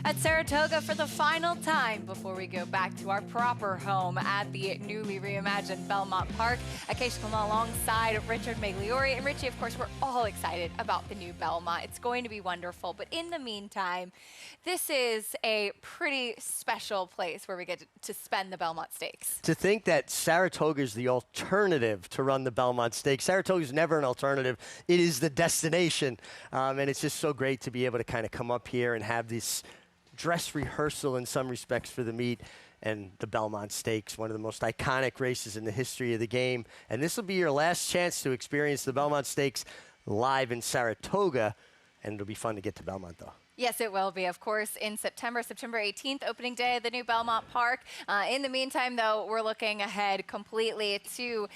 at Saratoga for the final time before we go back to our proper home at the newly reimagined Belmont Park. Acacia Kamal alongside Richard Magliori. And Richie, of course, we're all excited about the new Belmont. It's going to be wonderful. But in the meantime, this is a pretty special place where we get to spend the Belmont Stakes. To think that Saratoga is the alternative to run the Belmont Stakes. Saratoga is never an alternative. It is the destination. And it's just so great to be able to kind of come up here and have this dress rehearsal in some respects for the meet and the Belmont Stakes, one of the most iconic races in the history of the game. And this will be your last chance to experience the Belmont Stakes live in Saratoga. And it'll be fun to get to Belmont, though. Yes, it will be, of course, in September 18th, opening day of the new Belmont Park. In the meantime, though, we're looking ahead completely to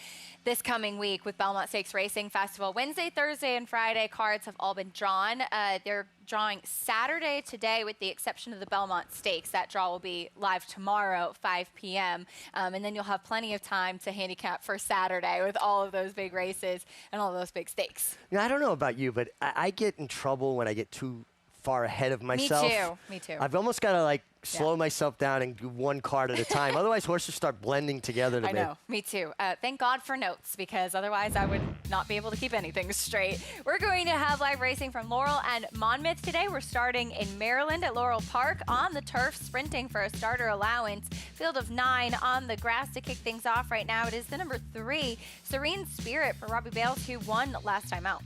this coming week with Belmont Stakes Racing Festival. Wednesday, Thursday, and Friday cards have all been drawn. They're drawing Saturday today with the exception of the Belmont Stakes. That draw will be live tomorrow, 5 p.m. And then you'll have plenty of time to handicap for Saturday with all of those big races and all those big stakes. Now, I don't know about you, but I get in trouble when I get too far ahead of myself. Me too. I've almost got to slow myself down and do one card at a time. Otherwise, horses start blending together to I know, me too. Thank God for notes, because otherwise I would not be able to keep anything straight. We're going to have live racing from Laurel and Monmouth today. We're starting in Maryland at Laurel Park on the turf, sprinting for a starter allowance. Field of 9 on the grass to kick things off right now. It is the number 3, Serene Spirit for Robbie Bales, who won last time out.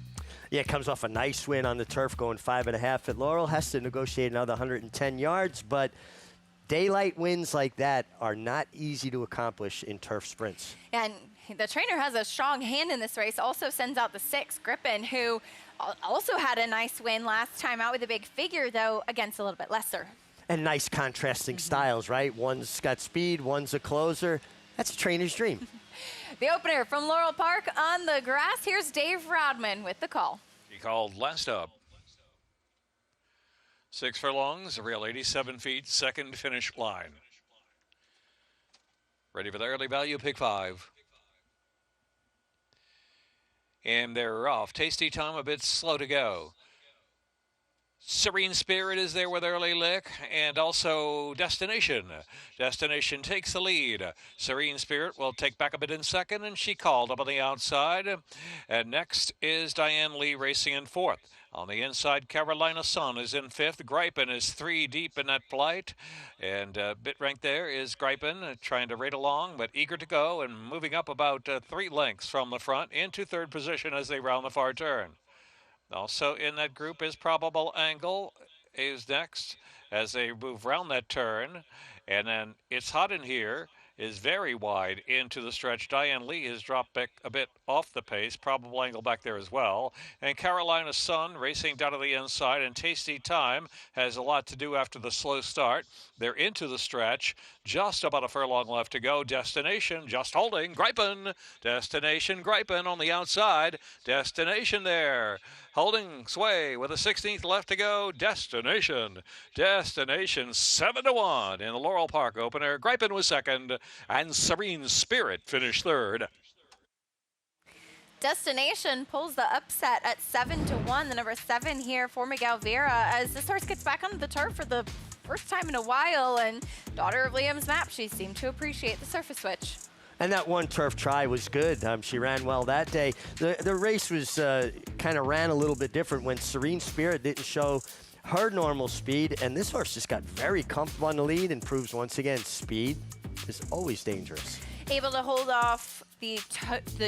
Yeah, comes off a nice win on the turf, going 5.5 at Laurel. Has to negotiate another 110 yards, but daylight wins like that are not easy to accomplish in turf sprints. And the trainer has a strong hand in this race. Also sends out the 6, Grippin, who also had a nice win last time out with a big figure, though against a little bit lesser. And nice contrasting styles, right? One's got speed, one's a closer. That's a trainer's dream. The opener from Laurel Park on the grass. Here's Dave Rodman with the call. He called last up. 6 furlongs, a real 87 feet, second finish line. Ready for the early value, pick 5. And they're off. Tasty Time a bit slow to go. Serene Spirit is there with early lick, and also Destination. Destination takes the lead. Serene Spirit will take back a bit in second, and she called up on the outside. And next is Diane Lee racing in 4th. On the inside, Carolina Sun is in 5th. Gripin is 3 deep in that flight. And bit rank there is Gripin trying to rate along, but eager to go and moving up about 3 lengths from the front into 3rd position as they round the far turn. Also in that group is Probable Angle is next as they move round that turn. And then It's Hot in Here is very wide into the stretch. Diane Lee has dropped back a bit off the pace. Probable Angle back there as well. And Carolina Sun racing down to the inside. And Tasty Time has a lot to do after the slow start. They're into the stretch. Just about a furlong left to go. Destination just holding. Gripin. Destination Gripin on the outside. Destination there. Holding sway with a 16th left to go. Destination 7-1 in the Laurel Park opener. Gripin was second, and Serene Spirit finished 3rd. Destination pulls the upset at 7-1. The number 7 here for Miguel Vera as this horse gets back onto the turf for the first time in a while. And daughter of Liam's Map, she seemed to appreciate the surface switch. And that one turf try was good. She ran well that day. The race was kind of ran a little bit different when Serene Spirit didn't show her normal speed, and this horse just got very comfortable on the lead and proves once again speed is always dangerous. Able to hold off the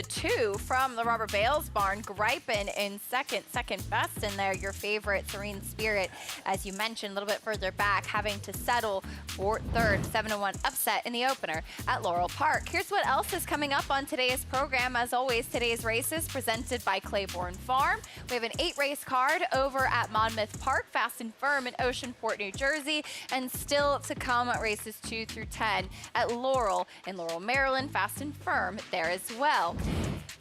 2 from the Robert Bales barn. Gripin in second best in there. Your favorite, Serene Spirit, as you mentioned, a little bit further back, having to settle for 3rd, 7-1 upset in the opener at Laurel Park. Here's what else is coming up on today's program. As always, today's races presented by Claiborne Farm. We have an 8-race card over at Monmouth Park, Fast and Firm in Oceanport, New Jersey, and still to come races 2 through 10 at Laurel in Laurel, Maryland, Fast and Firm there as well.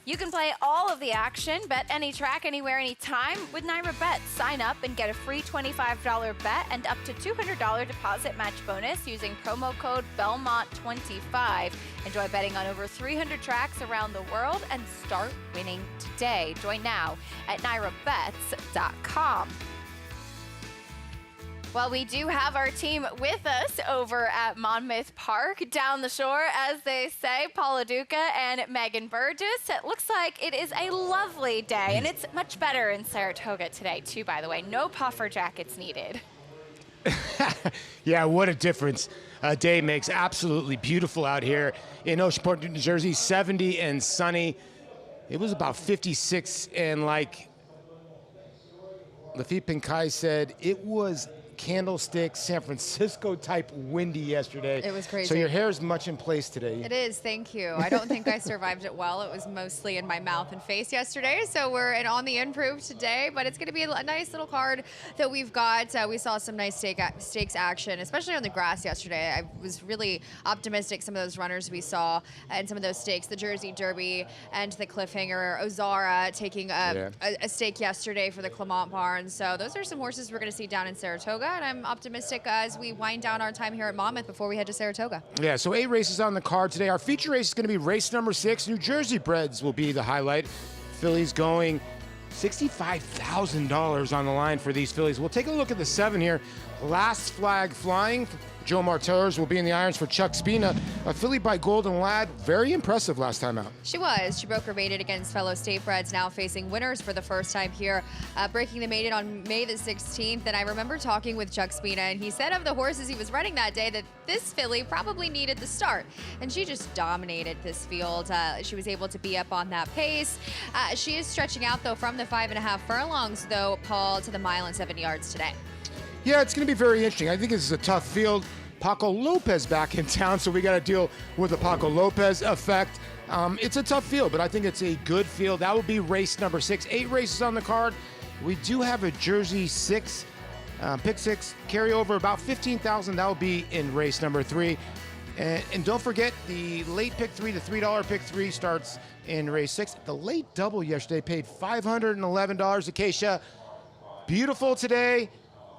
You can play all of the action, bet any track, anywhere, anytime with NYRA Bets. Sign up and get a free $25 bet and up to $200 deposit match bonus using promo code Belmont25. Enjoy betting on over 300 tracks around the world and start winning today. Join now at NYRABets.com. Well, we do have our team with us over at Monmouth Park, down the shore, as they say, Paula Duca and Megan Burgess. It looks like it is a lovely day, and it's much better in Saratoga today, too, by the way. No puffer jackets needed. Yeah, what a difference a day makes. Absolutely beautiful out here in Oceanport, New Jersey, 70 and sunny. It was about 56, and like Lafitte Pinkai said, it was Candlestick, San Francisco type windy yesterday. It was crazy. So your hair is much in place today. It is, thank you. I don't think I survived it well. It was mostly in my mouth and face yesterday, so we're on the improve today, but it's going to be a nice little card that we've got. We saw some nice stakes action, especially on the grass yesterday. I was really optimistic some of those runners we saw and some of those stakes, the Jersey Derby and the Cliffhanger, Ozara taking a stake yesterday for the Clement Barn. So those are some horses we're going to see down in Saratoga, and I'm optimistic as we wind down our time here at Monmouth before we head to Saratoga. Yeah, so 8 races on the card today. Our feature race is going to be race number 6. New Jersey Breds will be the highlight. Fillies going $65,000 on the line for these fillies. We'll take a look at the 7 here. Last Flag Flying. Joe Martellers will be in the irons for Chuck Spina. A filly by Golden Lad, very impressive last time out. She was. She broke her maiden against fellow state breds, now facing winners for the first time here, breaking the maiden on May the 16th. And I remember talking with Chuck Spina, and he said of the horses he was running that day that this filly probably needed the start. And she just dominated this field. She was able to be up on that pace. She is stretching out, though, from the 5.5 furlongs, though, Paul, to the mile and 7 yards today. Yeah, it's going to be very interesting. I think this is a tough field. Paco Lopez back in town, so we got to deal with the Paco Lopez effect. It's a tough field, but I think it's a good field. That will be race number 6. 8 races on the card. We do have a Jersey 6, pick 6, carryover about $15,000. That will be in race number 3. And don't forget, the late pick 3, the $3 pick 3 starts in race 6. The late double yesterday paid $511. Acacia, beautiful today.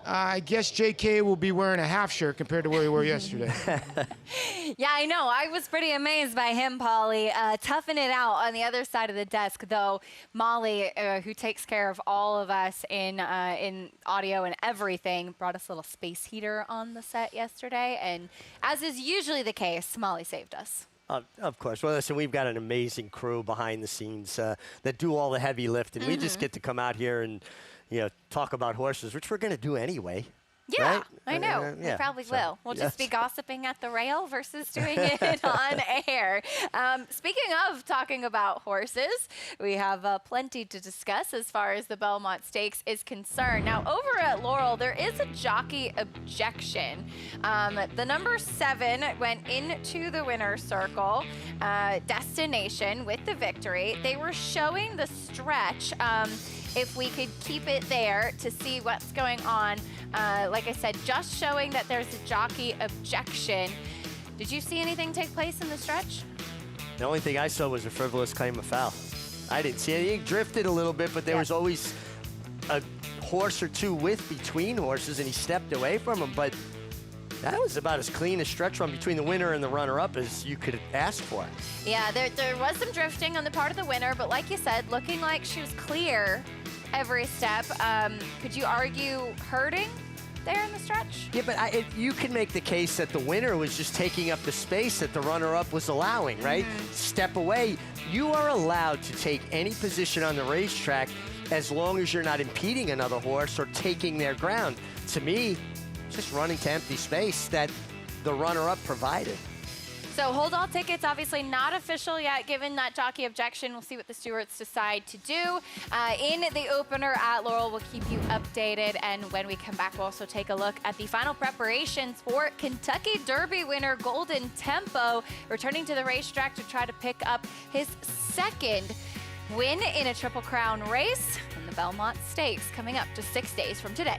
I guess JK will be wearing a half shirt compared to where he were yesterday. Yeah, I know. I was pretty amazed by him, Polly. Toughing it out on the other side of the desk, though. Molly, who takes care of all of us in audio and everything, brought us a little space heater on the set yesterday. And as is usually the case, Molly saved us. Of course. Well, listen, we've got an amazing crew behind the scenes that do all the heavy lifting. We just get to come out here and talk about horses, which we're going to do anyway. Yeah, right? I know. We probably will. We'll just be gossiping at the rail versus doing it on air. Speaking of talking about horses, we have plenty to discuss as far as the Belmont Stakes is concerned. Now, over at Laurel, there is a jockey objection. The number 7 went into the winner's circle, Destination, with the victory. They were showing the stretch. If we could keep it there to see what's going on. Like I said, just showing that there's a jockey objection. Did you see anything take place in the stretch? The only thing I saw was a frivolous claim of foul. I didn't see it. He drifted a little bit, but there was always a horse or two between horses, and he stepped away from him. But that was about as clean a stretch run between the winner and the runner-up as you could ask for. Yeah, there was some drifting on the part of the winner, but like you said, looking like she was clear every step. Could you argue hurting there in the stretch? Yeah, but you can make the case that the winner was just taking up the space that the runner-up was allowing, right? Step away. You are allowed to take any position on the racetrack as long as you're not impeding another horse or taking their ground. To me, just running to empty space that the runner-up provided. So hold all tickets, obviously not official yet, given that jockey objection. We'll see what the stewards decide to do. In the opener at Laurel, we'll keep you updated. And when we come back, we'll also take a look at the final preparations for Kentucky Derby winner Golden Tempo, returning to the racetrack to try to pick up his 2nd win in a Triple Crown race in the Belmont Stakes, coming up just 6 days from today.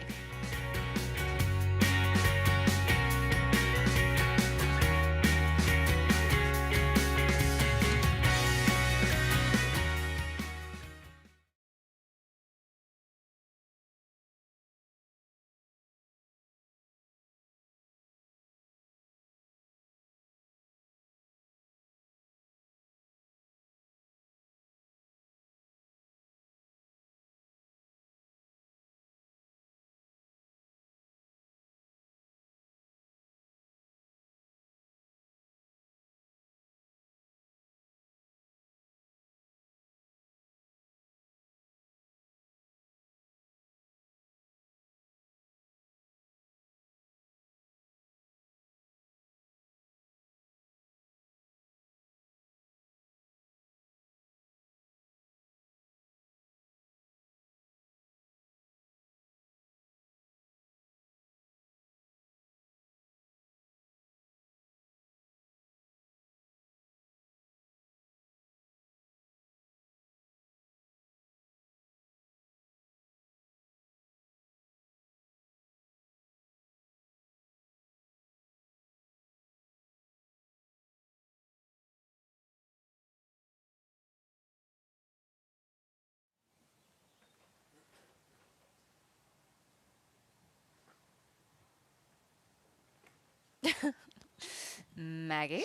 Maggie?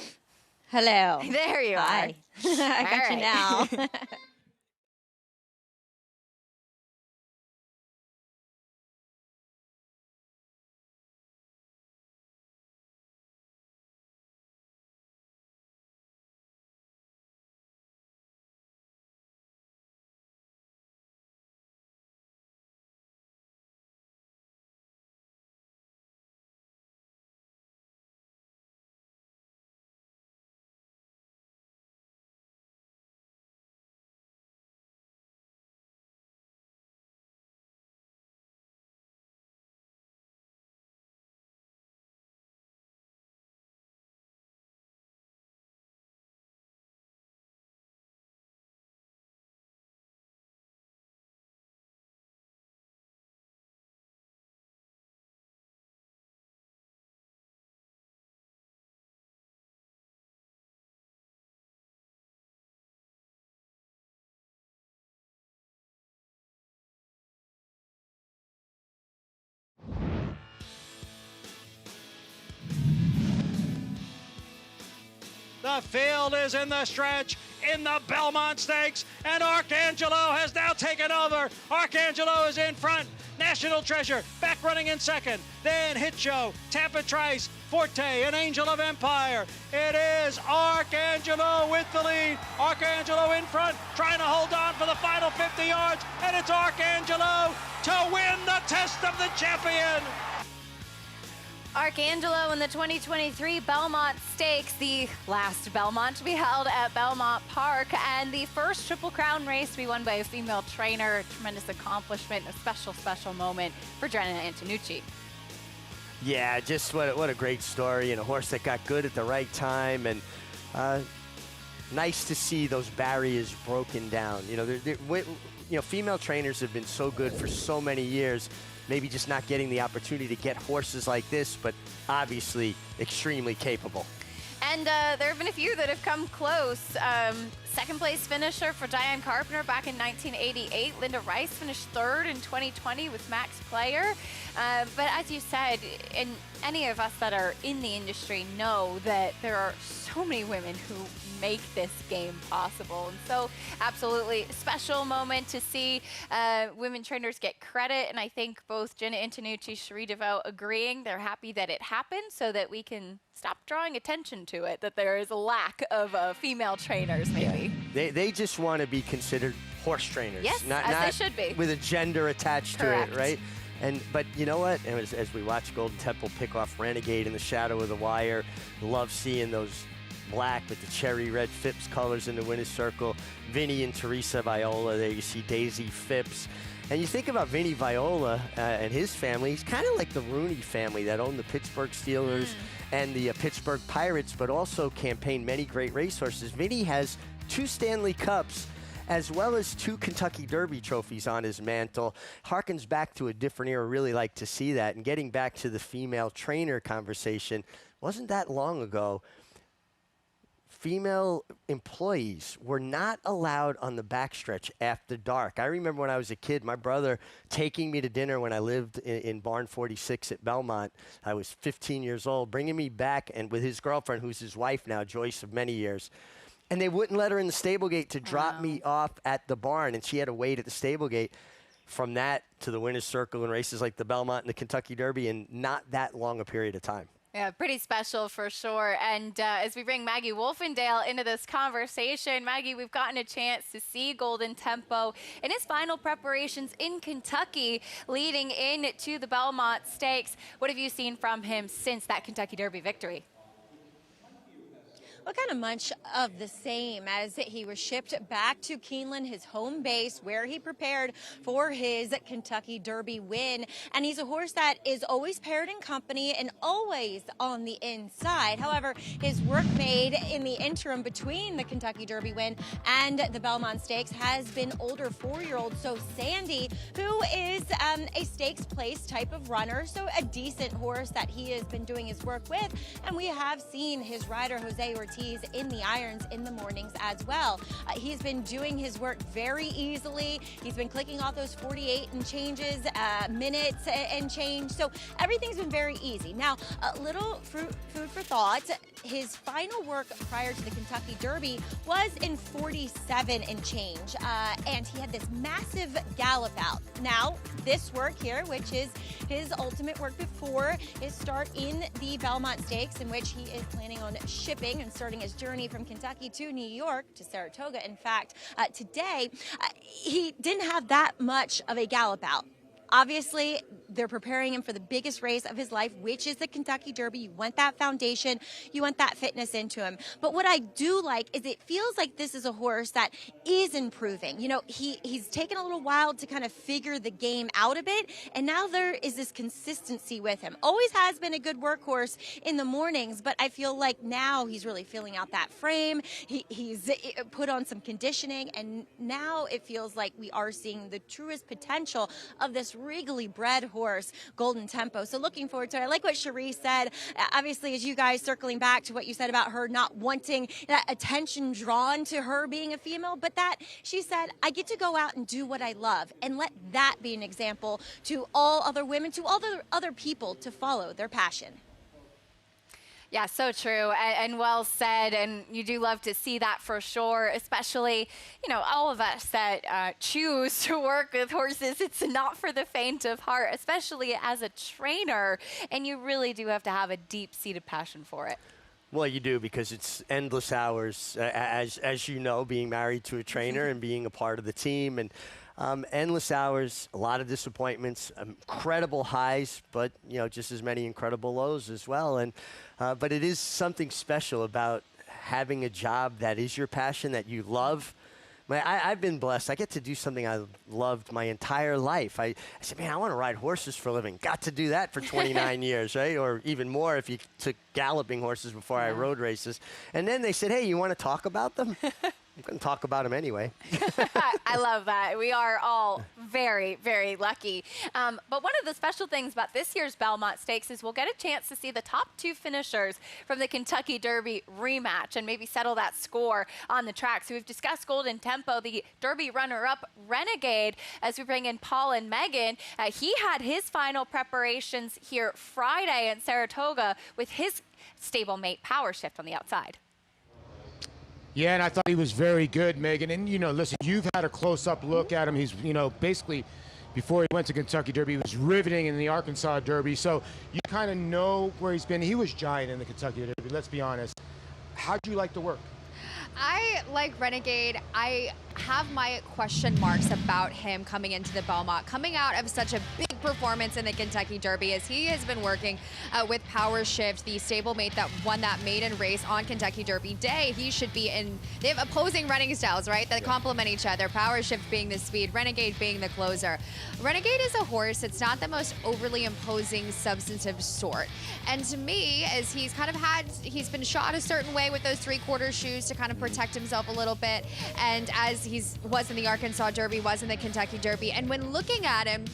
Hello. There you Hi. are. I got you now. The field is in the stretch in the Belmont Stakes, and Arcangelo has now taken over. Arcangelo is in front. National Treasure back running in second. Then Hit Show, Tampa Trice, Forte, and Angel of Empire. It is Arcangelo with the lead. Arcangelo in front, trying to hold on for the final 50 yards, and it's Arcangelo to win the Test of the Champion. Arcangelo in the 2023 Belmont Stakes, the last Belmont to be held at Belmont Park, and the first Triple Crown race to be won by a female trainer. A tremendous accomplishment, a special, special moment for Jenna Antonucci. Yeah, just what a great story, and a horse that got good at the right time, and nice to see those barriers broken down. Female trainers have been so good for so many years. Maybe just not getting the opportunity to get horses like this, but obviously extremely capable. And there have been a few that have come close. Second place finisher for Diane Carpenter back in 1988. Linda Rice finished third in 2020 with Max Player. But as you said, and any of us that are in the industry know that there are so many women who make this game possible. And so absolutely special moment to see women trainers get credit. And I think both Jenna Antonucci, Cherie DeVoe agreeing they're happy that it happened so that we can stop drawing attention to it, that there is a lack of female trainers maybe. They just want to be considered horse trainers. Yes, not they should be. With a gender attached Correct. to it, right? But you know what? As we watch Golden Temple pick off Renegade in the shadow of the wire, love seeing those black with the cherry red Phipps colors in the winner's circle. Vinny and Teresa Viola, there you see Daisy Phipps. And you think about Vinny Viola and his family, he's kind of like the Rooney family that owned the Pittsburgh Steelers and the Pittsburgh Pirates, but also campaigned many great racehorses. Vinny has 2 Stanley Cups as well as 2 Kentucky Derby trophies on his mantle. Harkens back to a different era. Really like to see that. And getting back to the female trainer conversation, wasn't that long ago, female employees were not allowed on the backstretch after dark. I remember when I was a kid, my brother taking me to dinner when I lived in Barn 46 at Belmont. I was 15 years old, bringing me back, and with his girlfriend, who's his wife now, Joyce, of many years. And they wouldn't let her in the stable gate to drop me off at the barn, and she had to wait at the stable gate. From that to the winner's circle and races like the Belmont and the Kentucky Derby in not that long a period of time. Yeah, pretty special for sure. And as we bring Maggie Wolfendale into this conversation, Maggie, we've gotten a chance to see Golden Tempo in his final preparations in Kentucky leading into the Belmont Stakes. What have you seen from him since that Kentucky Derby victory? Well, kind of much of the same, as he was shipped back to Keeneland, his home base, where he prepared for his Kentucky Derby win. And he's a horse that is always paired in company and always on the inside. However, his work made in the interim between the Kentucky Derby win and the Belmont Stakes has been older 4-year-old. So Sandy, who is a stakes place type of runner, so a decent horse that he has been doing his work with. And we have seen his rider, Jose Ortiz, tees, in the irons, in the mornings as well. He's been doing his work very easily. He's been clicking off those 48 and changes, minutes and change. So everything's been very easy. Now, a little food for thought. His final work prior to the Kentucky Derby was in 47 and change, and he had this massive gallop out. Now, this work here, which is his ultimate work before his start in the Belmont Stakes, in which he is planning on shipping and starting his journey from Kentucky to New York, to Saratoga, in fact, today, he didn't have that much of a gallop out. Obviously, they're preparing him for the biggest race of his life, which is the Kentucky Derby. You want that foundation. You want that fitness into him. But what I do like is it feels like this is a horse that is improving. You know, he's taken a little while to kind of figure the game out a bit, and now there is this consistency with him. Always has been a good workhorse in the mornings, but I feel like now he's really filling out that frame. He's put on some conditioning, and now it feels like we are seeing the truest potential of this regally bred horse, Golden Tempo. So looking forward to it. I like what Cherie said. Obviously, as you guys circling back to what you said about her not wanting that attention drawn to her being a female, but that she said, I get to go out and do what I love, and let that be an example to all other women, to all the other people to follow their passion. Yeah, so true and well said. And you do love to see that for sure, especially, you know, all of us that choose to work with horses. It's not for the faint of heart, especially as a trainer. And you really do have to have a deep-seated passion for it. Well, you do, because it's endless hours, as you know, being married to a trainer and being a part of the team. And endless hours, a lot of disappointments, incredible highs, but, you know, just as many incredible lows as well. And but it is something special about having a job that is your passion, that you love. I've been blessed. I get to do something I loved my entire life. I said, man, I want to ride horses for a living. Got to do that for 29 years, right? Or even more if you took galloping horses before I rode races. And then they said, hey, you want to talk about them? I'm going to talk about them anyway. I love that. We are all very, very lucky. But one of the special things about this year's Belmont Stakes is we'll get a chance to see the top two finishers from the Kentucky Derby rematch and maybe settle that score on the track. So we've discussed Golden Tempo, the Derby runner-up Renegade, as we bring in Paul and Megan. He had his final preparations here Friday in Saratoga with his stablemate Power Shift on the outside. Yeah, and I thought he was very good, Megan. And, you know, listen, you've had a close-up look at him. He's, you know, basically, before he went to Kentucky Derby, he was riveting in the Arkansas Derby. So you kind of know where he's been. He was giant in the Kentucky Derby, let's be honest. How'd you like the work? I like Renegade. I have my question marks about him coming into the Belmont, coming out of such a big performance in the Kentucky Derby, as he has been working with Power Shift, the stablemate that won that maiden race on Kentucky Derby Day. He should be in, they have opposing running styles, right, that complement each other. Power Shift being the speed, Renegade being the closer. Renegade is a horse that's not the most overly imposing, substantive sort. And to me, as he's kind of he's been shot a certain way with those three-quarter shoes to kind of protect himself a little bit. And as was in the Arkansas Derby, was in the Kentucky Derby. And when looking at him,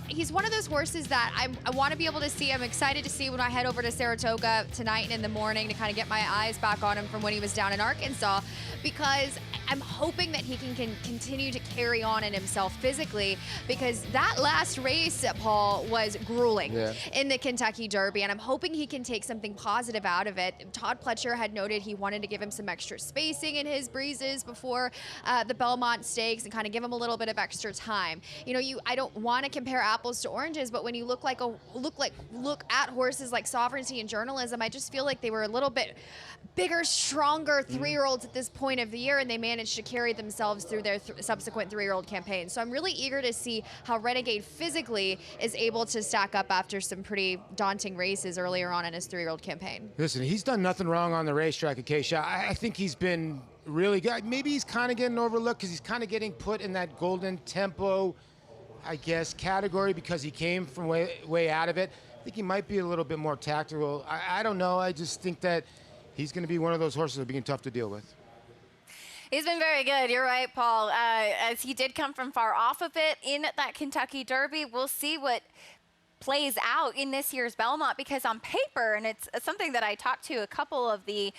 he's one of those horses that I want to be able to see. I'm excited to see when I head over to Saratoga tonight and in the morning to kind of get my eyes back on him from when he was down in Arkansas, because I'm hoping that he can continue to carry on in himself physically, because that last race, Paul, was grueling in the Kentucky Derby, and I'm hoping he can take something positive out of it. Todd Pletcher had noted he wanted to give him some extra spacing in his breezes before the Belmont Stakes and kind of give him a little bit of extra time. You know, I don't want to compare apples to oranges, but when you look at horses like Sovereignty and Journalism, I just feel like they were a little bit bigger, stronger three-year-olds at this point of the year, and they managed to carry themselves through their subsequent three-year-old campaigns. So I'm really eager to see how Renegade physically is able to stack up after some pretty daunting races earlier on in his three-year-old campaign. Listen, he's done nothing wrong on the racetrack, Acacia. I think he's been really good. Maybe he's kind of getting overlooked because he's kind of getting put in that Golden Tempo, I guess, category because he came from way out of it. I think he might be a little bit more tactical. I don't know. I just think that he's going to be one of those horses that being tough to deal with. He's been very good. You're right, Paul. As he did come from far off of it in that Kentucky Derby, we'll see what plays out in this year's Belmont, because on paper, and it's something that I talked to a couple of the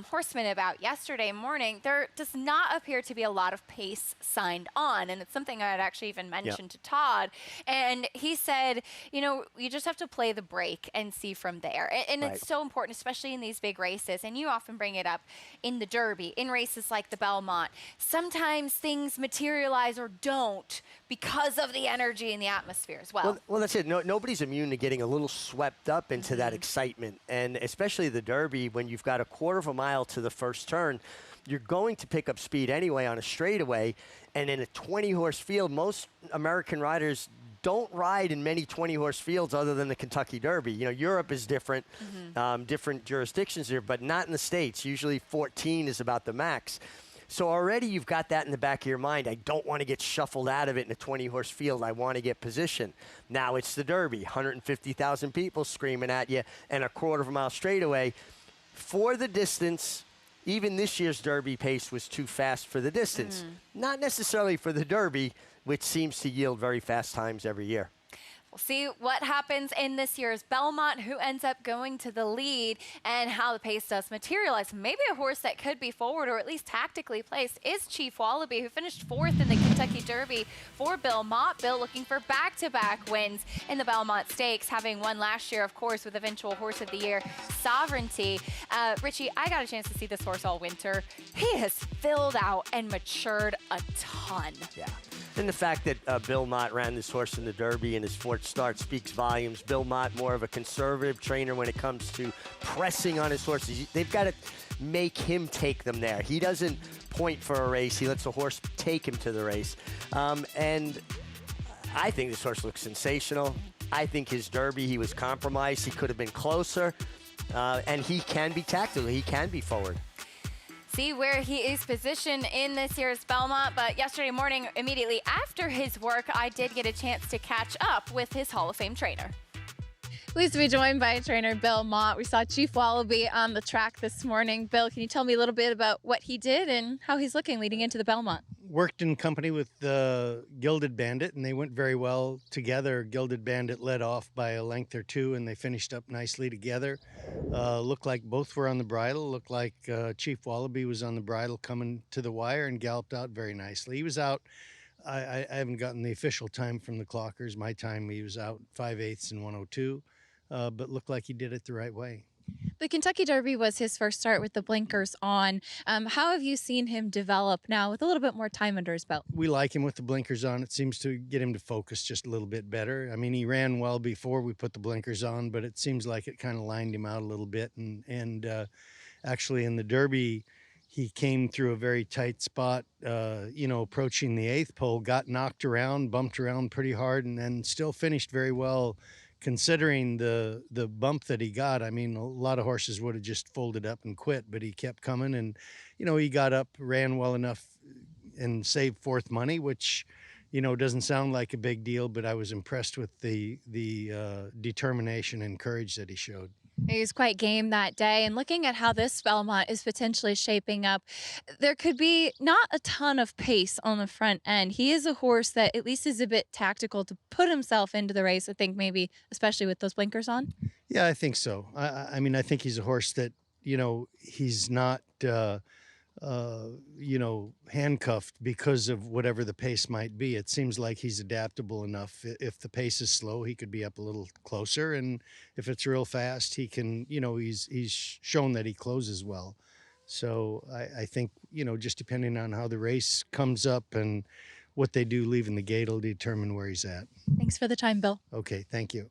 horsemen about yesterday morning, there does not appear to be a lot of pace signed on. And it's something I had actually even mentioned to Todd. And he said, you know, you just have to play the break and see from there. And it's so important, especially in these big races. And you often bring it up in the Derby, in races like the Belmont. Sometimes things materialize or don't because of the energy in the atmosphere as well. Well, that's it. Nobody's immune to getting a little swept up into that excitement. And especially the Derby, when you've got a quarter of a mile to the first turn, you're going to pick up speed anyway on a straightaway. And in a 20-horse field, most American riders don't ride in many 20-horse fields other than the Kentucky Derby. You know, Europe is different, different jurisdictions here, but not in the States. Usually 14 is about the max. So already you've got that in the back of your mind. I don't want to get shuffled out of it in a 20-horse field. I want to get position. Now it's the Derby, 150,000 people screaming at you, and a quarter of a mile straightaway. For the distance, even this year's Derby pace was too fast for the distance. Not necessarily for the Derby, which seems to yield very fast times every year. We'll see what happens in this year's Belmont, who ends up going to the lead, and how the pace does materialize. Maybe a horse that could be forward, or at least tactically placed, is Chief Wallaby, who finished 4th in the Kentucky Derby for Bill Mott. Bill looking for back-to-back wins in the Belmont Stakes, having won last year, of course, with eventual Horse of the Year Sovereignty. Richie, I got a chance to see this horse all winter. He has filled out and matured a ton. Yeah. And the fact that Bill Mott ran this horse in the Derby in his 4th start speaks volumes. Bill Mott, more of a conservative trainer when it comes to pressing on his horses. They've got to make him take them there. He doesn't point for a race. He lets the horse take him to the race. And I think this horse looks sensational. I think his Derby, he was compromised. He could have been closer. And he can be tactical. He can be forward. See where he is positioned in this year's Belmont. But yesterday morning, immediately after his work, I did get a chance to catch up with his Hall of Fame trainer. Pleased to be joined by trainer Bill Mott. We saw Chief Wallaby on the track this morning. Bill, can you tell me a little bit about what he did and how he's looking leading into the Belmont? Worked in company with Gilded Bandit, and they went very well together. Gilded Bandit led off by a length or two, and they finished up nicely together. Looked like both were on the bridle. Looked like Chief Wallaby was on the bridle coming to the wire and galloped out very nicely. He was out. I haven't gotten the official time from the clockers. My time, he was out 5/8 and 102, but looked like he did it the right way. The Kentucky Derby was his first start with the blinkers on. How have you seen him develop now with a little bit more time under his belt? We like him with the blinkers on. It seems to get him to focus just a little bit better. I mean, he ran well before we put the blinkers on, but it seems like it kind of lined him out a little bit. And actually in the Derby, he came through a very tight spot, approaching the 8th pole, got knocked around, bumped around pretty hard, and then still finished very well considering the bump that he got. I mean, a lot of horses would have just folded up and quit, but he kept coming, and he got up, ran well enough, and saved 4th money, which doesn't sound like a big deal, but I was impressed with the determination and courage that he showed. He was quite game that day. And looking at how this Belmont is potentially shaping up, there could be not a ton of pace on the front end. He is a horse that at least is a bit tactical to put himself into the race, I think, maybe, especially with those blinkers on. Yeah, I think so. I mean, I think he's a horse that, he's not, handcuffed because of whatever the pace might be. It seems like he's adaptable enough. If the pace is slow, he could be up a little closer. And if it's real fast, he can, he's shown that he closes well. So I think, just depending on how the race comes up and what they do leaving the gate will determine where he's at. Thanks for the time, Bill. Okay, thank you.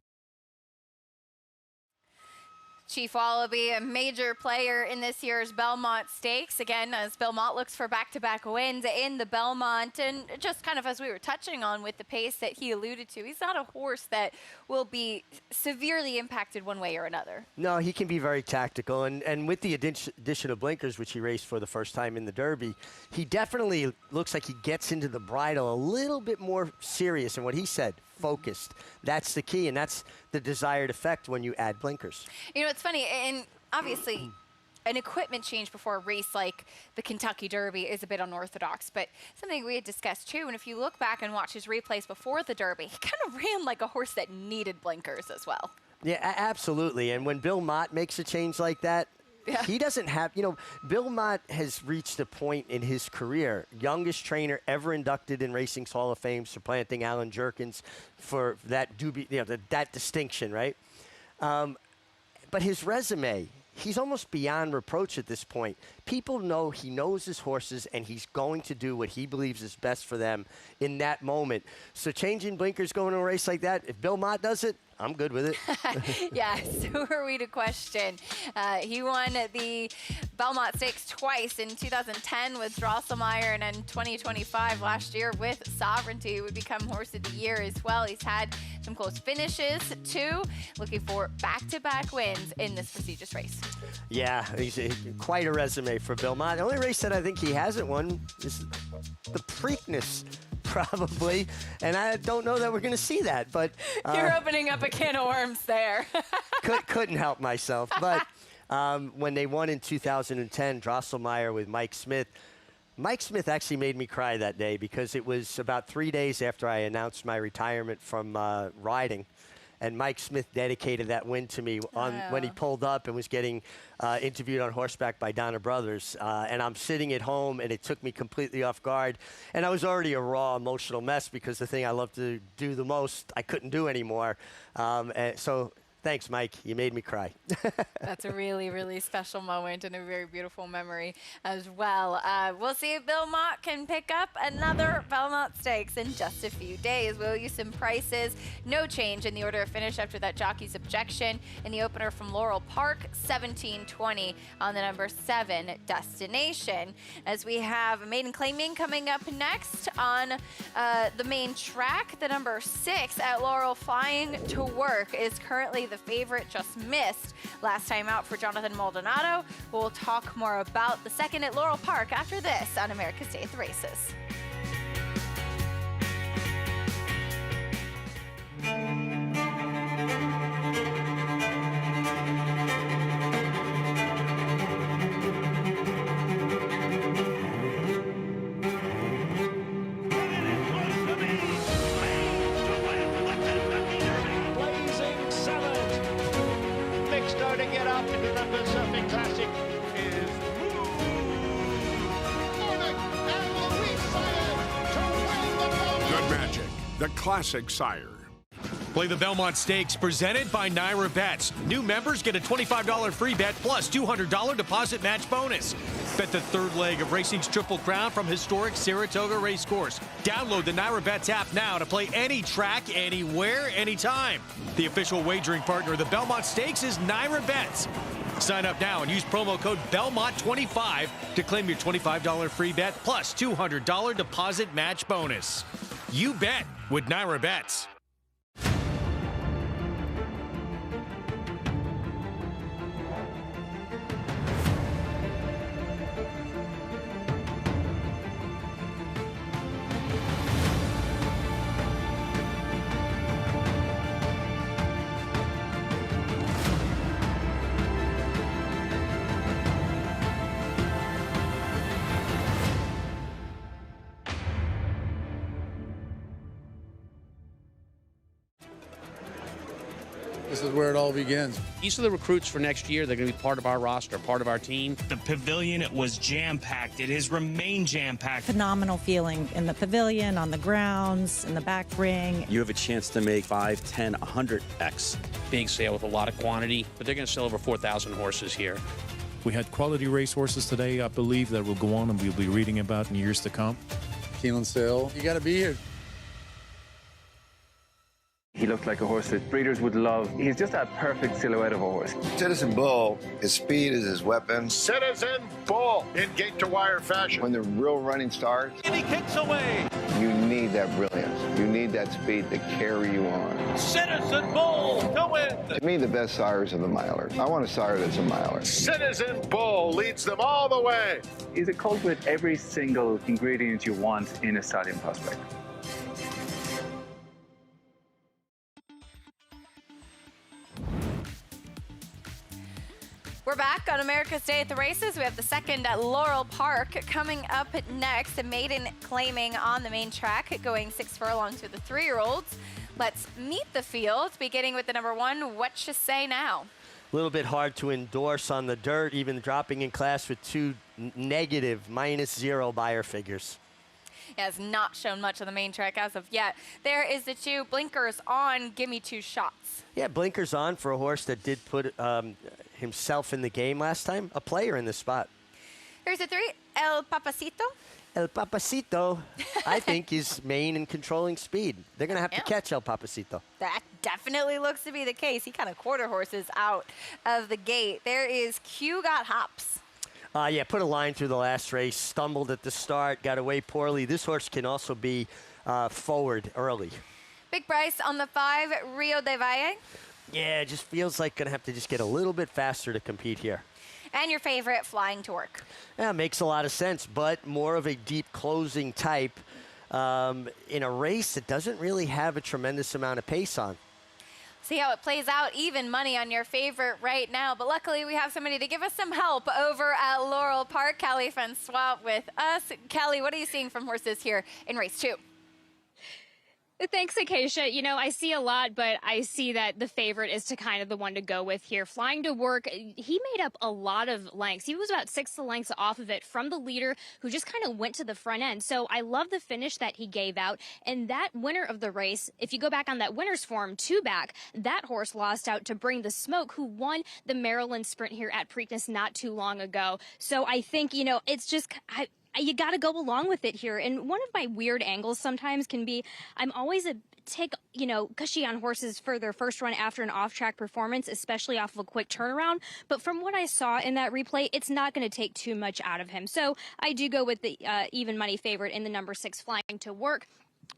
Chief Wallaby, a major player in this year's Belmont Stakes. Again, as Bill Mott looks for back-to-back wins in the Belmont. And just kind of as we were touching on with the pace that he alluded to, he's not a horse that will be severely impacted one way or another. No, he can be very tactical. And with the addition of blinkers, which he raced for the first time in the Derby, he definitely looks like he gets into the bridle a little bit more serious. And what he said, focused. That's the key, and that's the desired effect when you add blinkers. It's funny, and obviously an equipment change before a race like the Kentucky Derby is a bit unorthodox, but something we had discussed too. And if you look back and watch his replays before the Derby, he kind of ran like a horse that needed blinkers as well. Yeah, absolutely. And when Bill Mott makes a change like that, he doesn't have, Bill Mott has reached a point in his career, youngest trainer ever inducted in Racing's Hall of Fame, supplanting Alan Jerkins for that that distinction, right? But his resume, he's almost beyond reproach at this point. People know he knows his horses and he's going to do what he believes is best for them in that moment. So changing blinkers going to a race like that, if Bill Mott does it, I'm good with it. Yes, who are we to question? He won the Belmont Stakes twice in 2010 with Drosselmeyer, and in 2025 last year with Sovereignty. He would become Horse of the Year as well. He's had some close finishes too. Looking for back-to-back wins in this prestigious race. Yeah, he's quite a resume for Bill Mott. The only race that I think he hasn't won is the Preakness, probably, and I don't know that we're going to see that. But you're opening up a can of worms there. couldn't help myself. But when they won in 2010, Drosselmeyer with Mike Smith. Mike Smith actually made me cry that day because it was about 3 days after I announced my retirement from riding. And Mike Smith dedicated that win to me when he pulled up and was getting interviewed on horseback by Donna Brothers. And I'm sitting at home, and it took me completely off guard. And I was already a raw, emotional mess because the thing I love to do the most, I couldn't do anymore. And so thanks, Mike. You made me cry. That's a really, really special moment and a very beautiful memory as well. We'll see if Bill Mott can pick up another Belmont Stakes in just a few days. We'll use some prices. No change in the order of finish after that jockey's objection. In the opener from Laurel Park, $17.20 on the number 7 Destination. As we have Maiden Claiming coming up next on the main track, the number 6 at Laurel Flying to Work is currently the favorite, just missed last time out for Jonathan Maldonado. We'll talk more about the second at Laurel Park after this on America's Day at the Races. Starting it up into the Surfing Classic is Good Magic, the classic sire. Play the Belmont Stakes presented by Naira Bets. New members get a $25 free bet plus $200 deposit match bonus. Bet the third leg of Racing's Triple Crown from historic Saratoga Racecourse. Download the Naira Bets app now to play any track, anywhere, anytime. The official wagering partner of the Belmont Stakes is Naira Bets. Sign up now and use promo code BELMONT25 to claim your $25 free bet plus $200 deposit match bonus. You bet with Naira Bets. This is where it all begins. These are the recruits for next year. They're going to be part of our roster, part of our team. The pavilion, it was jam-packed. It has remained jam-packed. Phenomenal feeling in the pavilion, on the grounds, in the back ring. You have a chance to make 5, 10, 100x. Big sale with a lot of quantity, but they're going to sell over 4,000 horses here. We had quality racehorses today, I believe, that will go on and we'll be reading about in years to come. Keeneland sale. You got to be here. He looked like a horse that breeders would love. He's just that perfect silhouette of a horse. Citizen Bull, his speed is his weapon. Citizen Bull in gate-to-wire fashion. When the real running starts, and he kicks away. You need that brilliance. You need that speed to carry you on. Citizen Bull to win. To me, the best sires are the milers. I want a sire that's a miler. Citizen Bull leads them all the way. He's a colt with every single ingredient you want in a stallion prospect. We're back on America's Day at the Races. We have the second at Laurel Park coming up next. The maiden claiming on the main track, going 6 furlongs with the 3-year-olds. Let's meet the field, beginning with the number 1, What You Say Now. A little bit hard to endorse on the dirt, even dropping in class with 2 negative -0 buyer figures. It has not shown much on the main track as of yet. There is the 2 blinkers on, Gimme 2 Shots. Yeah, blinkers on for a horse that did put himself in the game last time. A player in this spot. Here's the 3, El Papacito. El Papacito, I think, is main and controlling speed. They're going to have to catch El Papacito. That definitely looks to be the case. He kind of quarter horses out of the gate. There is Q Got Hops. Yeah, put a line through the last race, stumbled at the start, got away poorly. This horse can also be forward early. Big Bryce on the 5, Rio de Valle. Yeah, it just feels like going to have to just get a little bit faster to compete here. And your favorite, Flying to Work. Yeah, makes a lot of sense, but more of a deep closing type in a race that doesn't really have a tremendous amount of pace on. See how it plays out. Even money on your favorite right now. But luckily, we have somebody to give us some help over at Laurel Park. Callie Francois with us. Callie, what are you seeing from horses here in race 2? Thanks, Acacia. You know, I see a lot, but I see that the favorite is to kind of the one to go with here. Flying to Work, he made up a lot of lengths. He was about 6 lengths off of it from the leader, who just kind of went to the front end. So I love the finish that he gave out. And that winner of the race, if you go back on that winner's form, 2 back, that horse lost out to Bring the Smoke, who won the Maryland Sprint here at Preakness not too long ago. So I think, you know, it's just... you got to go along with it here. And one of my weird angles sometimes can be, I'm always a tick, you know, cushy on horses for their first run after an off-track performance, especially off of a quick turnaround. But from what I saw in that replay, it's not going to take too much out of him. So I do go with the even money favorite in the number 6, Flying to Work.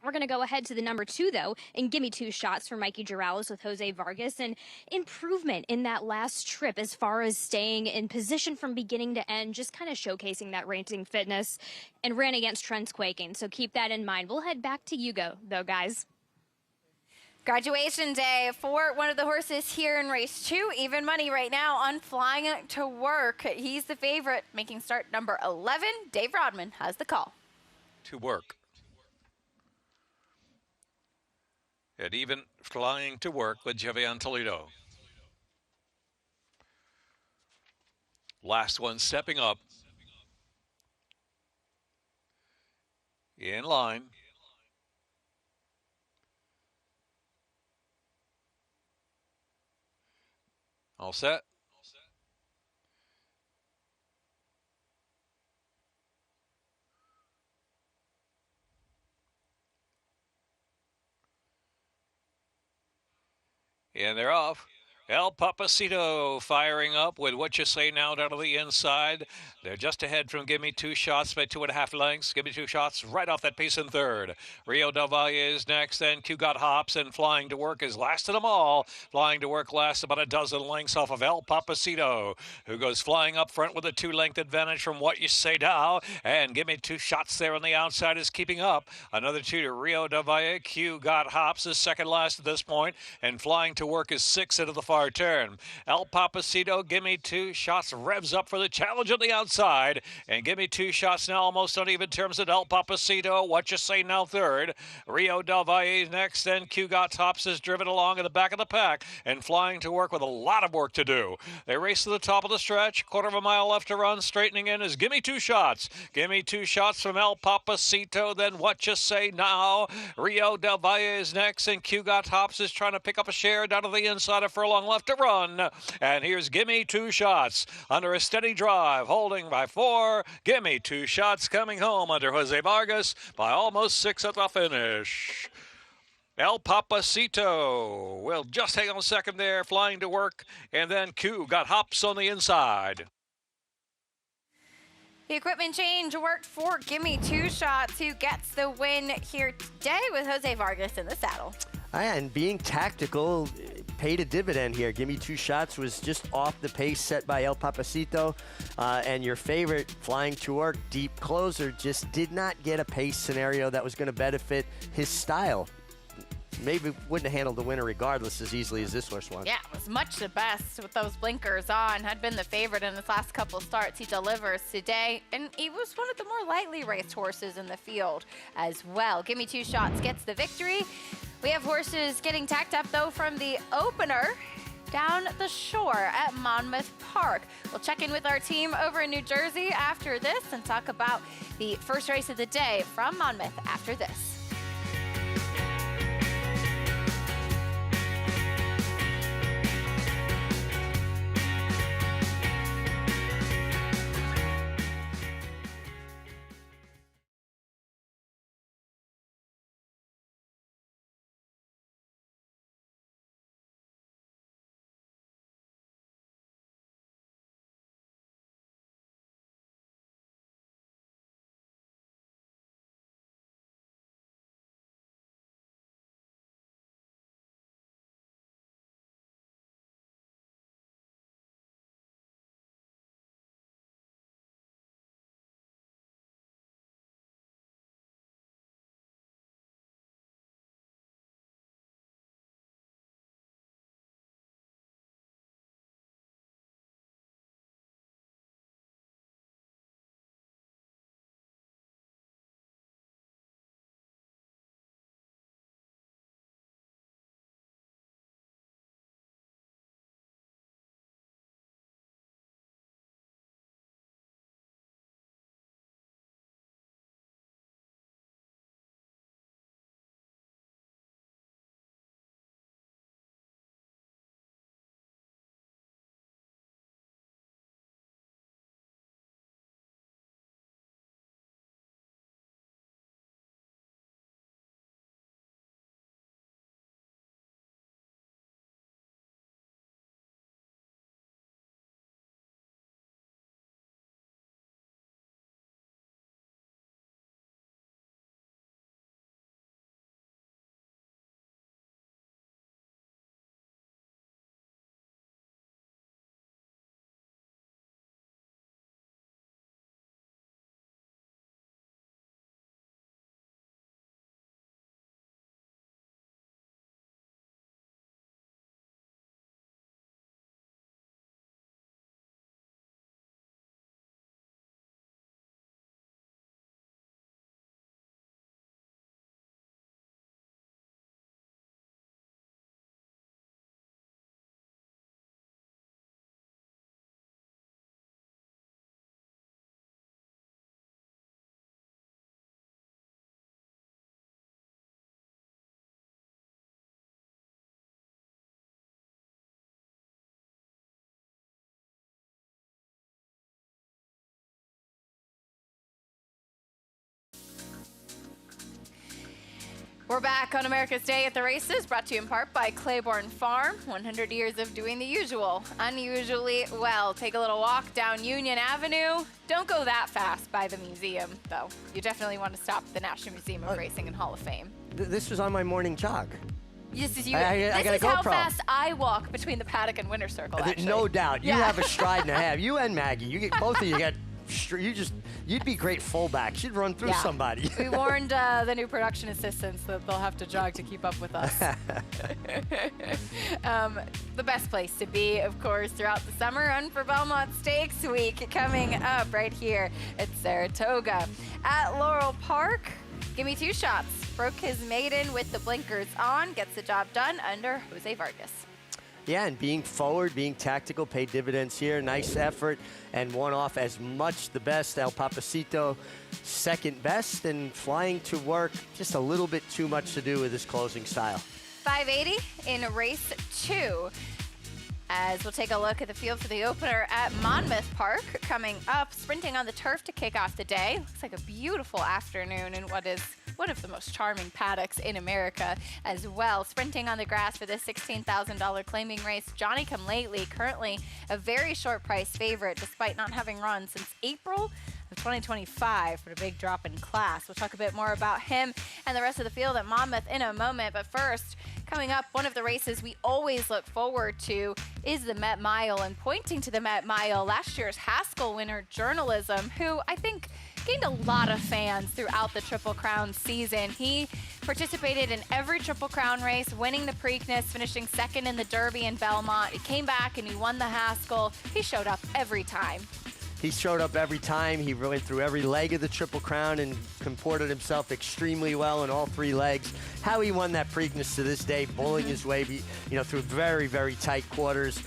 We're going to go ahead to the number 2, though, and Gimme 2 Shots for Mikey Girales with Jose Vargas. And improvement in that last trip as far as staying in position from beginning to end, just kind of showcasing that racing fitness, and ran against Trent's Quaking. So keep that in mind. We'll head back to Yugo, though, guys. Graduation day for one of the horses here in race 2. Even money right now on Flying to Work. He's the favorite, making start number 11. Dave Rodman has the call. To Work. At even Flying to Work with Javian Toledo. Last one stepping up. In line. All set. And they're off. El Papacito firing up with What You Say Now down to the inside. They're just ahead from Gimme 2 Shots by 2.5 lengths. Gimme 2 Shots right off that piece in third. Rio Del Valle is next. Then Q Got Hops, and Flying to Work is last of them all. Flying to Work lasts about a dozen lengths off of El Papacito, who goes flying up front with a 2-length advantage from What You Say Now. And Gimme 2 Shots there on the outside is keeping up. Another 2 to Rio Del Valle. Q Got Hops is second last at this point, and Flying to Work is 6 into the far turn. El Papacito, Gimme 2 Shots, revs up for the challenge on the outside, and Gimme 2 Shots now almost on even terms at El Papacito. What You Say Now third. Rio Del Valle next, then Q Got Hops is driven along in the back of the pack, and Flying to Work with a lot of work to do. They race to the top of the stretch, quarter of a mile left to run. Straightening in is Gimme 2 Shots. Gimme 2 Shots from El Papacito, then What You Say Now. Rio Del Valle is next, and Q Got Hops is trying to pick up a share down to the inside of furlong left to run. And here's Gimme 2 Shots under a steady drive, holding by 4. Gimme 2 Shots coming home under Jose Vargas by almost 6 at the finish. El Papacito will just hang on a second there, Flying to Work, and then Q Got Hops on the inside. The equipment change worked for Gimme 2 Shots, who gets the win here today with Jose Vargas in the saddle. And being tactical paid a dividend here. Gimme 2 Shots was just off the pace set by El Papacito. And your favorite, Flying to Work, deep closer, just did not get a pace scenario that was going to benefit his style. maybe wouldn't have handled the winner regardless as easily as this horse won. Yeah, it was much the best with those blinkers on. Had been the favorite in his last couple starts. He delivers today, and he was one of the more lightly raced horses in the field as well. Give Me Two Shots gets the victory. We have horses getting tacked up, though, from the opener down the shore at Monmouth Park. We'll check in with our team over in New Jersey after this and talk about the first race of the day from Monmouth after this. We're back on America's Day at the Races, brought to you in part by Claiborne Farm. 100 years of doing the usual, unusually well. Take a little walk down Union Avenue. Don't go that fast by the museum, though. You definitely want to stop at the National Museum of Racing and Hall of Fame. This was on my morning jog. This is I got a how GoPro. fast I walk between the paddock and winter circle, actually. No doubt. You Yeah. have a stride and a half. You and Maggie. You get both of you got. You'd be great fullbacks. You'd run through Yeah. somebody. We warned the new production assistants that they'll have to jog to keep up with us. The best place to be, of course, throughout the summer and for Belmont Stakes Week coming up right here at Saratoga. At Laurel Park, Give Me Two Shots. Broke his maiden with the blinkers on, gets the job done under Jose Vargas. Yeah, and being forward, being tactical, paid dividends here. Nice effort and won off as much the best. El Papacito second best, and flying to work, just a little bit too much to do with his closing style. 580 in race 2. As we'll take a look at the field for the opener at Monmouth Park coming up, sprinting on the turf to kick off the day. Looks like a beautiful afternoon in what is one of the most charming paddocks in America as well. Sprinting on the grass for this $16,000 claiming race, Johnny Come Lately, currently a very short price favorite despite not having run since April of 2025 for a big drop in class. We'll talk a bit more about him and the rest of the field at Monmouth in a moment, but first, coming up, one of the races we always look forward to is the Met Mile, and pointing to the Met Mile, last year's Haskell winner, Journalism, who I think gained a lot of fans throughout the Triple Crown season. He participated in every Triple Crown race, winning the Preakness, finishing second in the Derby in Belmont. He came back and he won the Haskell. He showed up every time. He showed up every time. He went through every leg of the Triple Crown and comported himself extremely well in all 3 legs. How he won that Preakness to this day, bullying his way, through very, very tight quarters.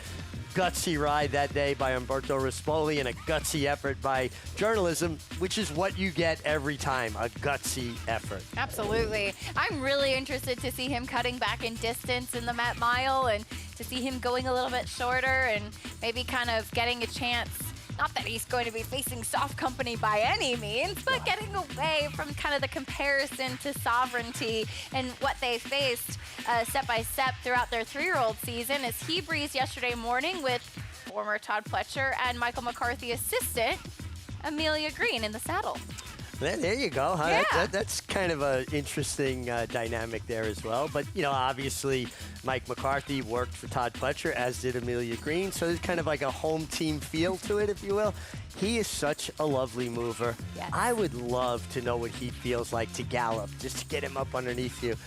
Gutsy ride that day by Umberto Rispoli and a gutsy effort by Journalism, which is what you get every time, a gutsy effort. Absolutely. I'm really interested to see him cutting back in distance in the Met Mile and to see him going a little bit shorter and maybe kind of getting a chance. Not that he's going to be facing soft company by any means, but getting away from kind of the comparison to Sovereignty and what they faced step by step throughout their 3-year-old season as he breezed yesterday morning with former Todd Pletcher and Michael McCarthy assistant Amelia Green in the saddle. There you go. Huh? Yeah. That's kind of an interesting dynamic there as well. But, obviously Mike McCarthy worked for Todd Pletcher, as did Amelia Green. So there's kind of like a home team feel to it, if you will. He is such a lovely mover. Yes. I would love to know what he feels like to gallop, just to get him up underneath you.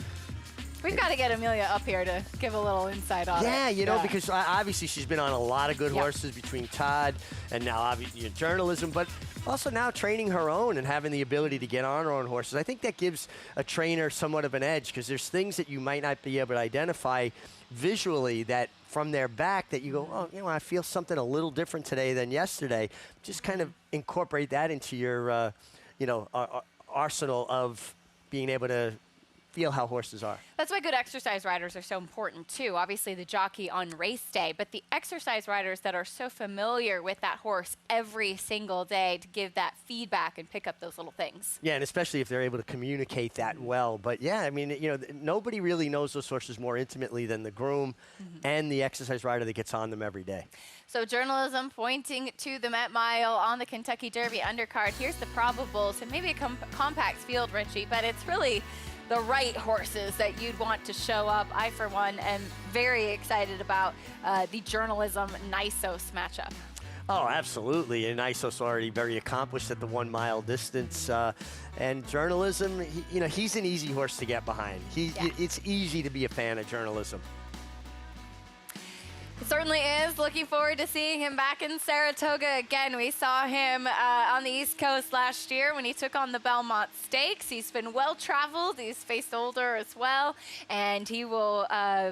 We've got to get Amelia up here to give a little insight on it. Yeah, because obviously she's been on a lot of good Yep. horses between Todd and now obviously Journalism, but also now training her own and having the ability to get on her own horses. I think that gives a trainer somewhat of an edge because there's things that you might not be able to identify visually that from their back that you go, oh, I feel something a little different today than yesterday. Just kind of incorporate that into your, arsenal of being able to feel how horses are. That's why good exercise riders are so important too. Obviously the jockey on race day, but the exercise riders that are so familiar with that horse every single day to give that feedback and pick up those little things. Yeah, and especially if they're able to communicate that well. But yeah, I mean, nobody really knows those horses more intimately than the groom and the exercise rider that gets on them every day. So Journalism pointing to the Met Mile on the Kentucky Derby undercard. Here's the probables and maybe a compact field, Richie, but it's really the right horses that you'd want to show up. I, for one, am very excited about the Journalism Nysos matchup. Oh, absolutely. And Nysos already very accomplished at the 1 mile distance. And Journalism, he's an easy horse to get behind. It's easy to be a fan of Journalism. It certainly is. Looking forward to seeing him back in Saratoga again. We saw him on the East Coast last year when he took on the Belmont Stakes. He's been well-traveled. He's faced older as well. And he will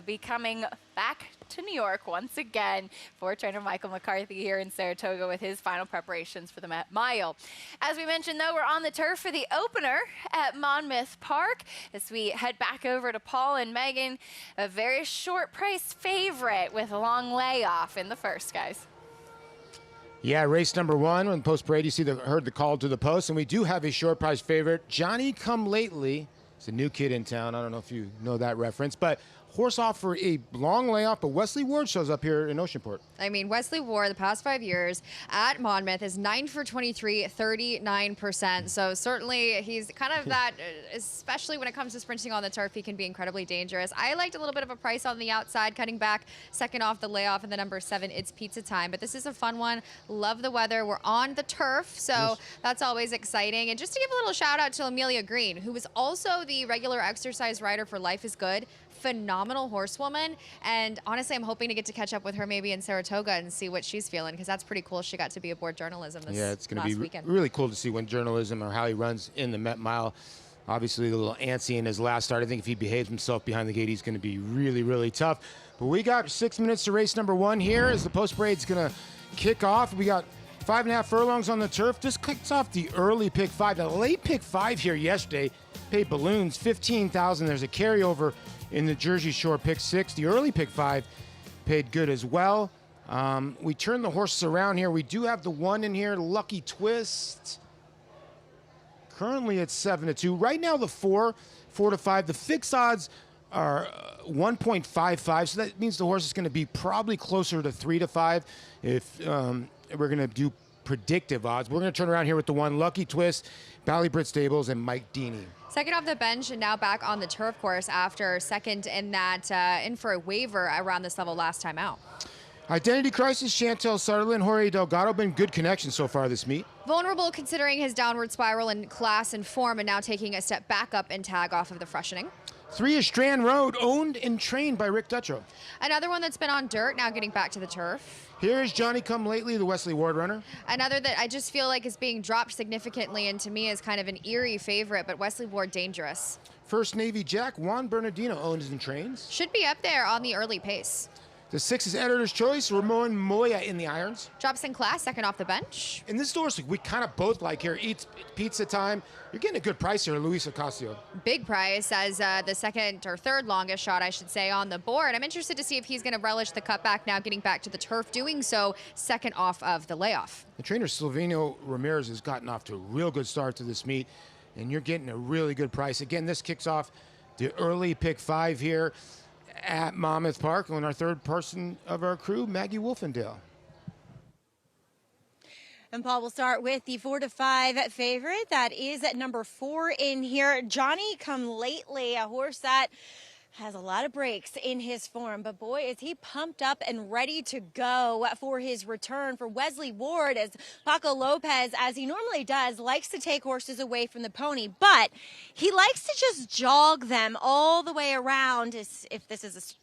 be coming back to New York once again for trainer Michael McCarthy here in Saratoga with his final preparations for the Met Mile. As we mentioned, though, we're on the turf for the opener at Monmouth Park as we head back over to Paul and Megan, a very short price favorite with a long layoff in the first, guys. Yeah, race number 1 on Post Parade. You heard the call to the post, and we do have a short price favorite, Johnny Come Lately. He's a new kid in town. I don't know if you know that reference, but horse off for a long layoff, but Wesley Ward shows up here in Oceanport. I mean, Wesley Ward, the past 5 years at Monmouth is 9 for 23, 39%. So certainly he's kind of that, especially when it comes to sprinting on the turf, he can be incredibly dangerous. I liked a little bit of a price on the outside, cutting back second off the layoff and the number 7, It's Pizza Time. But this is a fun one. Love the weather. We're on the turf, so that's always exciting. And just to give a little shout out to Amelia Green, who is also the regular exercise rider for Life is Good. Phenomenal horsewoman, and honestly I'm hoping to get to catch up with her maybe in Saratoga and see what she's feeling, because that's pretty cool. She got to be aboard Journalism this it's going to be weekend. Really cool to see when Journalism or how he runs in the Met Mile. Obviously a little antsy in his last start. I think if he behaves himself behind the gate, he's going to be really, really tough. But we got 6 minutes to race number 1 here as the post parade's going to kick off. We got 5.5 furlongs on the turf. This kicks off the early pick 5. The late pick 5 here yesterday paid balloons, $15,000. There's a carryover in the Jersey Shore pick 6. The early pick 5 paid good as well. We turn the horses around here. We do have the 1 in here, Lucky Twist. Currently it's 7-2. Right now the 4 to 5. The fixed odds are 1.55, so that means the horse is going to be probably closer to 3 to 5 if we're going to do predictive odds. We're going to turn around here with the 1, Lucky Twist, Ballybrit Stables, and Mike Deeney. Second off the bench and now back on the turf course after second in that in for a waiver around this level last time out. Identity Crisis, Chantel Sutherland, Jorge Delgado, been good connection so far this meet. Vulnerable considering his downward spiral in class and form, and now taking a step back up in tag off of the freshening. 3 is Strand Road, owned and trained by Rick Dutrow. Another one that's been on dirt, now getting back to the turf. Here is Johnny Come Lately, the Wesley Ward runner. Another that I just feel like is being dropped significantly, and to me is kind of an eerie favorite, but Wesley Ward dangerous. First Navy Jack, Juan Bernardino, owns and trains. Should be up there on the early pace. The 6 is Editor's Choice, Ramon Moya in the irons. Drops in class, second off the bench. In this horse, we kind of both like here. Eats Pizza Time. You're getting a good price here, Luis Ocasio. Big price as the second or third longest shot, I should say, on the board. I'm interested to see if he's going to relish the cutback now, getting back to the turf, doing so second off of the layoff. The trainer, Silvino Ramirez, has gotten off to a real good start to this meet, and you're getting a really good price. Again, this kicks off the early pick 5 here at Monmouth Park, and our third person of our crew, Maggie Wolfendale. And Paul, will start with the 4 to 5 favorite. That is at number 4 in here. Johnny Come Lately, a horse that has a lot of breaks in his form, but boy, is he pumped up and ready to go for his return. For Wesley Ward, as Paco Lopez, as he normally does, likes to take horses away from the pony, but he likes to just jog them all the way around. If this is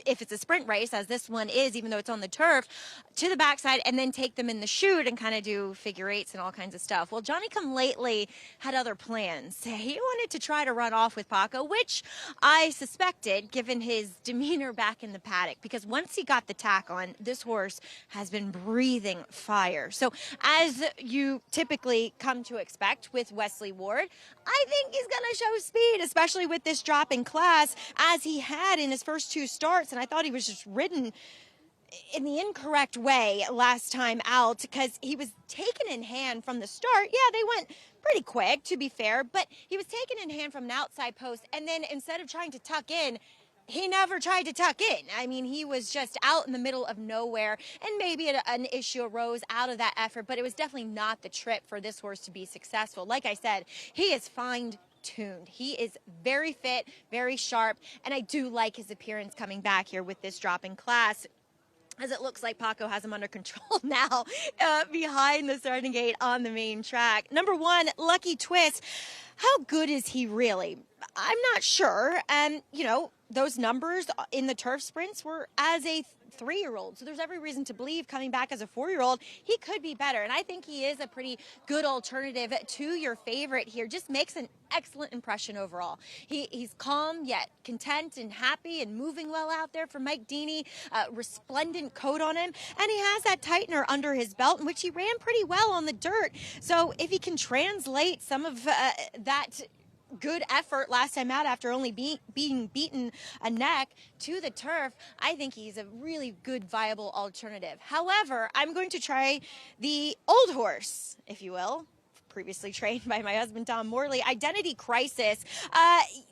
if it's a sprint race, as this one is, even though it's on the turf, to the backside, and then take them in the chute and kind of do figure eights and all kinds of stuff. Well, Johnny Come Lately had other plans. He wanted to try to run off with Paco, which I suspected, given his demeanor back in the paddock, because once he got the tack on, this horse has been breathing fire. So as you typically come to expect with Wesley Ward, I think he's going to show speed, especially with this drop in class, as he had in his first 2 starts, and I thought he was just ridden in the incorrect way last time out, because he was taken in hand from the start. Yeah, they went pretty quick, to be fair, but he was taken in hand from an outside post, and then instead of trying to tuck in, he never tried to tuck in. I mean, he was just out in the middle of nowhere, and maybe an issue arose out of that effort, but it was definitely not the trip for this horse to be successful. Like I said, he is fine-tuned. He is very fit, very sharp, and I do like his appearance coming back here with this drop in class, as it looks like Paco has him under control now behind the starting gate on the main track. Number 1, Lucky Twist. How good is he really? I'm not sure. And, those numbers in the turf sprints were as a 3-year-old. So there's every reason to believe coming back as a 4-year-old, he could be better. And I think he is a pretty good alternative to your favorite here. Just makes an excellent impression overall. He's calm yet content and happy and moving well out there for Mike Deeney. Resplendent coat on him. And he has that tightener under his belt, in which he ran pretty well on the dirt. So if he can translate some of that good effort last time out after only being beaten a neck to the turf, I think he's a really good, viable alternative. However, I'm going to try the old horse, if you will, previously trained by my husband, Tom Morley, Identity Crisis.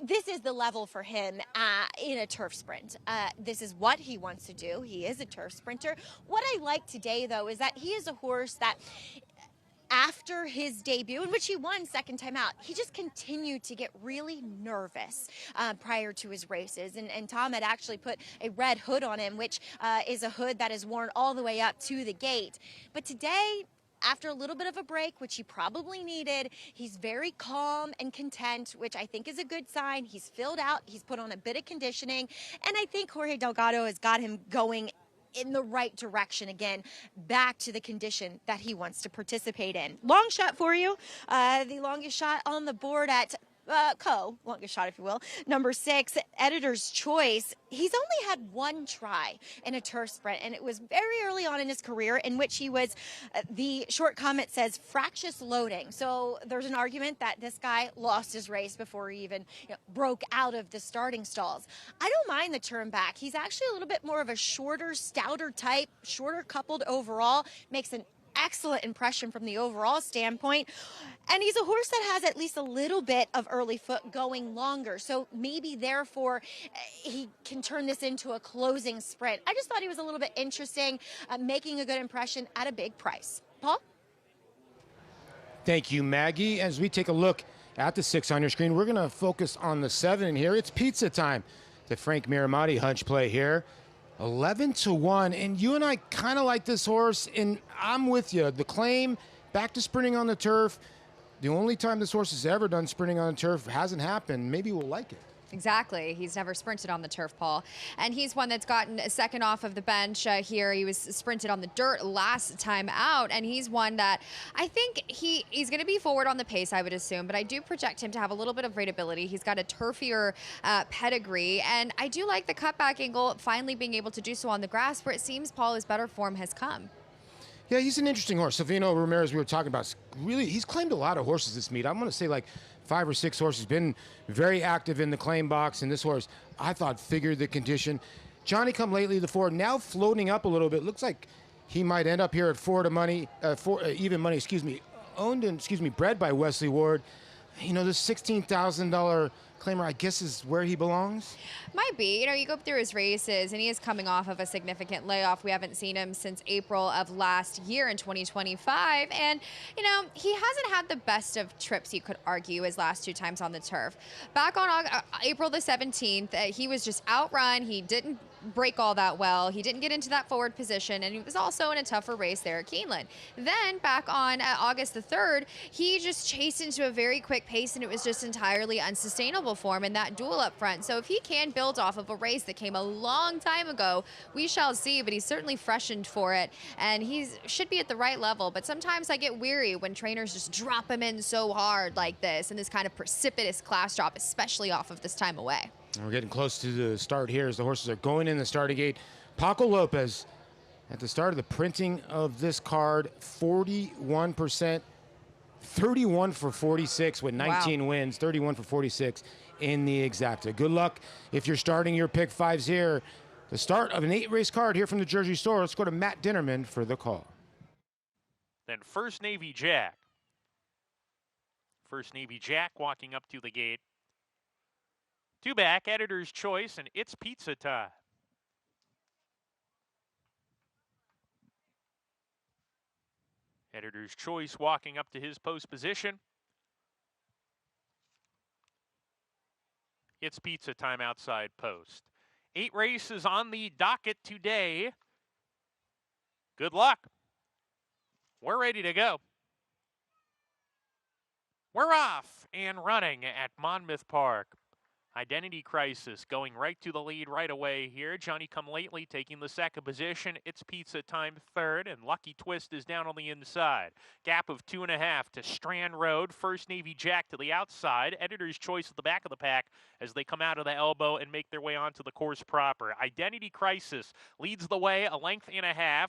This is the level for him in a turf sprint. This is what he wants to do. He is a turf sprinter. What I like today, though, is that he is a horse that, after his debut, in which he won second time out, he just continued to get really nervous prior to his races. And Tom had actually put a red hood on him, which is a hood that is worn all the way up to the gate. But today, after a little bit of a break, which he probably needed, he's very calm and content, which I think is a good sign. He's filled out. He's put on a bit of conditioning. And I think Jorge Delgado has got him going in the right direction again, back to the condition that he wants to participate in. Long shot for you. The longest shot on the board at longest shot, if you will, number 6, Editor's Choice. He's only had 1 try in a turf sprint, and it was very early on in his career, in which he was, the short comment says, fractious loading. So there's an argument that this guy lost his race before he even broke out of the starting stalls. I don't mind the turn back. He's actually a little bit more of a shorter, stouter type, shorter coupled overall, makes an excellent impression from the overall standpoint. And he's a horse that has at least a little bit of early foot going longer. So maybe therefore he can turn this into a closing sprint. I just thought he was a little bit interesting, making a good impression at a big price. Paul? Thank you, Maggie. As we take a look at the 6 on your screen, we're going to focus on the 7 here. It's Pizza Time. The Frank Miramati hunch play here. 11-1, and you and I kind of like this horse, and I'm with you. The claim, back to sprinting on the turf. The only time this horse has ever done sprinting on the turf hasn't happened. Maybe we'll like it. Exactly. He's never sprinted on the turf, Paul. And he's one that's gotten a second off of the bench here. He was sprinted on the dirt last time out, and he's one that I think he's going to be forward on the pace, I would assume, but I do project him to have a little bit of rateability. He's got a turfier pedigree, and I do like the cutback angle finally being able to do so on the grass, where it seems, Paul, his better form has come. Yeah, he's an interesting horse. Silvino Ramirez, we were talking about, really, he's claimed a lot of horses this meet. I want to say like 5 or 6 horses, been very active in the claim box, and this horse, I thought, figured the condition. Johnny Come Lately, the 4, now floating up a little bit. Looks like he might end up here at even money, owned and, bred by Wesley Ward. You know, this $16,000 claimer, I guess, is where he belongs? Might be. You know, you go through his races, and he is coming off of a significant layoff. We haven't seen him since April of last year in 2025. And, you know, he hasn't had the best of trips, you could argue, his last 2 times on the turf. Back on April the 17th, he was just outrun. He didn't break all that well. He didn't get into that forward position, and he was also in a tougher race there at Keeneland. Then back on August the 3rd, he just chased into a very quick pace, and it was just entirely unsustainable for him in that duel up front. So if he can build off of a race that came a long time ago, we shall see, but he's certainly freshened for it, and he should be at the right level. But sometimes I get weary when trainers just drop him in so hard like this, and this kind of precipitous class drop, especially off of this time away. We're getting close to the start here as the horses are going in the starting gate. Paco Lopez, at the start of the printing of this card, 41%, 31 for 46 with 19 wins, 31 for 46 in the exacta. Good luck if you're starting your pick 5s here. The start of an 8-race card here from the Jersey store. Let's go to Matt Dinnerman for the call. Then First Navy Jack. First Navy Jack walking up to the gate. 2 back, Editor's Choice, and It's Pizza Time. Editor's Choice walking up to his post position. It's Pizza Time outside post. 8 races on the docket today. Good luck. We're ready to go. We're off and running at Monmouth Park. Identity Crisis going right to the lead right away here. Johnny Come Lately taking the 2nd position. It's Pizza Time 3rd, and Lucky Twist is down on the inside. Gap of 2.5 to Strand Road. First Navy Jack to the outside. Editor's Choice at the back of the pack as they come out of the elbow and make their way onto the course proper. Identity Crisis leads the way, 1.5 lengths.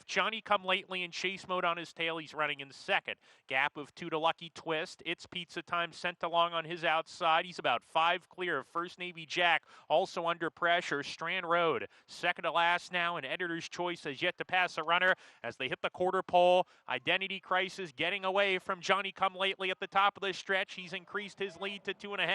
Johnny Come Lately in chase mode on his tail. He's running in 2nd. Gap of 2 to Lucky Twist. It's Pizza Time sent along on his outside. He's about 5 clear of First Navy Jack, also under pressure. Strand Road, 2nd to last now, and Editor's Choice has yet to pass a runner as they hit the quarter pole. Identity Crisis getting away from Johnny Come Lately at the top of the stretch. He's increased his lead to 2.5.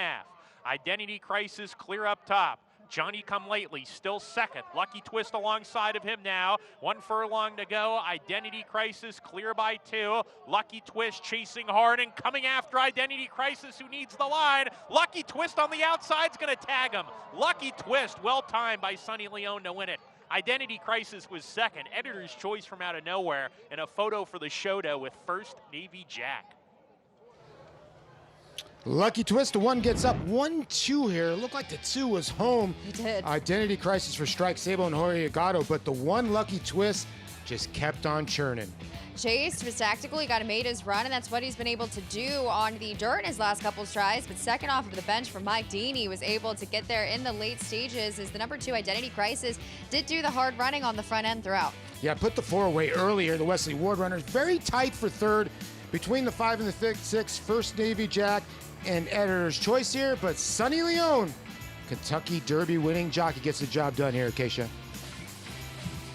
Identity Crisis clear up top. Johnny Come Lately still 2nd. Lucky Twist alongside of him now. 1 furlong to go. Identity Crisis clear by 2. Lucky Twist chasing hard and coming after Identity Crisis, who needs the line. Lucky Twist on the outside is going to tag him. Lucky Twist, well timed by Sonny Leone to win it. Identity Crisis was 2nd. Editor's Choice from out of nowhere, and a photo for the Shoda with First Navy Jack. Lucky Twist, the 1 gets up 1-2 here. Looked like the 2 was home. He did. Identity Crisis for Strike Sable and Jorge Agato, but the 1 Lucky Twist just kept on churning. Chase was tactical. He got made his run, and that's what he's been able to do on the dirt in his last couple of strides. But 2nd off of the bench for Mike Dean, he was able to get there in the late stages as the number 2 Identity Crisis did do the hard running on the front end throughout. Yeah, put the 4 away earlier. The Wesley Ward runners very tight for 3rd. Between the 5 and the 6, First Navy Jack and Editor's Choice here, but Sonny Leone, Kentucky Derby winning jockey, gets the job done here, Acacia.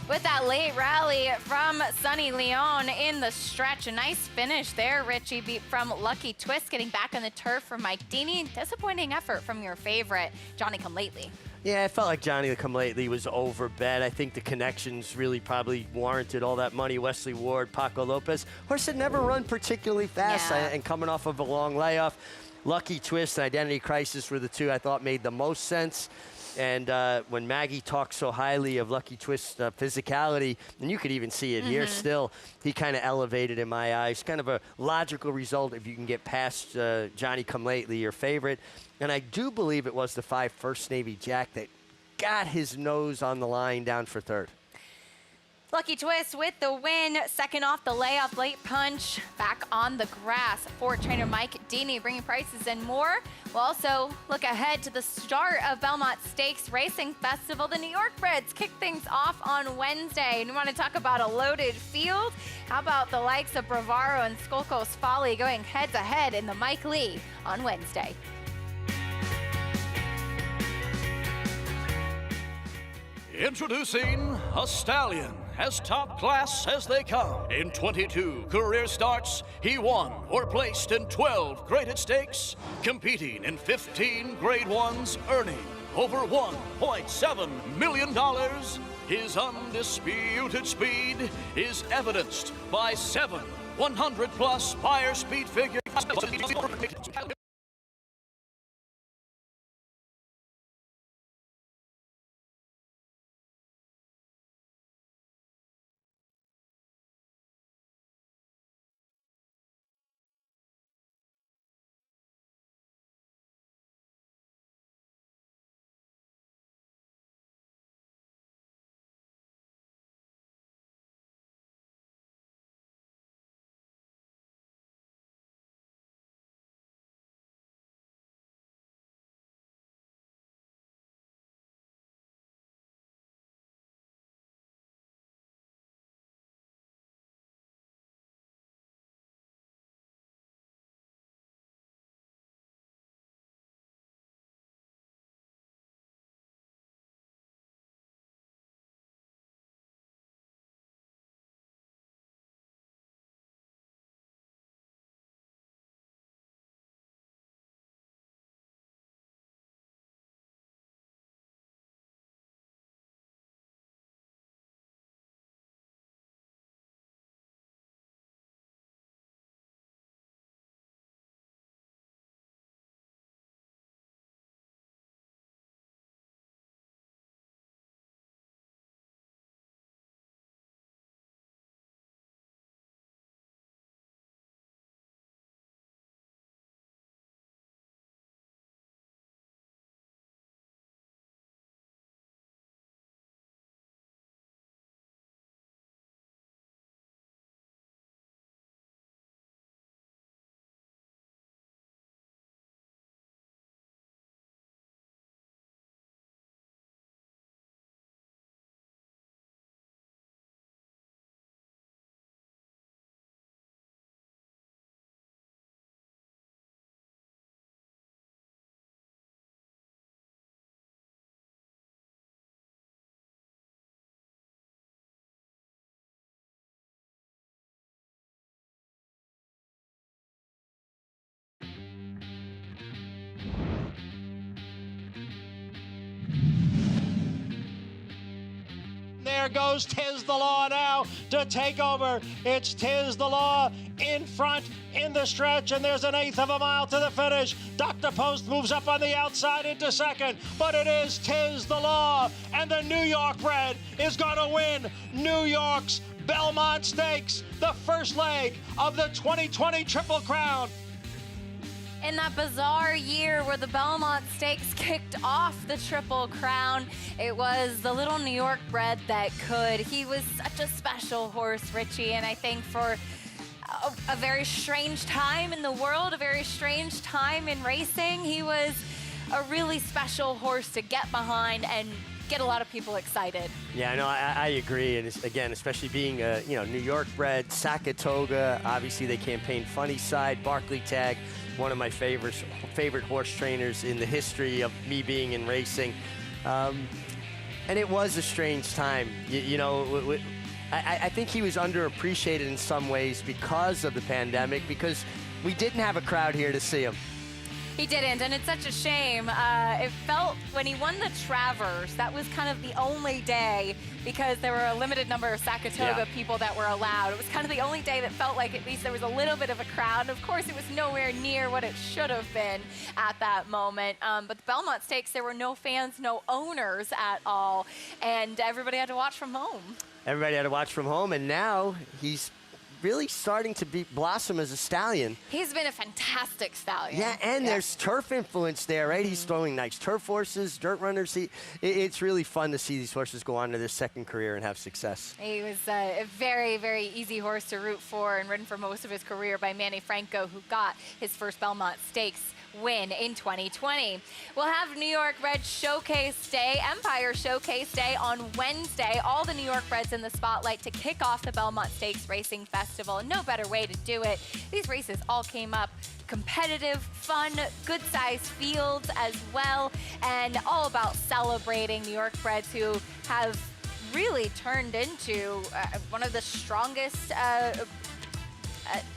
With that late rally from Sonny Leone in the stretch. A nice finish there, Richie, beat from Lucky Twist, getting back on the turf for Mike Deany. Disappointing effort from your favorite, Johnny Come Lately. Yeah, I felt like Johnny Come Lately was overbet. I think the connections really probably warranted all that money. Wesley Ward, Paco Lopez. Horse had never run particularly fast and coming off of a long layoff. Lucky Twist and Identity Crisis were the 2 I thought made the most sense. And when Maggie talks so highly of Lucky Twist's physicality, and you could even see it here still, he kind of elevated in my eyes. Kind of a logical result if you can get past Johnny Come Lately, your favorite. And I do believe it was the 5 First Navy Jack that got his nose on the line down for third. Lucky Twist with the win. Second off the layoff, late punch, back on the grass. For trainer Mike Deeney, bringing prices and more. We'll also look ahead to the start of Belmont Stakes Racing Festival. The New York Breds kick things off on Wednesday. And we want to talk about a loaded field. How about the likes of Bravaro and Skolko's Folly going head-to-head in the Mike Lee on Wednesday? Introducing a stallion, as top class as they come. In 22 career starts, he won or placed in 12 graded stakes, competing in 15 grade ones, earning over $1.7 million. His undisputed speed is evidenced by 7 100-plus buyer speed figures. There goes Tiz the Law now to take over. It's Tiz the Law in front in the stretch, and there's an 1/8 of a mile to the finish. Dr. Post moves up on the outside into second, but it is Tiz the Law, and the New York bred is going to win New York's Belmont Stakes, the first leg of the 2020 Triple Crown. In that bizarre year where the Belmont Stakes kicked off the Triple Crown, it was the little New York bred that could. He was such a special horse, Richie, and I think for a very strange time in the world, a very strange time in racing, he was a really special horse to get behind and get a lot of people excited. Yeah, no, I agree. And again, especially being a New York bred, Sakatoga, obviously they campaigned Funny Side, Barclay Tag, one of my favorite horse trainers in the history of me being in racing. And it was a strange time. I think he was underappreciated in some ways because of the pandemic, because we didn't have a crowd here to see him. He didn't, and it's such a shame. It felt, when he won the Travers, that was kind of the only day, because there were a limited number of Saratoga people that were allowed. It was kind of the only day that felt like at least there was a little bit of a crowd. Of course, it was nowhere near what it should have been at that moment. But the Belmont Stakes, there were no fans, no owners at all, and everybody had to watch from home. Everybody had to watch from home, and now he's really starting to blossom as a stallion. He's been a fantastic stallion. Yeah, and there's turf influence there, right? He's throwing nice turf horses, dirt runners. It's really fun to see these horses go on to their second career and have success. He was a very, very easy horse to root for and ridden for most of his career by Manny Franco, who got his first Belmont Stakes win in 2020. We'll have New York Bred Showcase Day, Empire Showcase Day on Wednesday. All the New York Breds in the spotlight to kick off the Belmont Stakes Racing Festival. And no better way to do it. These races all came up competitive, fun, good-sized fields as well, and all about celebrating New York Breds who have really turned into one of the strongest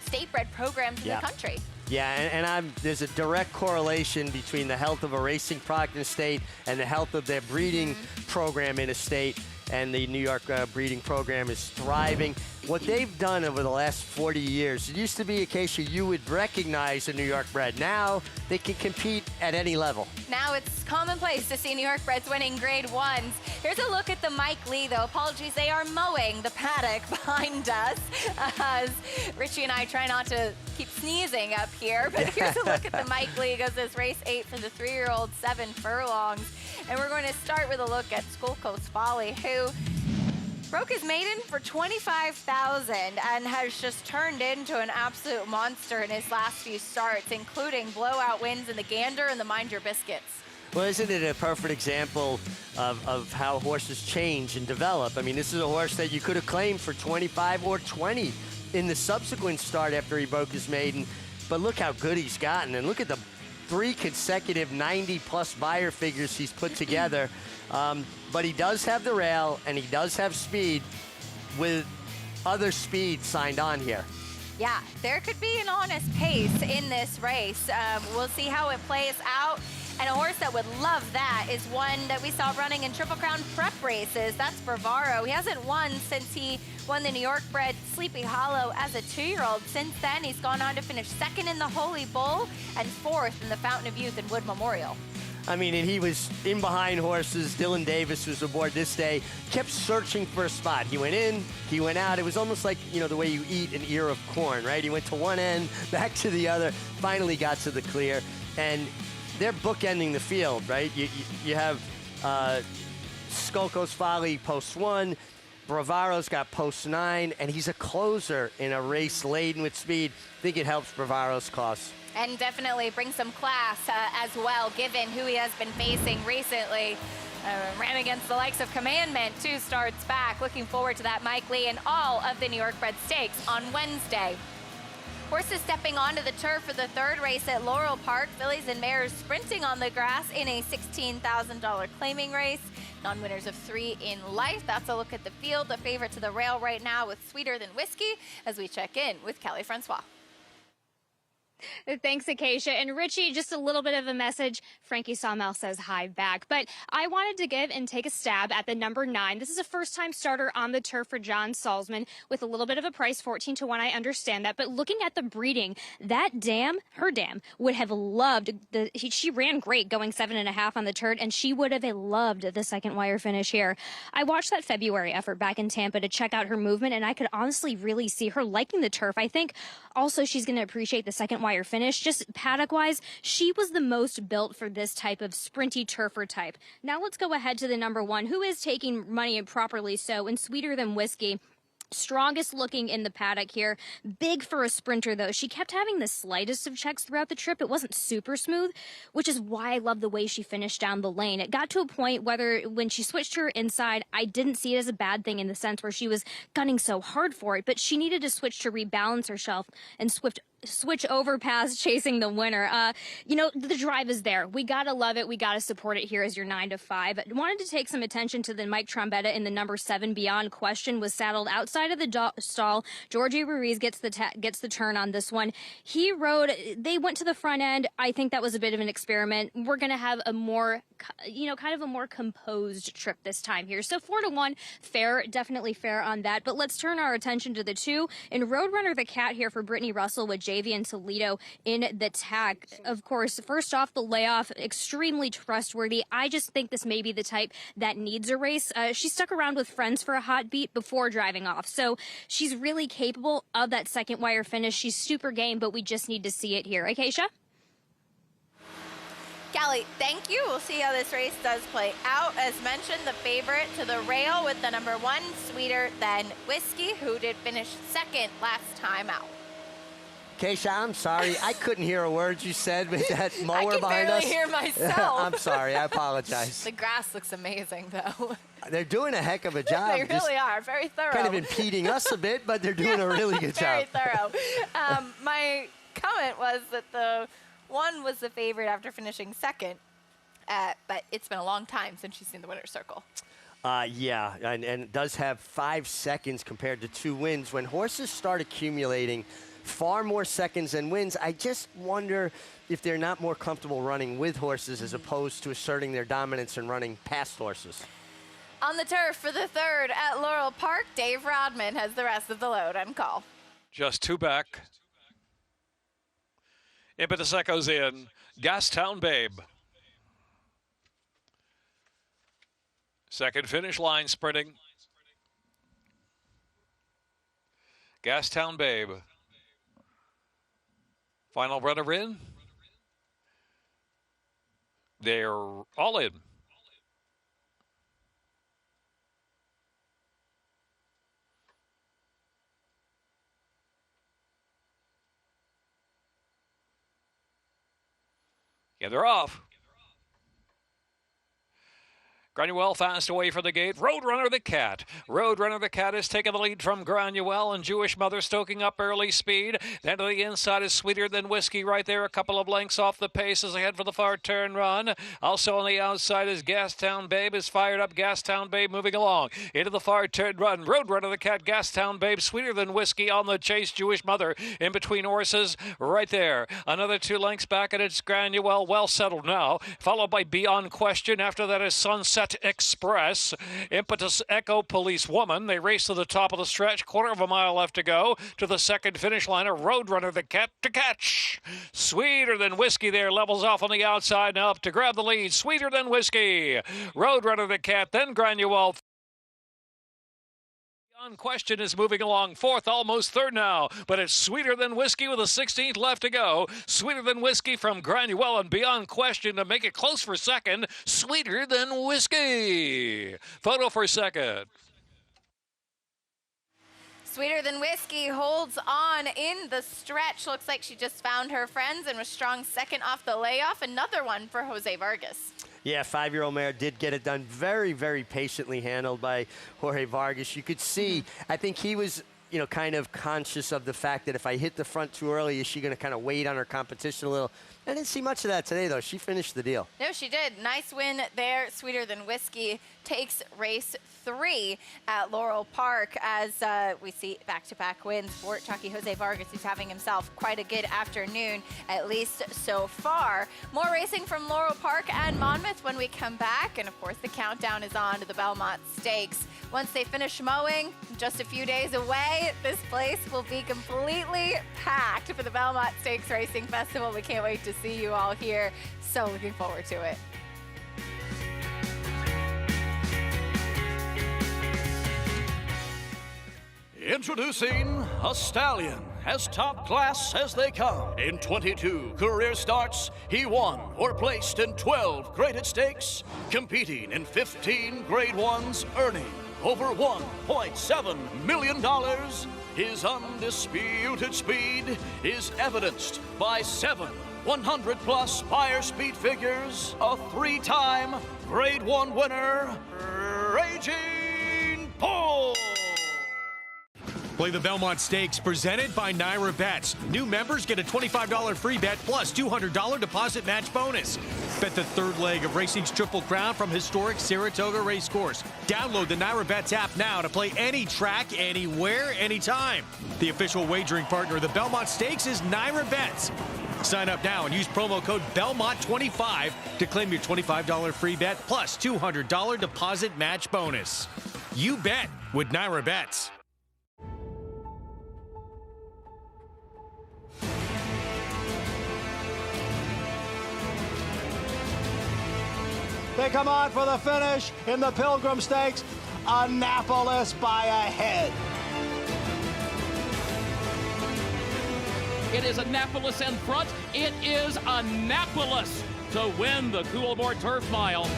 state-bred programs in the country. Yeah, and there's a direct correlation between the health of a racing product in a state and the health of their breeding program in a state. And the New York breeding program is thriving. What they've done over the last 40 years, it used to be a case where you would recognize a New York bred. Now they can compete at any level. Now it's commonplace to see New York Breds winning grade 1s. Here's a look at the Mike Lee, though. Apologies, they are mowing the paddock behind us as Richie and I try not to keep sneezing up here. But here's a look at the Mike Lee. Goes this race 8 for the 3-year-old, 7 furlongs. And we're going to start with a look at School Coast Folly, who broke his maiden for $25,000 and has just turned into an absolute monster in his last few starts, including blowout wins in the Gander and the Mind Your Biscuits. Well, isn't it a perfect example of how horses change and develop? I mean, this is a horse that you could have claimed for 25 or 20 in the subsequent start after he broke his maiden. But look how good he's gotten, and look at the 3 consecutive 90-plus buyer figures he's put together. But he does have the rail, and he does have speed with other speed signed on here. Yeah, there could be an honest pace in this race. We'll see how it plays out. And a horse that would love that is one that we saw running in Triple Crown prep races. That's Bravaro. He hasn't won since he won the New York bred Sleepy Hollow as a 2-year-old. Since then, he's gone on to finish 2nd in the Holy Bull and 4th in the Fountain of Youth and Wood Memorial. I mean, and he was in behind horses. Dylan Davis was aboard this day, kept searching for a spot. He went in, he went out. It was almost like, you know, the way you eat an ear of corn, right? He went to one end, back to the other, finally got to the clear. And they're bookending the field, right? You have School Coast Folly post 1, Bravaro's got post 9, and he's a closer in a race laden with speed. I think it helps Bravaro's cause. And definitely brings some class as well, given who he has been facing recently. Ran against the likes of Commandment 2 starts back. Looking forward to that Mike Lee and all of the New York Bred Stakes on Wednesday. Horses stepping onto the turf for the 3rd race at Laurel Park. Fillies and mares sprinting on the grass in a $16,000 claiming race. Non-winners of 3 in life. That's a look at the field. The favorite to the rail right now with Sweeter Than Whiskey as we check in with Kelly Francois. Thanks, Acacia. And Richie, just a little bit of a message. Frankie Sawmell says hi back. But I wanted to give and take a stab at the number 9. This is a first-time starter on the turf for John Salzman with a little bit of a price, 14-1. I understand that. But looking at the breeding, that dam, her dam, would have loved she ran great going 7.5 on the turf, and she would have loved the second wire finish here. I watched that February effort back in Tampa to check out her movement, and I could honestly really see her liking the turf. I think also she's going to appreciate the second wire finish. Just paddock-wise, she was the most built for this type of sprinty turfer type. Now let's go ahead to the number 1, who is taking money properly so, and Sweeter Than Whiskey. Strongest looking in the paddock here. Big for a sprinter, though. She kept having the slightest of checks throughout the trip. It wasn't super smooth, which is why I love the way she finished down the lane. It got to a point when she switched to her inside, I didn't see it as a bad thing in the sense where she was gunning so hard for it, but she needed to switch to rebalance herself, and Swift switch over past chasing the winner. You know, the drive is there. We got to love it. We got to support it here as your 9 to 5. Wanted to take some attention to the Mike Trombetta in the number 7 Beyond Question was saddled outside of the stall. Georgie Ruiz gets the turn on this one. He rode, they went to the front end. I think that was a bit of an experiment. We're going to have a more, you know, kind of a more composed trip this time here. So 4 to 1, fair, definitely fair on that. But let's turn our attention to the 2 in Roadrunner the Cat here for Brittany Russell with Javian Toledo in the tag. Of course, first off, the layoff, extremely trustworthy. I just think this may be the type that needs a race. She stuck around with friends for a hot beat before driving off. So she's really capable of that second wire finish. She's super game, but we just need to see it here. Acacia? Callie, thank you. We'll see how this race does play out. As mentioned, the favorite to the rail with the number 1, Sweeter Than Whiskey, who did finish second last time out. Keisha, I'm sorry. I couldn't hear a word you said with that mower behind us. I can barely hear myself. I'm sorry. I apologize. The grass looks amazing, though. They're doing a heck of a job. They really are. Very thorough. Kind of impeding us a bit, but they're doing a really good job. Very thorough. My comment was that the 1 was the favorite after finishing second, but it's been a long time since she's seen the winner's circle. Yeah, and it does have 5 seconds compared to 2 wins. When horses start accumulating far more seconds than wins, I just wonder if they're not more comfortable running with horses as opposed to asserting their dominance and running past horses. On the turf for the 3rd at Laurel Park, Dave Rodman has the rest of the load on call. Just 2 back. Impetus Echoes in. Gastown Babe. Second finish line sprinting. Gastown Babe. Final runner in. They're all in. Yeah, they're off. Granuel fast away from the gate. Roadrunner the Cat. Roadrunner the Cat is taking the lead from Granuel, and Jewish Mother stoking up early speed. Then to the inside is Sweeter Than Whiskey right there, a couple of lengths off the pace as they head for the far turn run. Also on the outside is Gastown Babe is fired up. Gastown Babe moving along into the far turn run. Roadrunner the Cat, Gastown Babe, Sweeter Than Whiskey on the chase. Jewish Mother in between horses right there. Another 2 lengths back, and it's Granuel well settled now, followed by Beyond Question. After that is Sunset Express. Impetus Echo Police Woman. They race to the top of the stretch. Quarter of a mile left to go to the second finish line. A Roadrunner the Cat to catch. Sweeter Than Whiskey there levels off on the outside now up to grab the lead. Sweeter Than Whiskey. Roadrunner the Cat, then Granuel. Beyond Question is moving along 4th, almost 3rd now, but it's Sweeter Than Whiskey with a 16th left to go. Sweeter Than Whiskey from Granuel, and Beyond Question to make it close for 2nd. Sweeter Than Whiskey. Photo for 2nd. Sweeter Than Whiskey holds on in the stretch. Looks like she just found her friends and was strong 2nd off the layoff. Another one for Jose Vargas. Yeah, 5-year-old mare did get it done. Very, very patiently handled by Jorge Vargas. You could see, I think he was, you know, kind of conscious of the fact that if I hit the front too early, is she going to kind of wait on her competition a little? I didn't see much of that today, though. She finished the deal. No, she did. Nice win there. Sweeter Than Whiskey takes race 3 at Laurel Park as we see back-to-back wins for Jockey Jose Vargas, who's having himself quite a good afternoon, at least so far. More racing from Laurel Park and Monmouth when we come back. And, of course, the countdown is on to the Belmont Stakes. Once they finish mowing, just a few days away, this place will be completely packed for the Belmont Stakes Racing Festival. We can't wait to see you all here. So looking forward to it. Introducing a stallion, as top class as they come. In 22 career starts, he won or placed in 12 graded stakes, competing in 15 grade ones, earning over $1.7 million. His undisputed speed is evidenced by 7 100-plus Beyer speed figures, a 3-time Grade 1 winner, Raging Bull. Play the Belmont Stakes presented by Naira Bets. New members get a $25 free bet plus $200 deposit match bonus. Bet the third leg of racing's Triple Crown from historic Saratoga Racecourse. Download the Naira Bets app now to play any track, anywhere, anytime. The official wagering partner of the Belmont Stakes is Naira Bets. Sign up now and use promo code BELMONT25 to claim your $25 free bet plus $200 deposit match bonus. You bet with Naira Bets. They come on for the finish in the Pilgrim Stakes. Annapolis by a head. It is Annapolis in front. It is Annapolis to win the Coolmore Turf Mile.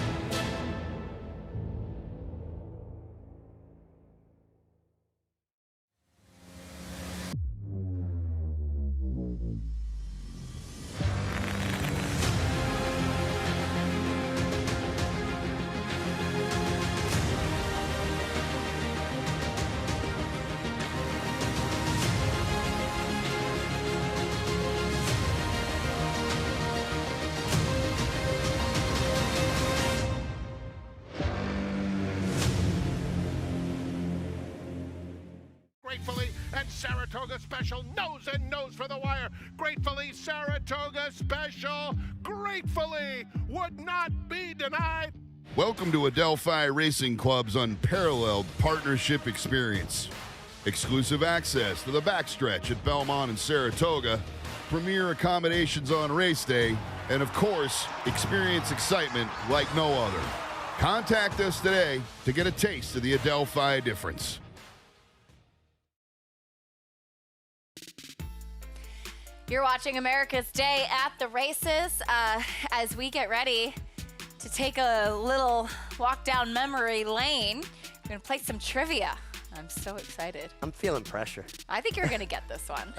Gratefully and Saratoga Special, nose and nose for the wire. Gratefully Saratoga Special, gratefully would not be denied. Welcome to Adelphi Racing Club's unparalleled partnership experience. Exclusive access to the backstretch at Belmont and Saratoga, premier accommodations on race day, and of course, experience excitement like no other. Contact us today to get a taste of the Adelphi difference. You're watching America's Day at the Races as we get ready to take a little walk down memory lane. We're going to play some trivia. I'm so excited. I'm feeling pressure. I think you're going to get this one.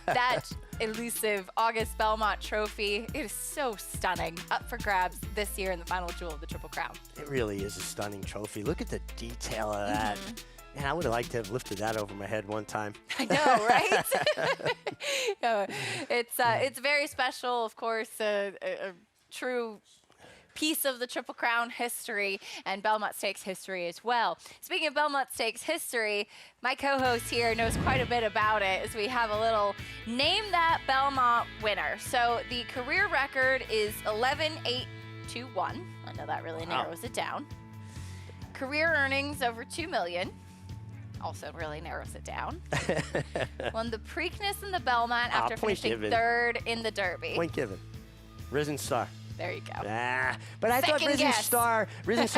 That elusive August Belmont trophy, it is so stunning. Up for grabs this year in the final jewel of the Triple Crown. It really is a stunning trophy. Look at the detail of that. Man, I would have liked to have lifted that over my head one time. I know, right? It's very special, of course, a true piece of the Triple Crown history and Belmont Stakes history as well. Speaking of Belmont Stakes history, my co-host here knows quite a bit about it as we have a little Name That Belmont winner. So the career record is 11-8-2-1. I know that really narrows it down. Career earnings over $2 million. Also really narrows it down. Won the Preakness in the Belmont after finishing third in the Derby. Point given. Risen Star. There you go. But I thought Risen Star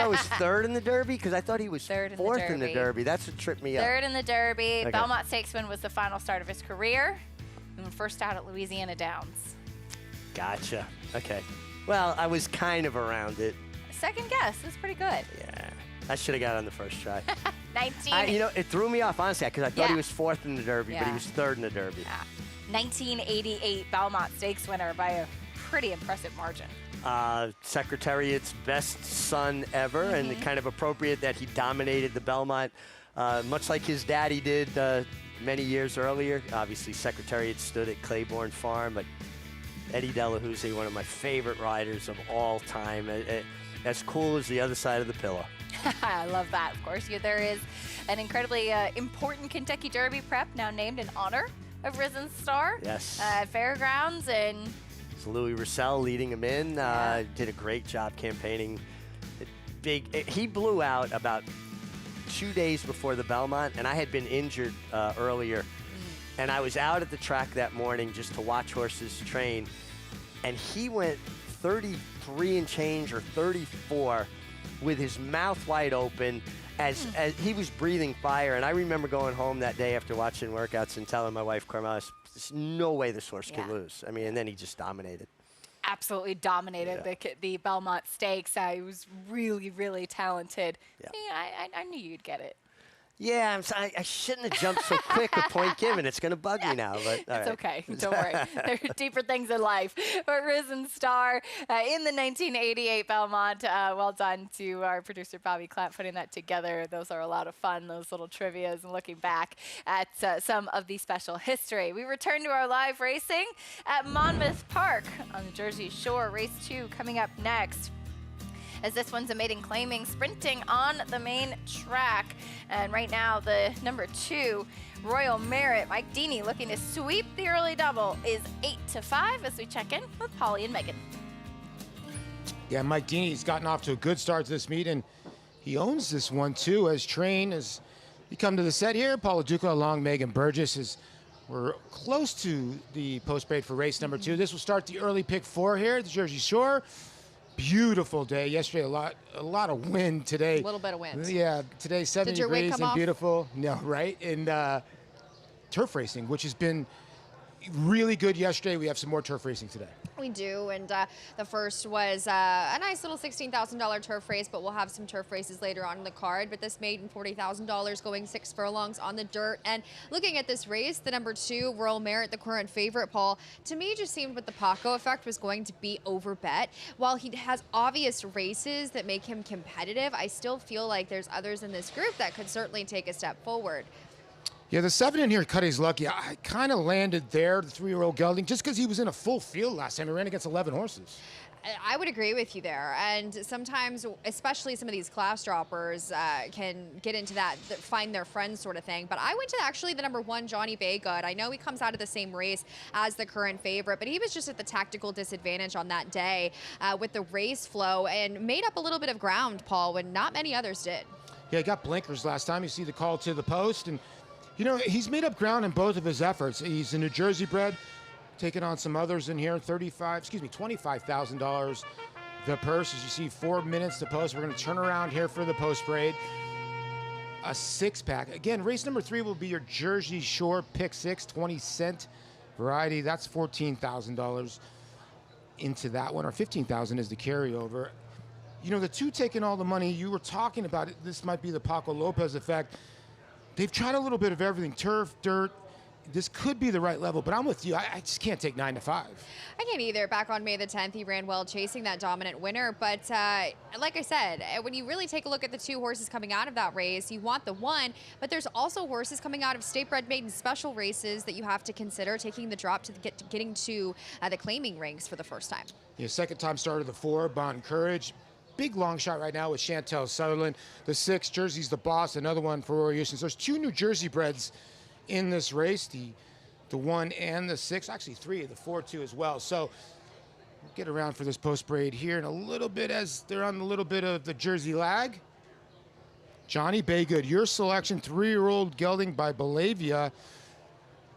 was third in the Derby because I thought he was fourth in the Derby. That's what tripped me up. Third in the Derby. Okay. Belmont Stakesman was the final start of his career. And first out at Louisiana Downs. Gotcha. Okay. Well, I was kind of around it. Second guess. That's pretty good. Yeah. I should have got on the first try. 19. It threw me off, honestly, because I thought he was fourth in the Derby, but he was third in the Derby. Yeah. 1988 Belmont Stakes winner by a pretty impressive margin. Secretariat's best son ever, and kind of appropriate that he dominated the Belmont, much like his daddy did many years earlier. Obviously, Secretariat stood at Claiborne Farm, but Eddie Delahousie, one of my favorite riders of all time, as cool as the other side of the pillow. I love that, of course. There is an incredibly important Kentucky Derby prep now named in honor of Risen Star. Yes. Fairgrounds, and it's Louis Russell leading him in. Did a great job campaigning. He blew out about 2 days before the Belmont, and I had been injured earlier. And I was out at the track that morning just to watch horses train, and he went 33 and change or 34 with his mouth wide open as he was breathing fire. And I remember going home that day after watching workouts and telling my wife, Carmela, there's no way this horse could lose. I mean, and then he just dominated. Absolutely dominated the Belmont Stakes. He was really, really talented. Yeah. I knew you'd get it. Yeah, I shouldn't have jumped so quick. A point given. It's going to bug me now, but all It's right. okay. Don't worry. There are deeper things in life. But Risen Star in the 1988 Belmont. Well done to our producer, Bobby Clapp, putting that together. Those are a lot of fun, those little trivias, and looking back at some of the special history. We return to our live racing at Monmouth Park on the Jersey Shore. Race 2 coming up next, as this one's a maiden claiming, sprinting on the main track. And right now, the number 2, Royal Merit, Mike Deeney, looking to sweep the early double, is 8-5 as we check in with Polly and Megan. Yeah, Mike Deeney's gotten off to a good start to this meet, and he owns this one too. As Train as you come to the set here, Paula Duca along Megan Burgess we're close to the post parade for race number 2. This will start the early pick 4 here at the Jersey Shore. Beautiful day. Yesterday, a lot of wind today. A little bit of wind. Yeah, today 70 Did your wig degrees come and off? beautiful. No, right? And turf racing, which has been really good yesterday. We have some more turf racing today. We do, and the first was a nice little $16,000 turf race, but we'll have some turf races later on in the card. But this made $40,000 going 6 furlongs on the dirt. And looking at this race, the number 2, Royal Merit, the current favorite, Paul, to me just seemed with the Paco effect was going to be overbet. While he has obvious races that make him competitive, I still feel like there's others in this group that could certainly take a step forward. Yeah, the 7 in here, Cuddy's Lucky, I kind of landed there, the 3-year-old gelding, just because he was in a full field last time. He ran against 11 horses. I would agree with you there. And sometimes, especially some of these class droppers can get into that find their friends sort of thing. But I went to actually the number 1, Johnny Baygood. I know he comes out of the same race as the current favorite, but he was just at the tactical disadvantage on that day with the race flow and made up a little bit of ground, Paul, when not many others did. Yeah, he got blinkers last time. You see the call to the post. And, you know, he's made up ground in both of his efforts. He's a New Jersey bred, taking on some others in here. $25,000 the purse. As you see, 4 minutes to post. We're going to turn around here for the post parade. A 6-pack. Again, race number 3 will be your Jersey Shore pick 6, 20-cent variety. That's $14,000 into that one, or $15,000 is the carryover. You know, the 2 taking all the money, you were talking about it. This might be the Paco Lopez effect. They've tried a little bit of everything, turf, dirt. This could be the right level, but I'm with you. I just can't take 9-5. I can't either. Back on May the 10th, he ran well chasing that dominant winner. But like I said, when you really take a look at the 2 horses coming out of that race, you want the 1, but there's also horses coming out of state-bred maiden special races that you have to consider taking the drop to getting to the claiming ranks for the first time. Yeah, second time starter, the 4, Bond Courage. Big long shot right now with Chantel Sutherland. The 6, Jersey's the Boss, another one for Rory Houston. So there's 2 New Jersey breds in this race, the 1 and the 6, actually 3 of the 4 too as well. So we'll get around for this post parade here in a little bit as they're on a little bit of the Jersey lag. Johnny Baygood, your selection, 3-year-old gelding by Belavia.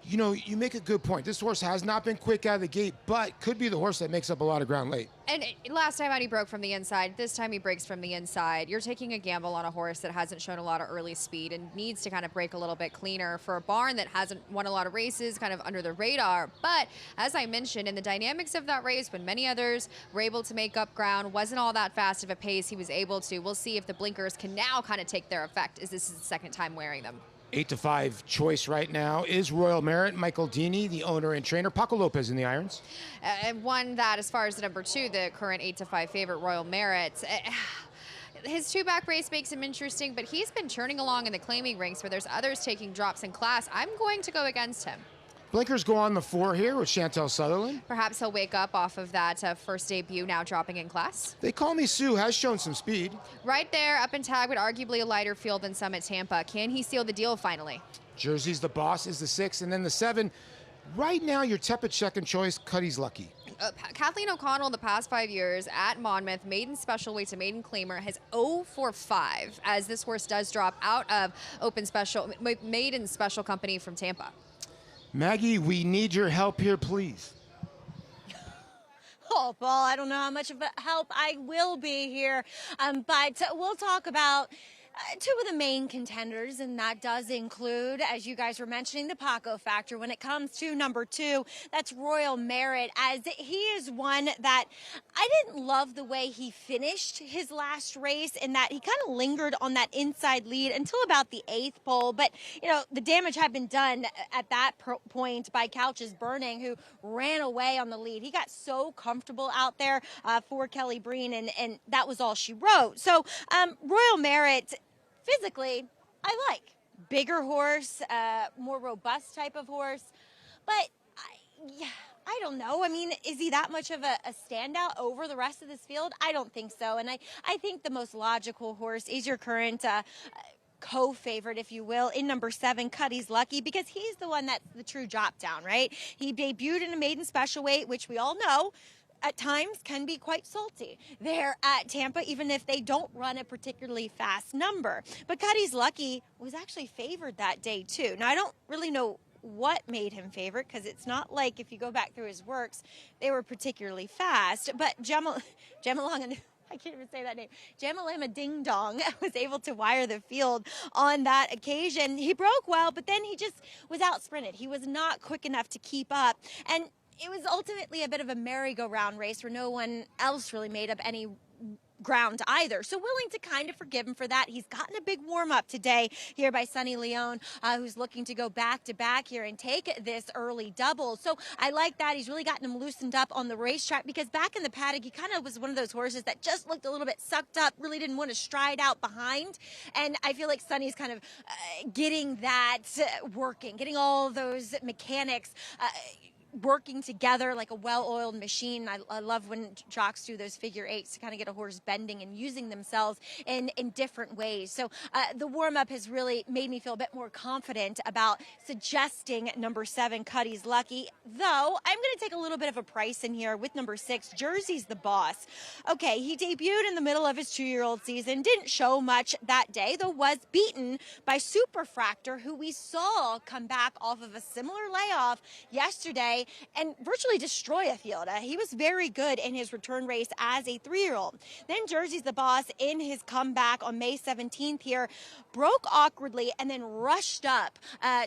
You know, you make a good point. This horse has not been quick out of the gate, but could be the horse that makes up a lot of ground late. And last time out, he broke from the inside. This time he breaks from the inside. You're taking a gamble on a horse that hasn't shown a lot of early speed and needs to kind of break a little bit cleaner for a barn that hasn't won a lot of races, kind of under the radar. But as I mentioned, in the dynamics of that race, when many others were able to make up ground, wasn't all that fast of a pace, he was able to. We'll see if the blinkers can now kind of take their effect, as this is the second time wearing them. 8-5 choice right now is Royal Merit. Michael Deeney, the owner and trainer. Paco Lopez in the irons. And won that as far as the number 2, the current 8-5 favorite, Royal Merit. His 2-back race makes him interesting, but he's been churning along in the claiming ranks where there's others taking drops in class. I'm going to go against him. Blinkers go on the 4 here with Chantel Sutherland. Perhaps he'll wake up off of that first debut, now dropping in class. They Call Me Sue has shown some speed. Right there, up in tag, but arguably a lighter field than some at Tampa. Can he seal the deal finally? Jersey's the Boss is the 6, and then the 7. Right now, your tepid second choice, Cuddy's Lucky. Kathleen O'Connell, the past 5 years at Monmouth, maiden special weight to maiden claimer, has 0-for-5 as this horse does drop out of maiden special company from Tampa. Maggie, we need your help here, please. Oh, Paul, I don't know how much of a help I will be here, but we'll talk about two of the main contenders, and that does include, as you guys were mentioning, the Paco factor. When it comes to number 2, that's Royal Merit, as he is one that I didn't love the way he finished his last race, in that he kind of lingered on that inside lead until about the 8th pole. But, you know, the damage had been done at that point by Couch's Burning, who ran away on the lead. He got so comfortable out there for Kelly Breen, and that was all she wrote. So Royal Merit, physically, I like. Bigger horse, more robust type of horse. But, I don't know. I mean, is he that much of a standout over the rest of this field? I don't think so. And I think the most logical horse is your current co-favorite, if you will, in number 7, Cuddy's Lucky, because he's the one that's the true drop down, right? He debuted in a maiden special weight, which we all know at times can be quite salty there at Tampa, even if they don't run a particularly fast number. But Cuddy's Lucky was actually favored that day too. Now, I don't really know what made him favorite, because it's not like, if you go back through his works, they were particularly fast. But Gemalong, I can't even say that name, Jamalama Ding Dong was able to wire the field on that occasion. He broke well, but then he just was out sprinted. He was not quick enough to keep up. And it was ultimately a bit of a merry-go-round race where no one else really made up any ground either. So willing to kind of forgive him for that. He's gotten a big warm-up today here by Sonny Leon, who's looking to go back-to-back here and take this early double. So I like that. He's really gotten him loosened up on the racetrack, because back in the paddock, he kind of was one of those horses that just looked a little bit sucked up, really didn't want to stride out behind. And I feel like Sonny's kind of getting that working, getting all those mechanics working together like a well-oiled machine. I love when jocks do those figure eights to kind of get a horse bending and using themselves in different ways. So the warm-up has really made me feel a bit more confident about suggesting number 7, Cuddy's Lucky, though I'm going to take a little bit of a price in here with number 6, Jersey's the Boss. Okay, he debuted in the middle of his 2-year-old season, didn't show much that day, though was beaten by Superfractor, who we saw come back off of a similar layoff yesterday and virtually destroy a field. He was very good in his return race as a 3-year-old. Then Jersey's the Boss, in his comeback on May 17th here, broke awkwardly and then rushed up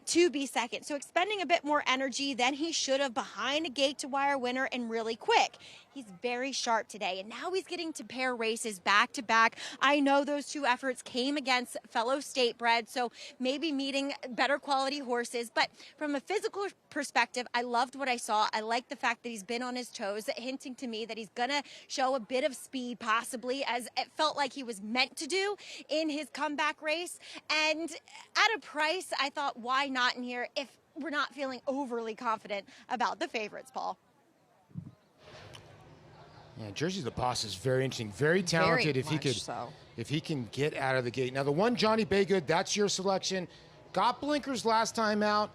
to be second. So expending a bit more energy than he should have behind a gate-to-wire winner, and really quick. He's very sharp today, and now he's getting to pair races back-to-back. I know those 2 efforts came against fellow state-bred, so maybe meeting better quality horses. But from a physical perspective, I loved what I saw. I like the fact that he's been on his toes, hinting to me that he's going to show a bit of speed, possibly, as it felt like he was meant to do in his comeback race. And at a price, I thought, why not in here if we're not feeling overly confident about the favorites, Paul? Yeah, Jersey's the Boss is very interesting, very talented. If he can get out of the gate. Now the one, Johnny Baygood, that's your selection. Got blinkers last time out.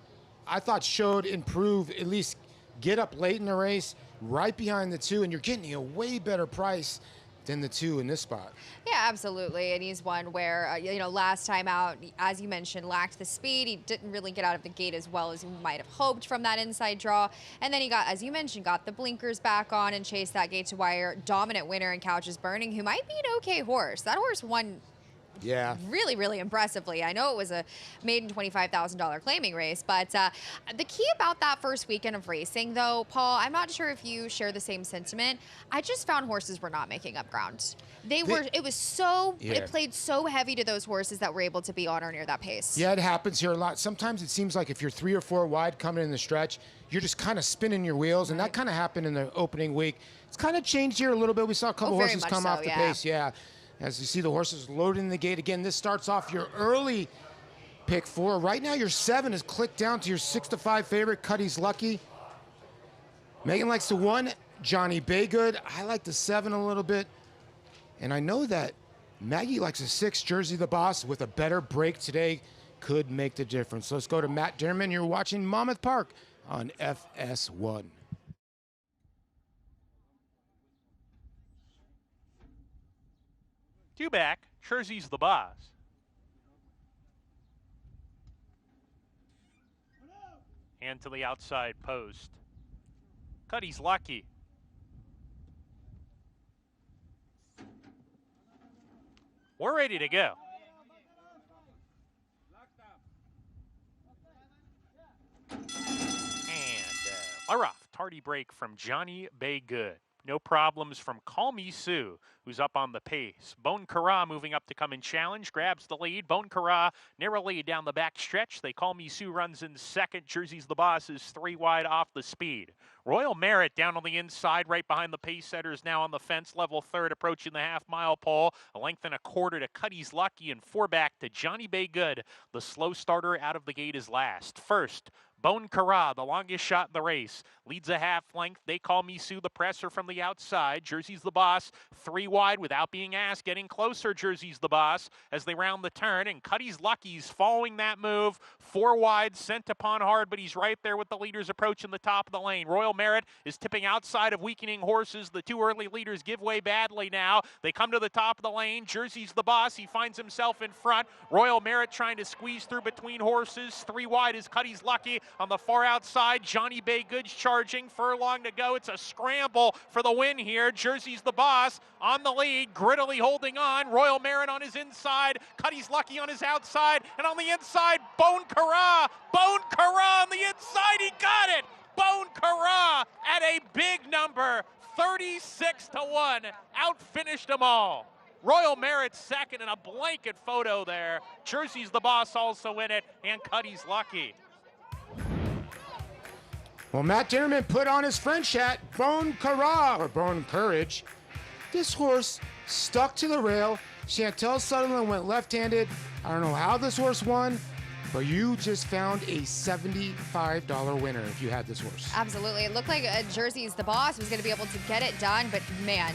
I thought showed improve, at least get up late in the race, right behind the 2, and you're getting a way better price than the 2 in this spot. Yeah, absolutely. And he's one where, last time out, as you mentioned, lacked the speed. He didn't really get out of the gate as well as you might have hoped from that inside draw. And then he got, as you mentioned, got the blinkers back on and chased that gate to wire dominant winner in Couch's Burning, who might be an okay horse. That horse won Yeah. Really, really impressively. I know it was a maiden $25,000 claiming race, but the key about that first weekend of racing, though, Paul, I'm not sure if you share the same sentiment. I just found horses were not making up ground. It was so, it played so heavy to those horses that were able to be on or near that pace. Yeah, it happens here a lot. Sometimes it seems like if you're 3 or 4 wide coming in the stretch, you're just kind of spinning your wheels, and that kind of happened in the opening week. It's kind of changed here a little bit. We saw a couple horses come off the pace. Yeah. As you see the horses loading the gate again, this starts off your early pick 4. Right now, your 7 is clicked down to your 6-5 favorite, Cuddy's Lucky. Megan likes the 1, Johnny Baygood. I like the 7 a little bit. And I know that Maggie likes a 6, Jersey the Boss, with a better break today. Could make the difference. Let's go to Matt Dearman. You're watching Monmouth Park on FS1. Two back, Jersey's the Boss. Hand to the outside post. Cuddy's Lucky. We're ready to go. And we're off. Tardy break from Johnny Bay Good. No problems from Call Me Sue, who's up on the pace. Bone Kara moving up to come and challenge, grabs the lead. Bone Kara narrowly down the back stretch. They Call Me Sue runs in second. Jersey's the Boss is 3 wide off the speed. Royal Merit down on the inside, right behind the pace setters, now on the fence, level third, approaching the half-mile pole. A length and a quarter to Cuddy's Lucky, and 4 back to Johnny Bay Good. The slow starter out of the gate is last. First, Bone Kara, the longest shot in the race, leads a half length. They Call Me Sue, the presser from the outside. Jersey's the Boss, 3 wide without being asked. Getting closer, Jersey's the Boss, as they round the turn. And Cuddy's Lucky's following that move. 4 wide, sent upon hard, but he's right there with the leaders approaching the top of the lane. Royal Merit is tipping outside of weakening horses. The 2 early leaders give way badly now. They come to the top of the lane. Jersey's the Boss. He finds himself in front. Royal Merit trying to squeeze through between horses. 3 wide is Cuddy's Lucky. On the far outside, Johnny Bay Good's charging. Furlong to go. It's a scramble for the win here. Jersey's the Boss on the lead, grittily holding on. Royal Merit on his inside. Cuddy's Lucky on his outside. And on the inside, Bone Kara. Bone Kara on the inside. He got it. Bone Kara at a big number. 36-1. Outfinished them all. Royal Merit second, and a blanket photo there. Jersey's the Boss also in it, and Cuddy's Lucky. Well, Matt Dickerman put on his French hat, Bone Kara, or Bone Courage. This horse stuck to the rail. Chantel Sutherland went left-handed. I don't know how this horse won, but you just found a $75 winner if you had this horse. Absolutely. It looked like Jersey's the Boss was going to be able to get it done, but man,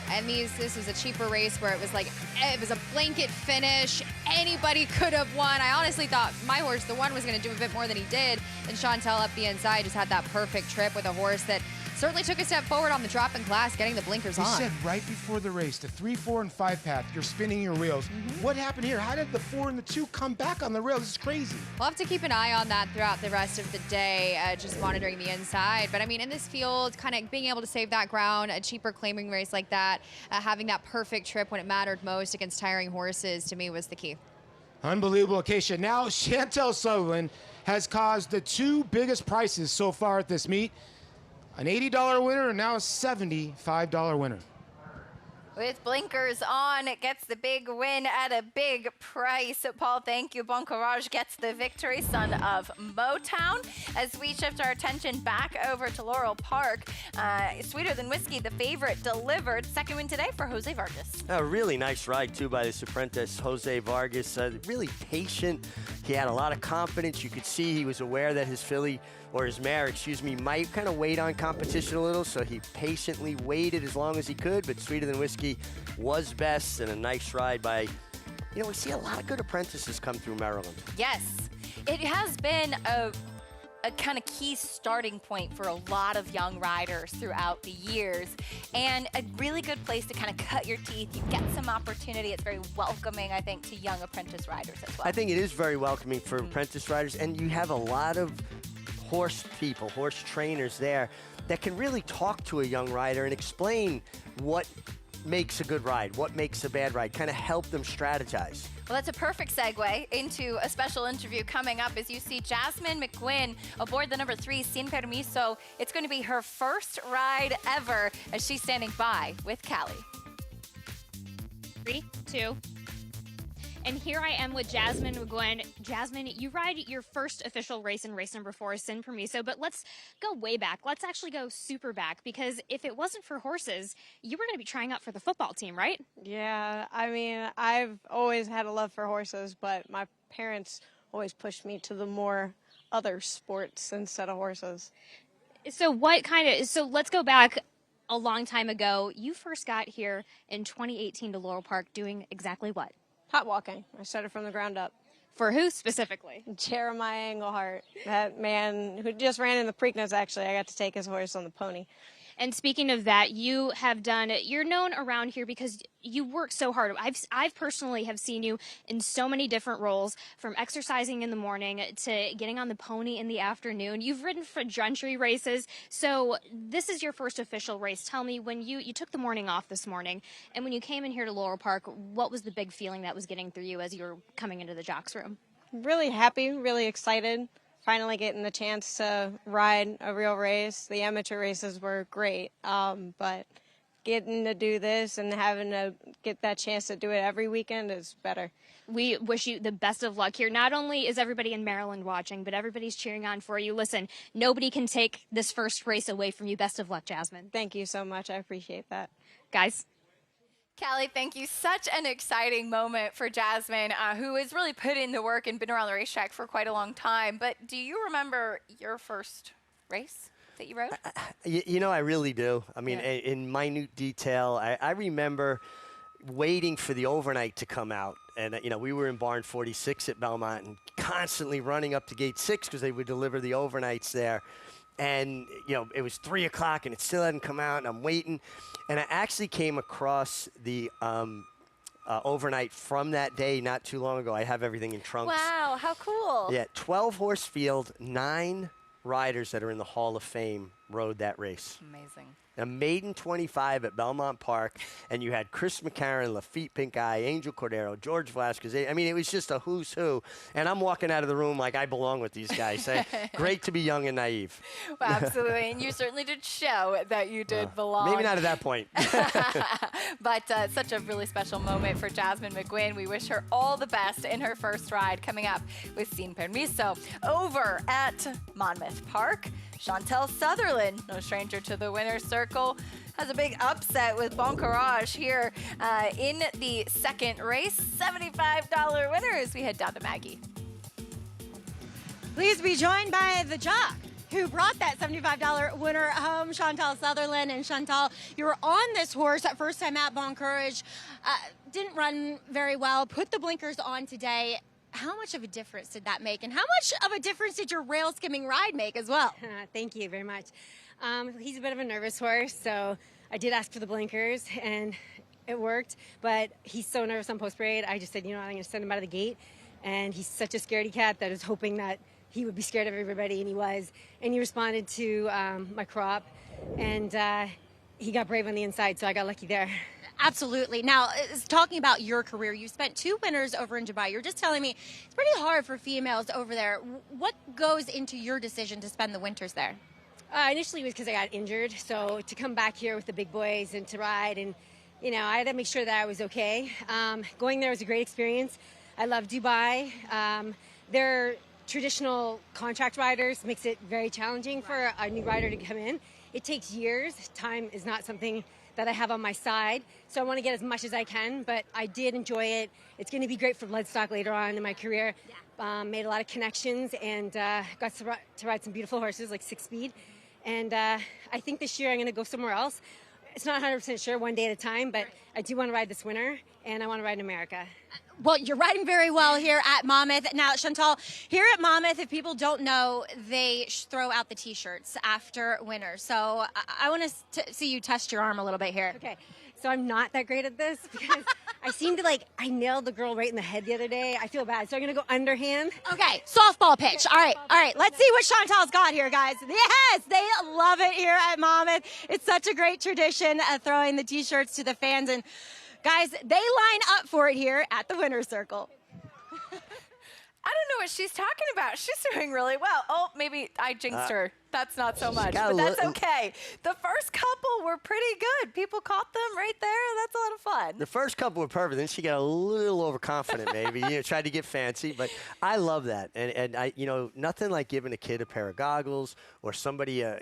and this was a cheaper race where it was like, it was a blanket finish. Anybody could have won. I honestly thought my horse, the one, was going to do a bit more than he did. And Chantel up the inside just had that perfect trip with a horse that certainly took a step forward on the drop in class, getting the blinkers on. He said right before the race, the 3, 4, and 5 path, you're spinning your wheels. What happened here? How did the 4 and the 2 come back on the rail? This is crazy. We'll have to keep an eye on that throughout the rest of the day, just monitoring the inside. But I mean, in this field, kind of being able to save that ground, a cheaper claiming race like that, having that perfect trip when it mattered most against tiring horses, to me was the key. Unbelievable, Acacia. Now, Chantel Sutherland has caused the 2 biggest prices so far at this meet. An $80 winner and now a $75 winner. With blinkers on, it gets the big win at a big price. Paul, thank you. Bon Courage gets the victory, son of Motown. As we shift our attention back over to Laurel Park, Sweeter Than Whiskey, the favorite, delivered. Second win today for Jose Vargas. A really nice ride, too, by this apprentice, Jose Vargas. Really patient. He had a lot of confidence. You could see he was aware that his filly, or his mare, might kind of wait on competition a little, so he patiently waited as long as he could, but Sweeter Than Whiskey was best, and a nice ride by, we see a lot of good apprentices come through Maryland. Yes, it has been a kind of key starting point for a lot of young riders throughout the years, and a really good place to kind of cut your teeth. You get some opportunity. It's very welcoming, I think, to young apprentice riders as well. I think it is very welcoming for apprentice riders, and you have a lot of horse people, horse trainers there that can really talk to a young rider and explain what makes a good ride, what makes a bad ride, kind of help them strategize. Well, that's a perfect segue into a special interview coming up as you see Jasmine McGuinn aboard the number 3 Sin Permiso. It's going to be her first ride ever as she's standing by with Callie. 3, 2. And here I am with Jasmine McGuinn. Jasmine, you ride your first official race in race number 4, Sin Permiso, but let's go way back. Let's actually go super back, because if it wasn't for horses, you were going to be trying out for the football team, right? Yeah, I mean, I've always had a love for horses, but my parents always pushed me to the more other sports instead of horses. So let's go back a long time ago. You first got here in 2018 to Laurel Park doing exactly what? Hot walking. I started from the ground up. For who specifically? Jeremiah Englehart, that man who just ran in the Preakness, actually. I got to take his horse on the pony. And speaking of that, you're known around here because you work so hard. I've personally have seen you in so many different roles, from exercising in the morning to getting on the pony in the afternoon. You've ridden for Gentry races. So this is your first official race. Tell me, when you took the morning off this morning, and when you came in here to Laurel Park, what was the big feeling that was getting through you as you were coming into the jocks room? Really happy, really excited. finally getting the chance to ride a real race. The amateur races were great, but getting to do this and having to get that chance to do it every weekend is better. We wish you the best of luck here. Not only is everybody in Maryland watching, but everybody's cheering on for you. Listen, nobody can take this first race away from you. Best of luck, Jasmine. Thank you so much. I appreciate that. Guys. Callie, thank you. Such an exciting moment for Jasmine, who has really put in the work and been around the racetrack for quite a long time. But do you remember your first race that you rode? You know, I really do. I mean, in minute detail, I remember waiting for the overnight to come out. And, you know, we were in barn 46 at Belmont and constantly running up to gate 6 because they would deliver the overnights there. And, you know, it was 3 o'clock and it still hadn't come out, and I'm waiting. And I actually came across the overnight from that day not too long ago. I have everything in trunks. Wow, how cool. Yeah, 12-horse field, 9 riders that are in the Hall of Fame rode that race. Amazing. A maiden 25 at Belmont Park, and you had Chris McCarron, Lafitte Pinkeye, Angel Cordero, George Velasquez. I mean, it was just a who's who. And I'm walking out of the room like I belong with these guys. Great to be young and naive. Well, absolutely. And you certainly did show that you did belong. Maybe not at that point. But such a really special moment for Jasmine McGuinn. We wish her all the best in her first ride coming up with Sin Permiso. Over at Monmouth Park, Chantel Sutherland, no stranger to the winner's circle, has a big upset with Bon Courage here in the second race. $75 winners. We head down to Maggie. Please be joined by the jock who brought that $75 winner home, Chantal Sutherland. And Chantal, you were on this horse that first time at Bon Courage. Didn't run very well. Put the blinkers on today. How much of a difference did that make? And how much of a difference did your rail skimming ride make as well? Thank you very much. He's a bit of a nervous horse, so I did ask for the blinkers, and it worked. But he's so nervous on post parade, I just said, you know what, I'm going to send him out of the gate. And he's such a scaredy cat that I was hoping that he would be scared of everybody, and he was. And he responded to my crop, and he got brave on the inside, so I got lucky there. Absolutely. Now, talking about your career, you spent 2 winters over in Dubai. You're just telling me it's pretty hard for females over there. What goes into your decision to spend the winters there? Initially, it was because I got injured. So to come back here with the big boys and to ride, and, you know, I had to make sure that I was okay. Going there was a great experience. I love Dubai. Their traditional contract riders makes it very challenging for a new rider to come in. It takes years. Time is not something that I have on my side, so I want to get as much as I can, but I did enjoy it. It's going to be great for Bloodstock later on in my career. Made a lot of connections and got to ride some beautiful horses like 6 Speed, and I think this year I'm going to go somewhere else. It's not 100% sure, one day at a time, but I do want to ride this winter, and I want to ride in America. Well, you're riding very well here at Monmouth. Now, Chantal, here at Monmouth, if people don't know, they throw out the T-shirts after winners. So I want to see you test your arm a little bit here. Okay, so I'm not that great at this because I seem to I nailed the girl right in the head the other day. I feel bad, so I'm going to go underhand. Okay, softball pitch. All right. Let's see what Chantal's got here, guys. Yes, they love it here at Monmouth. It's such a great tradition throwing the T-shirts to the fans. And guys, they line up for it here at the winner's circle. I don't know what she's talking about. She's doing really well. Oh, maybe I jinxed her. That's not so much, but that's okay. The first couple were pretty good. People caught them right there. That's a lot of fun. The first couple were perfect. Then she got a little overconfident, maybe. Tried to get fancy. But I love that. And I, nothing like giving a kid a pair of goggles or somebody, a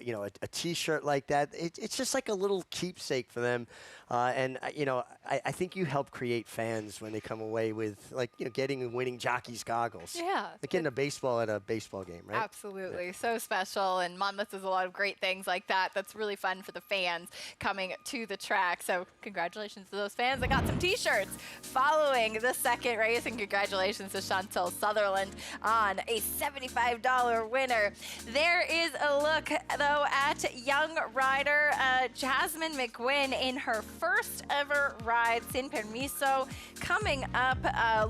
T-shirt like that. It's just like a little keepsake for them. And I think you help create fans when they come away with, getting and winning jockeys goggles. Yeah. Like getting a baseball at a baseball game, right? Absolutely. Yeah. So special. And Monmouth does a lot of great things like that. That's really fun for the fans coming to the track. So congratulations to those fans that got some T-shirts following the second race. And congratulations to Chantal Sutherland on a $75 winner. There is a look, though, at young rider Jasmine McGuinn in her first ever ride, Sin Permiso, coming up.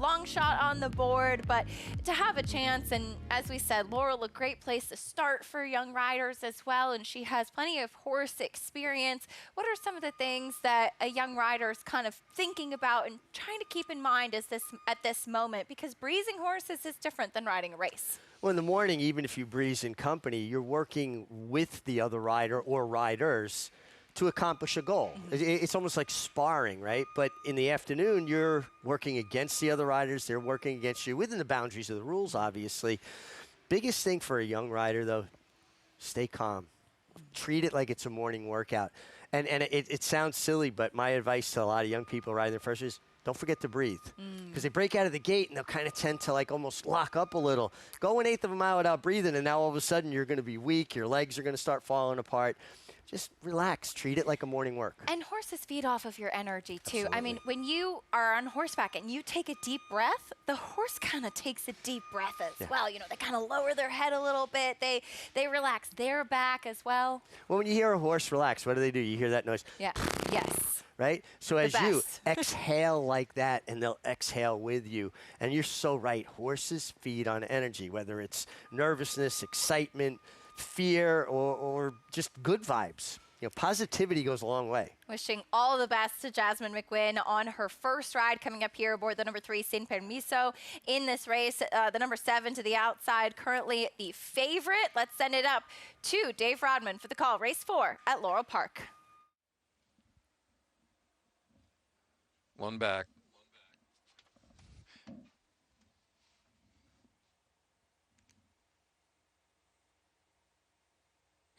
Long shot on the board, but to have a chance, and as we said, Laurel, a great place to start for young riders as well, and she has plenty of horse experience. What are some of the things that a young rider is kind of thinking about and trying to keep in mind at this moment? Because breezing horses is different than riding a race. Well, in the morning, even if you breeze in company, you're working with the other rider or riders to accomplish a goal. It's almost like sparring, right? But in the afternoon, you're working against the other riders. They're working against you within the boundaries of the rules, obviously. Biggest thing for a young rider, though, stay calm. Treat it like it's a morning workout. And it sounds silly, but my advice to a lot of young people riding their first is don't forget to breathe. Because they break out of the gate and they'll kind of tend to like almost lock up a little. Go 1/8 of a mile without breathing, and now all of a sudden you're going to be weak. Your legs are going to start falling apart. Just relax. Treat it like a morning work. And horses feed off of your energy, too. Absolutely. I mean, when you are on horseback and you take a deep breath, the horse kind of takes a deep breath as well. You know, they kind of lower their head a little bit. They relax their back as well. Well, when you hear a horse relax, what do? You hear that noise? Yeah. Yes. Right? So as you best. exhale like that, and they'll exhale with you. And you're so right. Horses feed on energy, whether it's nervousness, excitement, fear, or just good vibes. You know, positivity goes a long way. Wishing all the best to Jasmine McGuinn on her first ride coming up here aboard the number 3 Sin Permiso in this race. The number 7 to the outside, currently the favorite. Let's send it up to Dave Rodman for the call. Race 4 at Laurel Park. One back.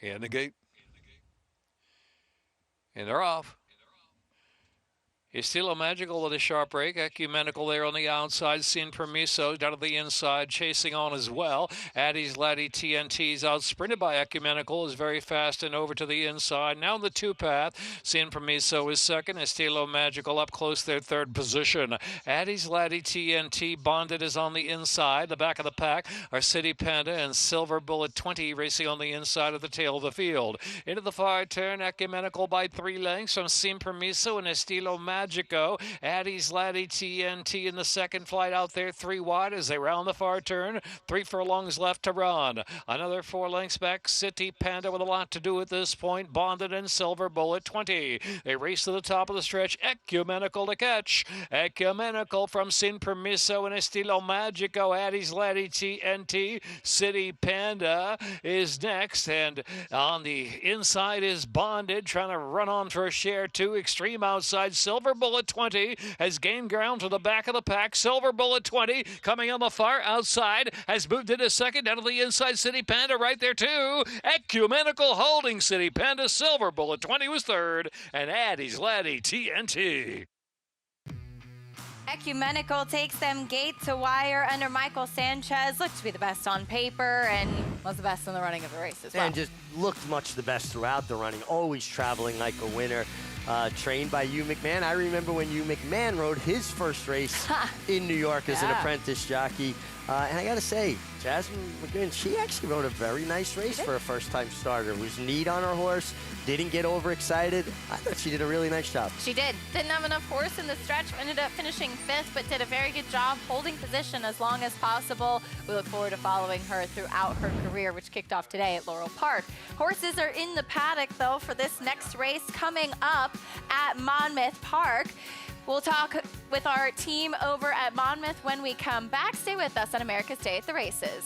And the gate. And they're off. Estilo Magical with a sharp break. Ecumenical there on the outside. Sin Permiso down to the inside, chasing on as well. Addie's Laddie TNT's out sprinted by Ecumenical, is very fast and over to the inside. Now in the 2-path. Sin Permiso is second. Estilo Magical up close their third position. Addie's Laddie TNT bonded is on the inside. The back of the pack are City Panda and Silver Bullet 20 racing on the inside of the tail of the field. Into the far turn, Ecumenical by 3 lengths from Sin Permiso and Estilo Magico. Addie's Laddie TNT in the second flight out there, 3 wide as they round the far turn. 3 furlongs left to run. Another 4 lengths back, City Panda with a lot to do at this point. Bonded and Silver Bullet 20. They race to the top of the stretch. Ecumenical to catch. Ecumenical from Sin Permiso and Estilo Magico. Addie's Laddie TNT. City Panda is next. And on the inside is Bonded, trying to run on for a share 2. Extreme outside, Silver Bullet 20 has gained ground to the back of the pack. Silver Bullet 20 coming on the far outside has moved into second. Down to the inside, City Panda right there too. Ecumenical holding City Panda. Silver Bullet 20 was third. And Addie's Laddie TNT. Ecumenical takes them gate to wire under Michael Sanchez. Looked to be the best on paper and was the best in the running of the race as well. And just looked much the best throughout the running, always traveling like a winner. Trained by Hugh McMahon. I remember when Hugh McMahon rode his first race in New York as an apprentice jockey. And I got to say, Jasmine McGuinn, she actually rode a very nice race for a first-time starter. Was neat on her horse, didn't get overexcited. I thought she did a really nice job. She did. Didn't have enough horse in the stretch. Ended up finishing 5th, but did a very good job holding position as long as possible. We look forward to following her throughout her career, which kicked off today at Laurel Park. Horses are in the paddock, though, for this next race coming up at Monmouth Park. We'll talk with our team over at Monmouth when we come back. Stay with us on America's Day at the Races.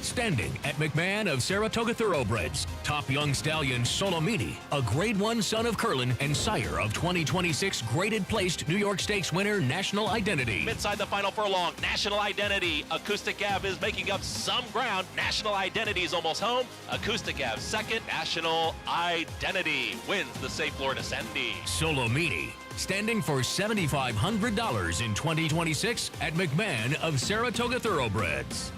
Standing at McMahon of Saratoga Thoroughbreds, top young stallion Solomini, a Grade 1 son of Curlin and sire of 2026 graded placed New York Stakes winner National Identity. Inside the final furlong, National Identity. Acoustic Ave is making up some ground. National Identity is almost home. Acoustic Ave second. National Identity wins the Safe Lord Ascendi. Solomini, standing for $7,500 in 2026 at McMahon of Saratoga Thoroughbreds.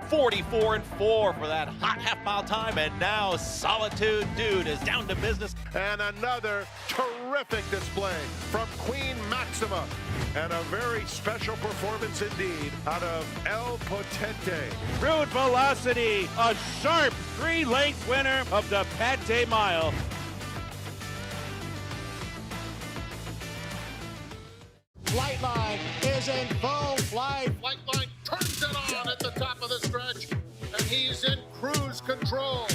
$44-4 for that hot half-mile time, and now Solitude Dude is down to business. And another terrific display from Queen Maxima. And a very special performance indeed out of El Potente. Rude Velocity, a sharp 3-length winner of the Pate Mile. Flightline is in full flight. Flightline turns it on at the top of the stretch, and he's in cruise control.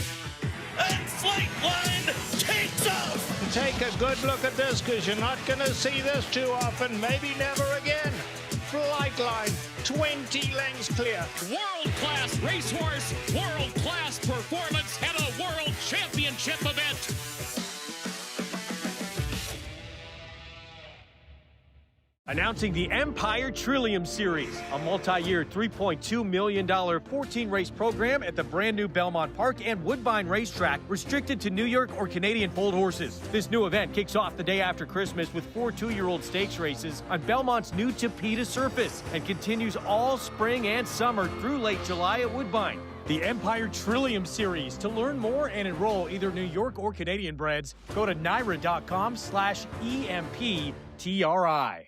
And Flightline takes off! Take a good look at this, because you're not going to see this too often, maybe never again. Flightline, 20 lengths clear. World-class racehorse, world-class performance at a world championship event. Announcing the Empire Trillium Series, a multi-year $3.2 million 14-race program at the brand new Belmont Park and Woodbine Racetrack, restricted to New York or Canadian foaled horses. This new event kicks off the day after Christmas with 4 two-year-old stakes races on Belmont's new Tapeta surface and continues all spring and summer through late July at Woodbine. The Empire Trillium Series. To learn more and enroll either New York or Canadian breds, go to NYRA.com/EMPTRI.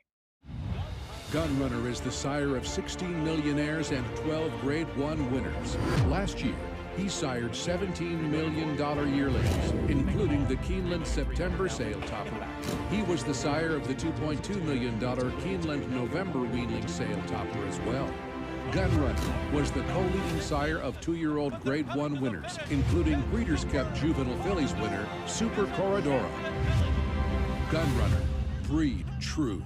Gunrunner is the sire of 16 millionaires and 12 Grade 1 winners. Last year, he sired $17 million yearlings, including the Keeneland September sale topper. He was the sire of the $2.2 million Keeneland November weanling sale topper as well. Gunrunner was the co-leading sire of 2-year-old Grade 1 winners, including Breeders' Cup Juvenile Fillies winner Super Corridoro. Gunrunner, breed true.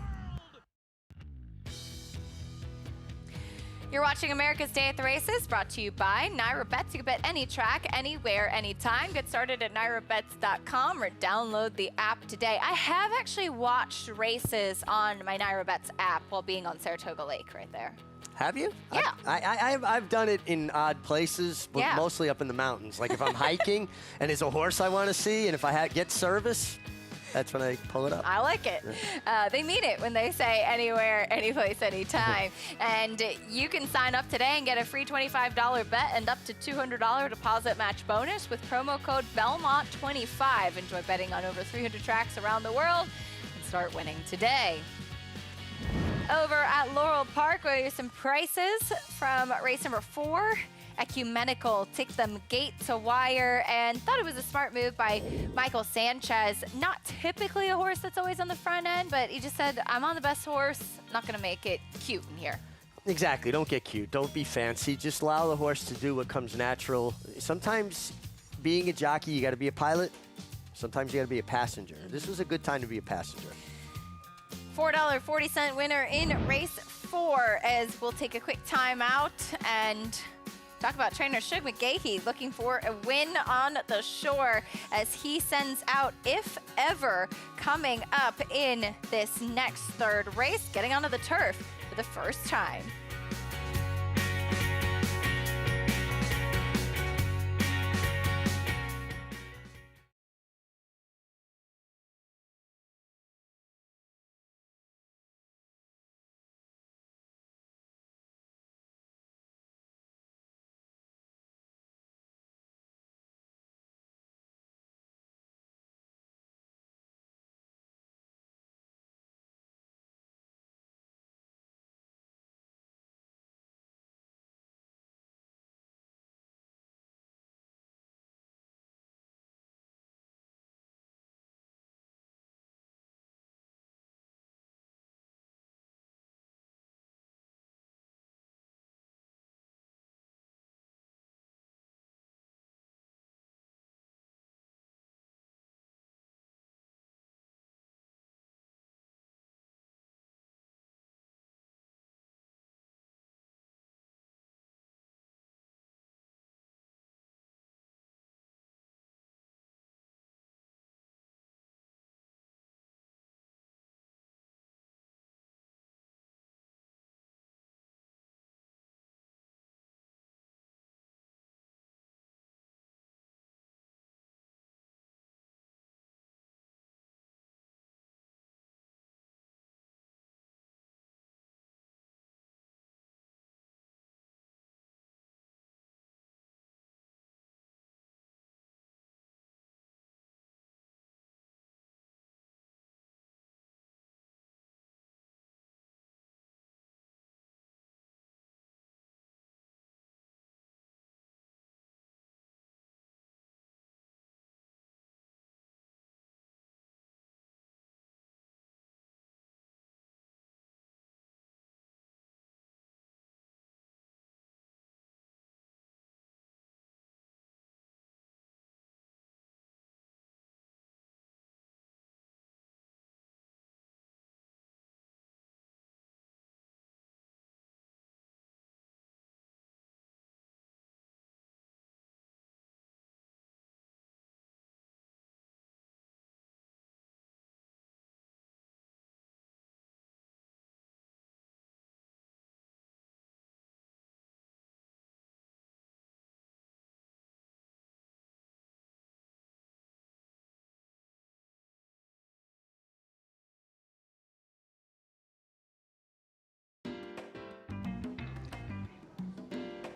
You're watching America's Day at the Races, brought to you by Naira Bets. You can bet any track, anywhere, anytime. Get started at NairaBets.com or download the app today. I have actually watched races on my Naira Bets app while being on Saratoga Lake right there. Have you? Yeah. I've done it in odd places, but Yeah. mostly up in the mountains. Like if I'm hiking and there's a horse I want to see, and if I get service, that's when I pull it up. I like it. They mean it when they say anywhere, anyplace, anytime. And you can sign up today and get a free $25 bet and up to $200 deposit match bonus with promo code Belmont25. Enjoy betting on over 300 tracks around the world and start winning today. Over at Laurel Park, where some prices from race number 4. Ecumenical took them gate to wire and thought it was a smart move by Michael Sanchez. Not typically a horse that's always on the front end, but he just said, I'm on the best horse, not going to make it cute in here. Exactly. Don't get cute. Don't be fancy. Just allow the horse to do what comes natural. Sometimes being a jockey, you got to be a pilot. Sometimes you got to be a passenger. This was a good time to be a passenger. $4.40 winner in race 4, as we'll take a quick time out and talk about trainer Shug McGahee looking for a win on the shore as he sends out If Ever coming up in this next 3rd race, getting onto the turf for the first time.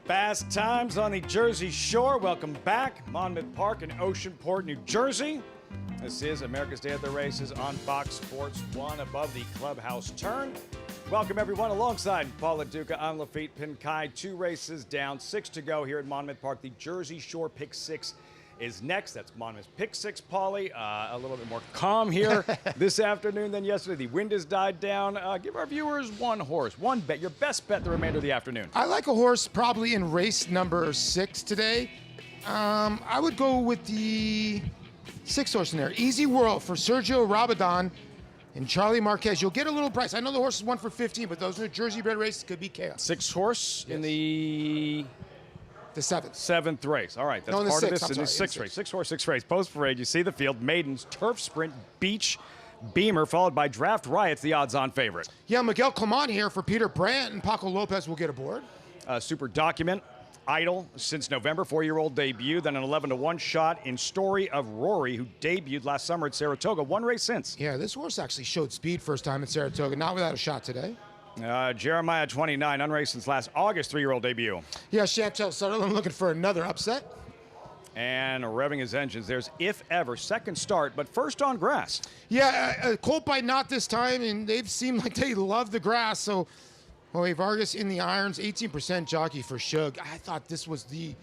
Fast times on the Jersey Shore. Welcome back. Monmouth Park in Oceanport, New Jersey. This is America's Day at the Races on Fox Sports 1 above the clubhouse turn. Welcome, everyone, alongside Paula Duca. I'm Lafitte Pinkai. 2 races down, 6 to go here at Monmouth Park. The Jersey Shore Pick 6 is next. That's Monmouth Pick 6, Paulie. A little bit more calm here this afternoon than yesterday. The wind has died down. Give our viewers one horse, one bet, your best bet the remainder of the afternoon. I like a horse probably in race number 6 today. I would go with the 6th horse in there. Easy World for Sergio Rabadon and Charlie Marquez. You'll get a little price. I know the horse is 1 for 15, but those New Jersey bred races could be chaos. 6th horse in the 7th. 7th race. All right, that's No, in the part of sixth, this. I'm In the sorry, 6th race. 6th horse, 6th race. Post parade, you see the field. Maidens, Turf Sprint, Beach, Beamer, followed by Draft Riots, the odds-on favorite. Yeah, Miguel Clement here for Peter Brandt, and Paco Lopez will get aboard. Super Document, Idol since November, 4-year-old debut, then an 11-1 shot in Story of Rory, who debuted last summer at Saratoga. 1 race since. Yeah, this horse actually showed speed first time at Saratoga, not without a shot today. Jeremiah 29, unraced since last August, 3-year-old debut. Yeah, Chantel Sutherland looking for another upset. And revving his engines. There's If Ever, 2nd start, but first on grass. Yeah, Colt by not this time, and they've seemed like they love the grass. So, Jorge Vargas in the irons, 18% jockey for Shug. I thought this was the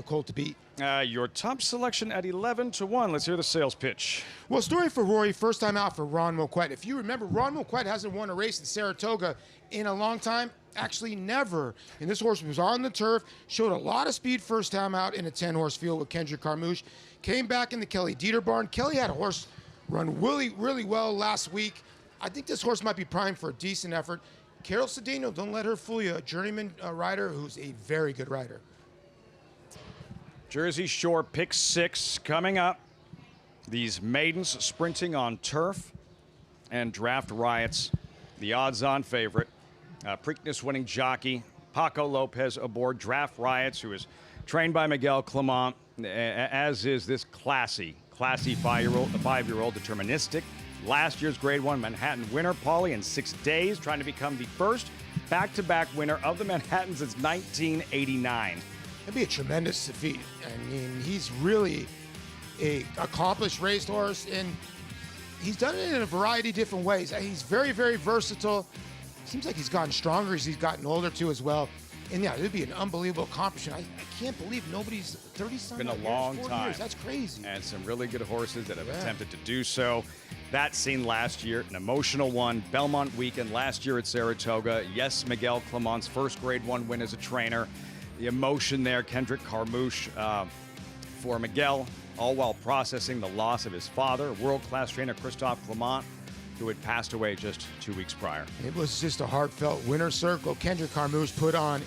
Colt to beat. Your top selection at 11-1. Let's hear the sales pitch. Well, story for Rory, first time out for Ron Moquette. If you remember, Ron Moquette hasn't won a race in Saratoga in a long time. Actually, never. And this horse was on the turf, showed a lot of speed first time out in a 10-horse field with Kendrick Carmouche. Came back in the Kelly Dieter barn. Kelly had a horse run really, really well last week. I think this horse might be primed for a decent effort. Carol Cedeno, don't let her fool you. A journeyman rider who's a very good rider. Jersey Shore Pick 6 coming up. These maidens sprinting on turf and Draft Riots, the odds-on favorite. Preakness winning jockey Paco Lopez aboard. Draft Riots, who is trained by Miguel Clement, as is this classy 5-year-old deterministic. Last year's Grade 1 Manhattan winner, Paulie, in 6 days, trying to become the first back-to-back winner of the Manhattan since 1989. That'd be a tremendous defeat. I mean, he's really a accomplished racehorse, and he's done it in a variety of different ways. He's very, very versatile. Seems like he's gotten stronger as he's gotten older, too, as well. And, yeah, it would be an unbelievable accomplishment. I can't believe nobody's 30-something It's been a long time. Years. That's crazy. And some really good horses that have attempted to do so. That scene last year, an emotional one. Belmont weekend last year at Saratoga. Yes, Miguel Clement's first Grade 1 win as a trainer. The emotion there, Kendrick Carmouche for Miguel, all while processing the loss of his father, world-class trainer Christophe Clement, who had passed away just 2 weeks prior. It was just a heartfelt winner's circle. Kendrick Carmouche put on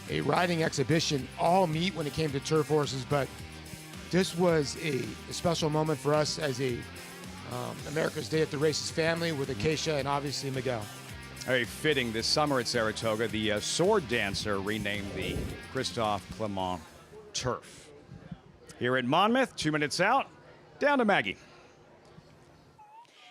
a riding exhibition, all meat when it came to turf horses, but this was a special moment for us as a America's Day at the Races family with Acacia and obviously Miguel. Very fitting this summer at Saratoga, the sword dancer renamed the Christophe Clement Turf. Here at Monmouth, 2 minutes out, down to Maggie.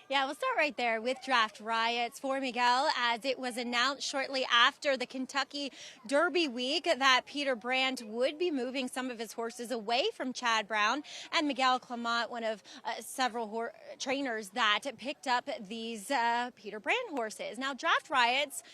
Yeah, we'll start right there with Draft Riots for Miguel, as it was announced shortly after the Kentucky Derby week that Peter Brandt would be moving some of his horses away from Chad Brown, and Miguel Clement, one of several trainers that picked up these Peter Brandt horses. Now, Draft Riots,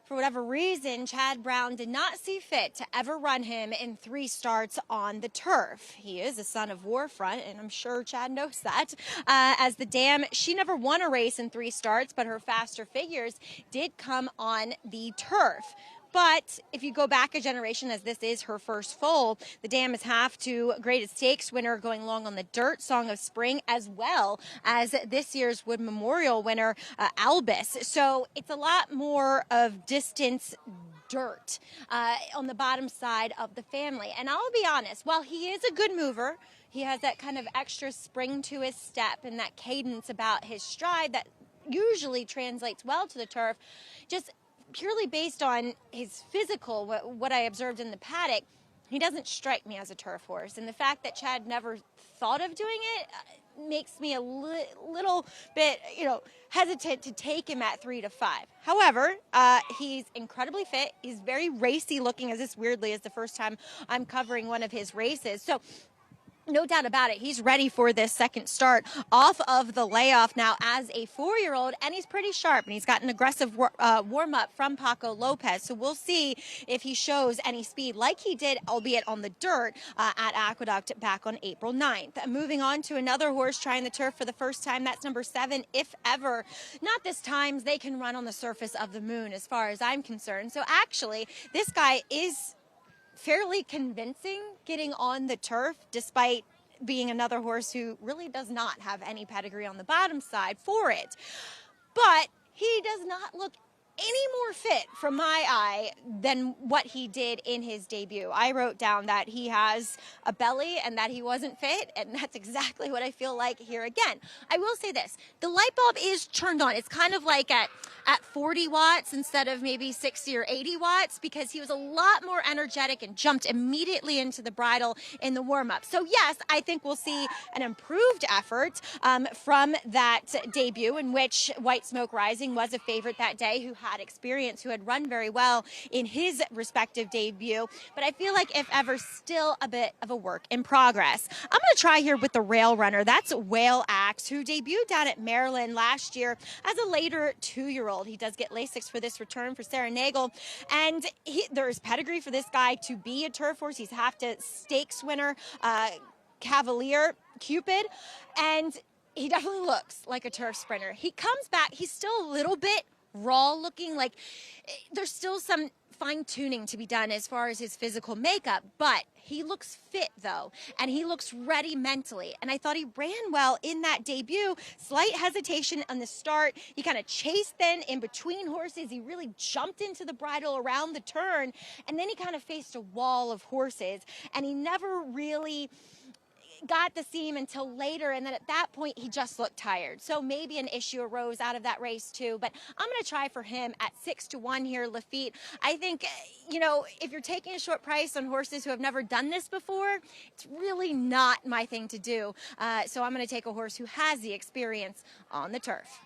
for whatever reason, Chad Brown did not see fit to ever run him in 3 starts on the turf. He is a son of Warfront, and I'm sure Chad knows that. As the dam, she never won a race in 3 starts, but her faster figures did come on the turf. But if you go back a generation, as this is her first foal, the dam is half to Graded Stakes winner going long on the dirt, Song of Spring, as well as this year's Wood Memorial winner, Albus. So it's a lot more of distance dirt on the bottom side of the family. And I'll be honest, while he is a good mover, he has that kind of extra spring to his step and that cadence about his stride that usually translates well to the turf. Just purely based on his physical, what I observed in the paddock, he doesn't strike me as a turf horse. And the fact that Chad never thought of doing it, makes me a little bit, hesitant to take him at 3 to 5. However, he's incredibly fit. He's very racy looking, as this weirdly is the first time I'm covering one of his races. So no doubt about it, he's ready for this second start off of the layoff now as a 4-year-old, and he's pretty sharp, and he's got an aggressive warm-up from Paco Lopez. So we'll see if he shows any speed like he did, albeit on the dirt, at Aqueduct back on April 9th. Moving on to another horse trying the turf for the first time. That's number 7, If Ever. Not this time. They can run on the surface of the moon as far as I'm concerned. So actually, this guy is fairly convincing getting on the turf, despite being another horse who really does not have any pedigree on the bottom side for it. But he does not look any more fit from my eye than what he did in his debut. I wrote down that he has a belly and that he wasn't fit, and that's exactly what I feel like here again. I will say this, the light bulb is turned on. It's kind of like at 40 watts instead of maybe 60 or 80 watts, because he was a lot more energetic and jumped immediately into the bridle in the warm-up. So yes, I think we'll see an improved effort from that debut, in which White Smoke Rising was a favorite that day, who had experience, who had run very well in his respective debut. But I feel like If Ever still a bit of a work in progress. I'm going to try here with the rail runner. That's Whale Axe, who debuted down at Maryland last year as a later 2-year-old. He does get Lasix for this return for Sarah Nagel, and there's pedigree for this guy to be a turf horse. He's half to stakes winner, Cavalier Cupid, and he definitely looks like a turf sprinter. He comes back, he's still a little bit raw looking, like there's still some fine tuning to be done as far as his physical makeup, but he looks fit though, and he looks ready mentally. And I thought he ran well in that debut. Slight hesitation on the start. He kind of chased then in between horses. He really jumped into the bridle around the turn, and then he kind of faced a wall of horses, and he never really got the seam until later, and then at that point he just looked tired. So maybe an issue arose out of that race too, but I'm going to try for him at 6 to 1 here, Lafitte. I think, if you're taking a short price on horses who have never done this before, it's really not my thing to do. So I'm going to take a horse who has the experience on the turf.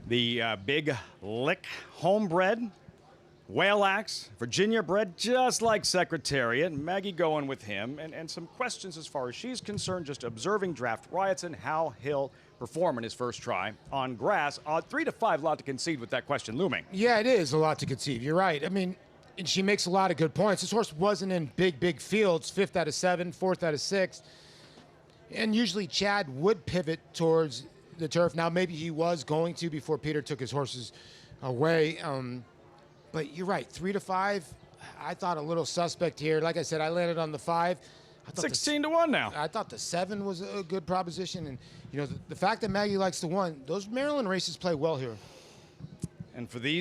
The Big Lick homebred, Whale Axe, Virginia bred, just like Secretariat. Maggie going with him, and some questions as far as she's concerned, just observing Draft Riots and how he'll perform in his first try on grass. 3 to 5, a lot to concede with that question looming. Yeah, it is a lot to concede. You're right. I mean, and she makes a lot of good points. This horse wasn't in big fields, 5th out of 7, 4th out of 6. And usually Chad would pivot towards the turf. Now, maybe he was going to before Peter took his horses away. But you're right, 3 to 5, I thought a little suspect here. Like I said, I landed on the 5. I thought 16 to 1 now. I thought the 7 was a good proposition. And, the fact that Maggie likes the 1, those Maryland races play well here. And for the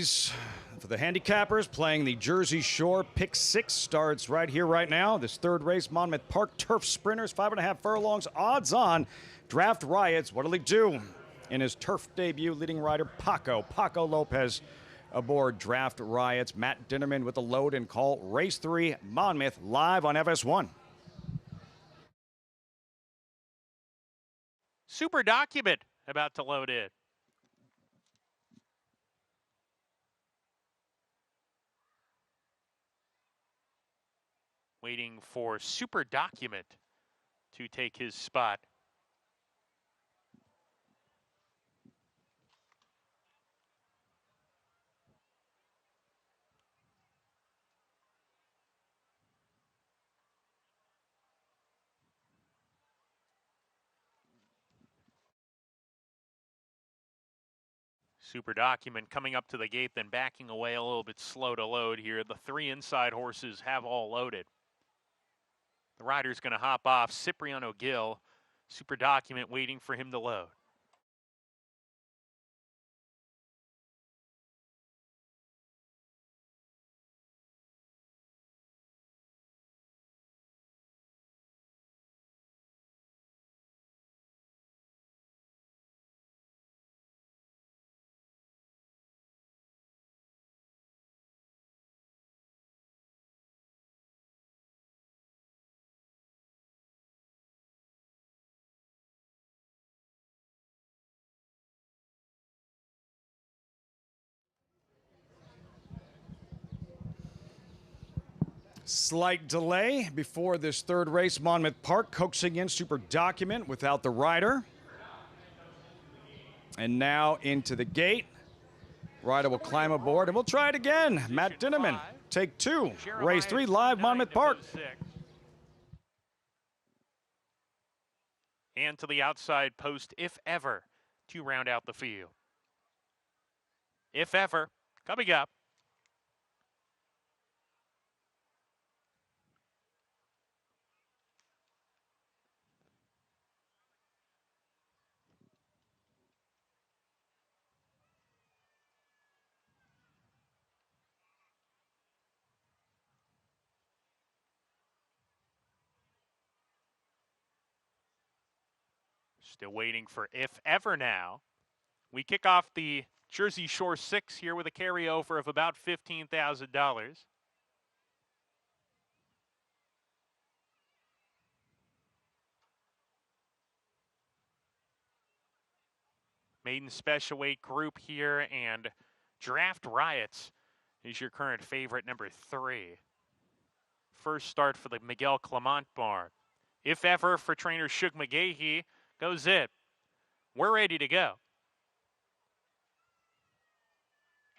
handicappers playing the Jersey Shore, Pick 6 starts right here, right now. This third race, Monmouth Park Turf Sprinters, 5.5 furlongs, odds on. Draft Riots, what'll he do in his turf debut? Leading rider Paco Lopez aboard Draft Riots. Matt Dinnerman with the load and call. Race 3, Monmouth, live on FS1. Super Document about to load in. Waiting for Super Document to take his spot. Super Document coming up to the gate, then backing away a little bit slow to load here. The 3 inside horses have all loaded. The rider's going to hop off. Cipriano Gil, Super Document waiting for him to load. Slight delay before this third race. Monmouth Park coaxing in Super Document without the rider. And now into the gate. Rider will climb aboard, and we'll try it again. Matt Dinneman, take 2. Race 3, live Monmouth Park. And to the outside post, If Ever, to round out the field. If Ever, coming up. Still waiting for If Ever now. We kick off the Jersey Shore 6 here with a carryover of about $15,000. Maiden special weight group here, and Draft Riots is your current favorite, number 3. First start for the Miguel Clement barn. If Ever for trainer Shug McGahee goes it. We're ready to go.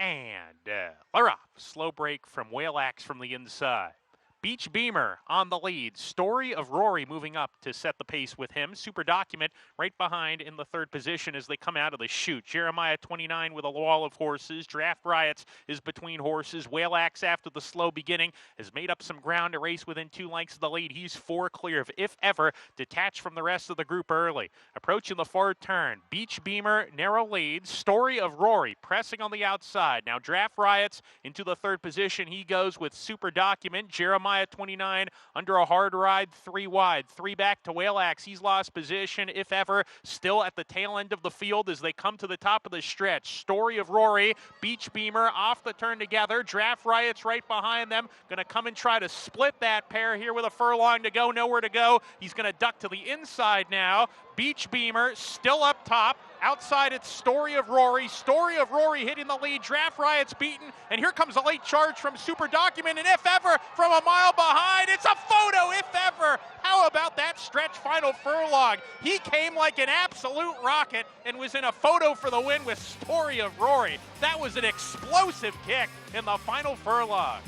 And they're off. Slow break from Whale Axe from the inside. Beach Beamer on the lead. Story of Rory moving up to set the pace with him. Super Document right behind in the third position as they come out of the chute. Jeremiah 29 with a wall of horses. Draft Riots is between horses. Whale Axe after the slow beginning has made up some ground to race within 2 lengths of the lead. He's 4 clear of If Ever, detached from the rest of the group early. Approaching the far turn. Beach Beamer, narrow lead. Story of Rory pressing on the outside. Now Draft Riots into the third position. He goes with Super Document. Jeremiah 29 under a hard ride, 3 wide, 3 back to Whale Axe. He's lost position. If Ever still at the tail end of the field as they come to the top of the stretch. Story of Rory, Beach Beamer off the turn together. Draft Riots right behind them. Going to come and try to split that pair here with a furlong to go. Nowhere to go. He's going to duck to the inside now. Beach Beamer still up top. Outside, it's Story of Rory. Story of Rory hitting the lead. Draft Riots beaten. And here comes a late charge from Super Document. And If Ever from a mile behind. It's a photo, If Ever. How about that stretch final furlong? He came like an absolute rocket and was in a photo for the win with Story of Rory. That was an explosive kick in the final furlong.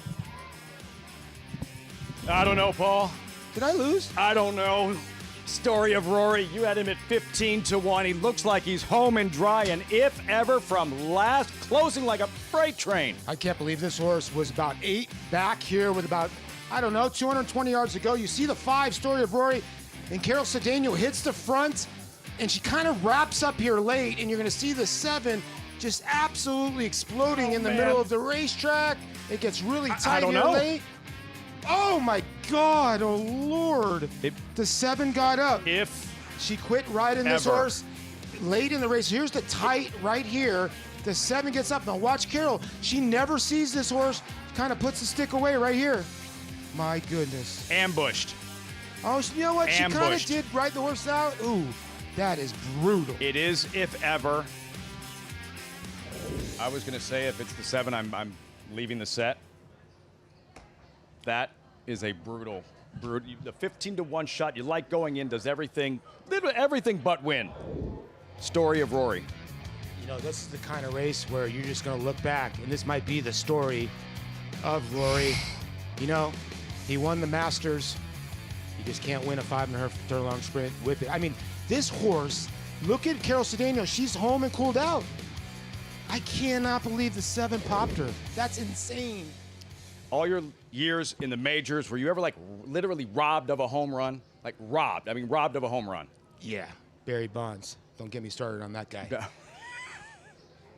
I don't know, Paul. Did I lose? I don't know. Story of Rory, you had him at 15-1. He looks like he's home and dry, and If Ever from last, closing like a freight train. I can't believe this horse was about 8 back here with about, 220 yards to go. You see the 5, Story of Rory, and Carol Cedeno hits the front, and she kind of wraps up here late, and you're going to see the 7 just absolutely exploding in the middle of the racetrack. It gets really tight here late. Oh my God, oh Lord. The 7 got up. If she quit riding this horse late in the race. Here's the tight right here. The 7 gets up. Now watch Carol. She never sees this horse. Kind of puts the stick away right here. My goodness. Ambushed. Oh, you know what? She kind of did ride the horse out. Ooh, that is brutal. It is If Ever. I was going to say if it's the 7, I'm leaving the set. That is a brutal. The 15-1 shot you like going in, does everything but win. Story of Rory. You know, this is the kind of race where you're just going to look back, and this might be the story of Rory. You know, he won the Masters. You just can't win a 5.5 furlong sprint with it. I mean, this horse, look at Carol Cedeno. She's home and cooled out. I cannot believe the 7 popped her. That's insane. All your years in the majors, were you ever like literally robbed of a home run? Like robbed. I mean, robbed of a home run. Yeah, Barry Bonds. Don't get me started on that guy.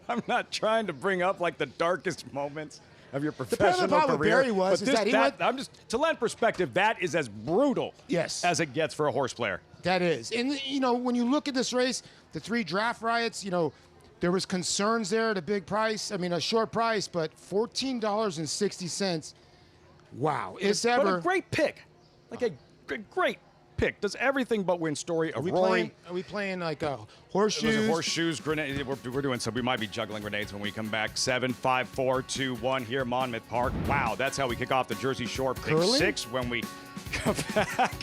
I'm not trying to bring up like the darkest moments of your The professional problem with career. Barry was but is that he went. I'm just to lend perspective. That is as brutal, as it gets for a horse player. That is, and you know when you look at this race, the 3 Draft Riots, you know. There was concerns there at a big price. I mean, a short price, but $14.60. Wow. It's but ever a great pick. Like a great pick. Does everything but win story of Are Rory. we playing like Those horseshoes? are horseshoes, grenade. We're doing some. We might be juggling grenades when we come back. 7, 5, 4, 2, 1 here, Monmouth Park. Wow, that's how we kick off the Jersey Shore Pick Curling? 6 when we come back.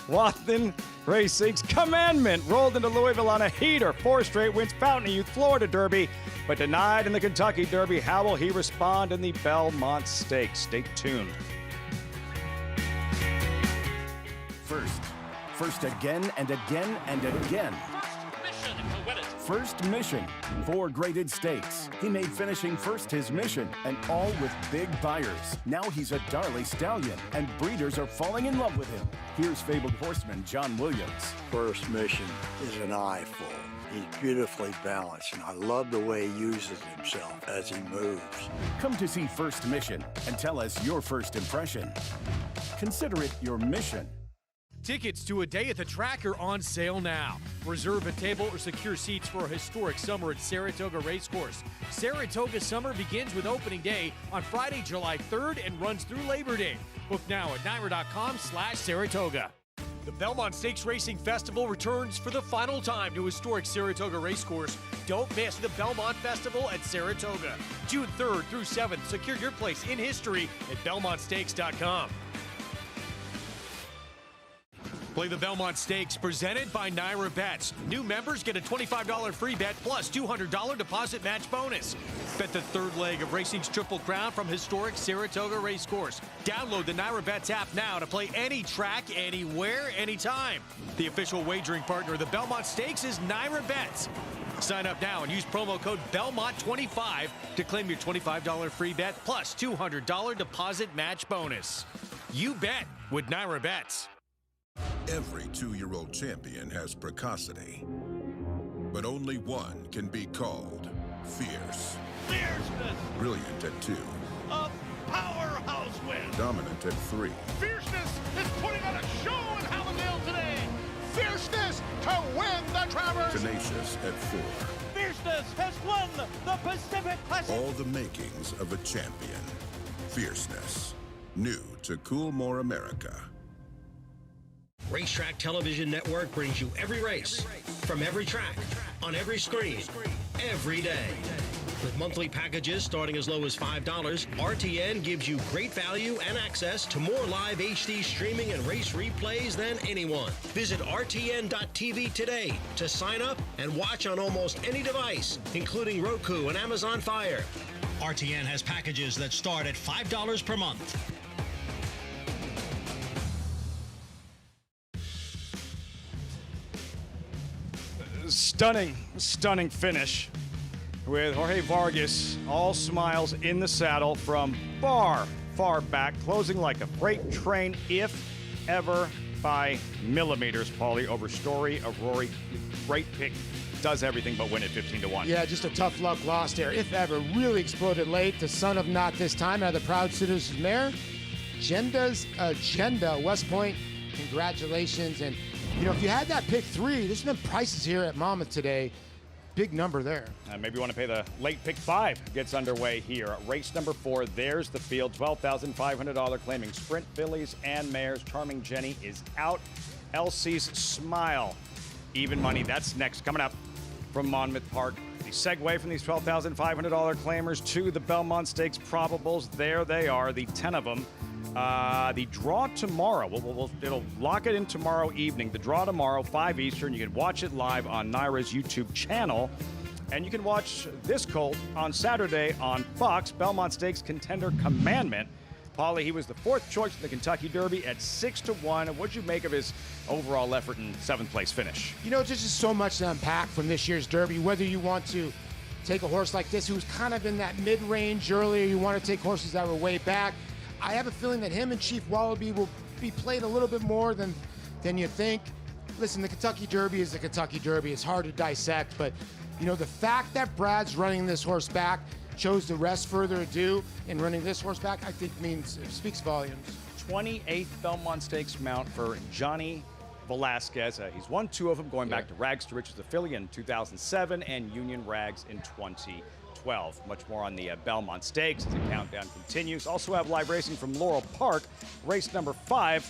Watson Racing's Commandment rolled into Louisville on a heater. 4 straight wins Fountain Youth Florida Derby, but denied in the Kentucky Derby. How will he respond in the Belmont Stakes? Stay tuned. First again and again and again. First mission, 4 graded stakes. He made finishing first his mission, and all with big buyers. Now he's a Darley Stallion, and breeders are falling in love with him. Here's fabled horseman John Williams. First Mission is an eyeful. He's beautifully balanced, and I love the way he uses himself as he moves. Come to see First Mission and tell us your first impression. Consider it your mission. Tickets to a day at the track are on sale now. Reserve a table or secure seats for a historic summer at Saratoga Racecourse. Saratoga Summer begins with opening day on Friday, July 3rd and runs through Labor Day. Book now at NYRA.com/Saratoga. The Belmont Stakes Racing Festival returns for the final time to historic Saratoga Racecourse. Don't miss the Belmont Festival at Saratoga. June 3rd through 7th. Secure your place in history at BelmontStakes.com. Play the Belmont Stakes presented by Naira Bets. New members get a $25 free bet plus $200 deposit match bonus. Bet the third leg of racing's Triple Crown from historic Saratoga Racecourse. Download the Naira Bets app now to play any track, anywhere, anytime. The official wagering partner of the Belmont Stakes is Naira Bets. Sign up now and use promo code BELMONT25 to claim your $25 free bet plus $200 deposit match bonus. You bet with Naira Bets. Every 2-year-old champion has precocity, but only one can be called fierce. Fierceness! Brilliant at 2. A powerhouse win! Dominant at 3. Fierceness is putting on a show in Hallandale today. Fierceness to win the Travers. Tenacious at 4. Fierceness has won the Pacific Classic. All the makings of a champion. Fierceness. New to Coolmore America. Racetrack Television Network brings you every race, from every track, on every screen, every day. With monthly packages starting as low as $5, RTN gives you great value and access to more live HD streaming and race replays than anyone. Visit RTN.tv today to sign up and watch on almost any device, including Roku and Amazon Fire. RTN has packages that start at $5 per month. Stunning finish with Jorge Vargas all smiles in the saddle from far back, closing like a freight train, if ever by millimeters, Paulie, over Story of Rory. Great pick, does everything but win at 15-1. Yeah, just a tough luck loss there. If ever, really exploded late. The son of Not This Time out of the Proud Citizens mare. Agenda's Agenda, West Point, congratulations. And you know, if you had that pick 3, there's been prices here at Monmouth today. Big number there. Maybe you want to pay the late pick 5 gets underway here. Race number 4, there's the field. $12,500 claiming sprint fillies and mares. Charming Jenny is out. Elsie's Smile. Even money. That's next. Coming up from Monmouth Park. The segue from these $12,500 claimers to the Belmont Stakes probables. There they are, the 10 of them. The draw tomorrow, it'll lock it in tomorrow evening. The draw tomorrow, 5 Eastern. You can watch it live on Naira's YouTube channel. And you can watch this colt on Saturday on Fox, Belmont Stakes Contender Commandment. Paulie, he was the 4th choice in the Kentucky Derby at 6-1. What'd you make of his overall effort and 7th place finish? You know, there's just so much to unpack from this year's Derby, whether you want to take a horse like this who's kind of in that mid-range earlier, you want to take horses that were way back. I have a feeling that him and Chief Wallaby will be played a little bit more than you think. Listen, the Kentucky Derby is the Kentucky Derby. It's hard to dissect, but you know, the fact that Brad's running this horse back, chose to rest further ado in running this horse back, I think speaks volumes. 28th Belmont Stakes mount for Johnny Velasquez. He's won 2 of them, going back to Rags to Riches, the filly in 2007 and Union Rags in 2012. Much more on the Belmont Stakes as the countdown continues. Also have live racing from Laurel Park. Race number 5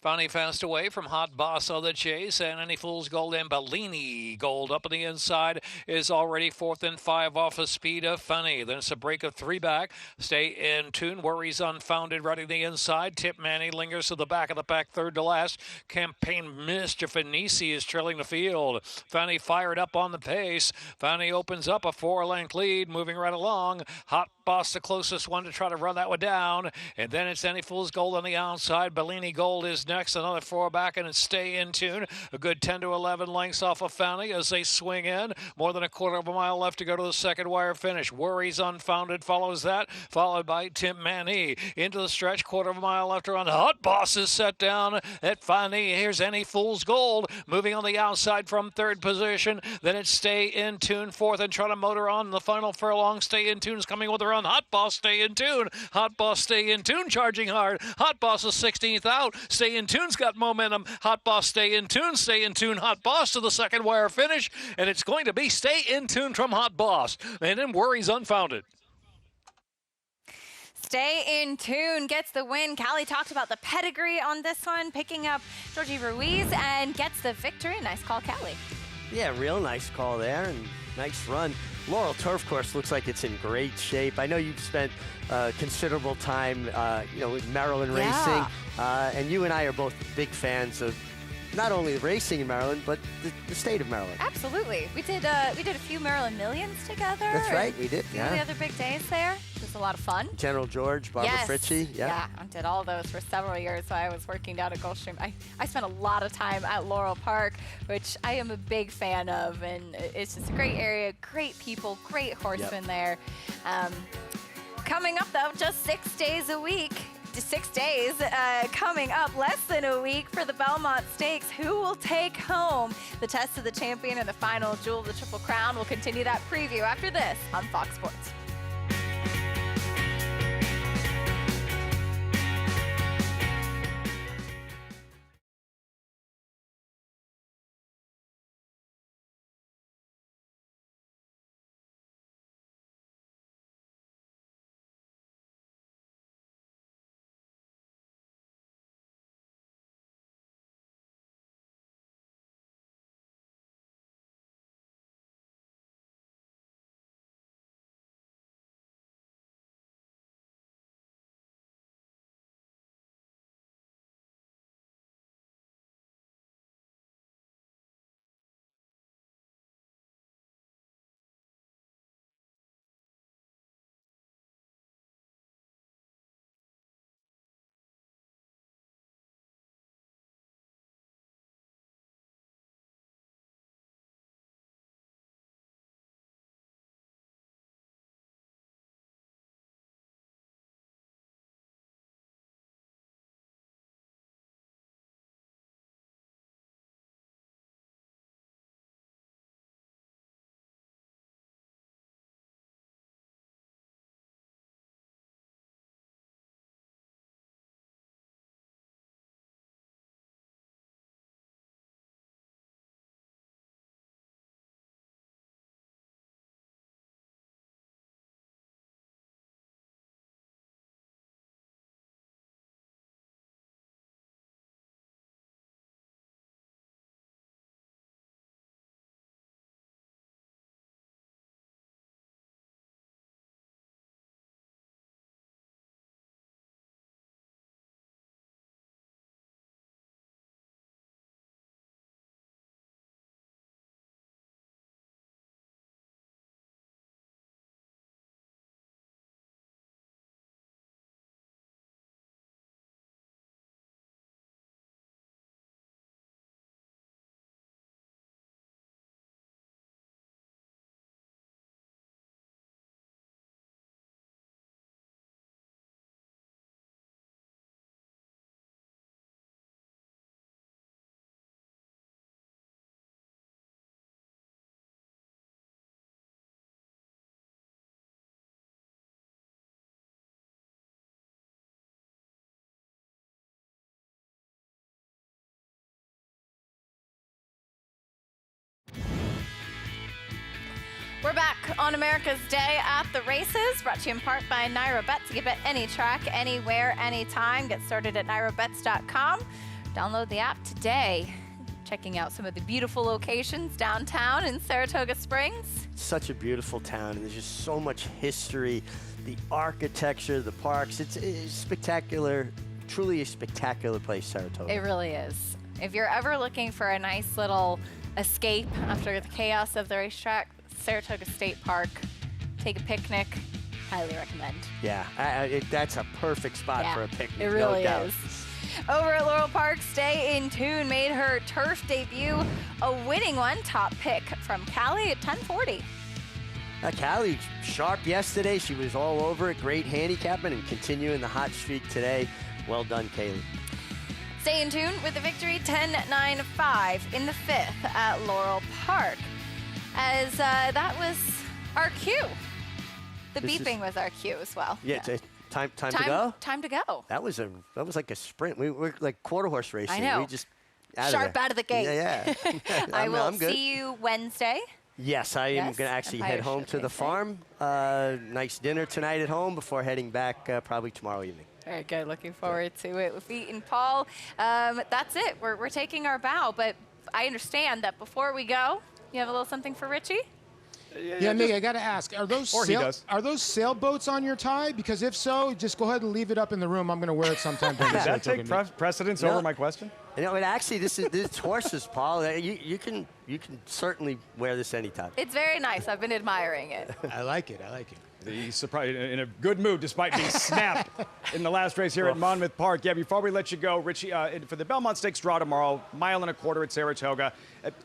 Fanny fast away from Hot Boss on the chase, and Any Fool's Gold and Bellini Gold up on the inside is already 4th and 5 off the speed of Fanny. Then it's a break of 3 back. Stay in Tune, Worries Unfounded running the inside. Tip Manny lingers to the back of the pack, 3rd to last. Campaign Mischief and Nisi is trailing the field. Fanny fired up on the pace. Fanny opens up a 4-length lead, moving right along. Hot Boss the closest one to try to run that one down. And then it's Any Fool's Gold on the outside. Bellini Gold is next, another 4 back, and it's Stay in Tune. A good 10 to 11 lengths off of Fanny as they swing in. More than a quarter of a mile left to go to the second wire finish. Worries Unfounded follows that, followed by Tim Manny. Into the stretch, quarter of a mile left to run. Hot Boss is set down at Fanny. Here's Any Fool's Gold moving on the outside from 3rd position. Then it's Stay in Tune, 4th, and try to motor on the final furlong. Stay in Tune is coming with a run. Hot Boss, Stay in Tune. Hot Boss, Stay in Tune, charging hard. Hot Boss is 16th out. Stay in Tune's got momentum. Hot Boss, Stay in Tune. Stay in Tune, Hot Boss to the second wire finish. And it's going to be Stay in Tune from Hot Boss. And then Worries Unfounded. Stay in Tune gets the win. Callie talked about the pedigree on this one, picking up Georgie Ruiz and gets the victory. Nice call, Callie. Yeah, real nice call there and nice run. Laurel Turf Course looks like it's in great shape. I know you've spent considerable time, with Maryland racing, and you and I are both big fans of not only the racing in Maryland, but the state of Maryland. Absolutely. We did a few Maryland Millions together. That's right, we did. Yeah. The other big days there. It was a lot of fun. General George, Barbara Fritchie. Yeah, I did all those for several years. So I was working down at Gulfstream. I spent a lot of time at Laurel Park, which I am a big fan of, and it's just a great area, great people, great horsemen there. Coming up though, just 6 days a week. 6 days coming up, less than a week for the Belmont Stakes. Who will take home the Test of the Champion and the final Jewel of the Triple Crown? We'll continue that preview after this on Fox Sports. We're back on America's Day at the Races, brought to you in part by Naira Bets. You can bet any track, anywhere, anytime. Get started at nairabets.com. Download the app today. Checking out some of the beautiful locations downtown in Saratoga Springs. Such a beautiful town, and there's just so much history. The architecture, the parks, it's spectacular, truly a spectacular place, Saratoga. It really is. If you're ever looking for a nice little escape after the chaos of the racetrack, Saratoga State Park, take a picnic, highly recommend. Yeah, that's a perfect spot Yeah, for a picnic, it really no doubt. is. Over at Laurel Park, Stay in Tune made her turf debut, a winning one, top pick from Callie at 1040. Callie, sharp yesterday. She was all over it. Great handicapping and continuing the hot streak today. Well done, Kaylee. Stay in Tune with the victory 10-9-5 in the fifth at Laurel Park. As that was our cue. The This beeping was our cue as well. Yeah, time to go? Time to go. That was like a sprint. We were like quarter horse racing. I know. We just Sharp out of the gate. Yeah. I will I'm good. see you Wednesday. Yes, I am Yes, going to actually Empire head home to the farm. Nice dinner tonight at home before heading back probably tomorrow evening. Very good. Looking forward to it with Pete and Paul. That's it. We're taking our bow, but I understand that before we go, you have a little something for Richie? Yeah, Miggy, I got to ask, are those Or he does. are those sailboats on your tie? Because if so, just go ahead and leave it up in the room. I'm going to wear it sometime. during the Does that Saratoga take meet. precedence No. over my question? You know, actually, this horses, Paul. You can certainly wear this anytime. It's very nice. I've been admiring it. I like it. I like it. He's surprised in a good mood despite being snapped in the last race here at Monmouth Park. Yeah, before we let you go, Richie, for the Belmont Stakes draw tomorrow, 1.25 miles at Saratoga,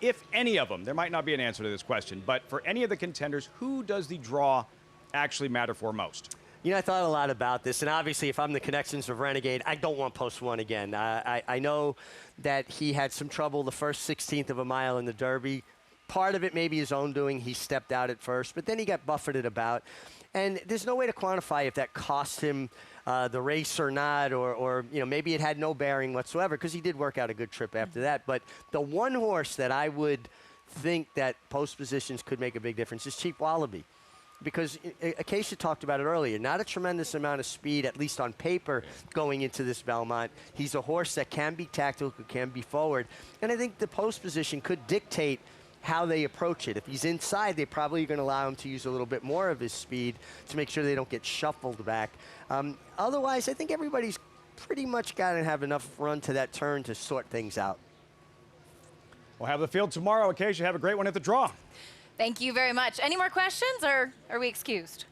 if any of them, there might not be an answer to this question, but for any of the contenders, who does the draw actually matter for most? You know, I thought a lot about this, and obviously if I'm the connections of Renegade, I don't want Post 1 again. I know that he had some trouble the first 16th of a mile in the Derby. Part of it may be his own doing. He stepped out at first, but then he got buffeted about. And there's no way to quantify if that cost him the race or not, or you know, maybe it had no bearing whatsoever, because he did work out a good trip after that. But the one horse that I would think that post positions could make a big difference is Cheap Wallaby. Because Acacia talked about it earlier, not a tremendous amount of speed, at least on paper, going into this Belmont. He's a horse that can be tactical, can be forward. And I think the post position could dictate how they approach it. If he's inside, they're probably going to allow him to use a little bit more of his speed to make sure they don't get shuffled back. Otherwise, I think everybody's pretty much got to have enough run to that turn to sort things out. We'll have the field tomorrow. Acacia, have a great one at the draw. Thank you very much. Any more questions, or are we excused?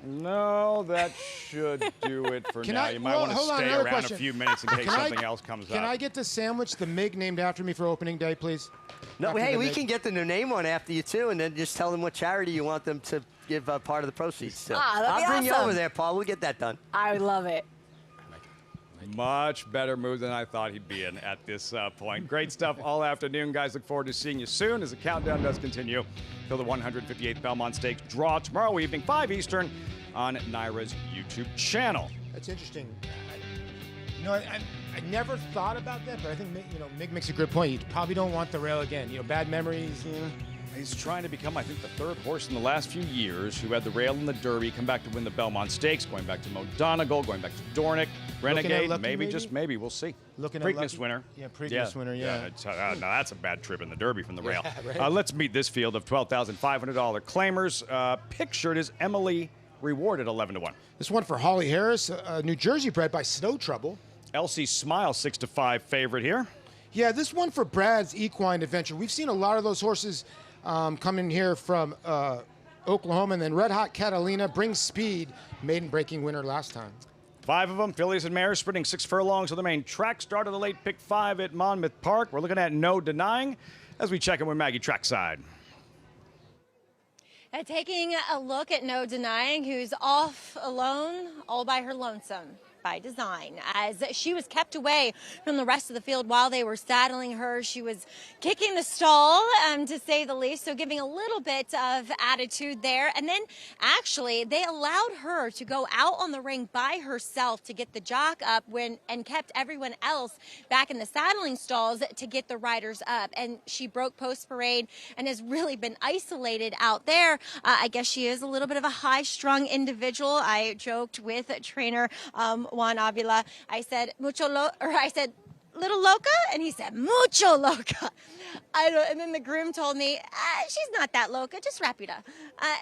No, that should do it for now. You might want to hold on, stay another around question. a few minutes in case Can something else comes up. Can I get the sandwich, the MiG, named after me for opening day, please? No, After hey, the we MiG. can get the new name on after you, too, and then just tell them what charity you want them to give part of the proceeds to. Ah, that'd be I'll bring you awesome. over there, Paul. We'll get that done. I love it. Much better mood than I thought he'd be in at this point. Great stuff all afternoon, guys. Look forward to seeing you soon as the countdown does continue till the 158th Belmont Stakes draw tomorrow evening, 5 Eastern, on NYRA's YouTube channel. That's interesting. I never thought about that, but I think Mick makes a good point. You probably don't want the rail again. Bad memories. He's trying to become, I think, the third horse in the last few years who had the rail in the Derby, come back to win the Belmont Stakes, going back to Mo Donegal, going back to Dornick, Renegade, Lucky, maybe, maybe? just maybe, we'll see. Looking at Preakness Lucky? winner. Yeah, Preakness winner, yeah. Now that's a bad trip in the Derby from the rail. Yeah, right. Let's meet this field of $12,500 claimers. Pictured as Emily Reward at 11-1. This one for Holly Harris, New Jersey bred by Snow Trouble. Elsie Smile, 6-5 favorite here. Yeah, this one for Brad's Equine Adventure. We've seen a lot of those horses come in here from Oklahoma, and then Red Hot Catalina brings speed, maiden breaking winner last time. 5 of them, fillies and mares, sprinting 6 furlongs to the main track. Start of the late pick 5 at Monmouth Park. We're looking at No Denying as we check in with Maggie trackside. Taking a look at No Denying, who's off alone, all by her lonesome. By design, as she was kept away from the rest of the field while they were saddling her. She was kicking the stall, to say the least, so giving a little bit of attitude there. And then actually they allowed her to go out on the ring by herself to get the jock up and kept everyone else back in the saddling stalls to get the riders up. And she broke post parade and has really been isolated out there. I guess she is a little bit of a high-strung individual. I joked with trainer Juan Avila. I said, little loca? And he said, mucho loca. And then the groom told me, she's not that loca, just rápida.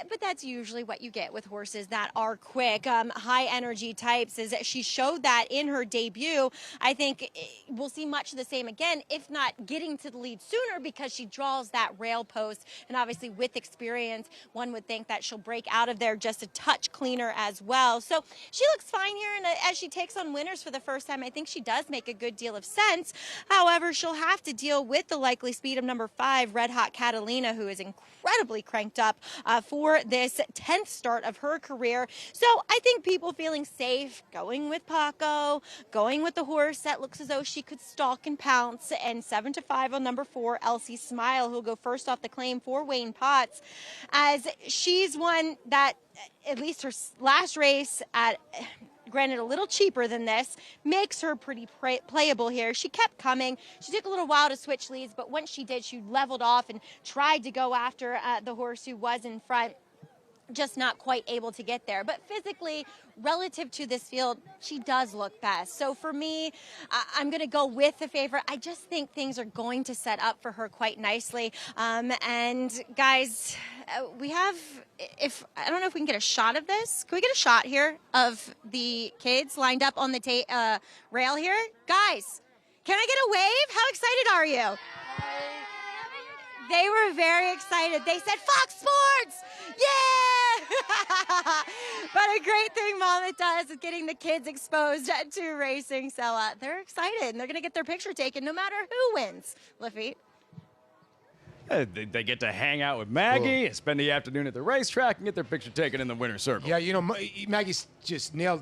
But that's usually what you get with horses that are quick, high energy types. Is that she showed that in her debut. I think we'll see much of the same again, if not getting to the lead sooner, because she draws that rail post. And obviously with experience, one would think that she'll break out of there just a touch cleaner as well. So she looks fine here, and as she takes on winners for the first time, I think she does make a good deal of sense. However, she'll have to deal with the likely speed of number 5, Red Hot Catalina, who is incredibly cranked up for this 10th start of her career. So I think people feeling safe, going with Paco, going with the horse that looks as though she could stalk and pounce, and 7-5 on number 4, Elsie Smile, who'll go first off the claim for Wayne Potts, as she's one that, at least her last race at, granted a little cheaper than this, makes her pretty playable here. She kept coming. She took a little while to switch leads, but once she did, she leveled off and tried to go after the horse who was in front. Just not quite able to get there. But physically, relative to this field, she does look best. So for me, I'm going to go with the favorite. I just think things are going to set up for her quite nicely. And guys, we have, I don't know if we can get a shot of this. Can we get a shot here of the kids lined up on the rail here? Guys, can I get a wave? How excited are you? They were very excited. They said, Fox Sports! Yeah! But a great thing Monmouth does is getting the kids exposed to racing. So they're excited, and they're going to get their picture taken no matter who wins. Lafitte? They get to hang out with Maggie, spend the afternoon at the racetrack, and get their picture taken in the winner's circle. Yeah, you know, Maggie's just nailed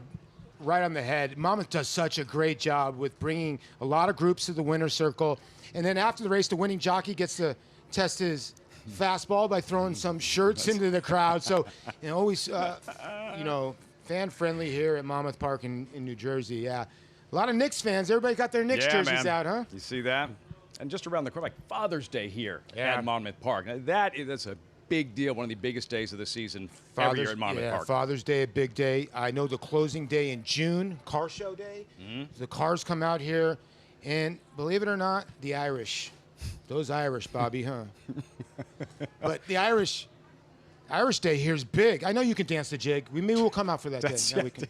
right on the head. Monmouth does such a great job with bringing a lot of groups to the winner's circle. And then after the race, the winning jockey gets to test his fastball by throwing some shirts into the crowd. So, you know, always, you know, fan-friendly here at Monmouth Park in New Jersey. Yeah, a lot of Knicks fans. Everybody got their Knicks jerseys out, huh? You see that? And just around the corner, like Father's Day here at Monmouth Park. Now, that's a big deal, one of the biggest days of the season every year at Monmouth Park. Father's Day, a big day. I know the closing day in June, car show day. The cars come out here, and believe it or not, the Irish. Those Irish, Bobby, huh? But the Irish Day here is big. I know you can dance the jig. Maybe we'll come out for that day. Now we can.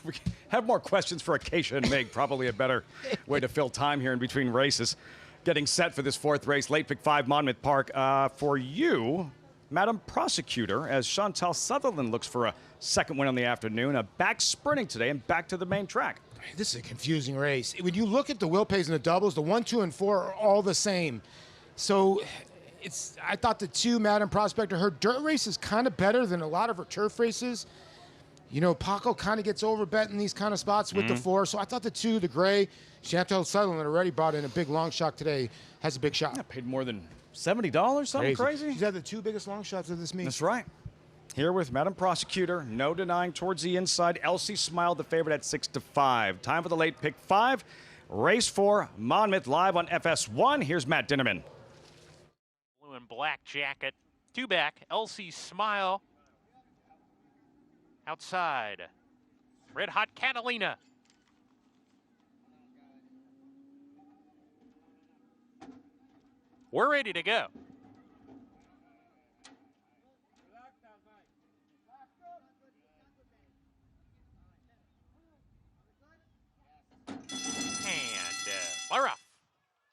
We have more questions for Acacia and Meg. Probably a better way to fill time here in between races. Getting set for this 4th race, late pick 5, Monmouth Park. For you, Madam Prosecutor, as Chantal Sutherland looks for a second win on the afternoon. Back sprinting today and back to the main track. This is a confusing race. When you look at the Will Pays and the doubles, the 1, 2, and 4 are all the same. So I thought the 2, Madam Prospector, her dirt race is kind of better than a lot of her turf races. You know, Paco kind of gets overbet in these kind of spots with the 4. So I thought the 2, the gray, Chantal Sutherland already brought in a big long shot today, has a big shot. Yeah, paid more than $70, something crazy. She's had the 2 biggest long shots of this meet. That's right. Here with Madam Prosecutor, no denying towards the inside. Elsie Smile, the favorite at 6-5. Time for the late pick 5. Race 4, Monmouth, live on FS1. Here's Matt Dinnerman. Blue and black jacket. 2 back, Elsie Smile. Outside, Red Hot Catalina. We're ready to go. Fire up.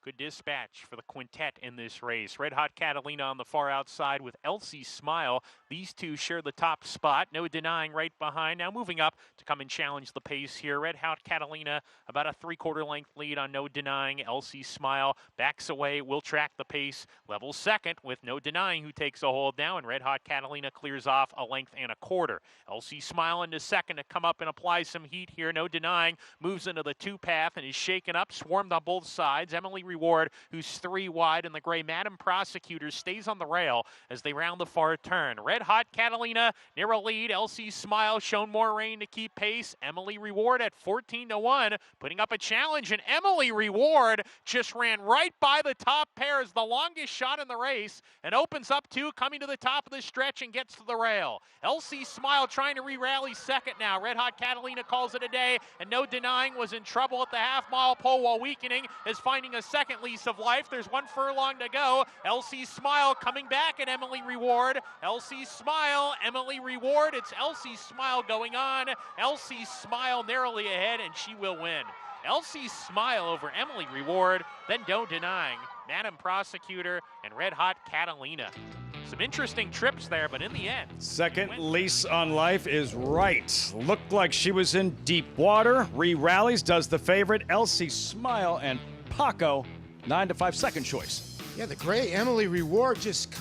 Good dispatch for the quintet in this race. Red Hot Catalina on the far outside with Elsie Smile. These two share the top spot. No denying right behind. Now moving up to come and challenge the pace here. Red Hot Catalina about a 3/4 length lead on No Denying. Elsie Smile backs away, will track the pace. Level second with No Denying, who takes a hold now. And Red Hot Catalina clears off a length and a quarter. Elsie Smile into second to come up and apply some heat here. No Denying moves into the 2 path and is shaken up, swarmed on both sides. Emily Reward, who's 3 wide, and the gray Madam Prosecutor stays on the rail as they round the far turn. Red Hot Catalina near a lead. LC Smile shown more rain to keep pace. Emily Reward at 14-1, putting up a challenge, and Emily Reward just ran right by the top pair as the longest shot in the race and opens up 2, coming to the top of the stretch and gets to the rail. LC Smile trying to re-rally second now. Red Hot Catalina calls it a day, and No Denying was in trouble at the half-mile pole while Weakening is finding a second lease of life. There's 1 furlong to go. LC Smile coming back at Emily Reward. LC Smile, Emily Reward. It's LC Smile going on. LC Smile narrowly ahead, and she will win. LC Smile over Emily Reward, then No Denying, Madam Prosecutor, and Red Hot Catalina. Some interesting trips there, but in the end. Second lease on life is right. Looked like she was in deep water. Re-rallies, does the favorite. LC Smile and Paco, 9-5 second choice. Yeah, the gray Emily Reward just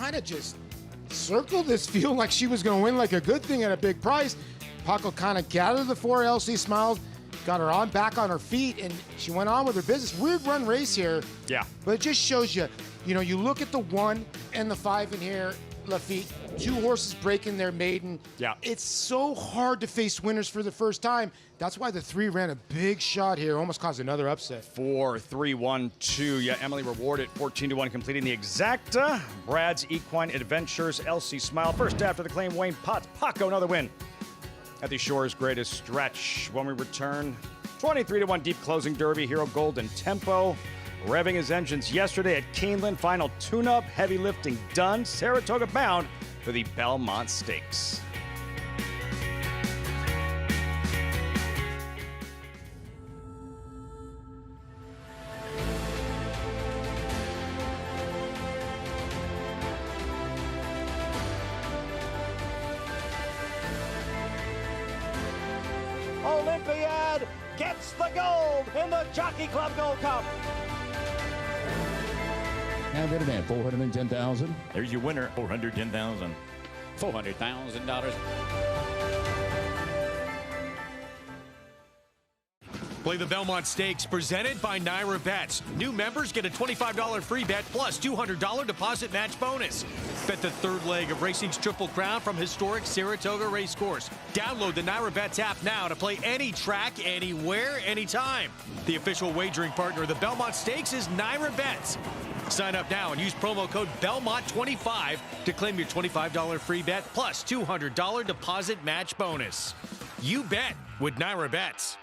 circled this field like she was going to win like a good thing at a big price. Paco kind of gathered the 4. LC Smile got her back on her feet, and she went on with her business. Weird run race here. Yeah. But it just shows you, you look at the 1 and the 5 in here, Lafitte, 2 horses breaking their maiden. Yeah. It's so hard to face winners for the first time. That's why the 3 ran a big shot here, almost caused another upset. 4, 3, 1, 2. Yeah, Emily Reward at 14-1, completing the exacta. Brad's Equine Adventures, LC Smile. First after the claim, Wayne Potts. Paco, another win at the Shore's Greatest Stretch. When we return, 23-1 deep closing derby, Hero Golden Tempo. Revving his engines yesterday at Keeneland. Final tune-up, heavy lifting done. Saratoga bound for the Belmont Stakes. Olympiad gets the gold in the Jockey Club Gold Cup. And then at 410,000. There's your winner, 410,000. $400,000. Play the Belmont Stakes presented by Naira Bets. New members get a $25 free bet plus $200 deposit match bonus. Bet the 3rd leg of racing's Triple Crown from historic Saratoga Racecourse. Download the Naira Bets app now to play any track, anywhere, anytime. The official wagering partner of the Belmont Stakes is Naira Bets. Sign up now and use promo code BELMONT25 to claim your $25 free bet plus $200 deposit match bonus. You bet with Naira Bets.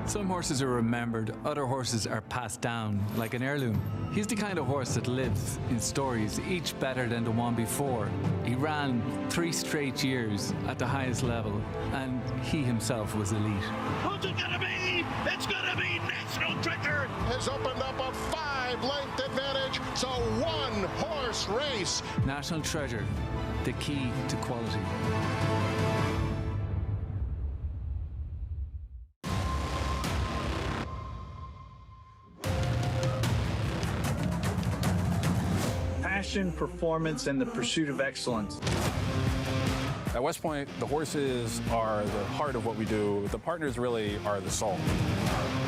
Some horses are remembered, other horses are passed down like an heirloom. He's the kind of horse that lives in stories, each better than the one before. He ran 3 straight years at the highest level, and he himself was elite. Who's it gonna be? It's gonna be National Treasure. Has opened up a 5-length advantage. It's a 1-horse race. National Treasure, the key to quality. Passion, performance, and the pursuit of excellence. At West Point, the horses are the heart of what we do. The partners really are the soul.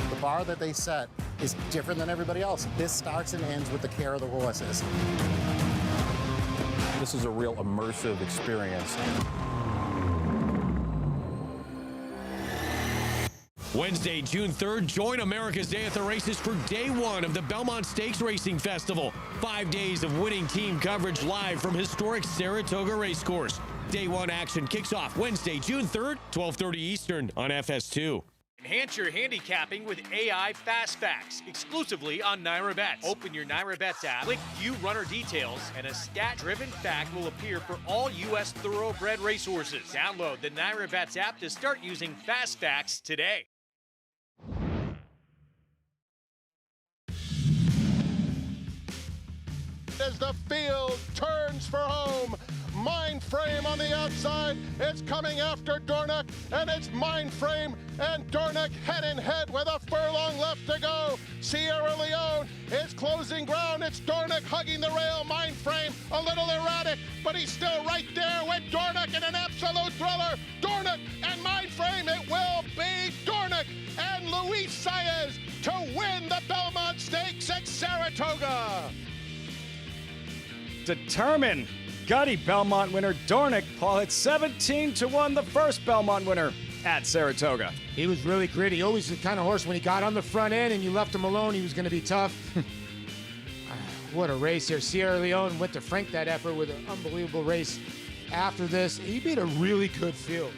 The bar that they set is different than everybody else. This starts and ends with the care of the horses. This is a real immersive experience. Wednesday, June 3rd, join America's Day at the Races for day 1 of the Belmont Stakes Racing Festival. 5 days of winning team coverage live from historic Saratoga Racecourse. Day 1 action kicks off Wednesday, June 3rd, 12:30 Eastern on FS2. Enhance your handicapping with AI Fast Facts, exclusively on Naira Bets. Open your Naira Bets app, click View Runner Details, and a stat-driven fact will appear for all U.S. thoroughbred racehorses. Download the Naira Bets app to start using Fast Facts today. As the field turns for home, Mindframe on the outside. It's coming after Dornoch, and it's Mindframe and Dornoch head in head with a furlong left to go. Sierra Leone is closing ground. It's Dornoch hugging the rail. Mindframe a little erratic, but he's still right there with Dornoch in an absolute thriller. Dornoch and Mindframe. It will be Dornoch and Luis Saez to win the Belmont Stakes. 6, Saratoga. Determined, gutty Belmont winner Dornick. Paul, it's 17-1, the first Belmont winner at Saratoga. He was really gritty. Always the kind of horse when he got on the front end and you left him alone, he was going to be tough. What a race here. Sierra Leone went to Frank that effort with an unbelievable race. After this, he beat a really good field.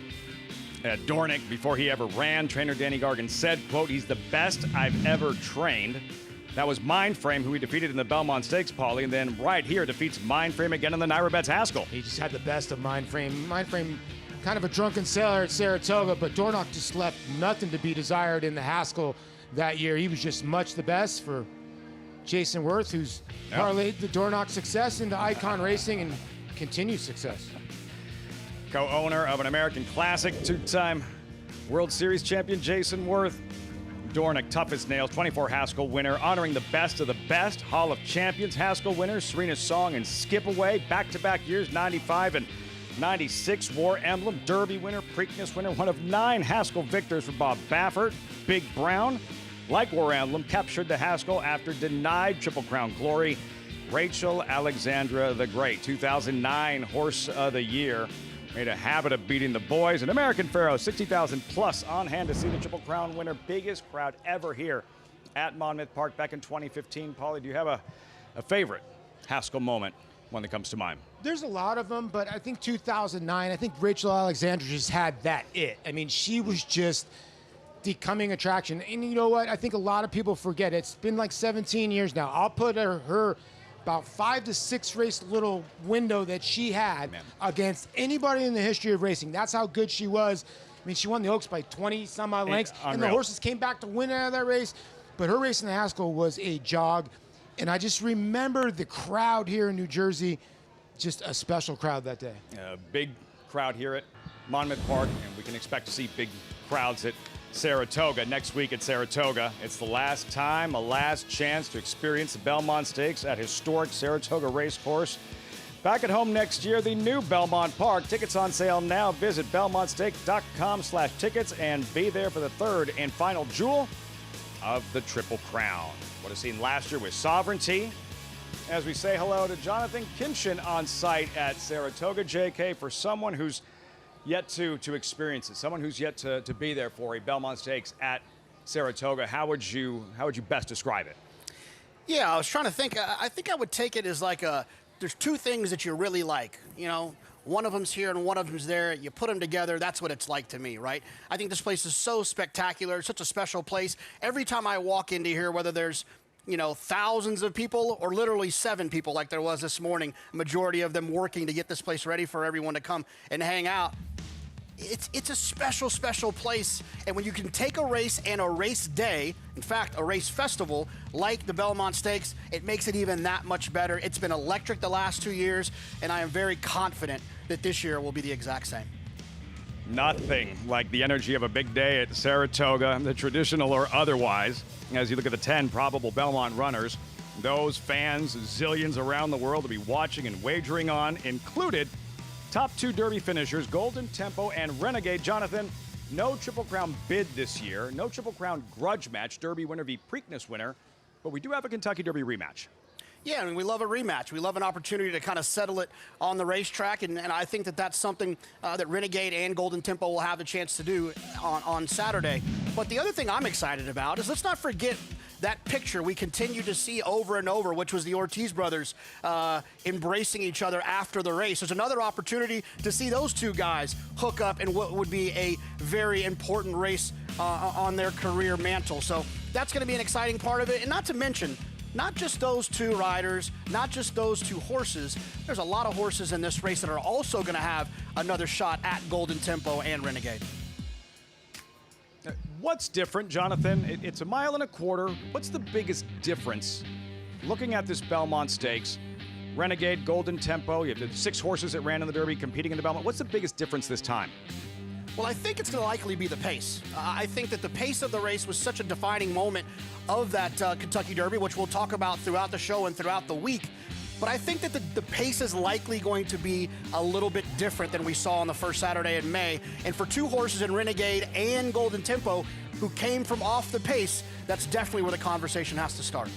Dornick, before he ever ran, trainer Danny Gargan said, quote, he's the best I've ever trained. That was Mindframe, who he defeated in the Belmont Stakes, Paulie, and then right here defeats Mindframe again in the Naira Betts Haskell. He just had the best of Mindframe. Mindframe, kind of a drunken sailor at Saratoga, but Dornock just left nothing to be desired in the Haskell that year. He was just much the best for Jason Worth, who's parlayed the Dornock success into Icon Racing and continued success. Co-owner of an American Classic, two-time World Series champion Jason Worth. Dornick, tough as nails, 24 Haskell winner, honoring the best of the best. Hall of Champions Haskell winners, Serena Song and Skip Away, back-to-back years, 95 and 96. War Emblem, Derby winner, Preakness winner, one of 9 Haskell victors for Bob Baffert. Big Brown, like War Emblem, captured the Haskell after denied Triple Crown glory. Rachel Alexandra the Great, 2009 Horse of the Year. Made a habit of beating the boys. And American Pharoah, 60,000 plus on hand to see the Triple Crown winner. Biggest crowd ever here at Monmouth Park back in 2015. Paulie, do you have a favorite Haskell moment, one that comes to mind? There's a lot of them, but I think 2009, I think Rachel Alexandra just had that it. I mean, she was just the coming attraction. And you know what? I think a lot of people forget. It's been like 17 years now. I'll put her about 5 to 6 race little window that she had against anybody in the history of racing. That's how good she was. I mean, she won the Oaks by 20 some odd lengths, and the horses came back to win out of that race. But her race in the Haskell was a jog. And I just remember the crowd here in New Jersey, just a special crowd that day. A big crowd here at Monmouth Park, and we can expect to see big crowds at Saratoga next week at Saratoga. It's the last time, a last chance to experience the Belmont Stakes at historic Saratoga Racecourse. Back at home next year, the new Belmont Park. Tickets on sale now. Visit belmontstakes.com/tickets and be there for the third and final jewel of the Triple Crown. What a scene last year with Sovereignty. As we say hello to Jonathan Kinchin on site at Saratoga, JK, for someone who's yet to experience it, someone who's yet to be there for a Belmont Stakes at Saratoga. How would you best describe it? Yeah, I was trying to think. I think I would take it as like there's 2 things that you really like. You know, one of them's here and one of them's there. You put them together, that's what it's like to me, right? I think this place is so spectacular. It's such a special place. Every time I walk into here, whether there's thousands of people or literally 7 people like there was this morning, majority of them working to get this place ready for everyone to come and hang out. It's a special, special place. And when you can take a race and a race day, in fact, a race festival like the Belmont Stakes, it makes it even that much better. It's been electric the last 2 years, and I am very confident that this year will be the exact same. Nothing like the energy of a big day at Saratoga, the traditional or otherwise. As you look at the 10 probable Belmont runners, those fans, zillions around the world to be watching and wagering on, included top 2 Derby finishers, Golden Tempo and Renegade. Jonathan, no Triple Crown bid this year, no Triple Crown grudge match, Derby winner v. Preakness winner, but we do have a Kentucky Derby rematch. Yeah, I mean, we love a rematch. We love an opportunity to kind of settle it on the racetrack, and I think that that's something that Renegade and Golden Tempo will have the chance to do on Saturday. But the other thing I'm excited about is let's not forget that picture we continue to see over and over, which was the Ortiz brothers embracing each other after the race. There's another opportunity to see those 2 guys hook up in what would be a very important race on their career mantle. So that's going to be an exciting part of it, and not to mention, not just those 2 riders, not just those 2 horses. There's a lot of horses in this race that are also going to have another shot at Golden Tempo and Renegade. What's different, Jonathan? It's a mile and a quarter. What's the biggest difference looking at this Belmont Stakes? Renegade, Golden Tempo, you have the 6 horses that ran in the Derby competing in the Belmont. What's the biggest difference this time? Well, I think it's going to likely be the pace. I think that the pace of the race was such a defining moment of that Kentucky Derby, which we'll talk about throughout the show and throughout the week. But I think that the pace is likely going to be a little bit different than we saw on the first Saturday in May. And for 2 horses in Renegade and Golden Tempo who came from off the pace, that's definitely where the conversation has to start.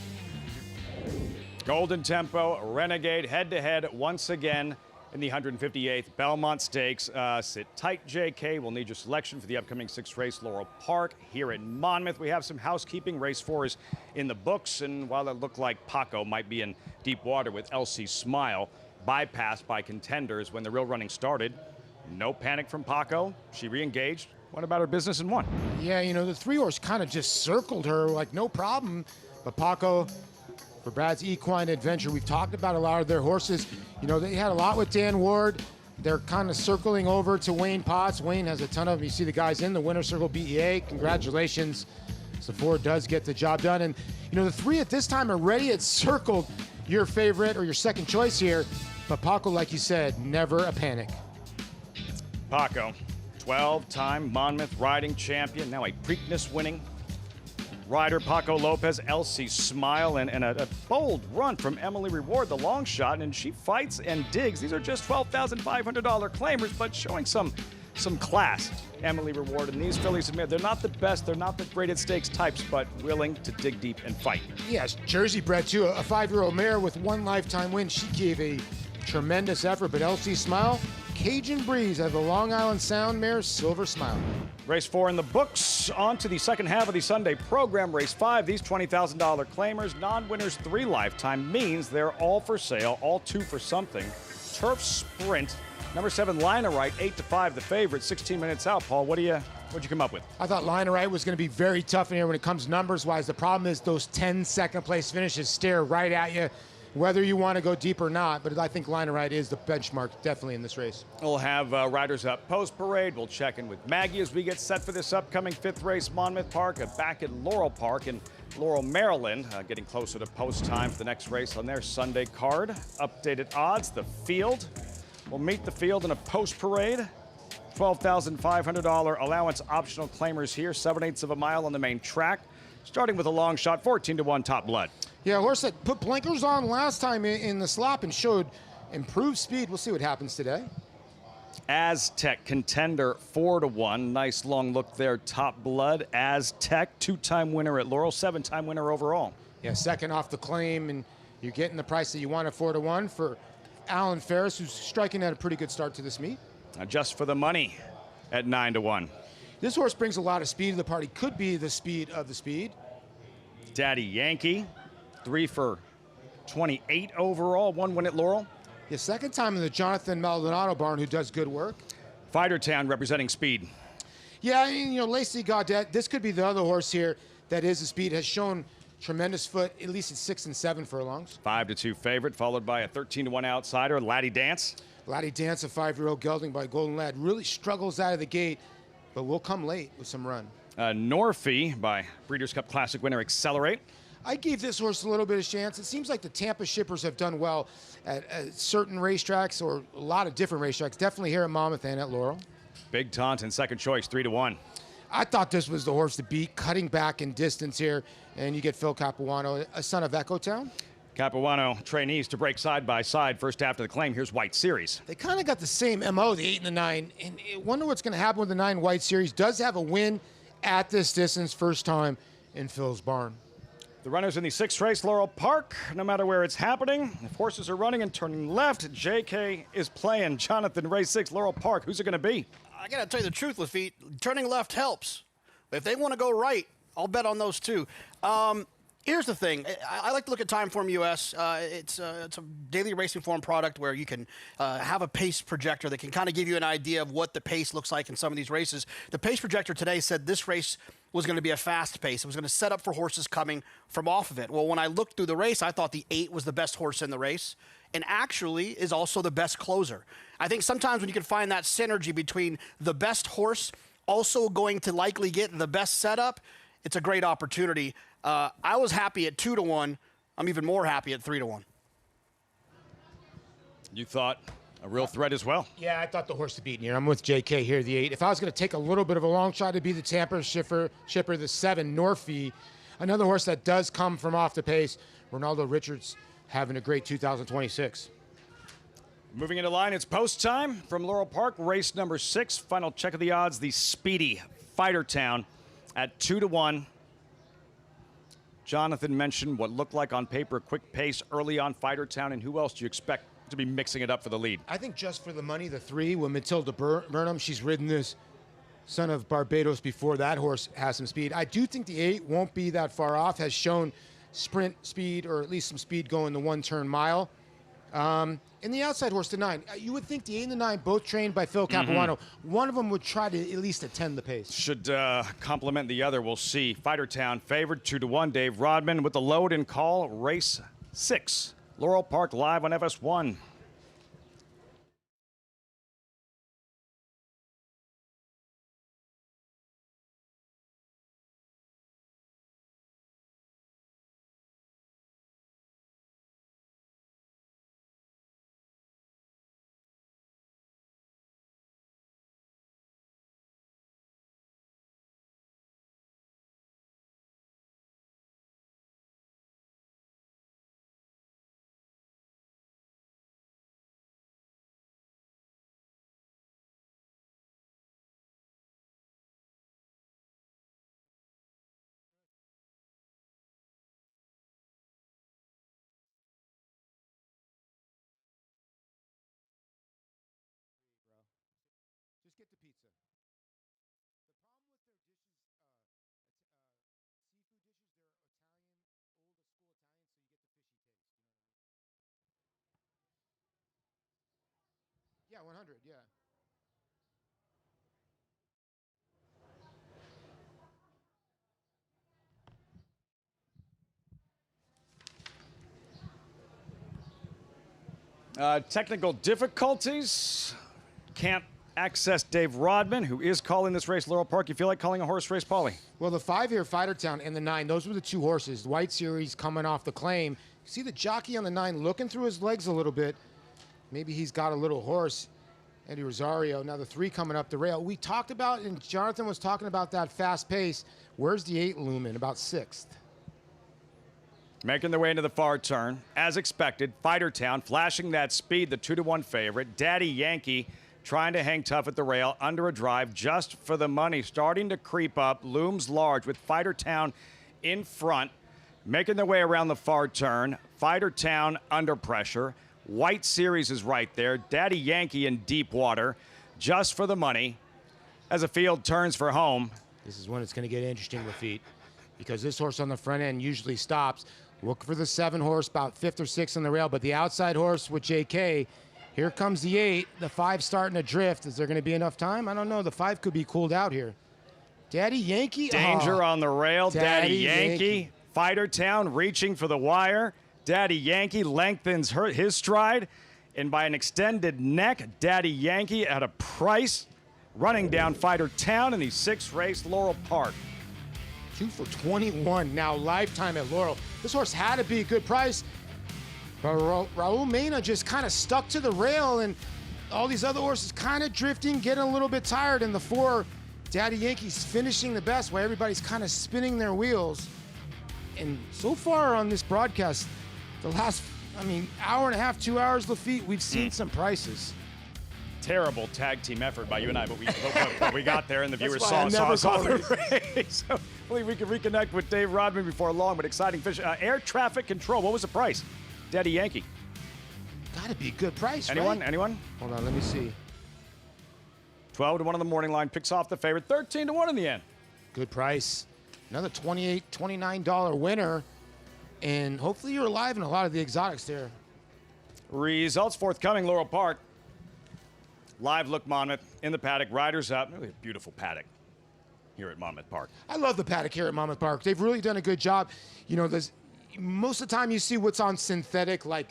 Golden Tempo, Renegade, head-to-head once again in the 158th Belmont Stakes. Sit tight, JK. We'll need your selection for the upcoming 6th race, Laurel Park. Here at Monmouth, we have some housekeeping. Race 4 is in the books, and while it looked like Paco might be in deep water with LC Smile, bypassed by contenders when the real running started, no panic from Paco. She re-engaged, went about her business and won. Yeah, you know, the 3-horse kind of just circled her like no problem, but Paco, for Brad's Equine Adventure, we've talked about a lot of their horses. You know, they had a lot with Dan Ward. They're kind of circling over to Wayne Potts. Wayne has a ton of them. You see the guys in the winner's circle, BEA. Congratulations. So Ford does get the job done. And, you know, the 3 at this time already had circled your favorite or your second choice here. But Paco, like you said, never a panic. Paco, 12-time Monmouth riding champion, now a Preakness winning rider. Paco Lopez, LC Smile, and a bold run from Emily Reward, the long shot, and she fights and digs. These are just $12,500 claimers, but showing some class. Emily Reward and these fillies, admit they're not the best, they're not the graded stakes types, but willing to dig deep and fight. Yes, Jersey bred too, a 5-year-old mare with 1 lifetime win. She gave a tremendous effort, but LC Smile, Cajun Breeze out of the Long Island Sound mare, Silver Smile. Race 4 in the books. On to the second half of the Sunday program. Race 5, these $20,000 claimers, non-winners 3 lifetime, means they're all for sale, all 2 for something. Turf Sprint, number 7, Liner Right, 8-5 the favorite, 16 minutes out. Paul, what'd you come up with? I thought Liner Right was going to be very tough in here when it comes numbers-wise. The problem is those 10 second-place finishes stare right at you, whether you want to go deep or not. But I think Liner Right is the benchmark, definitely in this race. We'll have riders up post-parade. We'll check in with Maggie as we get set for this upcoming 5th race, Monmouth Park, back at Laurel Park in Laurel, Maryland, getting closer to post time for the next race on their Sunday card. Updated odds, the field. We'll meet the field in a post-parade. $12,500 allowance optional claimers here, 7/8 of a mile on the main track. Starting with a long shot, 14-1 Top Blood. Yeah, a horse that put blinkers on last time in the slop and showed improved speed. We'll see what happens today. Aztec Contender, 4-1. Nice long look there, Top Blood. Aztec, 2-time winner at Laurel, 7-time winner overall. Yeah, second off the claim, and you're getting the price that you want at 4-1 for Alan Ferris, who's striking at a pretty good start to this meet. Just for the money at 9-1. This horse brings a lot of speed to the party. Could be the speed of the speed. Daddy Yankee, 3 for 28 overall, 1 win at Laurel. The second time in the Jonathan Maldonado barn, who does good work. Fighter Town representing speed. Yeah, you know, Lacey Gaudet, this could be the other horse here that is the speed, has shown tremendous foot, at least at 6 and 7 furlongs. 5-2 favorite, followed by a 13-1 outsider, Laddie Dance. Laddie Dance, a 5-year-old gelding by Golden Lad, really struggles out of the gate, but will come late with some run. Norfie by Breeders' Cup Classic winner Accelerate. I gave this horse a little bit of chance. It seems like the Tampa shippers have done well at certain racetracks, or a lot of different racetracks, definitely here at Monmouth and at Laurel. Big Taunton, second choice, 3-1. I thought this was the horse to beat, cutting back in distance here, and you get Phil Capuano, a son of Echo Town. Capuano trainees to break side by side first after the claim. Here's White Series. They kind of got the same MO, the 8 and the 9, and I wonder what's going to happen with the 9 White Series. Does have a win at this distance, first time in Phil's barn. The runners in the 6th race, Laurel Park, no matter where it's happening. If horses are running and turning left, JK is playing. Jonathan, race 6, Laurel Park. Who's it going to be? I got to tell you the truth, Lafitte. Turning left helps. But if they want to go right, I'll bet on those too. Here's the thing. I like to look at Timeform US. It's a daily racing form product where you can have a pace projector that can kind of give you an idea of what the pace looks like in some of these races. The pace projector today said this race was going to be a fast pace. It was going to set up for horses coming from off of it. Well, when I looked through the race, I thought the 8 was the best horse in the race, and actually is also the best closer. I think sometimes when you can find that synergy between the best horse also going to likely get the best setup, it's a great opportunity. I was happy at 2-1. I'm even more happy at 3-1. You thought a real threat as well? Yeah, I thought the horse to beat here. I'm with JK here, the 8. If I was going to take a little bit of a long shot, it'd be the Tampa shipper, the 7, Norfie. Another horse that does come from off the pace. Ronaldo Richards having a great 2026. Moving into line, it's post time from Laurel Park, race number 6. Final check of the odds, the speedy Fighter Town at 2-1. Jonathan mentioned what looked like on paper a quick pace early on Fighter Town, and who else do you expect to be mixing it up for the lead? I think just for the money, the 3, with Matilda Burnham, she's ridden this Son of Barbados before. That horse has some speed. I do think the 8 won't be that far off, has shown sprint speed, or at least some speed going the 1-turn mile. In the outside horse, the 9, you would think the 8 and the 9, both trained by Phil Capuano, one of them would try to at least attend the pace. Should complement the other, we'll see. Fighter Town favored 2-1. Dave Rodman with the load and call, race 6. Laurel Park live on FS1. Just get the pizza. The problem with their dishes, seafood dishes, they're Italian, old school Italian, so you get the fishy taste. You know what I mean? Yeah, 100, yeah. Technical difficulties. Can't access Dave Rodman, who is calling this race Laurel Park. You feel like calling a horse race, Paulie? Well, the 5 here, Fighter Town, and the 9, those were the 2 horses. The White Series coming off the claim. You see the jockey on the 9 looking through his legs a little bit. Maybe he's got a little horse. Eddie Rosario. Now the 3 coming up the rail. We talked about, and Jonathan was talking about that fast pace. Where's the 8 looming? About 6th. Making their way into the far turn. As expected, Fighter Town flashing that speed, the 2-1 favorite. Daddy Yankee trying to hang tough at the rail, under a drive just for the money. Starting to creep up, looms large with Fighter Town in front. Making their way around the far turn. Fighter Town under pressure. White Series is right there. Daddy Yankee in deep water, just for the money. As the field turns for home. This is when it's going to get interesting with feet, because this horse on the front end usually stops. Look for the 7 horse, about 5th or 6th on the rail, but the outside horse with JK, here comes the 8, the 5 starting to drift. Is there going to be enough time? I don't know. The 5 could be cooled out here. Daddy Yankee. Danger on the rail. Daddy Yankee. Yankee. Fighter Town reaching for the wire. Daddy Yankee lengthens his stride, and by an extended neck, Daddy Yankee at a price, running down Fighter Town in the 6th race, Laurel Park. 2 for 21 now, lifetime at Laurel. This horse had to be a good price. But Raul Mena just kind of stuck to the rail, and all these other horses kind of drifting, getting a little bit tired. And the 4, Daddy Yankee's finishing the best, while everybody's kind of spinning their wheels. And so far on this broadcast, the last, hour and a half, 2 hours, Lafitte, we've seen some prices. Terrible tag team effort by you and I, but we got there, and the viewers That's why I saw never the race. So hopefully we can reconnect with Dave Rodman before long, but exciting fish. Air traffic control, what was the price? Daddy Yankee. Gotta be a good price, Anyone? right? Anyone? Hold on, let me see. 12-1 on the morning line, picks off the favorite. 13-1 in the end. Good price. Another $28, $29 winner. And hopefully you're alive in a lot of the exotics there. Results forthcoming, Laurel Park. Live look Monmouth in the paddock. Riders up. Really a beautiful paddock here at Monmouth Park. I love the paddock here at Monmouth Park. They've really done a good job. You know, most of the time you see what's on synthetic, like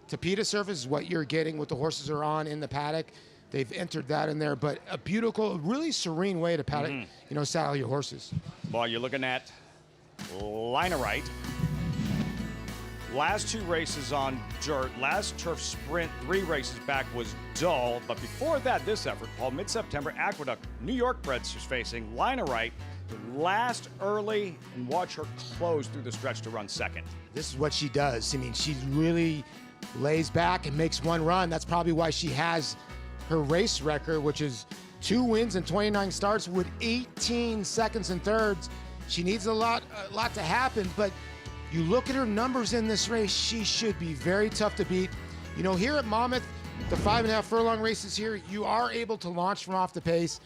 tapeta surface is what you're getting, what the horses are on in the paddock. They've entered that in there, but a beautiful, really serene way to paddock, saddle your horses. Well, you're looking at Linerite. Last 2 races on dirt. Last turf sprint 3 races back was dull. But before that, this effort, Paul, mid-September, Aqueduct, New York breds is facing Linerite. Last early, and watch her close through the stretch to run second. This is what she does. She really lays back and makes one run. That's probably why she has her race record, which is 2 wins and 29 starts with 18 seconds and thirds. She needs a lot to happen, but you look at her numbers in this race, she should be very tough to beat. You know, here at Monmouth, the 5.5 furlong races here, you are able to launch from off the pace,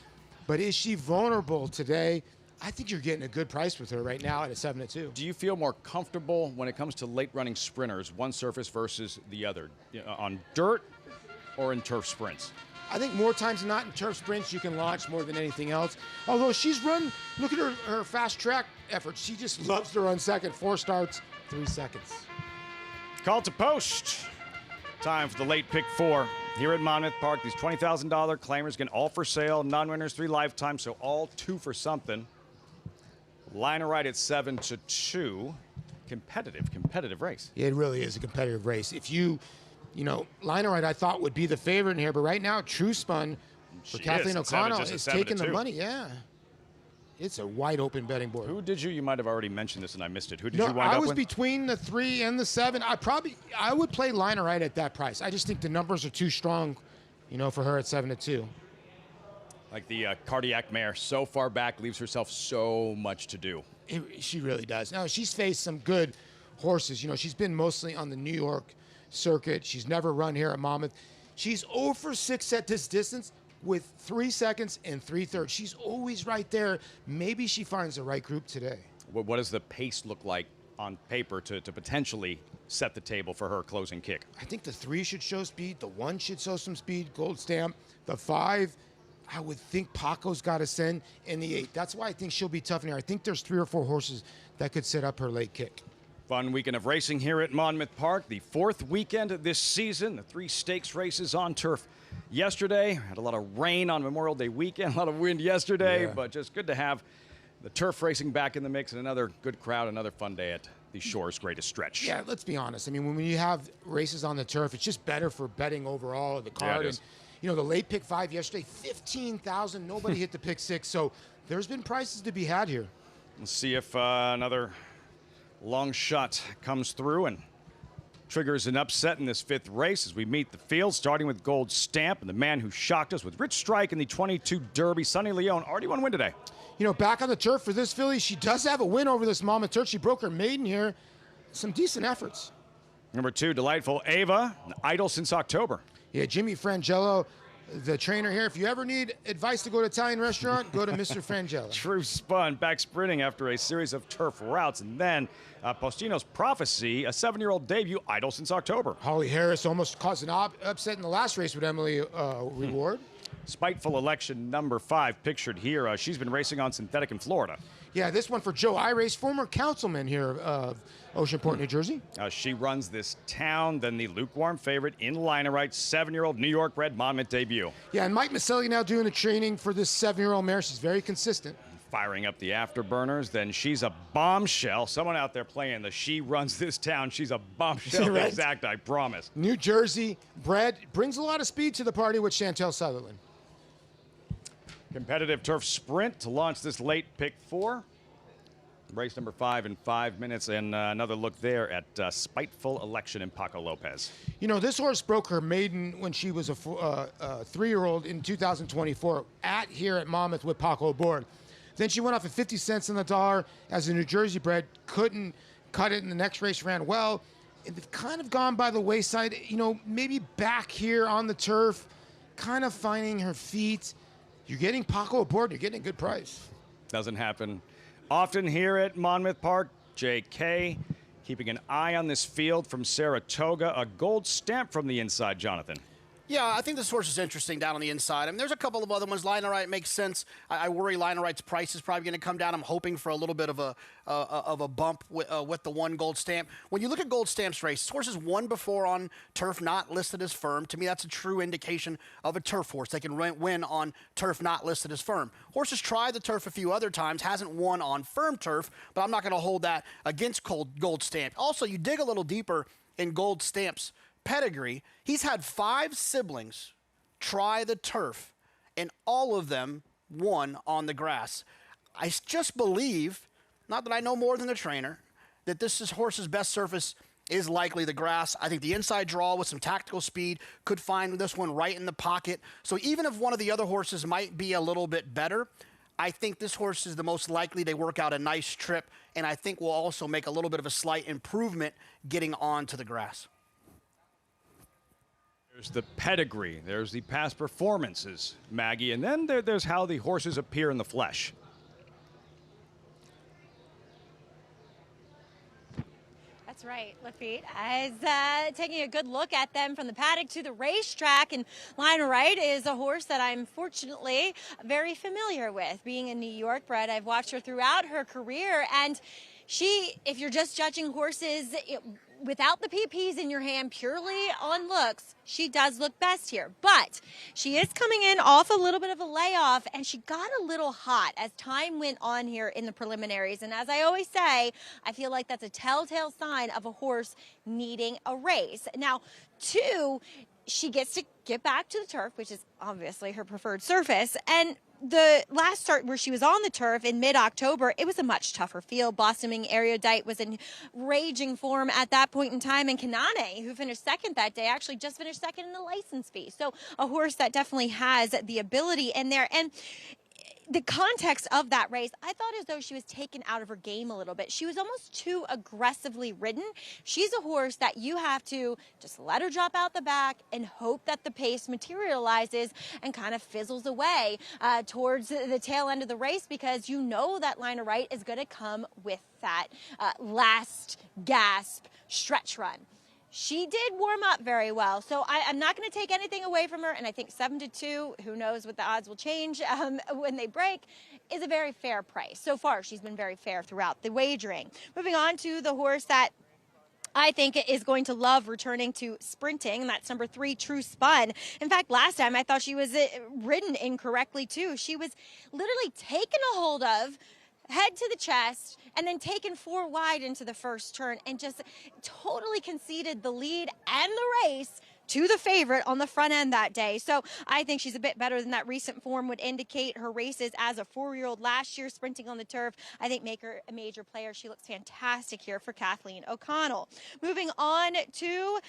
but is she vulnerable today? I think you're getting a good price with her right now at a 7-2. Do you feel more comfortable when it comes to late running sprinters, one surface versus the other, on dirt or in turf sprints? I think more times than not in turf sprints, you can launch more than anything else. Although she's run, look at her fast track effort. She just loves to run second. 4 starts, 3 seconds. Call to post. Time for the late pick 4 here at Monmouth Park. These $20,000 claimers again, all for sale. Non-winners 3 lifetime, so all 2 for something. Liner right at 7-2. Competitive race. Yeah, it really is a competitive race. If you know, Liner right, I thought would be the favorite in here, but right now, True Spun for Kathleen O'Connell is taking the money. Yeah. It's a wide open betting board. Who did you? You might have already mentioned this and I missed it. Who did you wind up with? I was between the 3 and the 7. I would play Liner right at that price. I just think the numbers are too strong, you know, for her at 7-2. Like the cardiac mare, so far back, leaves herself so much to do. She really does. Now, she's faced some good horses. You know, she's been mostly on the New York circuit. She's never run here at Monmouth. She's 0 for 6 at this distance with 3 seconds and 3/3. She's always right there. Maybe she finds the right group today. What does the pace look like on paper to potentially set the table for her closing kick? I think the 3 should show speed. The 1 should show some speed, Gold Stamp. The 5, I would think Paco's got to send, and the 8. That's why I think she'll be tough in here. I think there's 3 or 4 horses that could set up her late kick. Fun weekend of racing here at Monmouth Park. The 4th weekend of this season. The 3 stakes races on turf yesterday. Had a lot of rain on Memorial Day weekend, a lot of wind yesterday, but just good to have the turf racing back in the mix and another good crowd, another fun day at the Shore's greatest stretch. Yeah, let's be honest. I mean, when you have races on the turf, it's just better for betting overall the card. Yeah, it is. You know, the late pick 5 yesterday, 15,000. Nobody hit the pick 6. So there's been prices to be had here. Let's see if another long shot comes through and triggers an upset in this 5th race as we meet the field, starting with Gold Stamp and the man who shocked us with Rich Strike in the 22 Derby. Sunny Leone already won a win today. You know, back on the turf for this filly, she does have a win over this Monmouth Turf. She broke her maiden here. Some decent efforts. Number 2, Delightful Ava, idle since October. Yeah, Jimmy Frangelo, the trainer here. If you ever need advice to go to Italian restaurant, go to Mr. Frangelo. True Spun back sprinting after a series of turf routes. And then Postino's Prophecy, a 7-year-old debut, idle since October. Holly Harris almost caused an upset in the last race with Emily Reward. Spiteful Election, number 5, pictured here. She's been racing on synthetic in Florida. Yeah, this one for Joe Irace, former councilman here of Oceanport, New Jersey. She runs this town, then the lukewarm favorite in Liner right, 7-year-old New York bred Monmouth debut. Yeah, and Mike Maselli now doing the training for this 7-year-old mare. She's very consistent. Firing up the afterburners, then she's a bombshell. Someone out there playing the She Runs This Town. She's a bombshell Right. exact, I promise. New Jersey bred, brings a lot of speed to the party with Chantel Sutherland. Competitive turf sprint to launch this late pick 4. Race number 5 in 5 minutes, and another look there at Spiteful Election and Paco Lopez. You know, this horse broke her maiden when she was a 3-year-old in 2024 here at Monmouth with Paco aboard. Then she went off at 50 cents on the dollar as a New Jersey bred, couldn't cut it in the next race, ran well. And they've kind of gone by the wayside, you know, maybe back here on the turf, kind of finding her feet. You're getting Paco aboard, you're getting a good price. Doesn't happen often here at Monmouth Park. JK keeping an eye on this field from Saratoga. A Gold Stamp from the inside, Jonathan. Yeah, I think this horse is interesting down on the inside. I mean, there's a couple of other ones. Liner Right makes sense. I worry Liner Right's price is probably going to come down. I'm hoping for a little bit of a bump with the 1 Gold Stamp. When you look at Gold Stamp's race, this horse has won before on turf not listed as firm. To me, that's a true indication of a turf horse. They can win on turf not listed as firm. Horse has tried the turf a few other times, hasn't won on firm turf, but I'm not going to hold that against Gold Stamp. Also, you dig a little deeper in Gold Stamp's pedigree. He's had 5 siblings try the turf, and all of them won on the grass. I just believe, not that I know more than the trainer, that this horse's best surface is likely the grass. I think the inside draw with some tactical speed could find this one right in the pocket. So even if one of the other horses might be a little bit better, I think this horse is the most likely to work out a nice trip, and I think will also make a little bit of a slight improvement getting onto the grass. There's the pedigree, there's the past performances, Maggie, and then there's how the horses appear in the flesh. That's right, Lafitte. As taking a good look at them from the paddock to the racetrack, and Liner Wright is a horse that I'm fortunately very familiar with. Being a New York bred, I've watched her throughout her career, and she, if you're just judging horses without the PPs in your hand, purely on looks, she does look best here. But she is coming in off a little bit of a layoff, and she got a little hot as time went on here in the preliminaries. And as I always say, I feel like that's a telltale sign of a horse needing a race. Now, two, she gets to get back to the turf, which is obviously her preferred surface. And the last start where she was on the turf in mid-October, it was a much tougher field. Blossoming Erudite was in raging form at that point in time, and Kanane, who finished second that day, actually just finished second in the license fee. So a horse that definitely has the ability in there. And the context of that race, I thought as though she was taken out of her game a little bit. She was almost too aggressively ridden. She's a horse that you have to just let her drop out the back and hope that the pace materializes and kind of fizzles away towards the tail end of the race, because you know that Liner Wright is going to come with that last gasp stretch run. She did warm up very well, so I'm not going to take anything away from her, and I think 7-2, who knows what the odds will change when they break, is a very fair price. So far, she's been very fair throughout the wagering. Moving on to the horse that I think is going to love returning to sprinting. That's number 3, True Spun. In fact, last time I thought she was ridden incorrectly, too. She was literally taken a hold of, head to the chest, and then taken 4 wide into the first turn and just totally conceded the lead and the race to the favorite on the front end that day. So I think she's a bit better than that recent form would indicate. Her races as a 4-year-old last year sprinting on the turf, I think make her a major player. She looks fantastic here for Kathleen O'Connell. Moving on to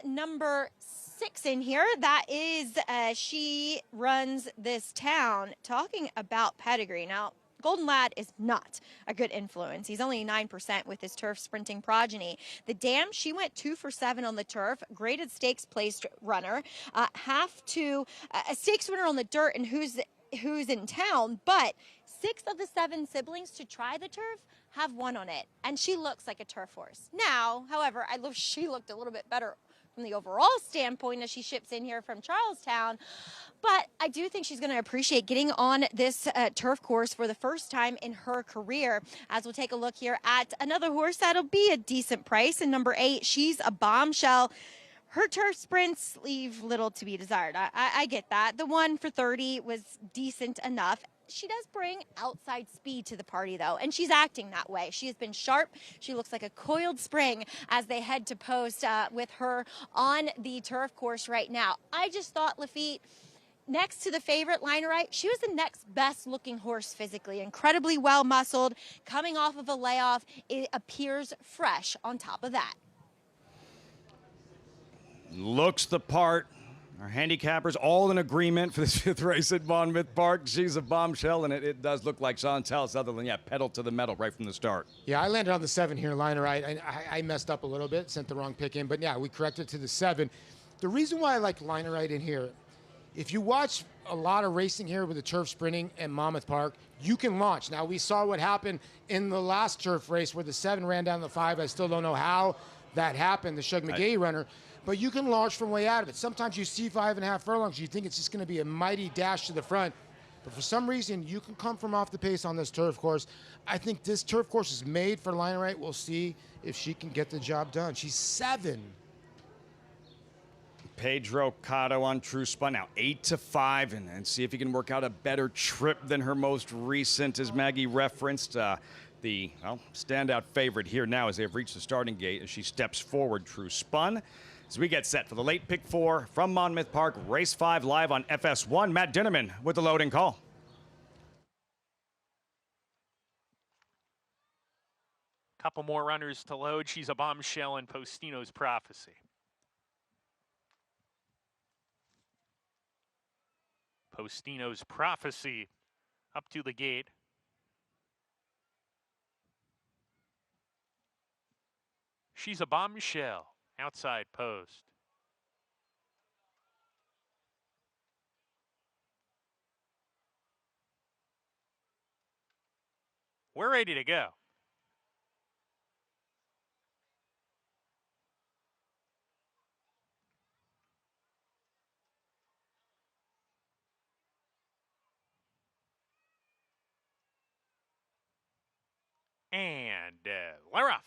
number 6 in here. That is She Runs This Town. Talking about pedigree. Now, Golden Lad is not a good influence. He's only 9% with his turf sprinting progeny. The Dam, she went 2 for 7 on the turf, graded stakes placed runner, a stakes winner on the dirt and who's in town, but 6 of the 7 siblings to try the turf have won on it, and she looks like a turf horse. Now, however, she looked a little bit better from the overall standpoint as she ships in here from Charlestown. But I do think she's going to appreciate getting on this turf course for the first time in her career. As we'll take a look here at another horse that'll be a decent price. And number 8, She's a Bombshell. Her turf sprints leave little to be desired. I get that. The one for 30 was decent enough. She does bring outside speed to the party, though, and she's acting that way. She has been sharp. She looks like a coiled spring as they head to post with her on the turf course right now. I just thought, Lafitte, next to the favorite Liner Wright, she was the next best looking horse physically, incredibly well muscled, coming off of a layoff. It appears fresh on top of that. Looks the part. Our handicappers all in agreement for this 5th race at Monmouth Park. She's a Bombshell, and it does look like Chantal Sutherland, pedal to the metal right from the start. Yeah, I landed on the 7 here, Liner Wright. I messed up a little bit, sent the wrong pick in, but yeah, we corrected to the 7. The reason why I like Liner Wright in here, if you watch a lot of racing here with the turf sprinting at Monmouth Park, you can launch. Now, we saw what happened in the last turf race where the 7 ran down the 5. I still don't know how that happened, the Shug McGahee runner. But you can launch from way out of it. Sometimes you see 5.5 furlongs, you think it's just going to be a mighty dash to the front. But for some reason, you can come from off the pace on this turf course. I think this turf course is made for Liner Wright. We'll see if she can get the job done. She's 7. Pedro Cotto on True Spun now 8-5, and see if he can work out a better trip than her most recent, as Maggie referenced. The standout favorite here now as they've reached the starting gate as she steps forward, True Spun. As we get set for the late pick 4 from Monmouth Park, race 5 live on FS1. Matt Dinnerman with the loading call. Couple more runners to load. She's a Bombshell and Postino's Prophecy. Postino's Prophecy up to the gate. She's a bombshell. Outside post. We're ready to go. And we're off.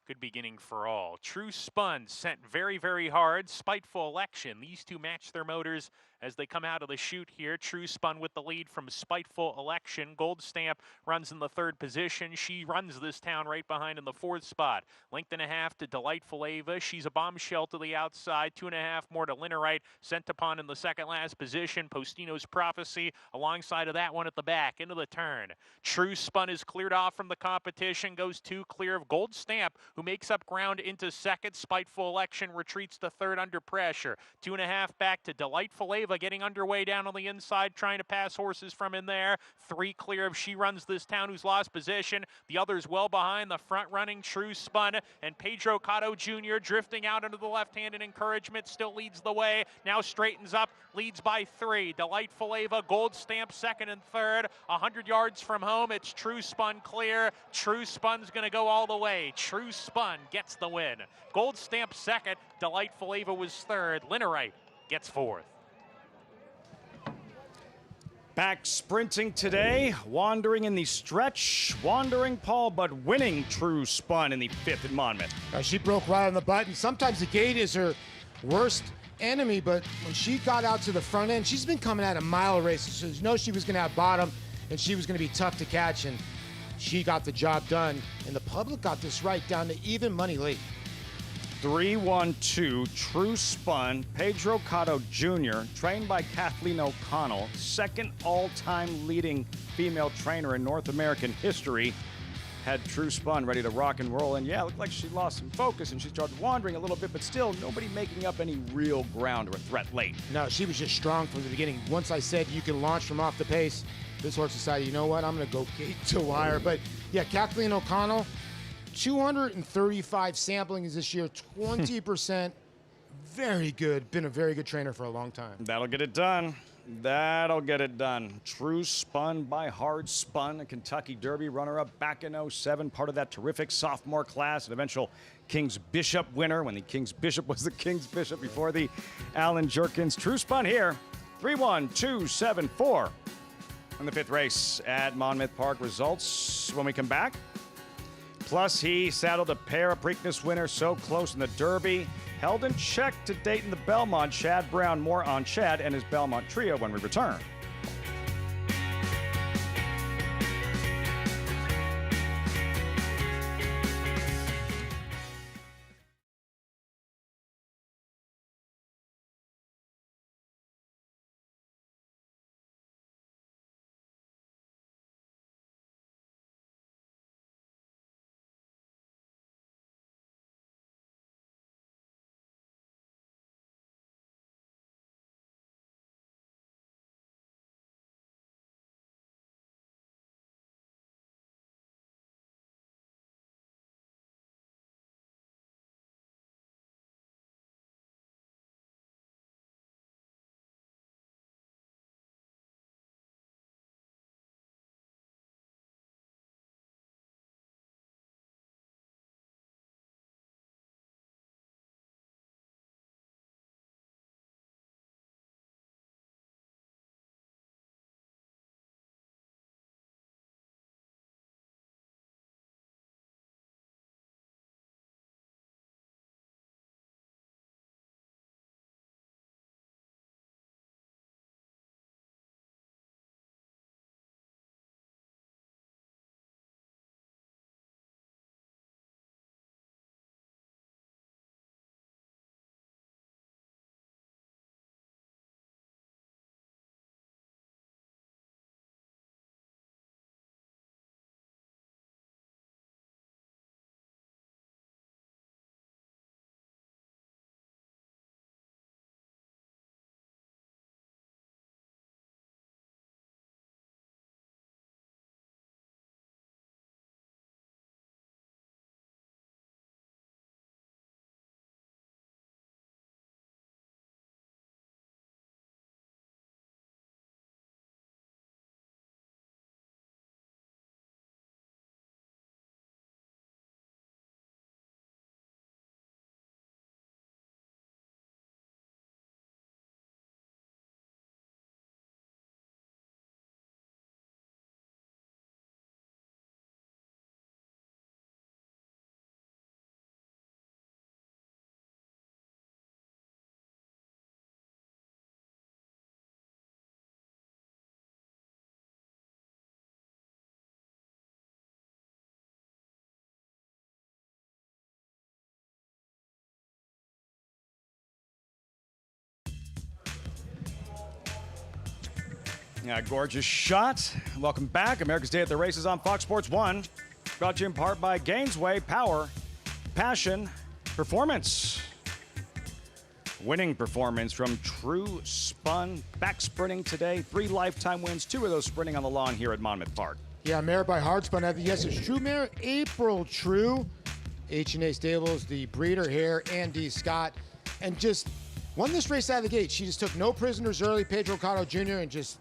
Good beginning for all. True Spun sent very, very hard. Spiteful Election. These two match their motors as they come out of the chute here. True Spun with the lead from Spiteful Election. Gold Stamp runs in the third position. She runs this town right behind in the fourth spot. Length and a half to Delightful Ava. She's a bombshell to the outside. 2.5 more to Linnerite. Sent upon in the second last position. Postino's Prophecy alongside of that one at the back. Into the turn. True Spun is cleared off from the competition. Goes 2 clear of Gold Stamp, who makes up ground into second. Spiteful Election retreats to third under pressure. 2.5 back to Delightful Ava, getting underway down on the inside, trying to pass horses from in there. 3 clear of She Runs This Town, who's lost position. The others well behind, the front running True Spun, and Pedro Cotto Jr. drifting out into the left hand and encouragement, still leads the way. Now straightens up, leads by 3. Delightful Ava, Gold Stamp second and third. 100 yards from home, it's True Spun clear. True Spun's going to go all the way. True Spun gets the win. Gold Stamp second. Delightful Ava was third. Linnerite gets fourth. Back sprinting today, wandering in the stretch, wandering Paul, but winning True Spun in the 5th at Monmouth. She broke right on the button. Sometimes the gate is her worst enemy, but when she got out to the front end, she's been coming at a mile race. So she knows she was going to have bottom, and she was going to be tough to catch, and she got the job done. And the public got this right down to even money late. 3-1-2, True Spun, Pedro Cotto Jr., trained by Kathleen O'Connell, second all-time leading female trainer in North American history, had True Spun ready to rock and roll. And yeah, it looked like she lost some focus and she started wandering a little bit, but still nobody making up any real ground or a threat late. No, she was just strong from the beginning. Once I said you can launch from off the pace, this horse decided, you know what, I'm going to go gate to wire. But yeah, Kathleen O'Connell, 235 samplings this year, 20%. Very good. Been a very good trainer for a long time. That'll get it done. That'll get it done. True Spun by Hard Spun, a Kentucky Derby runner-up back in 07, part of that terrific sophomore class, an eventual King's Bishop winner when the King's Bishop was the King's Bishop before the Alan Jerkins. True Spun here, 3-1-2-7-4 in the 5th race at Monmouth Park. Results when we come back. Plus, he saddled a pair of Preakness winners so close in the Derby. Held in check to date in the Belmont. Chad Brown, more on Chad and his Belmont trio when we return. Yeah, gorgeous shot. Welcome back. America's Day at the Races on Fox Sports 1. Brought to you in part by Gainesway Power, Passion, Performance. Winning performance from True Spun. Back sprinting today. 3 lifetime wins. 2 of those sprinting on the lawn here at Monmouth Park. Yeah, mare by Hardspun. Yes, it's True Mare. April True. H&A Stables, the breeder here, Andy Scott. And just won this race out of the gate. She just took no prisoners early, Pedro Cotto Jr., and just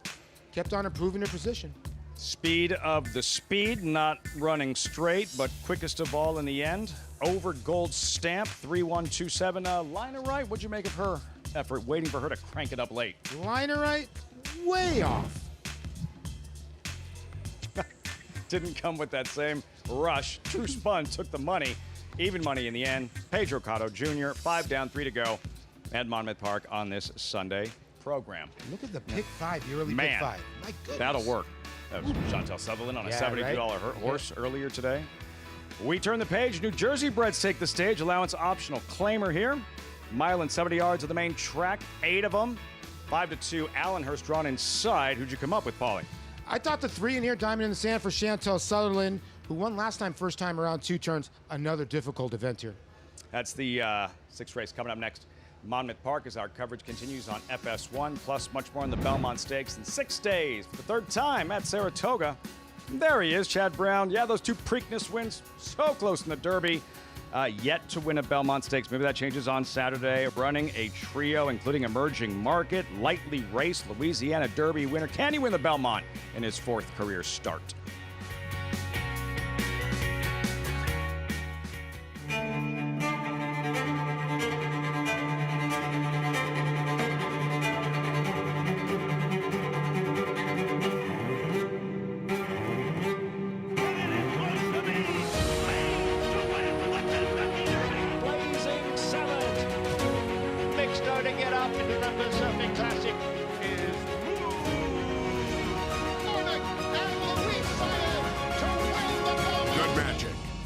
kept on improving her position. Speed of the speed, not running straight, but quickest of all in the end. Over Gold Stamp, 3-1-2-7. Liner right, what'd you make of her effort? Waiting for her to crank it up late. Liner right, way off. Didn't come with that same rush. True Spun took the money. Even money in the end. Pedro Cotto Jr., 5 down, 3 to go at Monmouth Park on this Sunday program. Look at the pick 5, the early Man, pick 5. My goodness. That'll work. That was Chantel Sutherland on a $72 horse earlier today. We turn the page. New Jersey breds take the stage. Allowance optional claimer here. Mile and 70 yards of the main track. 8 of them. 5-2. Allenhurst drawn inside. Who'd you come up with, Paulie? I thought the 3 in here, Diamond in the Sand for Chantel Sutherland, who won last time, first time around, 2 turns. Another difficult event here. That's the 6th race coming up next. Monmouth Park as our coverage continues on FS1, plus much more in the Belmont Stakes in 6 days for the 3rd time at Saratoga. There he is, Chad Brown. Yeah, those 2 Preakness wins, so close in the Derby. Yet to win a Belmont Stakes. Maybe that changes on Saturday. Running a trio, including Emerging Market, lightly raced Louisiana Derby winner. Can he win the Belmont in his 4th career start?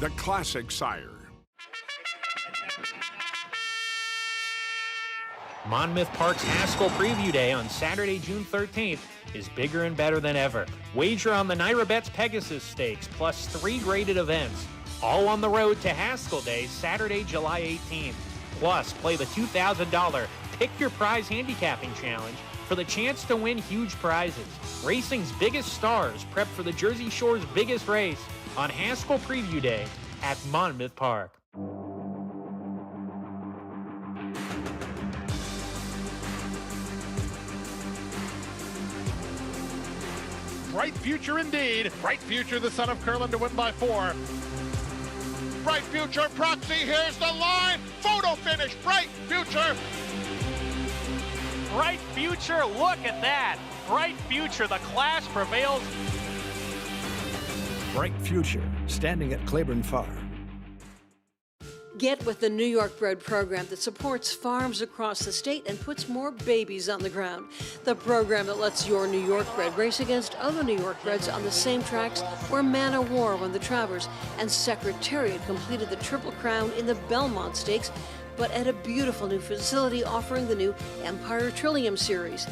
The classic sire. Monmouth Park's Haskell Preview Day on Saturday, June 13th is bigger and better than ever. Wager on the Naira Bets Pegasus Stakes, plus 3 graded events, all on the road to Haskell Day, Saturday, July 18th. Plus, play the $2,000 Pick Your Prize Handicapping Challenge for the chance to win huge prizes. Racing's biggest stars prep for the Jersey Shore's biggest race on Haskell Preview Day at Monmouth Park. Bright future indeed. Bright future, the son of Curlin to win by 4. Bright future, Proxy, here's the line. Photo finish, Bright future. Bright future, look at that. Bright future, the class prevails. Bright future, standing at Claiborne Farm. Get with the New York Bred program that supports farms across the state and puts more babies on the ground. The program that lets your New York Bred race against other New York Breds on the same tracks where Man O' War won the Travers and Secretariat completed the Triple Crown in the Belmont Stakes, but at a beautiful new facility offering the new Empire Trillium Series.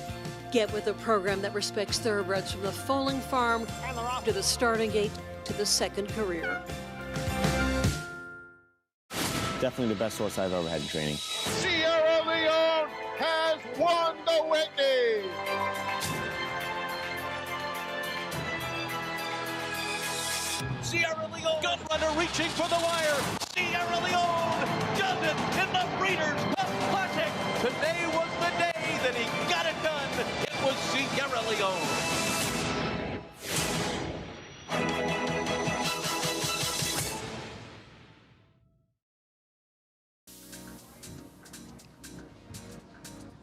Get with a program that respects thoroughbreds from the foaling farm to the starting gate to the second career. Definitely the best horse I've ever had in training. Sierra Leone has won the Whitney. Sierra Leone, gun runner reaching for the wire. Sierra Leone does it in the Breeders' Cup Classic. Today was the day that he got it done. It was Sierra Leone.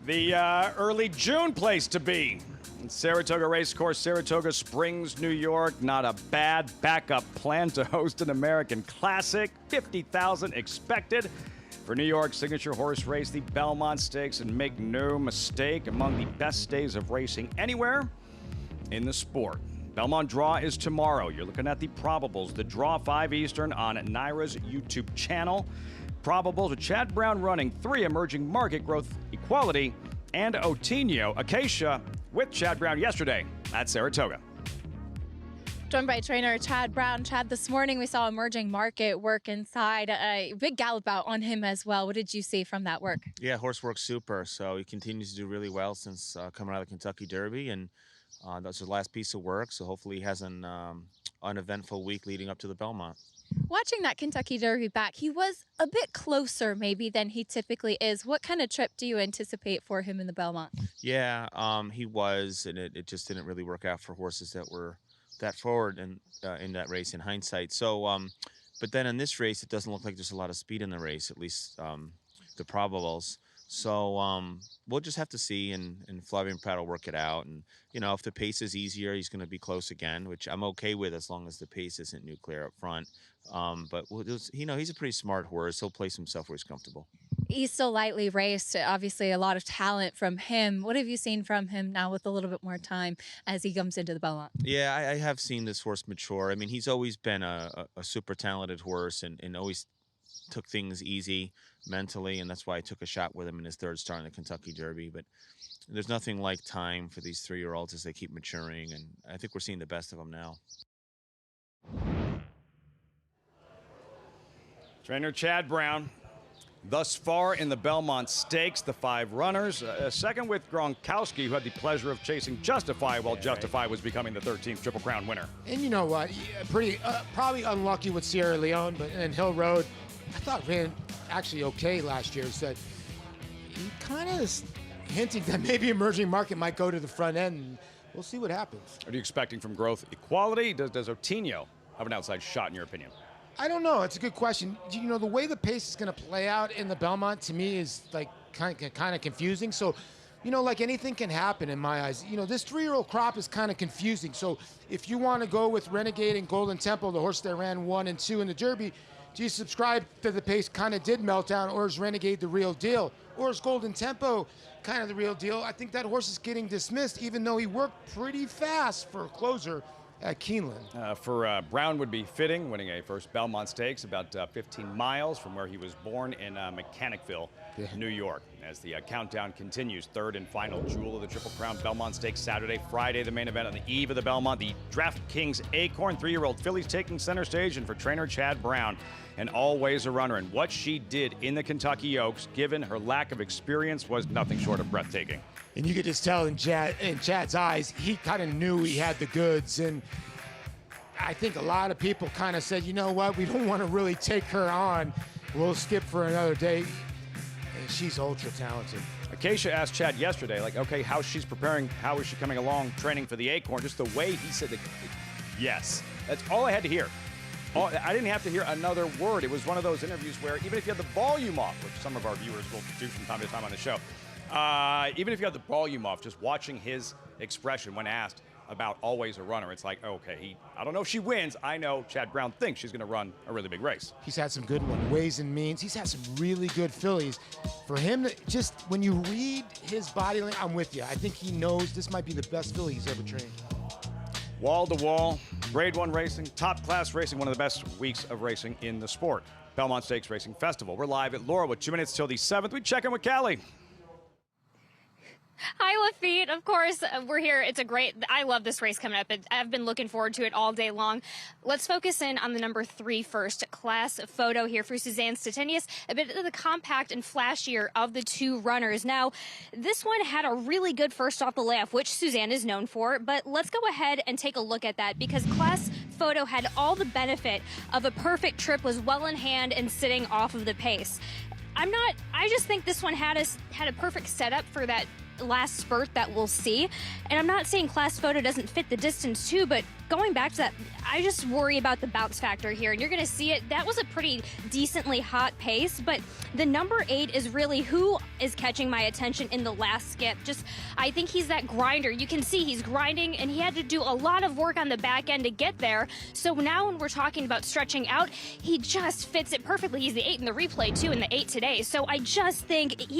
The early June place to be. Saratoga Racecourse, Saratoga Springs, New York. Not a bad backup plan to host an American Classic. 50,000 expected for New York's signature horse race, the Belmont Stakes. And make no mistake, among the best days of racing anywhere in the sport. Belmont Draw is tomorrow. You're looking at the probables. The Draw 5 Eastern on Naira's YouTube channel. Probables with Chad Brown running 3 Emerging Market, Growth Equality, and Otinho. Acacia with Chad Brown yesterday at Saratoga. Joined by trainer Chad Brown. Chad, this morning we saw Emerging Market work inside. A big gallop out on him as well. What did you see from that work? Yeah, horse works super. So he continues to do really well since coming out of the Kentucky Derby. And that's his last piece of work. So hopefully he has an uneventful week leading up to the Belmont. Watching that Kentucky Derby back, he was a bit closer maybe than he typically is. What kind of trip do you anticipate for him in the Belmont? Yeah, he was. And it just didn't really work out for horses that were that forward in that race in hindsight. So, but then in this race, it doesn't look like there's a lot of speed in the race, at least the probables. So we'll just have to see, and Flavien Prat will work it out. And, you know, if the pace is easier, he's going to be close again, which I'm okay with as long as the pace isn't nuclear up front. But, you know, he's a pretty smart horse. He'll place himself where he's comfortable. He's still lightly raced. Obviously, a lot of talent from him. What have you seen from him now with a little bit more time as he comes into the Belmont? Yeah, I have seen this horse mature. I mean, he's always been a super talented horse and always took things easy mentally, and that's why I took a shot with him in his third start in the Kentucky Derby. But there's nothing like time for these 3-year-olds as they keep maturing, and I think we're seeing the best of them now. Trainer Chad Brown. Thus far in the Belmont Stakes, the 5 runners. Second with Gronkowski, who had the pleasure of chasing Justify while Justify was becoming the 13th Triple Crown winner. And you know what? Pretty probably unlucky with Sierra Leone, but in Hill Road, I thought ran actually okay last year. So he kind of is hinting that maybe Emerging Market might go to the front end. And we'll see what happens. What are you expecting from Growth Equality? Does Otinho have an outside shot in your opinion? I don't know. It's a good question. You know, the way the pace is going to play out in the Belmont to me is like kind of confusing. So, you know, like anything can happen in my eyes. You know, this 3-year-old crop is kind of confusing. So if you want to go with Renegade and Golden Tempo, the horse that ran 1 and 2 in the Derby, do you subscribe that the pace kind of did melt down, or is Renegade the real deal? Or is Golden Tempo kind of the real deal? I think that horse is getting dismissed, even though he worked pretty fast for a closer at Keeneland. For Brown would be fitting, winning a first Belmont Stakes about 15 miles from where he was born in Mechanicville, New York. As the countdown continues, third and final jewel of the Triple Crown Belmont Stakes Saturday, Friday, the main event on the eve of the Belmont. The DraftKings Acorn 3-year-old fillies taking center stage, and for trainer Chad Brown, and always a runner. And what she did in the Kentucky Oaks, given her lack of experience, was nothing short of breathtaking. And you could just tell in Chad's eyes, he kind of knew he had the goods. And I think a lot of people kind of said, you know what, we don't want to really take her on. We'll skip for another day. And she's ultra talented. Acacia asked Chad yesterday, like, okay, how she's preparing, how is she coming along training for the Acorn? Just the way he said that, yes. That's all I had to hear. I didn't have to hear another word. It was one of those interviews where even if you had the volume off, which some of our viewers will do from time to time on the show, even if you had the volume off, just watching his expression when asked about always a runner, it's like, okay, I don't know if she wins. I know Chad Brown thinks she's going to run a really big race. He's had some good ones, Ways and Means. He's had some really good fillies. For him to just, when you read his body language, I'm with you. I think he knows this might be the best filly he's ever trained. Wall to wall, grade 1 racing, top class racing, one of the best weeks of racing in the sport. Belmont Stakes Racing Festival. We're live at Laurel with 2 minutes till the 7th. We check in with Callie. Hi, Lafitte. Of course, we're here. I love this race coming up. I've been looking forward to it all day long. Let's focus in on the number 3 first. Class Photo here for Suzanne Stettinius. A bit of the compact and flashier of the 2 runners. Now, this one had a really good first off the layoff, which Suzanne is known for. But let's go ahead and take a look at that, because Class Photo had all the benefit of a perfect trip, was well in hand and sitting off of the pace. I just think this one had a perfect setup for that last spurt that we'll see. And I'm not saying Class Photo doesn't fit the distance too, but going back to that, I just worry about the bounce factor here, and you're going to see it. That was a pretty decently hot pace, but the number 8 is really who is catching my attention in the last skip. I think he's that grinder. You can see he's grinding, and he had to do a lot of work on the back end to get there. So now when we're talking about stretching out, he just fits it perfectly. He's the 8 in the replay too, and the 8 today. So I just think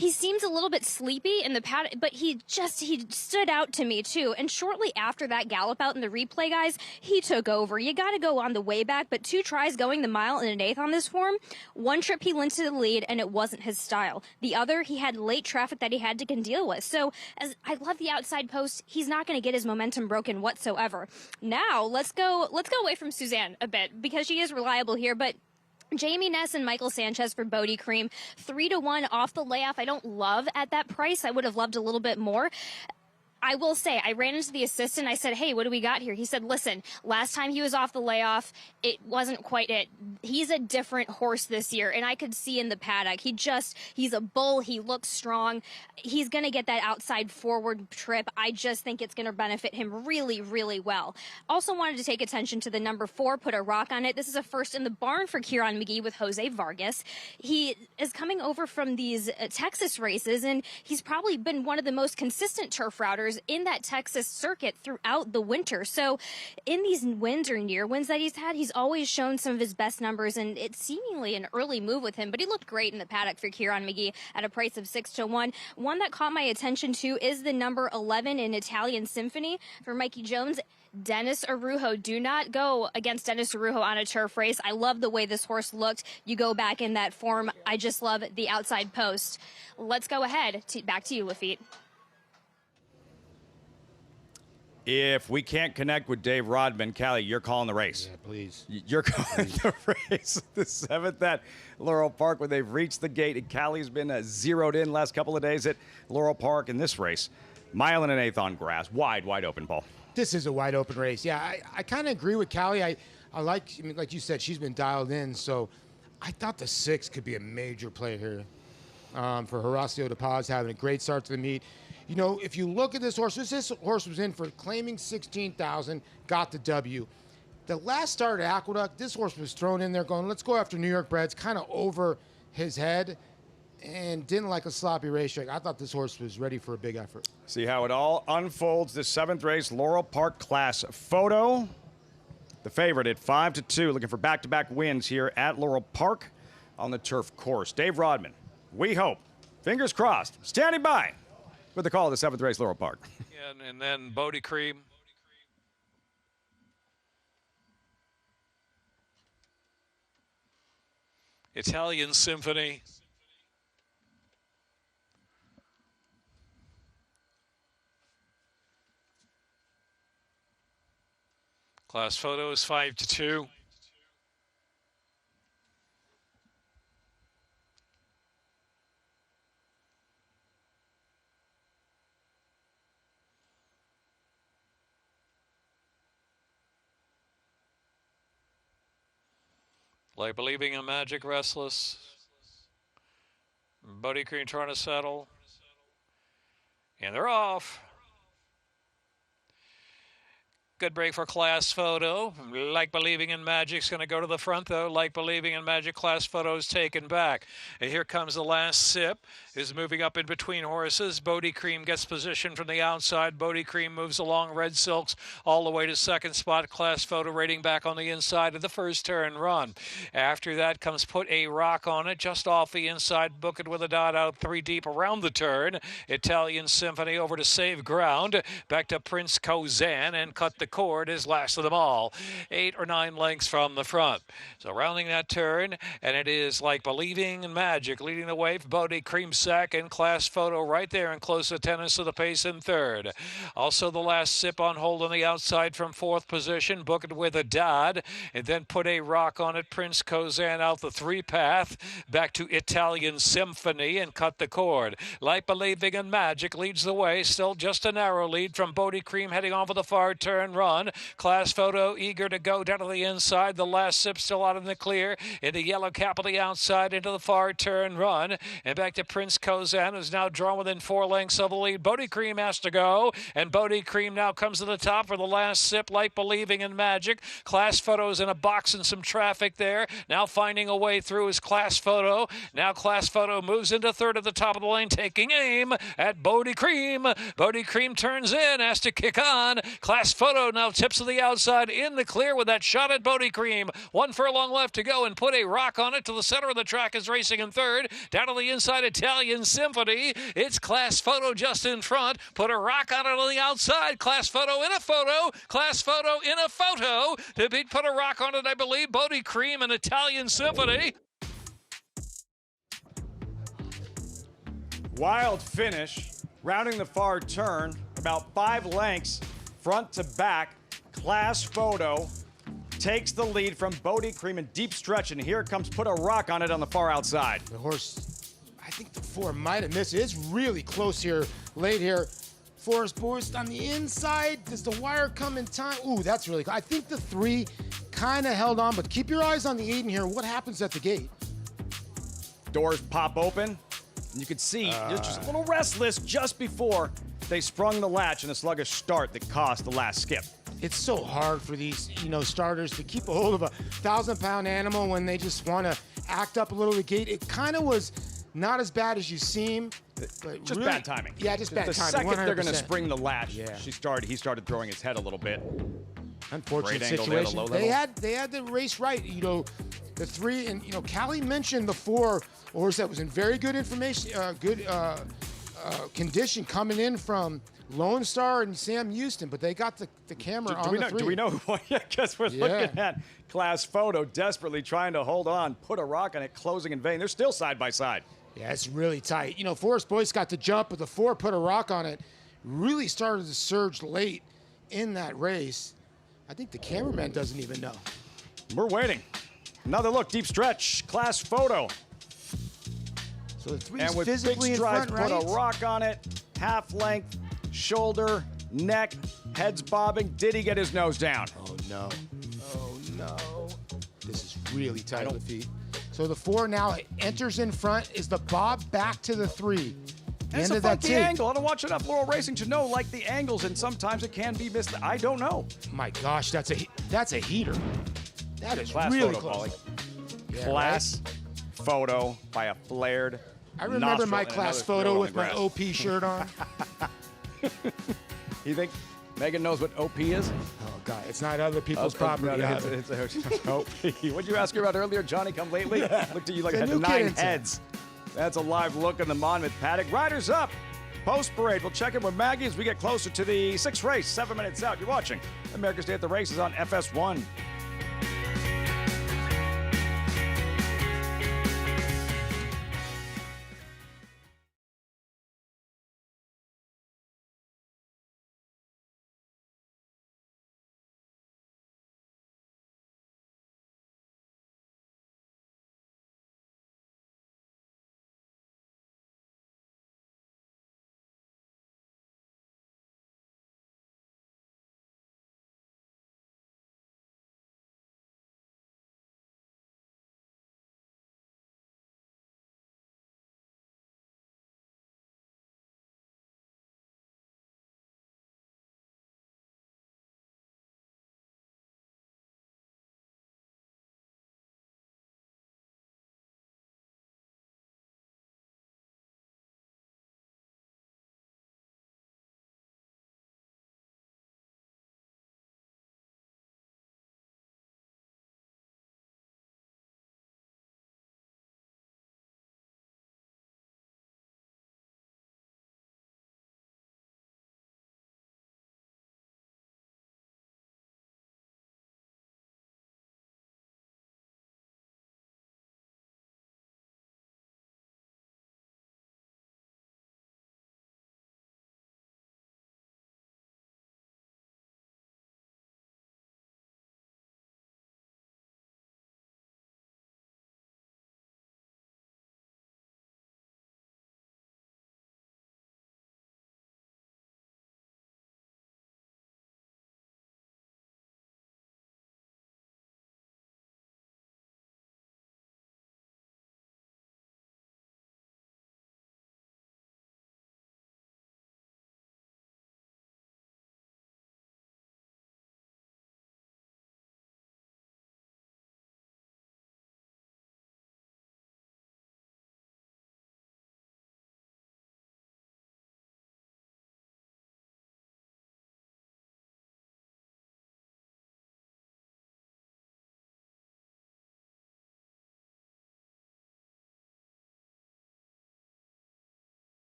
he seems a little bit sleepy in the paddock, but he stood out to me too. And shortly after that gallop out in the replay, guys, he took over. You got to go on the way back, but 2 tries going the mile and an eighth on this form. 1 trip he limped to the lead, and it wasn't his style. The other, he had late traffic that he had to deal with. So as I love the outside post, he's not going to get his momentum broken whatsoever. Now let's go away from Suzanne a bit because she is reliable here, but Jamie Ness and Michael Sanchez for Bodie Cream, 3-1 off the layoff. I don't love at that price. I would have loved a little bit more. I will say, I ran into the assistant. I said, hey, what do we got here? He said, listen, last time he was off the layoff, it wasn't quite it. He's a different horse this year, and I could see in the paddock. He's a bull. He looks strong. He's going to get that outside forward trip. I just think it's going to benefit him really, really well. Also wanted to take attention to the number 4, Put a Rock on It. This is a first in the barn for Kieran McGee with Jose Vargas. He is coming over from these Texas races, and he's probably been one of the most consistent turf routers in that Texas circuit throughout the winter. So in these wins or near wins that he's had, he's always shown some of his best numbers, and it's seemingly an early move with him, but he looked great in the paddock for Kieran McGee at a price of 6-1. One that caught my attention too is the number 11 in Italian Symphony for Mikey Jones. Dennis Araujo. Do not go against Dennis Araujo on a turf race. I love the way this horse looked. You go back in that form. I just love the outside post. Let's go ahead. Back to you, Lafitte. If we can't connect with Dave Rodman, Callie, you're calling the race. Yeah, please. You're calling the race. The 7th at Laurel Park, where they've reached the gate. And Callie's been zeroed in last couple of days at Laurel Park in this race. Mile and an eighth on grass. Wide open, Paul. This is a wide open race. Yeah, I kind of agree with Callie. I mean, like you said, she's been dialed in. So I thought the 6 could be a major play here for Horacio De Paz, having a great start to the meet. You know, if you look at this horse was in for claiming 16,000, got the W. The last start at Aqueduct, this horse was thrown in there going, let's go after New York breds, kind of over his head, and didn't like a sloppy racetrack. I thought this horse was ready for a big effort. See how it all unfolds. The 7th race, Laurel Park Class Photo. The favorite at 5-2, looking for back-to-back wins here at Laurel Park on the turf course. Dave Rodman, we hope, fingers crossed, standing by with the call of the 7th race, Laurel Park. And then Bodie Cream. Italian Symphony. Class Photo is 5-2. Like Believing in Magic, Restless. Bodie Cream trying to settle. And they're off. Good break for Class Photo. Like Believing in Magic's going to go to the front, though. Like Believing in Magic, Class Photo is taken back. And here comes the last sip. Is moving up in between horses. Bodie Cream gets position from the outside. Bodie Cream moves along Red Silks all the way to second spot. Class Photo rating back on the inside of the first turn run. After that comes Put a Rock on It, just off the inside. Book It with a dot out 3 deep around the turn. Italian Symphony over to Save Ground. Back to Prince Kozan and Cut the Cord is last of them all. 8 or 9 lengths from the front. So rounding that turn, and it is Like Believing in Magic leading the way. Bodie Cream second, Class Photo right there and close to tennis of the pace in third. Also the last sip on hold on the outside from 4th position. Book It with a Dodd, and then Put a Rock on It. Prince Kozan out the 3 path. Back to Italian Symphony and Cut the Cord. Like Believing in Magic leads the way. Still just a narrow lead from Bodie Cream heading on for the far turn run. Class Photo eager to go down to the inside. The last sip still out in the clear. In the yellow cap on the outside into the far turn run. And back to Prince Kozan, who's now drawn within 4 lengths of the lead. Bodie Cream has to go. And Bodie Cream now comes to the top for the last sip. Like Believing in Magic. Class Photo's in a box and some traffic there. Now finding a way through is Class Photo. Now Class Photo moves into third at the top of the lane, taking aim at Bodie Cream. Bodie Cream turns in, has to kick on. Class Photo Photo now tips to the outside in the clear with that shot at Bodie Cream. 1 furlong left to go and put a rock on it to the center of the track is racing in third. Down to the inside, Italian Symphony. It's Class Photo just in front. Put a rock on it on the outside. Class Photo in a photo. Class Photo in a photo. To beat Put a Rock on it, I believe, Bodie Cream and Italian Symphony. Wild finish, rounding the far turn, about 5 lengths, front to back. Class Photo takes the lead from Bodie Cream in deep stretch, and here comes Put a Rock on it on the far outside. The horse, I think the 4 might have missed it. It's really close here, late here. Forest Boys on the inside. Does the wire come in time? Ooh, that's really cool. I think the 3 kind of held on, but keep your eyes on the Eden here. What happens at the gate? Doors pop open, and you can see they're just a little restless just before they sprung the latch in a sluggish start that cost the last skip. It's so hard for these, starters to keep a hold of a 1,000-pound animal when they just want to act up a little at the gate. It kind of was not as bad as you seem, but Just really, bad timing. Yeah, just bad the timing. The second they're going to 100%. spring the latch, Yeah. he started throwing his head a little bit. Unfortunate Great angle there, the situation. low They level. had the race right. The 3, and Callie mentioned the 4 horse that was in very good condition coming in from Lone Star and Sam Houston, but they got the camera on the 3. Do we know? Yeah, because we're looking at Class Photo desperately trying to hold on, Put a Rock on it, closing in vain. They're still side by side. Yeah, it's really tight. Forest Boys got the jump, but the 4 Put a Rock on it. Really started to surge late in that race. I think the cameraman doesn't even know. We're waiting. Another look, deep stretch, Class Photo. So the 3 And is with physically big in strides, front, right? Put a Rock on it, half length, shoulder, neck, heads bobbing. Did he get his nose down? Oh, no. Oh, no. This is really tight on the feet. So the 4 now enters in front. Is the bob back to the 3? It's End a of that funky tape. angle. I don't watch enough Laurel Racing to know, like the angles, and sometimes it can be missed. I don't know. My gosh, that's a heater. That is Class really Photo, close. Paulie. Yeah, Class Photo by a flared I remember my nostril and Class another Photo throw on with the my grass. OP shirt on. You think Megan knows what OP is? Oh, God, it's not other people's property. No, either. it's OP. What'd you ask her about earlier? Johnny come lately? Looked at you like It's it a had new 9 kid in town. heads. That's a live look in the Monmouth paddock. Riders up. Post parade. We'll check in with Maggie as we get closer to the 6th race. 7 minutes out. You're watching America's Day at the Races on FS1.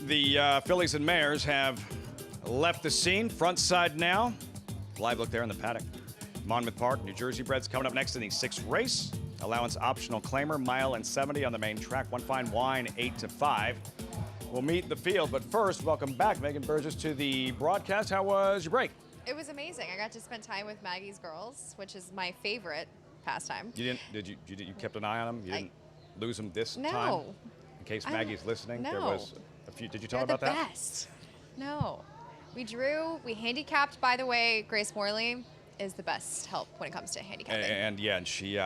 The fillies and mares have left the scene. Front side now. Live look there in the paddock. Monmouth Park, New Jersey breds coming up next in the 6th race. Allowance optional claimer, mile and 70 on the main track. One Fine Wine, 8 to 5. We'll meet the field, but first, welcome back, Megan Burgess, to the broadcast. How was your break? It was amazing. I got to spend time with Maggie's girls, which is my favorite pastime. You kept an eye on them? You didn't lose them this No. time? In case Maggie's listening, there No. was a few. Did you tell her They're about the that? best. No. We handicapped, by the way. Grace Morley is the best help when it comes to handicapping. And she,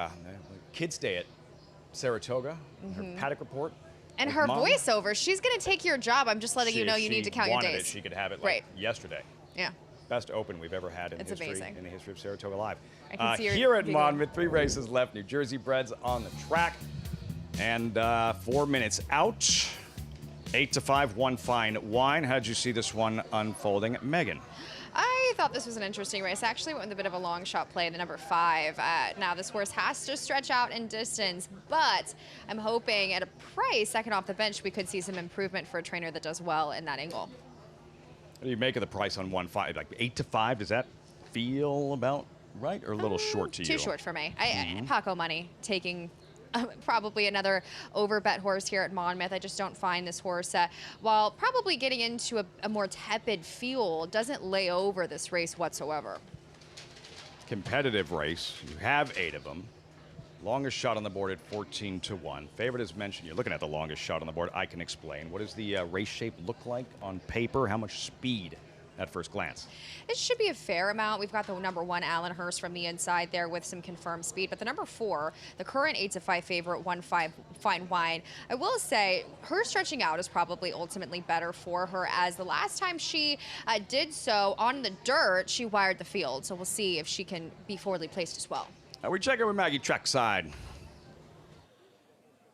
Kids Day at Saratoga, her paddock report. And with her Mom. voiceover, she's going to take your job. I'm just letting you know you need to count your wanted days. It, she could have it Right. yesterday. Yeah. Best open we've ever had in It's history, amazing. in the history of Saratoga Live. I can see your here at video. Monmouth, 3 races left. New Jersey breds on the track, and 4 minutes out. 8 to 5, One Fine Wine. How'd you see this one unfolding, Megan? I thought this was an interesting race. I actually went with a bit of a long shot play, the number 5. Now, this horse has to stretch out in distance, but I'm hoping at a price, second off the bench, we could see some improvement for a trainer that does well in that angle. What do you make of the price on 1 5? Like 8 to 5, does that feel about right or a little short to you? Too short for me. Paco money taking probably another overbet horse here at Monmouth. I just don't find this horse, while probably getting into a more tepid field, doesn't lay over this race whatsoever. Competitive race. You have 8 of them. Longest shot on the board at 14 to 1. Favorite is mentioned. You're looking at the longest shot on the board. I can explain. What does the race shape look like on paper? How much speed at first glance? It should be a fair amount. We've got the number 1, Alan Hurst, from the inside there with some confirmed speed. But the number 4, the current 8 to 5 favorite, One Fine Wine, I will say her stretching out is probably ultimately better for her, as the last time she did so on the dirt, she wired the field. So we'll see if she can be forwardly placed as well. We check in with Maggie trackside.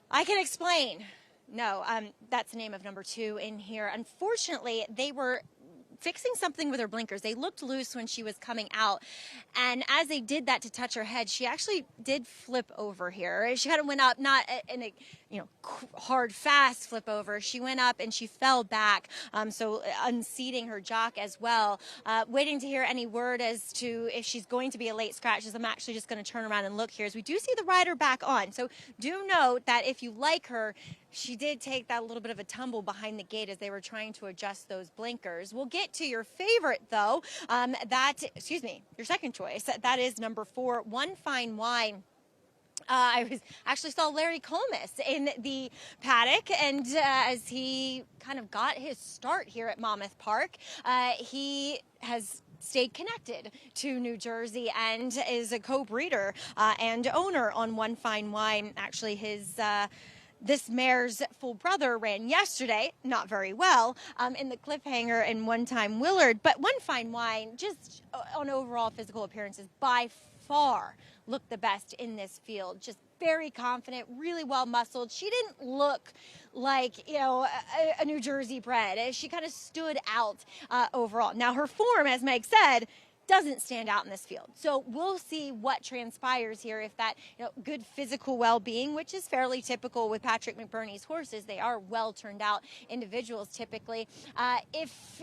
I can explain. No, that's the name of number 2 in here. Unfortunately, they were fixing something with her blinkers. They looked loose when she was coming out. And as they did that to touch her head, she actually did flip over here. She kind of went up, not in a hard, fast flip over. She went up and she fell back, so unseating her jock as well. Waiting to hear any word as to if she's going to be a late scratch, as I'm actually just going to turn around and look here, as we do see the rider back on. So do note that if you like her, she did take that little bit of a tumble behind the gate as they were trying to adjust those blinkers. We'll get to your favorite, though. Your second choice. That is number 4, One Fine Wine. I actually saw Larry Comas in the paddock, and as he kind of got his start here at Monmouth Park, he has stayed connected to New Jersey and is a co-breeder and owner on One Fine Wine. Actually, this mare's full brother ran yesterday, not very well, in the Cliffhanger and One Time Willard. But One Fine Wine, just on overall physical appearances, by far looked the best in this field. Just very confident, really well muscled. She didn't look like, a New Jersey bred. She kind of stood out overall. Now, her form, as Meg said, doesn't stand out in this field. So we'll see what transpires here, if that good physical well-being, which is fairly typical with Patrick McBurney's horses. They are well turned out individuals typically. If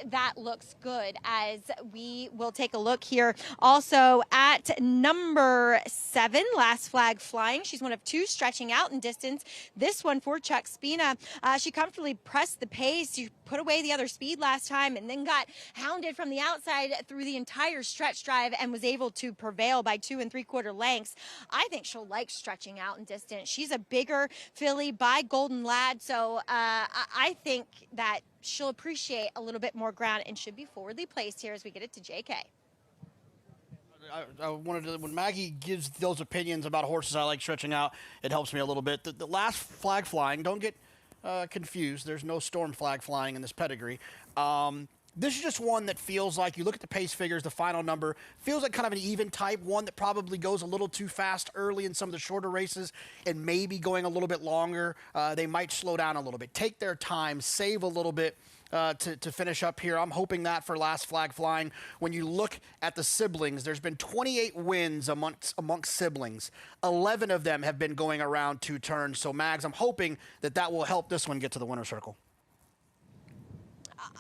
that looks good, as we will take a look here also at number 7, Last Flag Flying. She's one of 2 stretching out in distance. This one for Chuck Spina. She comfortably pressed the pace. She put away the other speed last time and then got hounded from the outside through the entire stretch drive and was able to prevail by 2 3/4 lengths. I think she'll like stretching out in distance. She's a bigger filly by Golden Lad, so I think that she'll appreciate a little bit more ground and should be forwardly placed here as we get it to JK. I wanted to, when Maggie gives those opinions about horses I like stretching out, it helps me a little bit. The Last Flag Flying, don't get confused. There's no Storm Flag Flying in this pedigree. This is just one that feels like, you look at the pace figures, the final number, feels like kind of an even type, one that probably goes a little too fast early in some of the shorter races and maybe going a little bit longer. They might slow down a little bit, take their time, save a little bit to finish up here. I'm hoping that for Last Flag Flying. When you look at the siblings, there's been 28 wins amongst siblings. 11 of them have been going around 2 turns. So, Mags, I'm hoping that will help this one get to the winner's circle.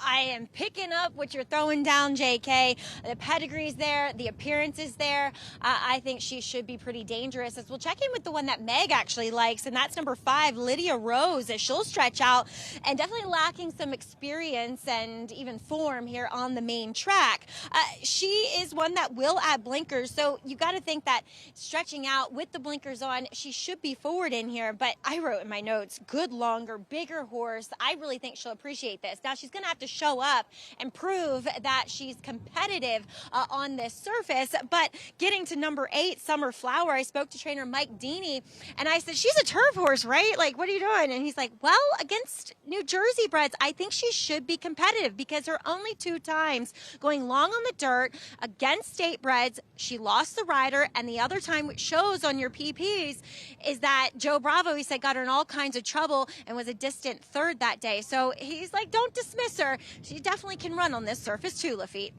I am picking up what you're throwing down, JK. The pedigree's there, the appearance is there. I think she should be pretty dangerous. As we'll check in with the one that Meg actually likes, and that's number 5, Lydia Rose, as she'll stretch out and definitely lacking some experience and even form here on the main track. She is one that will add blinkers, so you got to think that stretching out with the blinkers on, she should be forward in here. But I wrote in my notes, good, longer, bigger horse. I really think she'll appreciate this. Now, she's going to have to show up and prove that she's competitive on this surface. But getting to number 8, Summer Flower, I spoke to trainer Mike Deeney, and I said, she's a turf horse, right? Like, what are you doing? And he's like, well, against New Jersey breds, I think she should be competitive because her only 2 times going long on the dirt against state breds, she lost the rider, and the other time, which shows on your PPs, is that Joe Bravo, he said, got her in all kinds of trouble and was a distant 3rd that day. So he's like, don't dismiss her. She definitely can run on this surface too, Lafitte.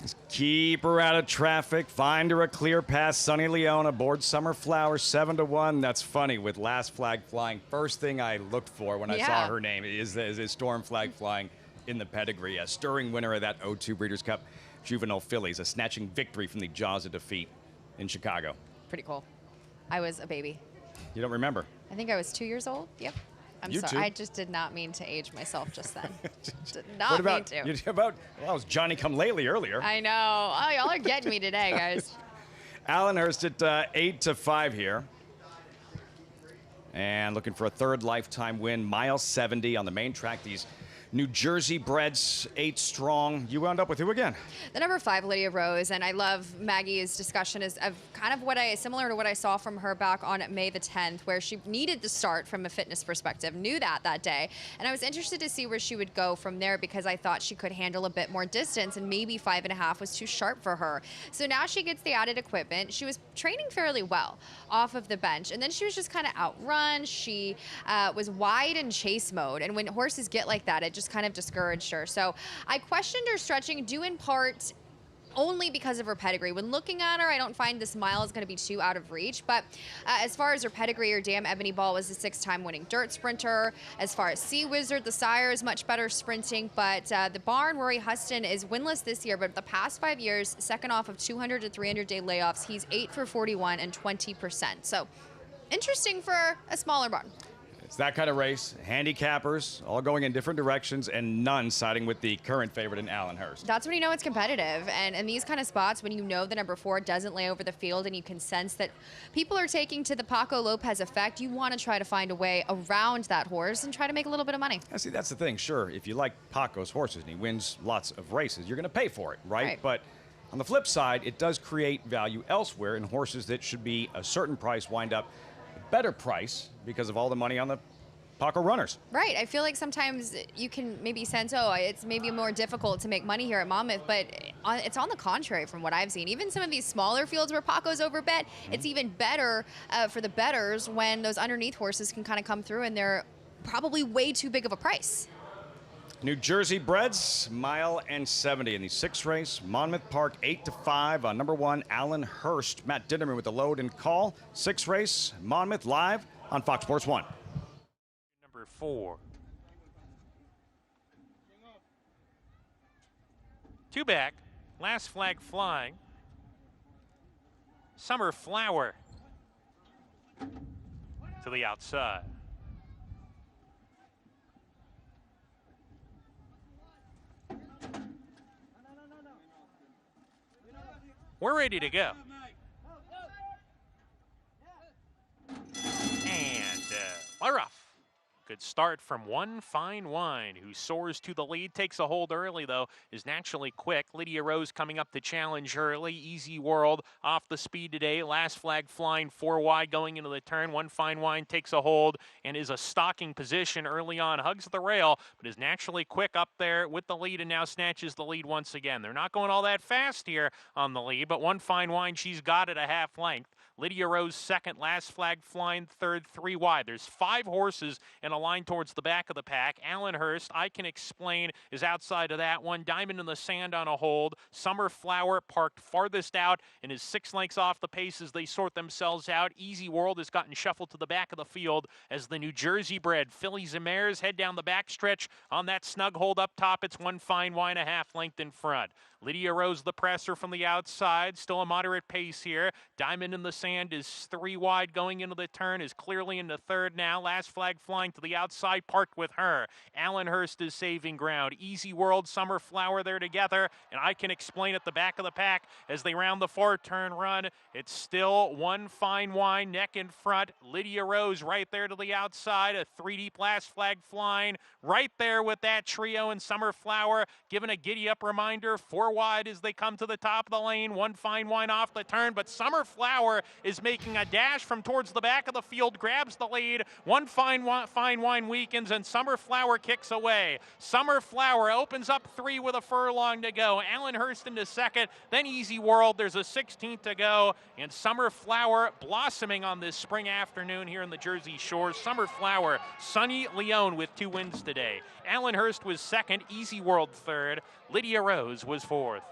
Just keep her out of traffic. Find her a clear pass. Sunny Leone aboard Summer Flower, 7-1. That's funny with Last Flag Flying. First thing I looked for when I saw her name is Storm Flag Flying in the pedigree. A stirring winner of that O2 Breeders' Cup Juvenile Fillies. A snatching victory from the jaws of defeat in Chicago. Pretty cool. I was a baby. You don't remember? I think I was 2 years old. Yep. I'm You sorry. too. I just did not mean to age myself just then. Did not What about, mean to. well, that was Johnny Come Lately earlier. I know. Oh, y'all are getting me today, guys. Allen Hurst at 8-5 here. And looking for a 3rd lifetime win. Mile 70 on the main track. These New Jersey breds, 8 strong. You wound up with who again? The number 5, Lydia Rose, and I love Maggie's discussion is of kind of similar to what I saw from her back on May the 10th, where she needed to start from a fitness perspective, knew that day, and I was interested to see where she would go from there because I thought she could handle a bit more distance, and maybe 5.5 was too sharp for her. So now she gets the added equipment. She was training fairly well off of the bench, and then she was just kind of outrun. She was wide in chase mode, and when horses get like that, it just kind of discouraged her. So I questioned her stretching due in part only because of her pedigree. When looking at her, I don't find this mile is going to be too out of reach. But as far as her pedigree, her dam Ebony Ball was a 6-time winning dirt sprinter. As far as Sea Wizard, the sire is much better sprinting. But the barn, Rory Huston, is winless this year. But the past 5 years, second off of 200 to 300 day layoffs, he's 8 for 41 and 20%. So interesting for a smaller barn. It's that kind of race. Handicappers all going in different directions and none siding with the current favorite in Allen Hurst. That's when you know it's competitive. And in these kind of spots, when you know the number 4 doesn't lay over the field and you can sense that people are taking to the Paco Lopez effect, you want to try to find a way around that horse and try to make a little bit of money. Yeah, see, that's the thing. Sure, if you like Paco's horses and he wins lots of races, you're going to pay for it, right? But on the flip side, it does create value elsewhere in horses that should be a certain price wind up a better price because of all the money on the Paco runners. Right. I feel like sometimes you can maybe sense, oh, it's maybe more difficult to make money here at Monmouth, but it's on the contrary from what I've seen. Even some of these smaller fields where Paco's overbet, it's even better for the bettors when those underneath horses can kind of come through and they're probably way too big of a price. New Jersey breds, mile and 70 in the 6th race. Monmouth Park, 8-5 on number 1, Allen Hurst. Matt Ditterman with the load and call. 6th race, Monmouth live on Fox Sports 1. Number 4. 2 back, Last Flag Flying. Summer Flower to the outside. We're ready to go. And we're off. Good start from One Fine Wine, who soars to the lead, takes a hold early, though, is naturally quick. Lydia Rose coming up to challenge early. Easy World off the speed today. Last Flag Flying 4 wide going into the turn. One Fine Wine takes a hold and is a stalking position early on. Hugs the rail, but is naturally quick up there with the lead and now snatches the lead once again. They're not going all that fast here on the lead, but One Fine Wine, she's got it a half length. Lydia Rose second, Last Flag Flying third, 3 wide. There's 5 horses in a line towards the back of the pack. Allen Hurst, I Can Explain, is outside of that one. Diamond in the Sand on a hold. Summer Flower parked farthest out and is 6 lengths off the pace as they sort themselves out. Easy World has gotten shuffled to the back of the field as the New Jersey bred fillies and mares head down the backstretch on that snug hold up top. It's One Fine Wine, a half length in front. Lydia Rose, the presser from the outside, still a moderate pace here. Diamond in the Sand is 3 wide going into the turn, is clearly into third now. Last Flag Flying to the outside, parked with her. Allen Hurst is saving ground. Easy World, Summer Flower there together, and I Can Explain at the back of the pack as they round the 4-turn run. It's still One Fine Wine neck in front. Lydia Rose right there to the outside, a 3 deep Last Flag Flying right there with that trio, and Summer Flower giving a giddy up reminder. 4 wide as they come to the top of the lane. One Fine Wine off the turn, but Summer Flower is making a dash from towards the back of the field, grabs the lead. One Fine Wine weakens, and Summer Flower kicks away. Summer Flower opens up 3 with a furlong to go. Allen Hurst into second, then Easy World. There's a 16th to go, and Summer Flower blossoming on this spring afternoon here in the Jersey Shores. Summer Flower, Sunny Leone with 2 wins today. Allen Hurst was second, Easy World third, Lydia Rose was fourth.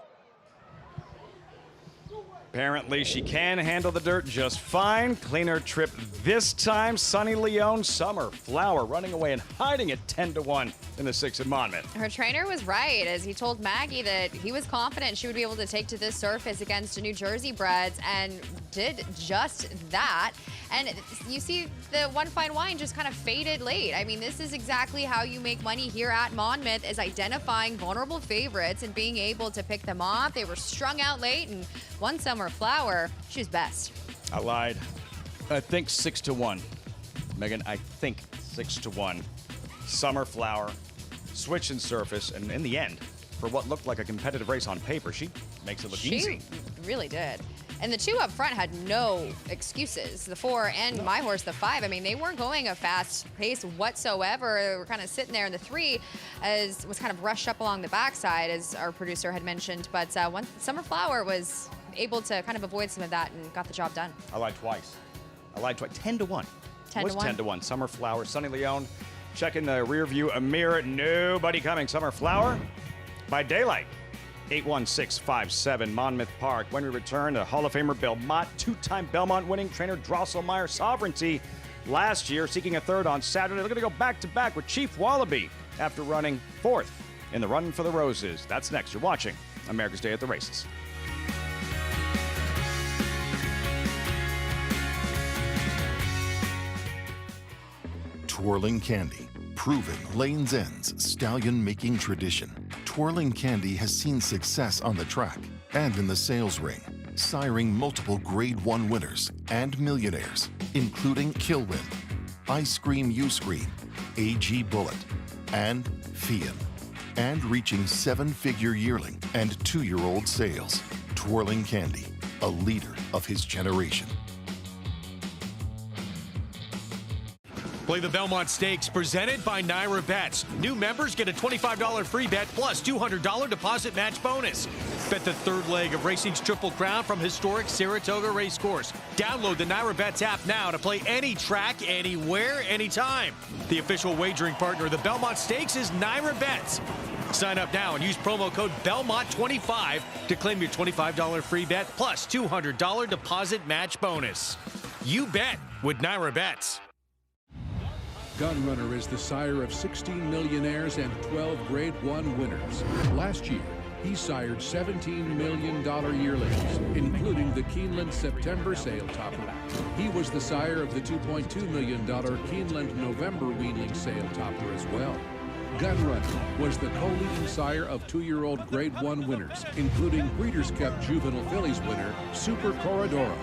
Apparently she can handle the dirt just fine. Cleaner trip this time. Sunny Leone, Summer Flower running away and hiding at 10-1 in the 6 at Monmouth. Her trainer was right as he told Maggie that he was confident she would be able to take to this surface against the New Jersey breds, and did just that. And you see the One Fine Wine just kind of faded late. I mean, this is exactly how you make money here at Monmouth, is identifying vulnerable favorites and being able to pick them off. They were strung out late, and one Summer Flower, she was best. I lied. I think 6-1. Megan, I think 6-1. Summer Flower, switch and surface, and in the end, for what looked like a competitive race on paper, she makes it look easy. She really did. And the 2 up front had no excuses. The 4 and my horse, the 5. I mean, they weren't going a fast pace whatsoever. They were kind of sitting there. And the 3 was kind of rushed up along the backside, as our producer had mentioned. But Summer Flower was able to kind of avoid some of that and got the job done. I lied twice. 10-1. 10-1. Summer Flower, Sunny Leone. Checking the rear view mirror. Nobody coming. Summer Flower by daylight. 81657 Monmouth Park. When we return, the Hall of Famer Belmont, 2-time Belmont winning trainer Drosselmeyer Sovereignty last year, seeking a third on Saturday. They're going to go back-to-back with Chief Wallaby after running 4th in the Run for the Roses. That's next. You're watching America's Day at the Races. Twirling Candy, proving Lane's End's stallion-making tradition. Twirling Candy has seen success on the track and in the sales ring, siring multiple Grade 1 winners and millionaires, including Kilwin, Ice Cream U-Screen, AG Bullet, and Fian, and reaching 7-figure yearling and 2-year-old sales. Twirling Candy, a leader of his generation. Play the Belmont Stakes presented by Naira Bets. New members get a $25 free bet plus $200 deposit match bonus. Bet the 3rd leg of racing's Triple Crown from historic Saratoga Racecourse. Download the Naira Bets app now to play any track, anywhere, anytime. The official wagering partner of the Belmont Stakes is Naira Bets. Sign up now and use promo code BELMONT25 to claim your $25 free bet plus $200 deposit match bonus. You bet with Naira Bets. Gunrunner is the sire of 16 millionaires and 12 Grade 1 winners. Last year, he sired $17 million yearlings, including the Keeneland September sale topper. He was the sire of the $2.2 million Keeneland November weanling sale topper as well. Gunrunner was the co-leading sire of 2-year-old Grade 1 winners, including Breeders' Cup Juvenile Fillies winner Super Corridoro.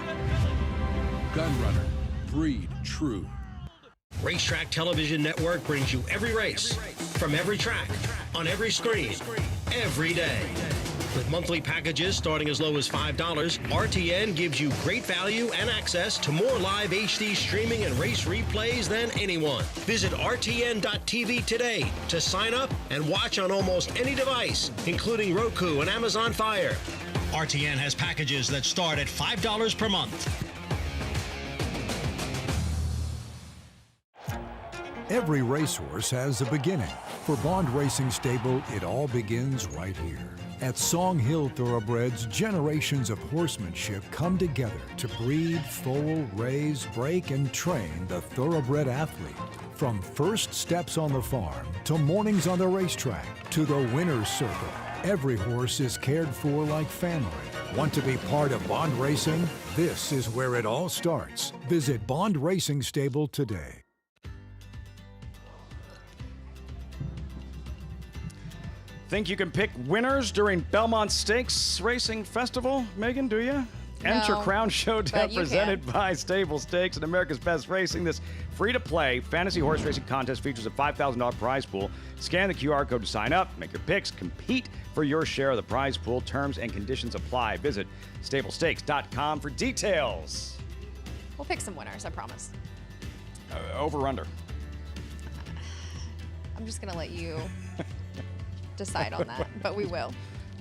Gunrunner, breed true. Racetrack Television Network brings you every race, from every track, on every screen, every day. With monthly packages starting as low as $5, RTN gives you great value and access to more live HD streaming and race replays than anyone. Visit RTN.tv today to sign up and watch on almost any device, including Roku and Amazon Fire. RTN has packages that start at $5 per month. Every racehorse has a beginning. For Bond Racing Stable, it all begins right here. At Song Hill Thoroughbreds, generations of horsemanship come together to breed, foal, raise, break, and train the thoroughbred athlete. From first steps on the farm, to mornings on the racetrack, to the winner's circle, every horse is cared for like family. Want to be part of Bond Racing? This is where it all starts. Visit Bond Racing Stable today. Think you can pick winners during Belmont Stakes Racing Festival, Megan, do you? Enter Crown Showdown presented by Stable Stakes and America's Best Racing. This free-to-play fantasy horse racing contest features a $5,000 prize pool. Scan the QR code to sign up, make your picks, compete for your share of the prize pool. Terms and conditions apply. Visit stablestakes.com for details. We'll pick some winners, I promise. Over-under. I'm just going to let you decide on that, but we will.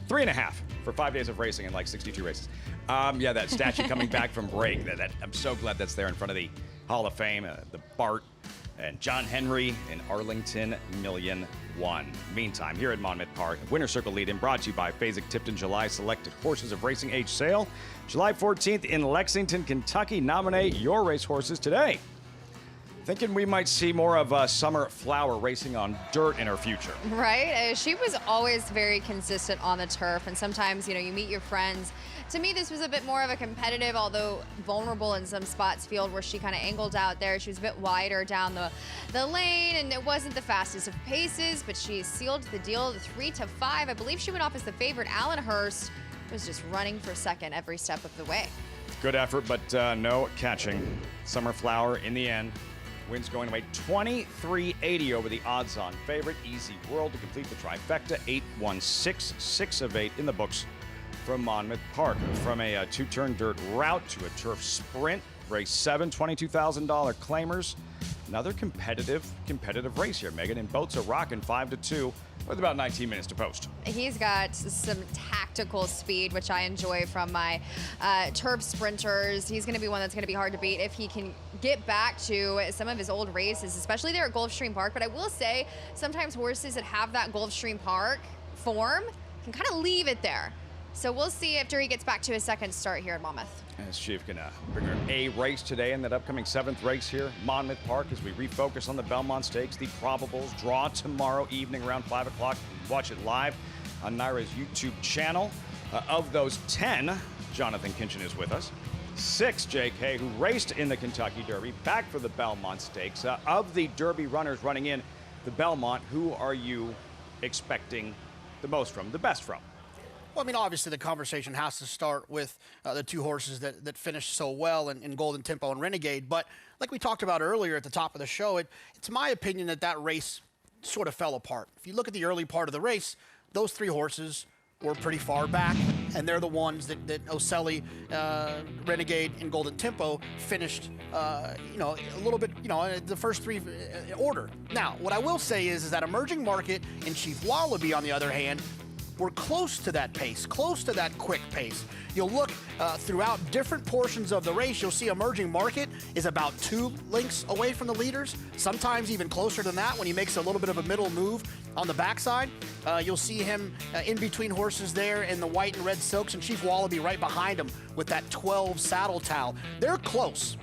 3.5 for 5 days of racing and like 62 races. Yeah, that statue coming back from break. I'm so glad that's there in front of the Hall of Fame. The Bart and John Henry in Arlington Million One. Meantime, here at Monmouth Park, Winner Circle Lead-In brought to you by Fasig-Tipton July Selected Horses of Racing Age Sale. July 14th in Lexington, Kentucky. Nominate your racehorses today. Thinking we might see more of Summer Flower racing on dirt in her future. Right? She was always very consistent on the turf, and sometimes, you meet your friends. To me, this was a bit more of a competitive, although vulnerable in some spots, field where she kind of angled out there. She was a bit wider down the lane, and it wasn't the fastest of paces, but she sealed the deal, 3-5. I believe she went off as the favorite. Alan Hurst was just running for second every step of the way. Good effort, but no catching. Summer Flower in the end. Wins going away 23.80 over the odds-on favorite. Easy World to complete the trifecta. 8-1-6, 6 of 8 in the books from Monmouth Park. From a two-turn dirt route to a turf sprint. Race 7, $22,000 claimers. Another competitive race here, Megan. And boats are rocking 5-2 with about 19 minutes to post. He's got some tactical speed, which I enjoy from my turf sprinters. He's going to be one that's going to be hard to beat if he can get back to some of his old races, especially there at Gulfstream Park. But I will say, sometimes horses that have that Gulfstream Park form can kind of leave it there. So we'll see after he gets back to his second start here at Monmouth. As Chief can bring her a race today in that upcoming 7th race here, Monmouth Park, as we refocus on the Belmont Stakes. The probables draw tomorrow evening around 5 o'clock. Watch it live on NYRA's YouTube channel. Of those 10, Jonathan Kinchin is with us. 6, Jake Hay, who raced in the Kentucky Derby, back for the Belmont Stakes. Of the Derby runners running in the Belmont, who are you expecting the most from, the best from? Well, I mean, obviously the conversation has to start with the two horses that finished so well in Golden Tempo and Renegade. But like we talked about earlier at the top of the show, it's my opinion that race sort of fell apart. If you look at the early part of the race, those 3 horses were pretty far back, and they're the ones that Oselli, Renegade, and Golden Tempo finished, a little bit, the first 3 order. Now, what I will say is that Emerging Market and Chief Wallaby, on the other hand, we're close to that pace, close to that quick pace. You'll look throughout different portions of the race, you'll see Emerging Market is about 2 lengths away from the leaders, sometimes even closer than that when he makes a little bit of a middle move on the backside. You'll see him in between horses there in the white and red silks, and Chief Wallaby right behind him with that 12 saddle towel. They're close.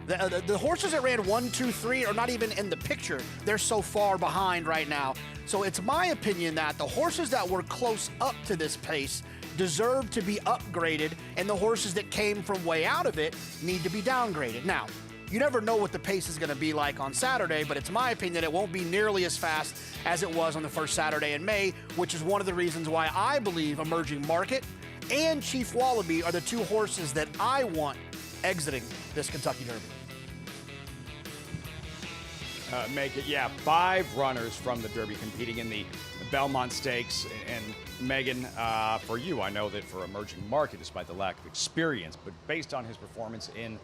The horses that ran 1, 2, 3 are not even in the picture. They're so far behind right now. So it's my opinion that the horses that were close up to this pace deserve to be upgraded, and the horses that came from way out of it need to be downgraded. Now, you never know what the pace is going to be like on Saturday, but it's my opinion it won't be nearly as fast as it was on the first Saturday in May, which is one of the reasons why I believe Emerging Market and Chief Wallaby are the 2 horses that I want exiting this Kentucky Derby. Make it, 5 runners from the Derby competing in the Belmont Stakes. And Megan, for you, I know that for Emerging Market, despite the lack of experience, but based on his performance in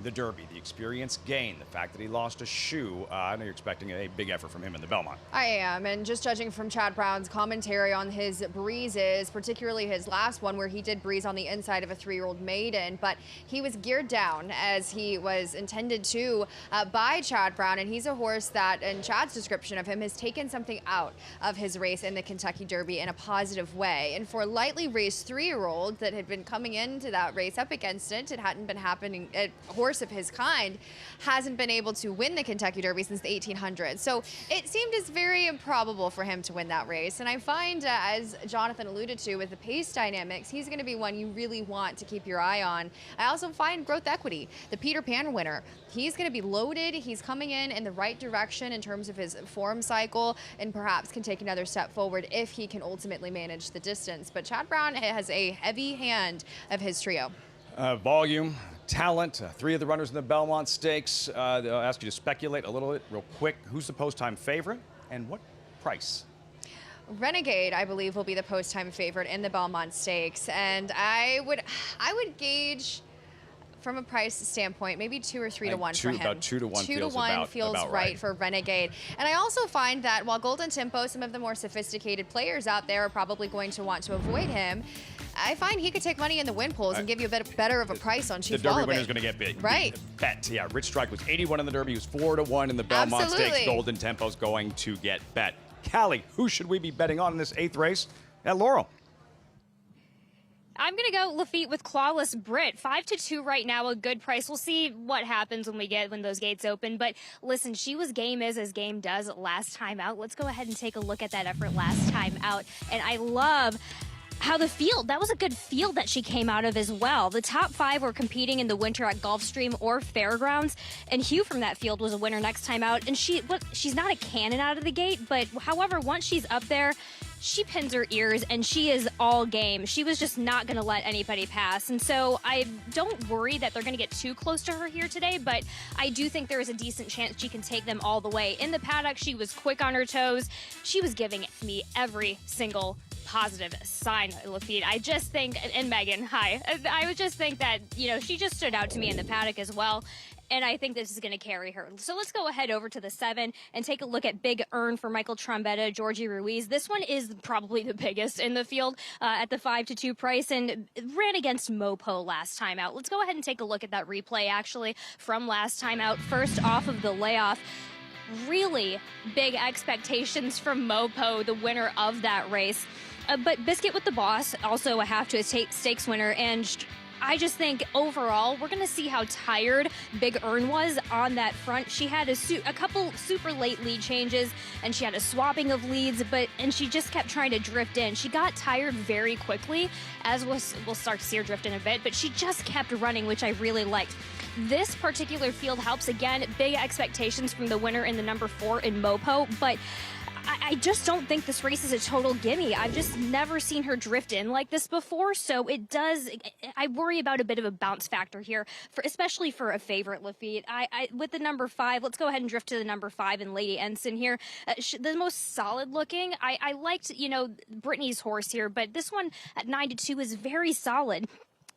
the Derby, the experience gained, the fact that he lost a shoe. I know you're expecting a big effort from him in the Belmont. I am, and just judging from Chad Brown's commentary on his breezes, particularly his last one where he did breeze on the inside of a 3-year-old maiden, but he was geared down as he was intended to by Chad Brown, and he's a horse that, in Chad's description of him, has taken something out of his race in the Kentucky Derby in a positive way. And for a lightly raced 3-year-old that had been coming into that race up against it hadn't been happening. A horse of his kind hasn't been able to win the Kentucky Derby since the 1800s. So it seemed as very improbable for him to win that race. And I find, as Jonathan alluded to, with the pace dynamics, he's going to be one you really want to keep your eye on. I also find Growth Equity, the Peter Pan winner. He's going to be loaded. He's coming in the right direction in terms of his form cycle, and perhaps can take another step forward if he can ultimately manage the distance. But Chad Brown has a heavy hand of his trio. Volume, talent, 3 of the runners in the Belmont Stakes. I'll ask you to speculate a little bit real quick. Who's the post-time favorite and what price? Renegade, I believe, will be the post-time favorite in the Belmont Stakes. And I would gauge, from a price standpoint, maybe 2 or 3 to 1 for him. About 2 to 1 2 to feels 1 feels about right for Renegade. And I also find that while Golden Tempo, some of the more sophisticated players out there are probably going to want to avoid him, I find he could take money in the win pools and give you a bit better of a price on Chief The Derby Wallaby. winner's going to get big. Right. Bet. Yeah, Rich Strike was 81 in the Derby. He was 4 to 1 in the Belmont Absolutely. Stakes. Golden Tempo's going to get bet. Callie, who should we be betting on in this 8th race at Laurel? I'm going to go Lafitte with Clawless Brit. 5-2 right now, a good price. We'll see what happens when those gates open. But listen, she was game is as game does last time out. Let's go ahead and take a look at that effort last time out. And I love how the field, that was a good field that she came out of as well. The top 5 were competing in the winter at Gulfstream or Fairgrounds, and Hugh from that field was a winner next time out. And she's not a cannon out of the gate, but however, once she's up there, she pins her ears and she is all game. She was just not going to let anybody pass. And so I don't worry that they're going to get too close to her here today, but I do think there is a decent chance she can take them all the way. In the paddock, she was quick on her toes. She was giving me every single positive sign, Lafitte. I just think, and Megan, hi. I would just think that, she just stood out to me in the paddock as well. And I think this is going to carry her. So let's go ahead over to the 7 and take a look at Big Earn for Michael Trombetta, Georgie Ruiz. This one is probably the biggest in the field at the 5-2 price and ran against Mopo last time out. Let's go ahead and take a look at that replay actually from last time out. First off of the layoff. Really big expectations from Mopo, the winner of that race. But Biscuit with the Boss, also a half to a stakes winner, and I just think overall we're going to see how tired Big Earn was on that front. She had a couple super late lead changes and she had a swapping of leads, and she just kept trying to drift in. She got tired very quickly, as we'll start to see her drift in a bit, but she just kept running, which I really liked. This particular field helps. Again, big expectations from the winner in the number 4 in Mopo, but I just don't think this race is a total gimme. I've just never seen her drift in like this before, so I worry about a bit of a bounce factor here, especially for a favorite Lafitte. With the number 5, let's go ahead and drift to the number 5 in Lady Ensign here. The most solid looking. I liked, Brittany's horse here, but this one at 9-2 is very solid.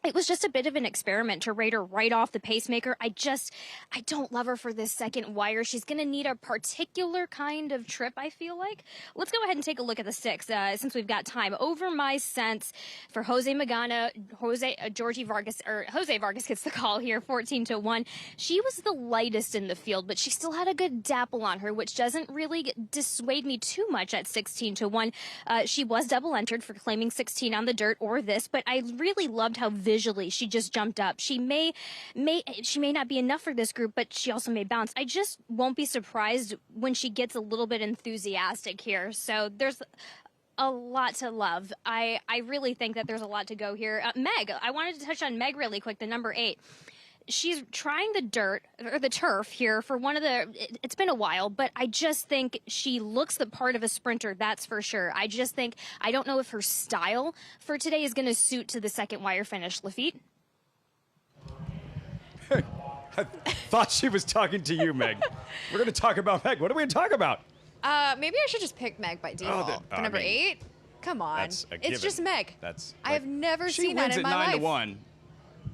It was just a bit of an experiment to rate her right off the pacemaker. I don't love her for this second wire. She's going to need a particular kind of trip, I feel like. Let's go ahead and take a look at the 6 since we've got time. Over my sense for Jose Magana, Jose Vargas gets the call here, 14-1. She was the lightest in the field, but she still had a good dapple on her, which doesn't really dissuade me too much at 16-1. She was double entered for claiming 16 on the dirt or this, but I really loved how visually she just jumped up. She may not be enough for this group, but she also may bounce. I just won't be surprised when she gets a little bit enthusiastic here. So there's a lot to love. I really think that there's a lot to go here. Meg, I wanted to touch on Meg really quick, the number 8. She's trying the turf here for it's been a while, but I just think she looks the part of a sprinter, that's for sure. I don't know if her style for today is going to suit to the second wire finish. Lafitte? I thought she was talking to you, Meg. We're going to talk about Meg. What are we going to talk about? Maybe I should just pick Meg by default. The number 8? Come on. That's a given. It's just Meg. That's I have never seen that in my life. She wins at 9-1.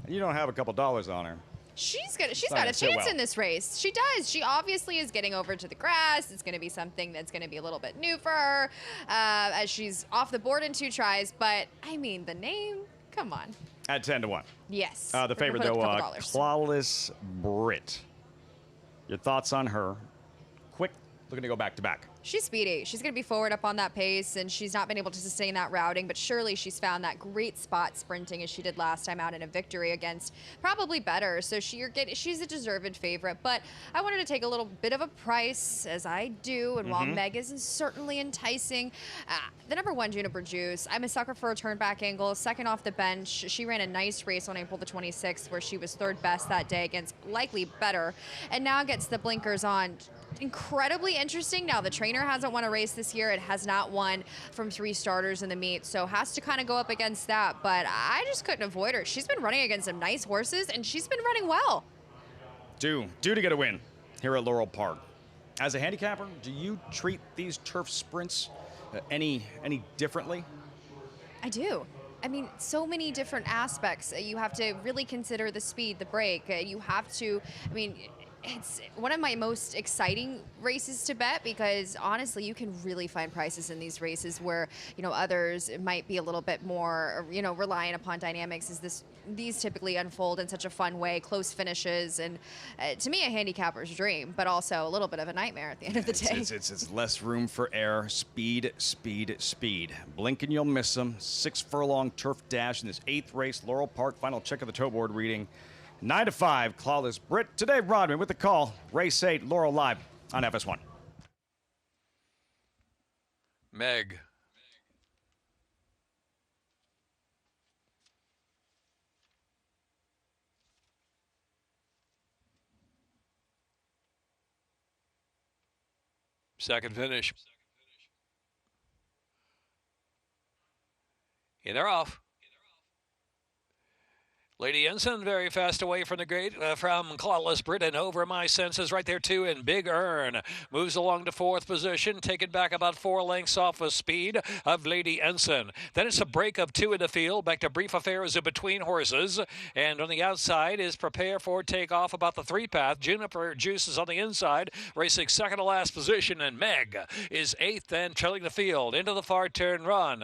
You don't have a couple dollars on her. She's got a gonna chance sit well. in this race. She does. She obviously is getting over to the grass. It's going to be something that's going to be a little bit new for her as she's off the board in 2 tries. But, I mean, the name, come on. At 10-1. Yes. The We're gonna favorite, put up though, a couple dollars. Clawless Brit. Your thoughts on her? Quick, looking to go back-to-back. She's speedy. She's going to be forward up on that pace, and she's not been able to sustain that routing, but surely she's found that great spot sprinting as she did last time out in a victory against probably better. So she's a deserved favorite, but I wanted to take a little bit of a price, as I do, and while Meg is certainly enticing, the number 1, Juniper Juice, I'm a sucker for a turn back angle, second off the bench. She ran a nice race on April the 26th, where she was 3rd best that day against likely better, and now gets the blinkers on. Incredibly interesting. Now, the trainer hasn't won a race this year. It has not won from 3 starters in the meet, so has to kind of go up against that. But I just couldn't avoid her. She's been running against some nice horses, and she's been running well. Due to get a win here at Laurel Park. As a handicapper, do you treat these turf sprints any differently? I do. I mean, so many different aspects. You have to really consider the speed, the break. You have to, I mean, it's one of my most exciting races to bet because honestly, you can really find prices in these races where, others might be a little bit more, reliant upon dynamics as these typically unfold in such a fun way, close finishes, and to me, a handicapper's dream, but also a little bit of a nightmare at the end of the day. It's less room for error. Speed. Blink and you'll miss them. 6 furlong turf dash in this 8th race, Laurel Park. Final check of the toe board reading. 9-5, Clawless Brit. Today, Rodman with the call. Race 8, Laurel live on FS1. Meg. Second finish. And they're off. Lady Ensign very fast away from the gate from Clawless Brit, and Over My Senses right there too, and Big Earn moves along to 4th position, taken back about 4 lengths off of speed of Lady Ensign. Then it's a break of 2 in the field, back to Brief Affairs in between horses, and on the outside is Prepare for Takeoff about the 3 path. Juniper Juice is on the inside, racing second to last position, and Meg is 8th and trailing the field into the far turn run,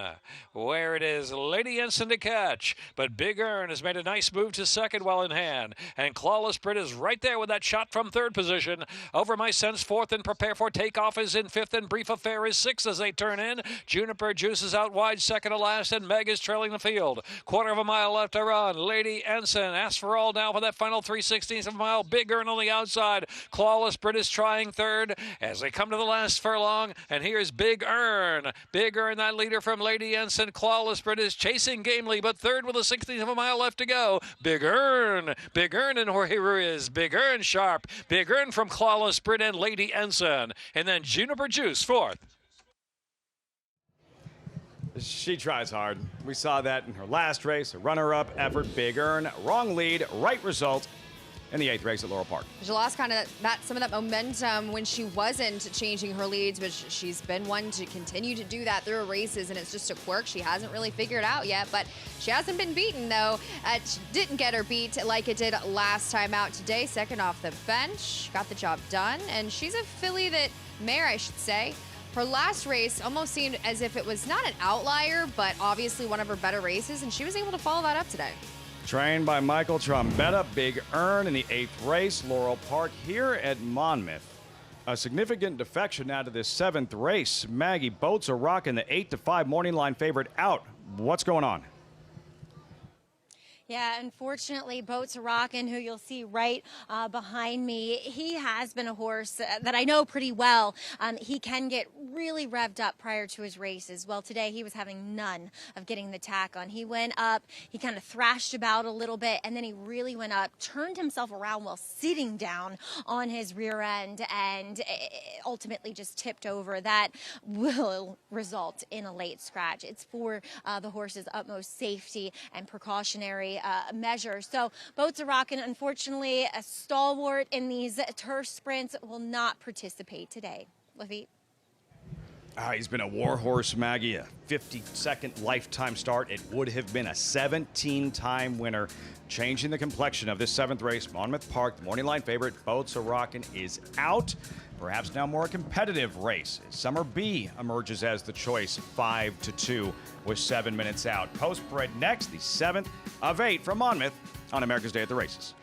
where it is Lady Ensign to catch, but Big Earn has made a nice move to second well in hand, and Clawless Brit is right there with that shot from 3rd position. Over My Sense 4th, and Prepare for Takeoff is in 5th, and Brief Affair is 6th as they turn in. Juniper Juice is out wide second to last, and Meg is trailing the field. Quarter of a mile left to run. Lady Ensign asks for all now for that final 3/16 of a mile. Big Earn on the outside. Clawless Brit is trying 3rd as they come to the last furlong, and here's Big Earn. Big Earn, that leader from Lady Ensign. Clawless Brit is chasing gamely, but 3rd with a 16th of a mile left to go. Big Earn, and here is Big Earn sharp. Big Earn from Clawless Brit and Lady Ensign, and then Juniper Juice 4th. She tries hard. We saw that in her last race, a runner-up effort. Big Earn, wrong lead, right result in the 8th race at Laurel Park. She lost kind of some of that momentum when she wasn't changing her leads, but she's been one to continue to do that through her races, and it's just a quirk she hasn't really figured out yet. But she hasn't been beaten, though. She didn't get her beat like it did last time out today. Second off the bench, got the job done, and she's a filly that, mare, I should say. Her last race almost seemed as if it was not an outlier, but obviously one of her better races, and she was able to follow that up today. Trained by Michael Trombetta, Big Earn in the 8th race, Laurel Park here at Monmouth. A significant defection now to this 7th race. Maggie Boats are rocking the 8-5 morning line favorite out. What's going on? Yeah, unfortunately, Boats Rockin', who you'll see right behind me, he has been a horse that I know pretty well. He can get really revved up prior to his races. Well, today he was having none of getting the tack on. He went up, he kind of thrashed about a little bit, and then he really went up, turned himself around while sitting down on his rear end, and ultimately just tipped over. That will result in a late scratch. It's for the horse's utmost safety and precautionary measure. So Boats Are Rockin', unfortunately, a stalwart in these turf sprints, will not participate today. Lafitte. He's been a war horse, Maggie, a 52nd lifetime start. It would have been a 17-time winner, changing the complexion of this 7th race. Monmouth Park, the morning line favorite, Boats A Rockin' is out. Perhaps now more competitive race. Summer B emerges as the choice, 5-2 with 7 minutes out. Post parade next, the 7th of 8 from Monmouth on America's Day at the Races.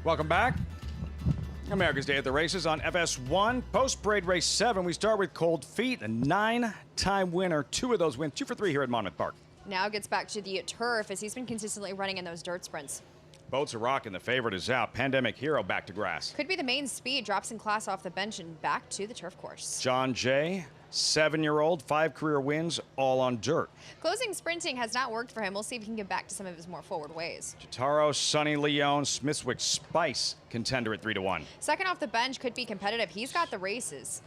Welcome back. America's Day at the Races on FS1. Post-parade race 7. We start with Cold Feet, a 9-time winner. 2 of those wins, 2 for 3 here at Monmouth Park. Now gets back to the turf as he's been consistently running in those dirt sprints. Boats A Rockin', the favorite is out. Pandemic Hero back to grass. Could be the main speed, drops in class off the bench and back to the turf course. John Jay, 7-year-old, 5 career wins, all on dirt. Closing sprinting has not worked for him. We'll see if he can get back to some of his more forward ways. Jotaro, Sonny Leone, Smithwick Spice, contender at 3-1. Second off the bench could be competitive. He's got the races.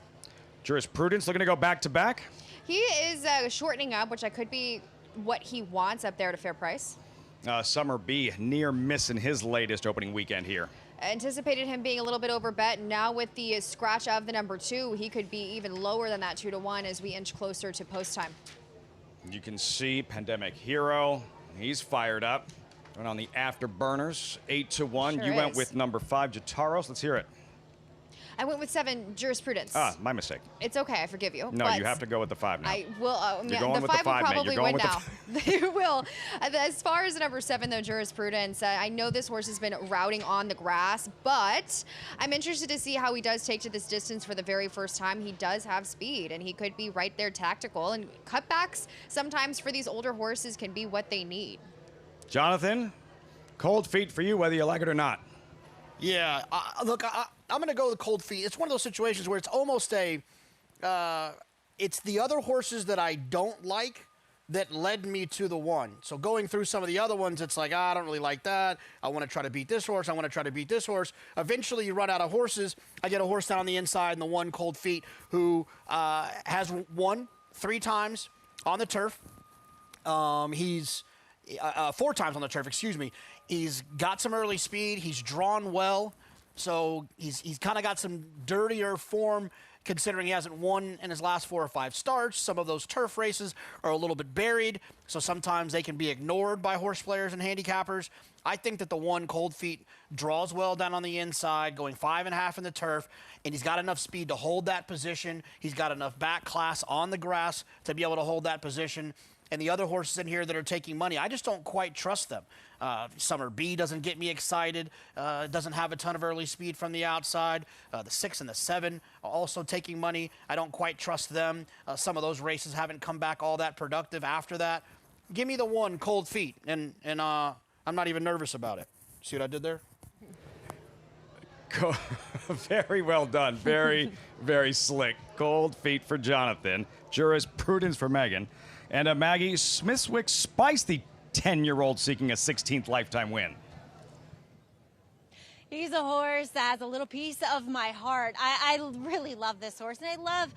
Jurisprudence looking to go back-to-back. He is shortening up, which could be what he wants up there at a fair price. Summer B, near missing his latest opening weekend here. Anticipated him being a little bit over bet. Now with the scratch of the number 2, he could be even lower than that 2-1 as we inch closer to post time. You can see Pandemic Hero. He's fired up. Went on the afterburners, 8-1. Sure You went is. with number 5, Jataros. Let's hear it. I went with 7, Jurisprudence. My mistake. It's okay, I forgive you. No, but you have to go with the 5 now. I will. You're going the with the 5 will 5, mate. probably You're going win with now. They will. As far as the number 7, though, Jurisprudence, I know this horse has been routing on the grass, but I'm interested to see how he does take to this distance for the very first time. He does have speed, and he could be right there tactical. And cutbacks sometimes for these older horses can be what they need. Jonathan, Cold Feet for you, whether you like it or not. Yeah, look, I'm going to go with Cold Feet. It's one of those situations where it's almost it's the other horses that I don't like that led me to the 1. So going through some of the other ones, it's like, I don't really like that. I want to try to beat this horse. I want to try to beat this horse. Eventually, you run out of horses. I get a horse down on the inside and the 1 Cold Feet who has won 3 times on the turf. He's 4 times on the turf, excuse me. He's got some early speed. He's drawn well. So he's kind of got some dirtier form considering he hasn't won in his last 4 or 5 starts. Some of those turf races are a little bit buried, so sometimes they can be ignored by horse players and handicappers. I think that the 1 Cold Feet draws well down on the inside, going 5.5 in the turf, and he's got enough speed to hold that position. He's got enough back class on the grass to be able to hold that position. And the other horses in here that are taking money, I just don't quite trust them. Summer B doesn't get me excited. Doesn't have a ton of early speed from the outside. The 6 and the 7 are also taking money. I don't quite trust them. Some of those races haven't come back all that productive after that. Give me the 1 Cold Feet, and I'm not even nervous about it. See what I did there? Very well done. Very, very slick. Cold Feet for Jonathan. Jurisprudence for Megan. And Maggie, Smithwick Spice, the 10-year-old seeking a 16th lifetime win. He's a horse that has a little piece of my heart. I really love this horse, and I love,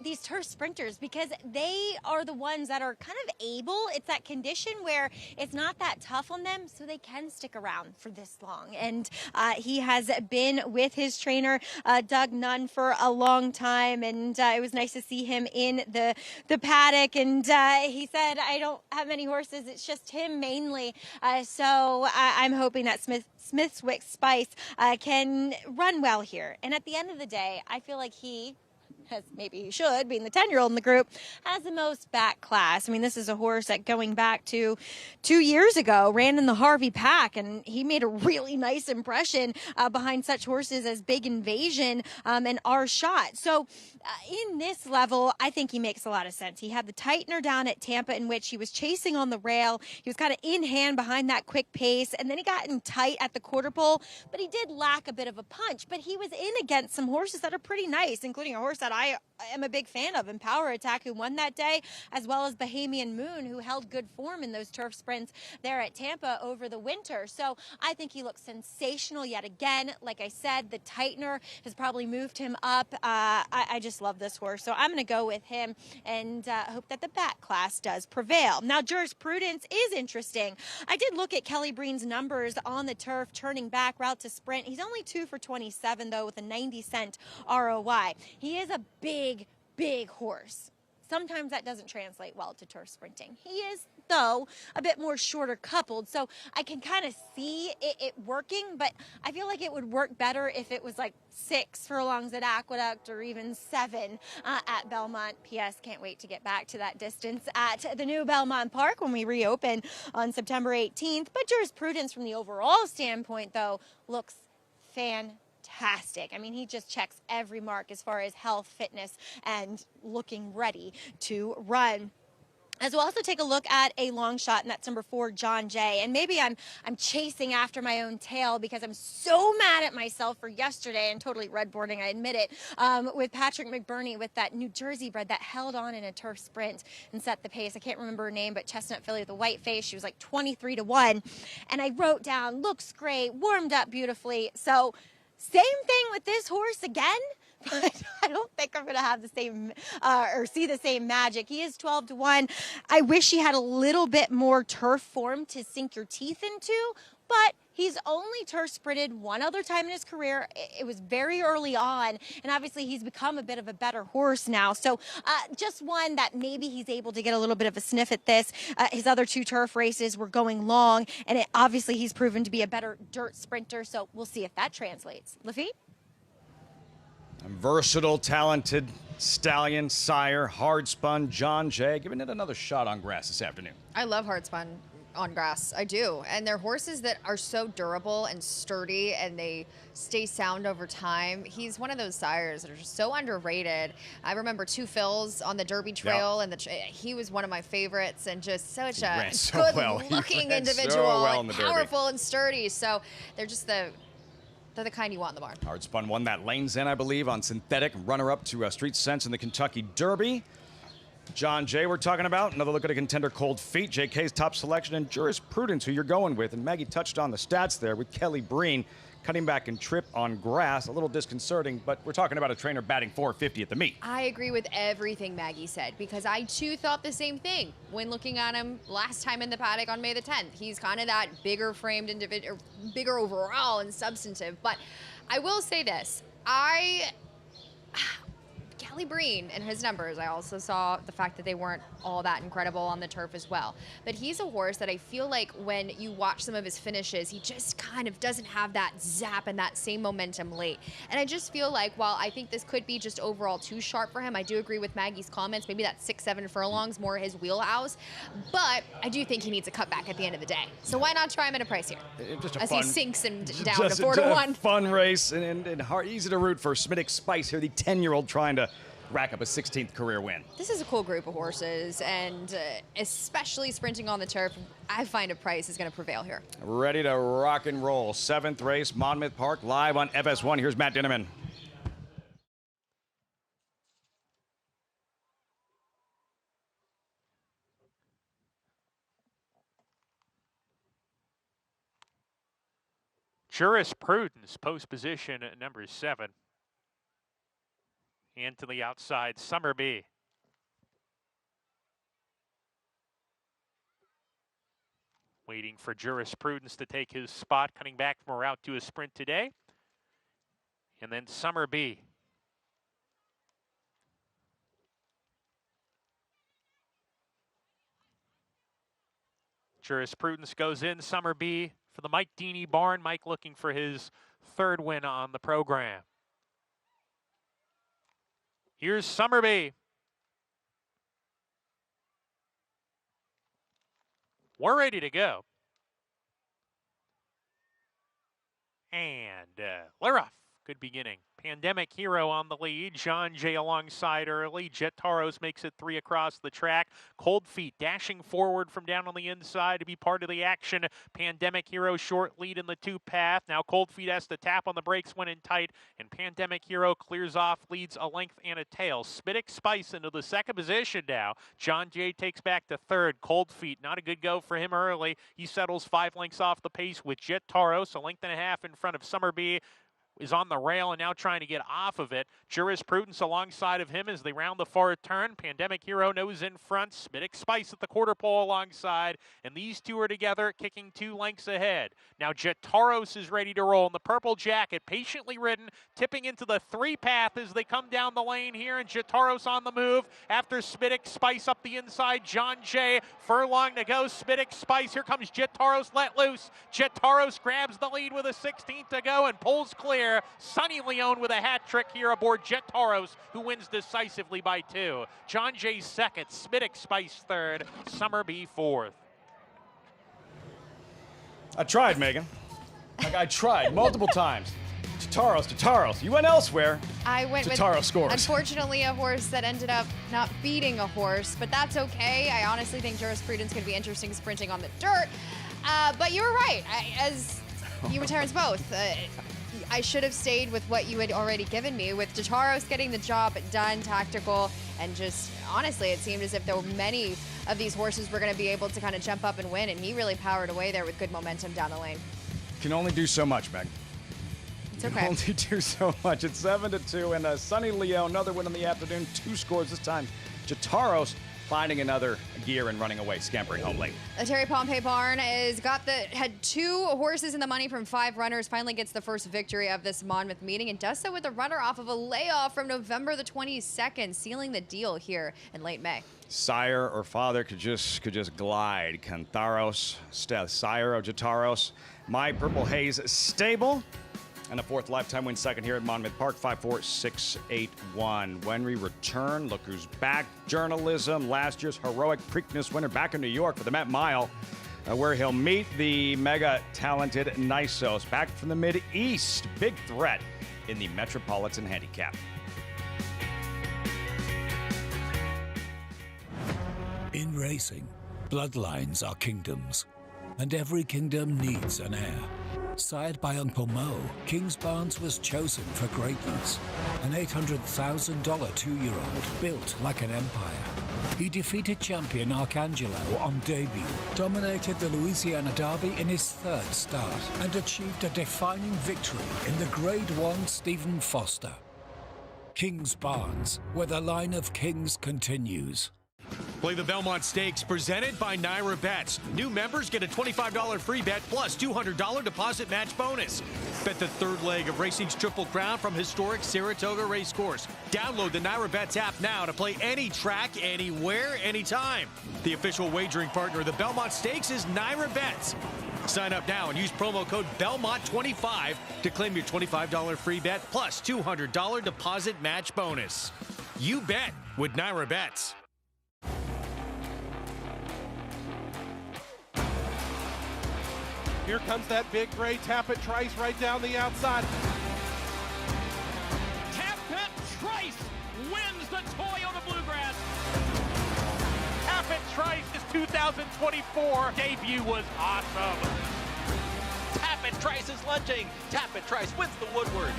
these turf sprinters because they are the ones that are kind of able. It's that condition where it's not that tough on them, so they can stick around for this long. And he has been with his trainer, Doug Nunn, for a long time, and it was nice to see him in the paddock. And he said, I don't have many horses. It's just him mainly. So I'm hoping that Smithwick Spice can run well here. And at the end of the day, I feel like he, as maybe he should, being the 10-year-old in the group, has the most back class. I mean, this is a horse that going back to 2 years ago ran in the Harvey Pack, and he made a really nice impression behind such horses as Big Invasion and Our Shot. So in this level, I think he makes a lot of sense. He had the tightener down at Tampa in which he was chasing on the rail. He was kind of in hand behind that quick pace, and then he got in tight at the quarter pole, but he did lack a bit of a punch. But he was in against some horses that are pretty nice, including a horse that I am a big fan of, and Power Attack, who won that day, as well as Bahamian Moon, who held good form in those turf sprints there at Tampa over the winter. So I think he looks sensational yet again. Like I said, the tightener has probably moved him up. I just love this horse, so I'm going to go with him and hope that the back class does prevail. Now, Jurisprudence is interesting. I did look at Kelly Breen's numbers on the turf, turning back, route to sprint. He's only 2 for 27, though, with a 90-cent ROI. He is a big horse. Sometimes that doesn't translate well to turf sprinting. He is, though, a bit more shorter coupled, so I can kind of see it working, but I feel like it would work better if it was like 6 furlongs at Aqueduct or even 7 at Belmont. P.S. Can't wait to get back to that distance at the new Belmont Park when we reopen on September 18th. But Jurisprudence from the overall standpoint, though, looks fantastic. I mean, he just checks every mark as far as health, fitness, and looking ready to run. As we'll also take a look at a long shot, and that's number 4, John Jay. And maybe I'm chasing after my own tail because I'm so mad at myself for yesterday, and totally redboarding, I admit it, with Patrick McBurney with that New Jersey bred that held on in a turf sprint and set the pace. I can't remember her name, but Chestnut Filly with a white face. She was like 23-1. And I wrote down, looks great, warmed up beautifully. So same thing with this horse again, but I don't think I'm going to have the same or see the same magic. He is 12-1. I wish he had a little bit more turf form to sink your teeth into, but he's only turf sprinted one other time in his career. It was very early on, and obviously he's become a bit of a better horse now. So just one that maybe he's able to get a little bit of a sniff at this. His other 2 turf races were going long, and obviously he's proven to be a better dirt sprinter, so we'll see if that translates. Lafitte? Versatile, talented stallion, sire, hard spun, John Jay, giving it another shot on grass this afternoon. I love hard spun on grass. I do. And they're horses that are so durable and sturdy, and they stay sound over time. He's one of those sires that are just so underrated. I remember 2 Phils on the Derby Trail, and he was one of my favorites, and just such a good-looking individual, and powerful and sturdy. So they're just they're the kind you want in the barn. Hard Spun won that Lane's End, I believe, on synthetic, runner-up to Street Sense in the Kentucky Derby. John Jay, we're talking about. Another look at a contender, Cold Feet. JK's top selection and Jurisprudence, who you're going with. And Maggie touched on the stats there with Kelly Breen cutting back and trip on grass. A little disconcerting, but we're talking about a trainer batting .450 at the meet. I agree with everything Maggie said because I too thought the same thing when looking at him last time in the paddock on May the 10th. He's kind of that bigger framed individual, bigger overall and substantive. But I will say this. Kelly Breen and his numbers, I also saw the fact that they weren't all that incredible on the turf as well. But he's a horse that I feel like when you watch some of his finishes, he just kind of doesn't have that zap and that same momentum late. And I just feel like while I think this could be just overall too sharp for him, I do agree with Maggie's comments. Maybe that 6-7 furlongs more his wheelhouse. But I do think he needs a cutback at the end of the day. So why not try him at a price here? Just a as fun, he sinks him down just to 4-1. A fun race and hard, easy to root for. Smittic Spice here, the 10-year-old trying to rack up a 16th career win. This is a cool group of horses, and especially sprinting on the turf, I find a price is going to prevail here. Ready to rock and roll. 7th race, Monmouth Park, live on FS1. Here's Matt Dinneman. Jurisprudence, post position at number 7. And to the outside, Summerbee. Waiting for Jurisprudence to take his spot, coming back from a route to a sprint today. And then Summerbee. Jurisprudence goes in, Summerbee for the Mike Deeney barn. Mike looking for his 3rd win on the program. Here's Summerbee. We're ready to go. And Leroff, good beginning. Pandemic Hero on the lead. John Jay alongside early. Jet Taros makes it 3 across the track. Cold Feet dashing forward from down on the inside to be part of the action. Pandemic Hero short lead in the 2 path. Now Cold Feet has to tap on the brakes when in tight. And Pandemic Hero clears off, leads a length and a tail. Smittic Spice into the 2nd position now. John Jay takes back to 3rd. Cold Feet, not a good go for him early. He settles 5 lengths off the pace with Jet Taros, a length and a half in front of Summerbee. Is on the rail and now trying to get off of it. Jurisprudence alongside of him as they round the far turn. Pandemic Hero nose in front. Smittic Spice at the quarter pole alongside. And these two are together, kicking 2 lengths ahead. Now Jet Taros is ready to roll in the purple jacket, patiently ridden, tipping into the 3 path as they come down the lane here. And Jet Taros on the move after Smittic Spice up the inside. John Jay, furlong to go. Smittic Spice, here comes Jet Taros let loose. Jet Taros grabs the lead with a 16th to go and pulls clear. Sonny Leone with a hat trick here aboard Jet Taros, who wins decisively by 2. John Jay 2nd, Smittic Spice 3rd, Summerbee 4th. I tried, Megan. I tried multiple times. Taros, you went elsewhere. I went with, Taros scores. Unfortunately, a horse that ended up not beating a horse, but that's okay. I honestly think Jurisprudence could be interesting sprinting on the dirt. But you were right, as you and Terrence both. I should have stayed with what you had already given me, with Taros getting the job done, tactical, and just honestly, it seemed as if there were many of these horses were going to be able to kind of jump up and win, and he really powered away there with good momentum down the lane. Can only do so much, Meg. It's okay. Can only do so much. It's 7-2, and Sonny Leone, another win in the afternoon, 2 scores this time. Taros finding another gear and running away, scampering home late. The Terry Pompey barn had 2 horses in the money from 5 runners, finally gets the first victory of this Monmouth meeting, and does so with a runner off of a layoff from November the 22nd, sealing the deal here in late May. Sire or father could just glide. Cantaros, sire of Jataros. My Purple Haze stable. And a 4th lifetime win, 2nd here at Monmouth Park, 5-4-6-8-1. When we return, look who's back. Journalism, last year's heroic Preakness winner back in New York for the Met Mile, where he'll meet the mega-talented Nysos, back from the Mid-East. Big threat in the Metropolitan Handicap. In racing, bloodlines are kingdoms, and every kingdom needs an heir. Sired by Uncle Mo, Kingsbarns was chosen for greatness. An $800,000 2-year-old built like an empire. He defeated champion Arcangelo on debut, dominated the Louisiana Derby in his third start, and achieved a defining victory in the Grade 1 Stephen Foster. Kings Barnes, where the line of kings continues. Play the Belmont Stakes presented by Naira Bets. New members get a $25 free bet plus $200 deposit match bonus. Bet the third leg of racing's Triple Crown from historic Saratoga Racecourse. Download the Naira Bets app now to play any track, anywhere, anytime. The official wagering partner of the Belmont Stakes is Naira Bets. Sign up now and use promo code BELMONT25 to claim your $25 free bet plus $200 deposit match bonus. You bet with Naira Bets. Here comes that big gray Tappet Trice right down the outside. Tappet Trice wins the Toyota Bluegrass. Tappet Trice's 2024 debut was awesome. Tappet Trice is lunging. Tappet Trice wins the Woodward.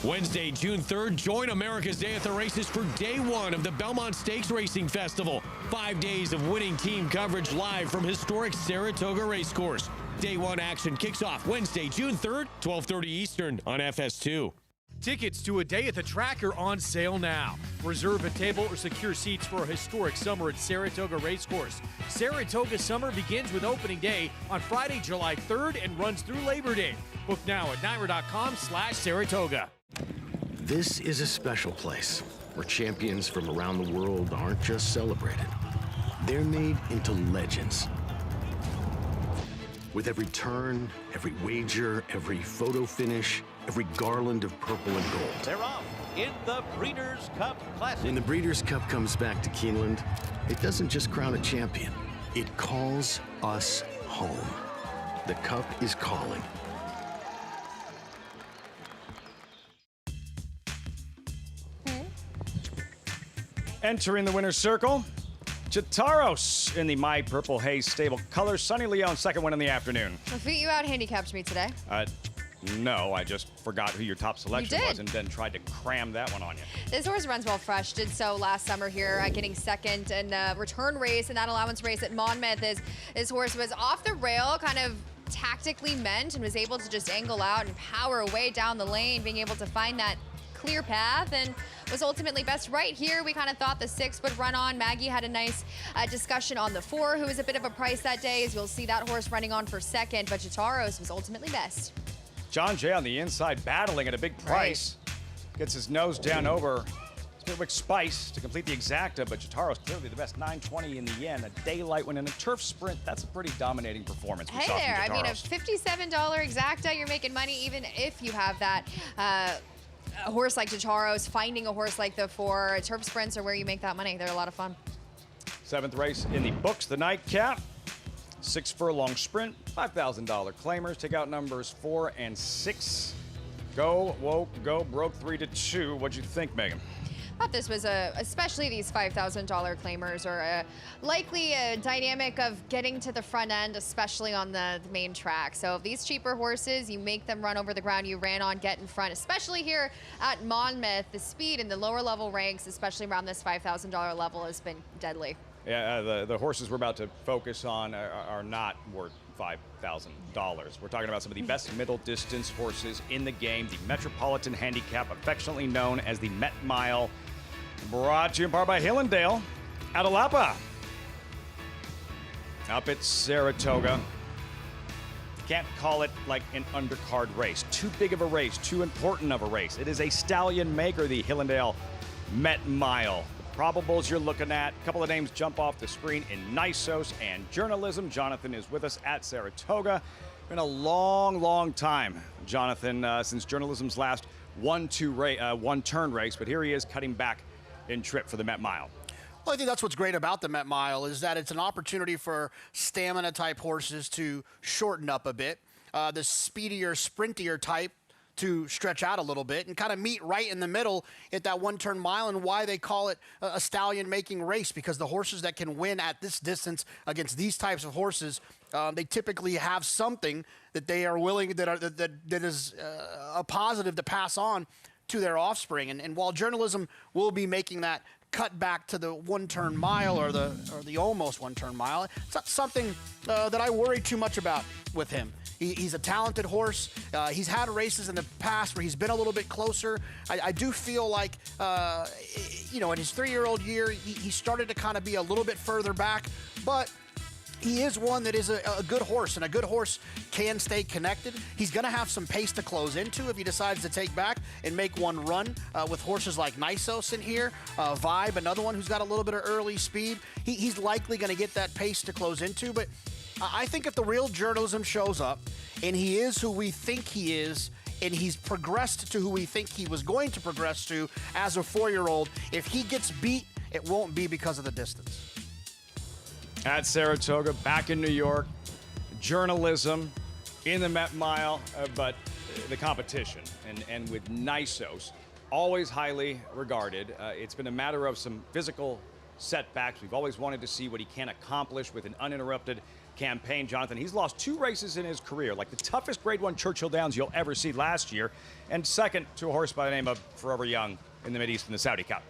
Wednesday, June 3rd, join America's Day at the Races for day one of the Belmont Stakes Racing Festival. 5 days of winning team coverage live from historic Saratoga Racecourse. Day one action kicks off Wednesday, June 3rd, 12:30 Eastern on FS2. Tickets to a day at the track are on sale now. Reserve a table or secure seats for a historic summer at Saratoga Racecourse. Saratoga Summer begins with opening day on Friday, July 3rd and runs through Labor Day. Book now at naira.com/Saratoga. This is a special place where champions from around the world aren't just celebrated. They're made into legends. With every turn, every wager, every photo finish, every garland of purple and gold. They're off in the Breeders' Cup Classic. When the Breeders' Cup comes back to Keeneland, it doesn't just crown a champion. It calls us home. The Cup is calling. Entering the winner's circle, Jataros in the My Purple Haze stable colors. Sonny Leon, second one in the afternoon. What beat you out handicapped me today? No, I just forgot who your top selection You did. was and then tried to cram that one on you. This horse runs well fresh. Did so last summer here, getting second in the return race and that allowance race at Monmouth. This horse was off the rail, kind of tactically meant, and was able to just angle out and power away down the lane, being able to find that clear path, and was ultimately best right here. We kind of thought the 6 would run on. Maggie had a nice discussion on the 4, who was a bit of a price that day, as you'll see that horse running on for second, but Jataros was ultimately best. John Jay on the inside battling at a big price. Gets his nose down over Spearwick Spice to complete the exacta, but Jataro's clearly the best. 920 in the yen, a daylight win in a turf sprint. That's a pretty dominating performance. Hey there, I mean, a $57 exacta, you're making money even if you have that a horse like Jataros. Finding a horse like the 4, turf sprints are where you make that money. They're a lot of fun. 7th race in the books, the nightcap. 6 furlong sprint, $5,000 claimers. Take out numbers 4 and 6. Go, woke, go, broke 3-2. What'd you think, Megan? I thought this was especially these $5,000 claimers are likely a dynamic of getting to the front end, especially on the main track. So if these cheaper horses, you make them run over the ground you ran on, get in front, especially here at Monmouth. The speed in the lower level ranks, especially around this $5,000 level, has been deadly. Yeah, the horses we're about to focus on are not worth $5,000. We're talking about some of the best middle distance horses in the game. The Metropolitan Handicap, affectionately known as the Met Mile, brought to you in part by Hillendale, Atalapa. Up at Saratoga. Can't call it like an undercard race. Too big of a race, too important of a race. It is a stallion maker, the Hillendale Met Mile. Probables you're looking at. A couple of names jump off the screen in Nisos and Journalism. Jonathan is with us at Saratoga. Been a long time, Jonathan, since Journalism's last one-turn race, but here he is cutting back in trip for the Met Mile. Well, I think that's what's great about the Met Mile is that it's an opportunity for stamina-type horses to shorten up a bit. The speedier, sprintier type to stretch out a little bit and kind of meet right in the middle at that one-turn mile, and why they call it a stallion-making race, because the horses that can win at this distance against these types of horses, they typically have something that they are willing, that is a positive to pass on to their offspring. And while journalism will be making that cut back to the one-turn mile or the almost one-turn mile, it's not something that I worry too much about with him. He's a talented horse. He's had races in the past where he's been a little bit closer. I do feel like, in his 3-year-old year, he started to kind of be a little bit further back, but he is one that is a good horse, and a good horse can stay connected. He's going to have some pace to close into if he decides to take back and make one run with horses like Nisos in here. Vibe, another one who's got a little bit of early speed. He's likely going to get that pace to close into, but I think if the real journalism shows up and he is who we think he is, and he's progressed to who we think he was going to progress to as a 4-year-old, if he gets beat, it won't be because of the distance. At Saratoga, back in New York, journalism in the Met Mile, but the competition. And with Nisos, always highly regarded. It's been a matter of some physical setbacks. We've always wanted to see what he can accomplish with an uninterrupted campaign. Jonathan, he's lost 2 races in his career, like the toughest Grade 1 Churchill Downs you'll ever see last year, and second to a horse by the name of Forever Young in the Mideast in the Saudi Cup.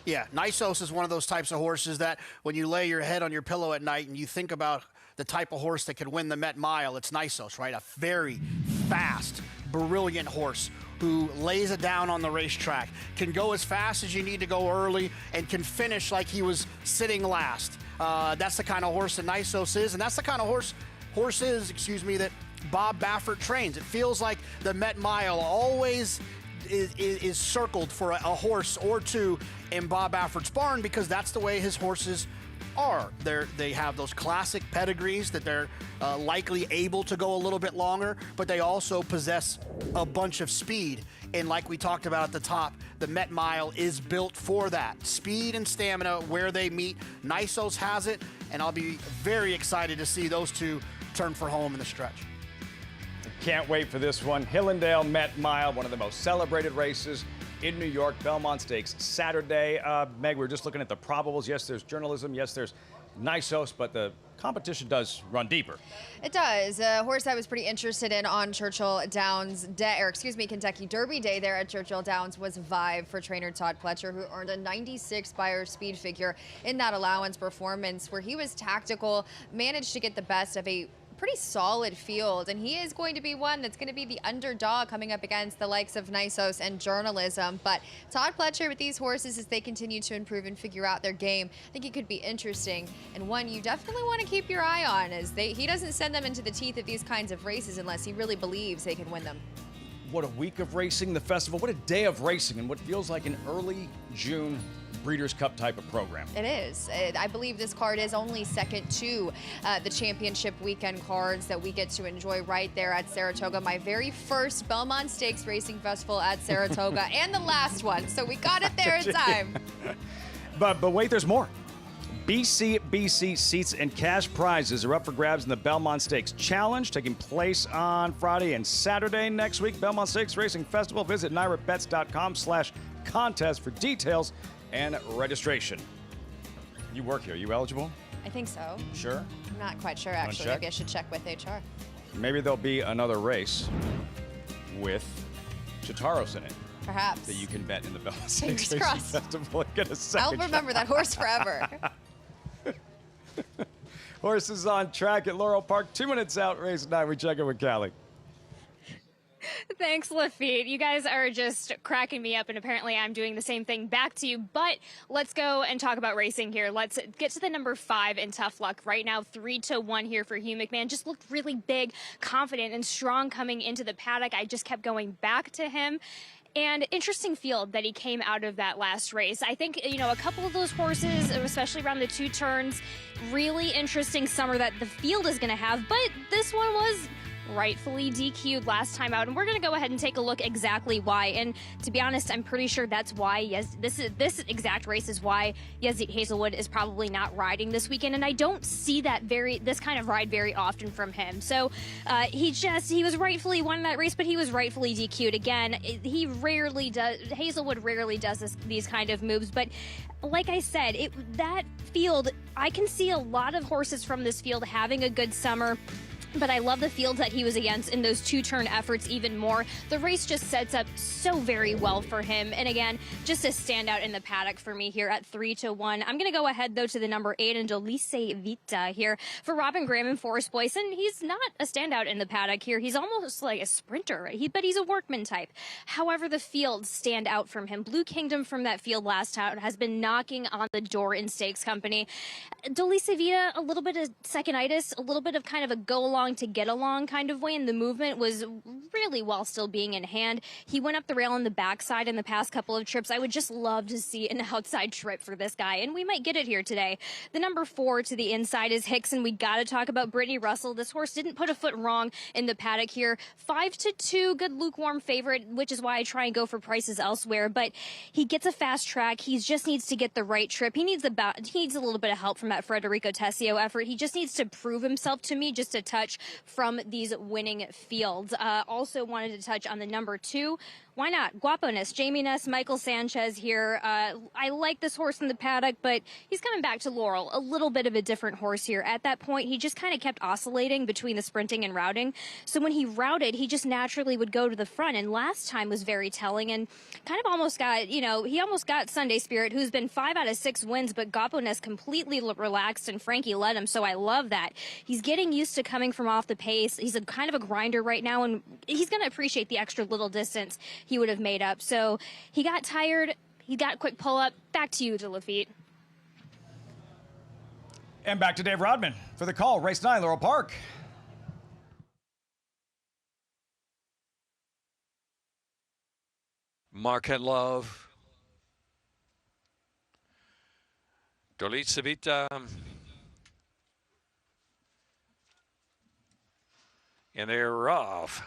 Yeah, Nisos is one of those types of horses that when you lay your head on your pillow at night and you think about the type of horse that could win the Met Mile, it's Nisos, right? A very fast, brilliant horse who lays it down on the racetrack, can go as fast as you need to go early, and can finish like he was sitting last. That's the kind of horse that Nisos is, and that's the kind of horses that Bob Baffert trains. It feels like the Met Mile always is circled for a horse or two in Bob Baffert's barn, because that's the way his horses are. They have those classic pedigrees that they're likely able to go a little bit longer, but they also possess a bunch of speed. And like we talked about at the top, the Met Mile is built for that. Speed and stamina where they meet. Nisos has it, and I'll be very excited to see those two turn for home in the stretch. Can't wait for this one. Hillendale Met Mile, one of the most celebrated races in New York. Belmont Stakes Saturday. Meg, we were just looking at the probables. Yes, there's journalism. Yes, there's Nisos, but the competition does run deeper. It does. A horse I was pretty interested in on Churchill Downs Kentucky Derby Day there at Churchill Downs was Vibe for trainer Todd Pletcher, who earned a 96 Beyer speed figure in that allowance performance, where he was tactical, managed to get the best of a pretty solid field, and he is going to be one that's going to be the underdog coming up against the likes of Nisos and journalism. But Todd Pletcher with these horses, as they continue to improve and figure out their game, I think it could be interesting, and one you definitely want to keep your eye on, as he doesn't send them into the teeth of these kinds of races unless he really believes they can win them. What a week of racing, the festival. What a day of racing, and what feels like an early June Breeders' Cup type of program. It is. I believe this card is only second to the championship weekend cards that we get to enjoy right there at Saratoga. My very first Belmont Stakes Racing Festival at Saratoga, and the last one, so we got it there in time. But wait, there's more. BC seats and cash prizes are up for grabs in the Belmont Stakes Challenge, taking place on Friday and Saturday next week. Belmont Stakes Racing Festival. Visit NYRABets.com/contest for details and registration. You work here. Are you eligible? I think so. Sure? I'm not quite sure, actually. Check? Maybe I should check with HR. Maybe there'll be another race with Chitaros in it. Perhaps. That you can bet in the Belmont Stakes Fingers Racing crossed. Festival and get a second I'll remember that horse forever. Horses on track at Laurel Park. 2 minutes out, race 9. We check in with Callie. Thanks, Lafitte. You guys are just cracking me up, and apparently I'm doing the same thing back to you. But let's go and talk about racing here. Let's get to the number 5 in Tough Luck. Right now, 3-1 here for Hugh McMahon. Just looked really big, confident, and strong coming into the paddock. I just kept going back to him. And interesting field that he came out of that last race. I think, a couple of those horses, especially around the 2 turns, really interesting summer that the field is going to have. But this one was rightfully DQ'd last time out, and we're going to go ahead and take a look exactly why. And to be honest, I'm pretty sure that's why. Yes, this exact race is why Yazdit Hazelwood is probably not riding this weekend, and I don't see this kind of ride very often from him. So he was rightfully won that race, but he was rightfully DQ'd again. Hazelwood rarely does these kind of moves, but like I said, that field, I can see a lot of horses from this field having a good summer. But I love the fields that he was against in those two-turn efforts even more. The race just sets up so very well for him. And again, just a standout in the paddock for me here at 3-1. I'm going to go ahead, though, to the number 8 and Delice Vita here for Robin Graham and Forrest Boyce. And he's not a standout in the paddock here. He's almost like a sprinter, but he's a workman type. However, the fields stand out from him. Blue Kingdom from that field last time has been knocking on the door in Stakes Company. Delice Vita, a little bit of second-itis, a little bit of kind of a go-along to get along kind of way, and the movement was really well still being in hand. He went up the rail on the backside in the past couple of trips. I would just love to see an outside trip for this guy, and we might get it here today. The number 4 to the inside is Hickson. We got to talk about Brittany Russell. This horse didn't put a foot wrong in the paddock here. 5-2, good lukewarm favorite, which is why I try and go for prices elsewhere, but he gets a fast track. He just needs to get the right trip. He needs a little bit of help from that Federico Tessio effort. He just needs to prove himself to me just a touch from these winning fields. Also wanted to touch on the number 2. Why not? Guaponess, Jamie Ness, Michael Sanchez here. I like this horse in the paddock, but he's coming back to Laurel. A little bit of a different horse here. At that point, he just kind of kept oscillating between the sprinting and routing. So when he routed, he just naturally would go to the front. And last time was very telling and kind of almost got, he almost got Sunday Spirit, who's been 5 out of 6 wins, but Guaponess completely relaxed and Frankie led him. So I love that. He's getting used to coming from off the pace. He's a kind of a grinder right now, and he's going to appreciate the extra little distance he would have made up. So he got tired. He got a quick pull-up. Back to you, De Lafitte. And back to Dave Rodman for the call. Race 9, Laurel Park. Marquette Love. Delice Vita. And they're off.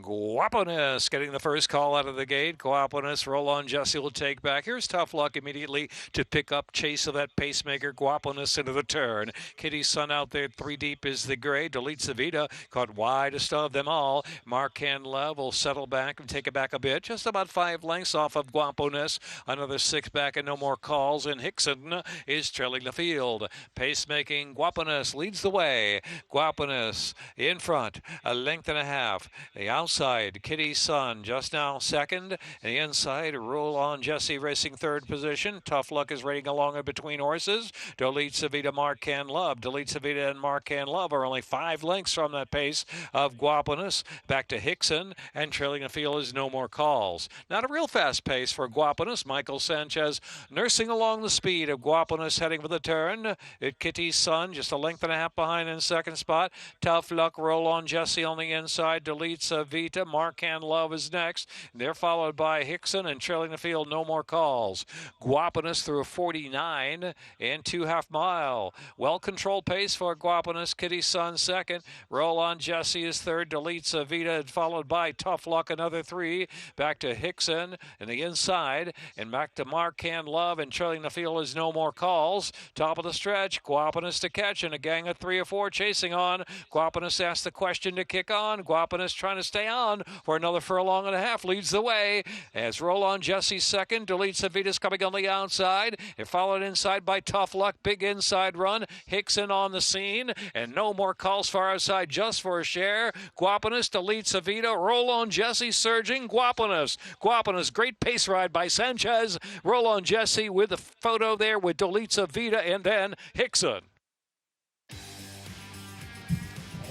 Guaponess getting the first call out of the gate. Guaponess, roll on. Jesse will take back. Here's Tough Luck immediately to pick up chase of that pacemaker. Guaponess into the turn. Kitty's Son out there 3 deep is the gray. Delice Vita caught widest of them all. Marcan Love will settle back and take it back a bit. Just about 5 lengths off of Guaponess. Another 6 back and no more calls. And Hickson is trailing the field. Pacemaking Guaponess leads the way. Guaponess in front. A length and a half. The outside, Kitty's Son just now second. And the inside, Roll On Jesse racing 3rd position. Tough Luck is rating along in between horses. Delice Vita, Marcan Love. Delice Vita and Marcan Love are only 5 lengths from that pace of Guaponess. Back to Hickson, and trailing the field is No More Calls. Not a real fast pace for Guaponess. Michael Sanchez nursing along the speed of Guaponess heading for the turn. Kitty's Son just a length and a half behind in 2nd spot. Tough Luck, Roll On Jesse on the inside. Delice Vita, Marcan Love is next. They're followed by Hickson, and trailing the field, No More Calls. Guaponess through a 49 and 2.5 mile. Well-controlled pace for Guaponess. Kitty's Son second. Roll On Jesse is third. Delice Vita followed by Tough Luck, another 3. Back to Hickson and the inside, and back to Marcan Love, and trailing the field is No More Calls. Top of the stretch, Guaponess to catch, and a gang of 3 or 4 chasing on. Guaponess asked the question to kick on. Guaponess trying to stay on for another furlong and a half, leads the way as Roll On Jesse second. Delice Vita's coming on the outside, and followed inside by Tough Luck. Big inside run. Hickson on the scene, and No More Calls far outside just for a share. Guaponess, Delice Vita, Roll On Jesse surging. Guaponess, great pace ride by Sanchez. Roll On Jesse with the photo there with Delice Vita, and then Hickson.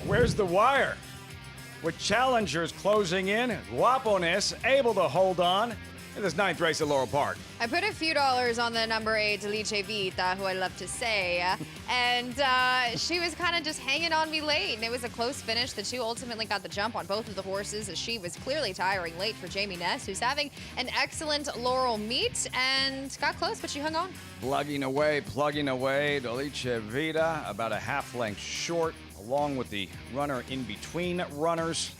Where's the wire? With challengers closing in, Guaponess able to hold on in this 9th race at Laurel Park. I put a few dollars on the number 8, Delice Vita, who I love to say, and she was kind of just hanging on me late, and it was a close finish. The 2 ultimately got the jump on both of the horses, as she was clearly tiring late for Jamie Ness, who's having an excellent Laurel meet, and got close, but she hung on. Plugging away, Delice Vita, about a 1/2 length short. along with the runner in between runners.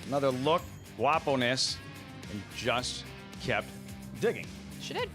Another look, guapo-ness, and just kept digging. She did.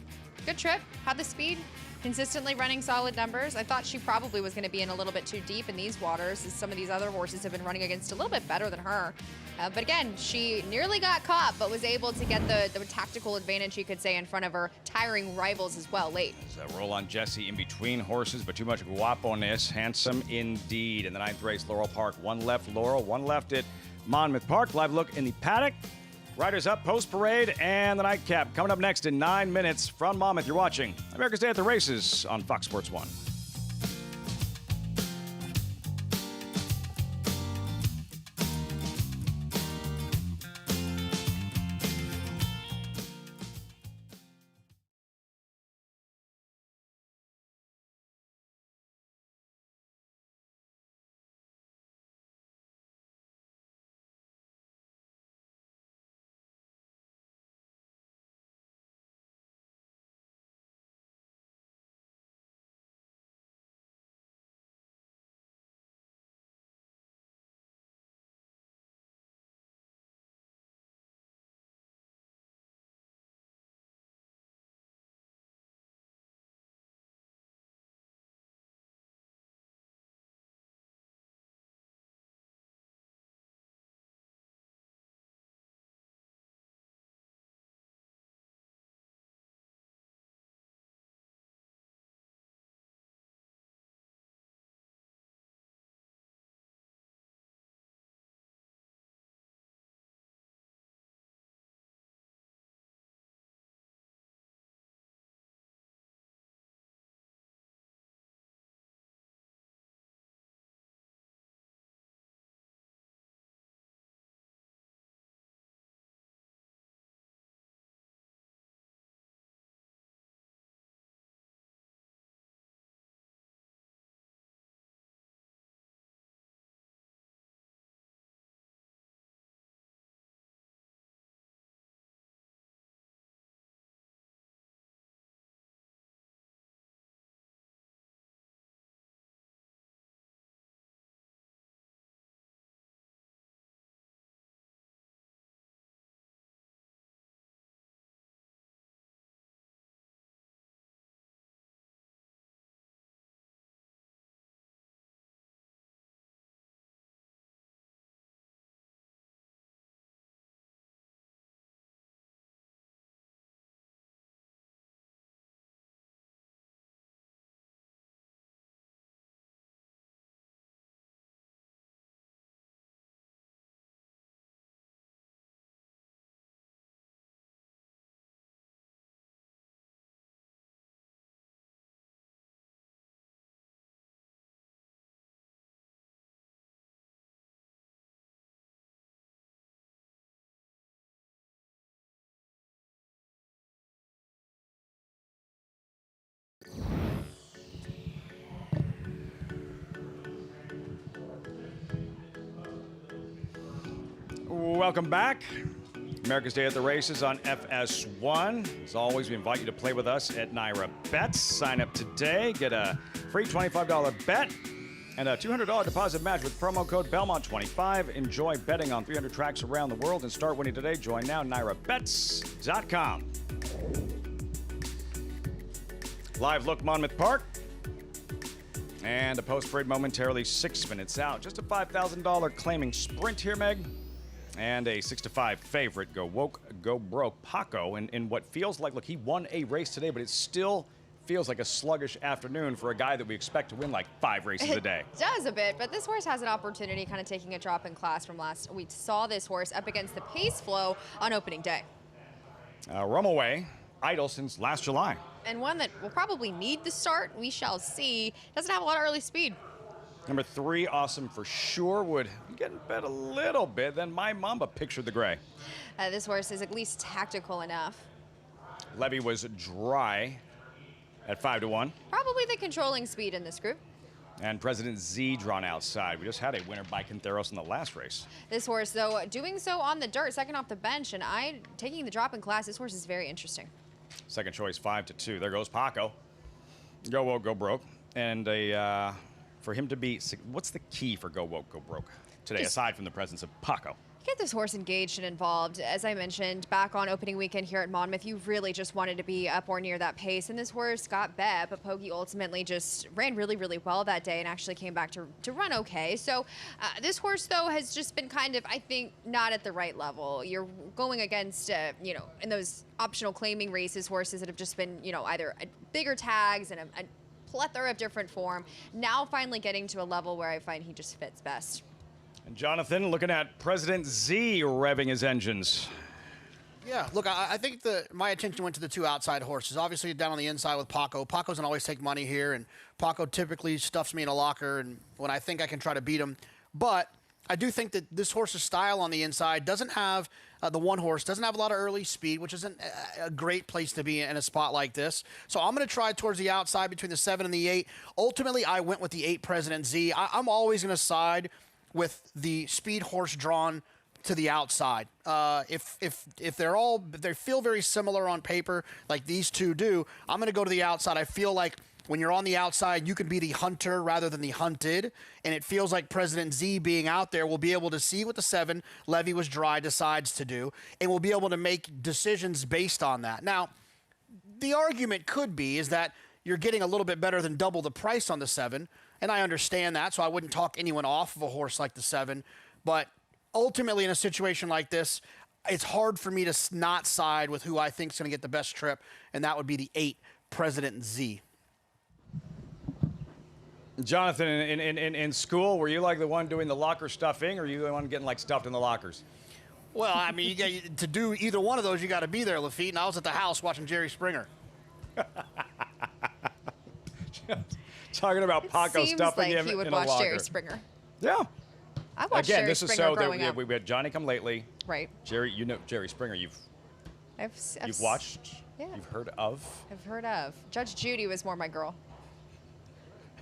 Good trip. Had the speed. Consistently running solid numbers. I thought she probably was going to be in a little bit too deep in these waters, as some of these other horses have been running against a little bit better than her. But again, she nearly got caught, but was able to get the tactical advantage, you could say, in front of her tiring rivals as well late. So roll on Jesse in between horses, but too much guapo-ness. Handsome indeed. In the 9th race, Laurel Park. One left Laurel, one left at Monmouth Park. Live look in the paddock. Riders up, post-parade, and the nightcap. Coming up next in 9 minutes from Monmouth. You're watching America's Day at the Races on Fox Sports 1. Welcome back. America's Day at the Races on FS1. As always, we invite you to play with us at Naira Bets. Sign up today, get a free $25 bet and a $200 deposit match with promo code Belmont25. Enjoy betting on 300 tracks around the world and start winning today. Join now, NairaBets.com. Live look, Monmouth Park. And a post-parade momentarily 6 minutes out. Just a $5,000 claiming sprint here, Meg. And a 6-5 favorite, Go Woke, Go Broke, Paco, in what feels like, look, he won a race today, but it still feels like a sluggish afternoon for a guy that we expect to win like 5 races a day. It does a bit, but this horse has an opportunity, kind of taking a drop in class from last. We saw this horse up against the pace flow on opening day. Rumaway, idle since last July. And one that will probably need the start, we shall see. Doesn't have a lot of early speed. Number 3, Awesome for Sure, would get bet a little bit. Then My Mamba pictured the gray. This horse is at least tactical enough. Levy was dry at 5-1. Probably the controlling speed in this group. And President Z drawn outside. We just had a winner by Quinteros in the last race. This horse, though, doing so on the dirt, second off the bench, and taking the drop in class. This horse is very interesting. Second choice, 5-2. There goes Paco. Go Woke, Go Broke. And a for him to be, what's the key for Go Woke, Go Broke today, Just- aside from the presence of Paco? Get this horse engaged and involved. As I mentioned, back on opening weekend here at Monmouth, you really just wanted to be up or near that pace. And this horse got bet, but Poggi ultimately just ran really, really well that day and actually came back to run okay. So this horse, though, has just been kind of, I think, not at the right level. You're going against, in those optional claiming races, horses that have just been, either bigger tags and a plethora of different form. Now finally getting to a level where I find he just fits best. And Jonathan looking at President Z revving his engines. Yeah, look, I think my attention went to the two outside horses. Obviously, down on the inside with Paco. Paco doesn't always take money here, and Paco typically stuffs me in a locker and when I think I can try to beat him. But I do think that this horse's style on the inside doesn't have, the one horse, doesn't have a lot of early speed, which isn't a great place to be in a spot like this. So I'm going to try towards the outside between the 7 and the 8. Ultimately, I went with the 8 President Z. I'm always going to side with the speed horse drawn to the outside. If they feel very similar on paper, like these two do, I'm going to go to the outside. I feel like when you're on the outside, you can be the hunter rather than the hunted, and it feels like President Z being out there will be able to see what the 7 Levy Was Dry decides to do, and will be able to make decisions based on that. Now, the argument could be is that you're getting a little bit better than double the price on the 7, and I understand that, so I wouldn't talk anyone off of a horse like the 7. But ultimately, in a situation like this, it's hard for me to not side with who I think is going to get the best trip, and that would be the 8 President Z. Jonathan, in school, were you like the one doing the locker stuffing, or you the one getting like stuffed in the lockers? Well, I mean, to do either one of those, you got to be there, Lafitte, and I was at the house watching Jerry Springer. Talking about Paco stuffing him he would in a watch locker. Jerry Springer. Yeah. I watched Again, Jerry this is Springer so growing that up. we had Johnny Come Lately. Right. Jerry, you know Jerry Springer. You've watched. Yeah. You've heard of. I've heard of. Judge Judy was more my girl.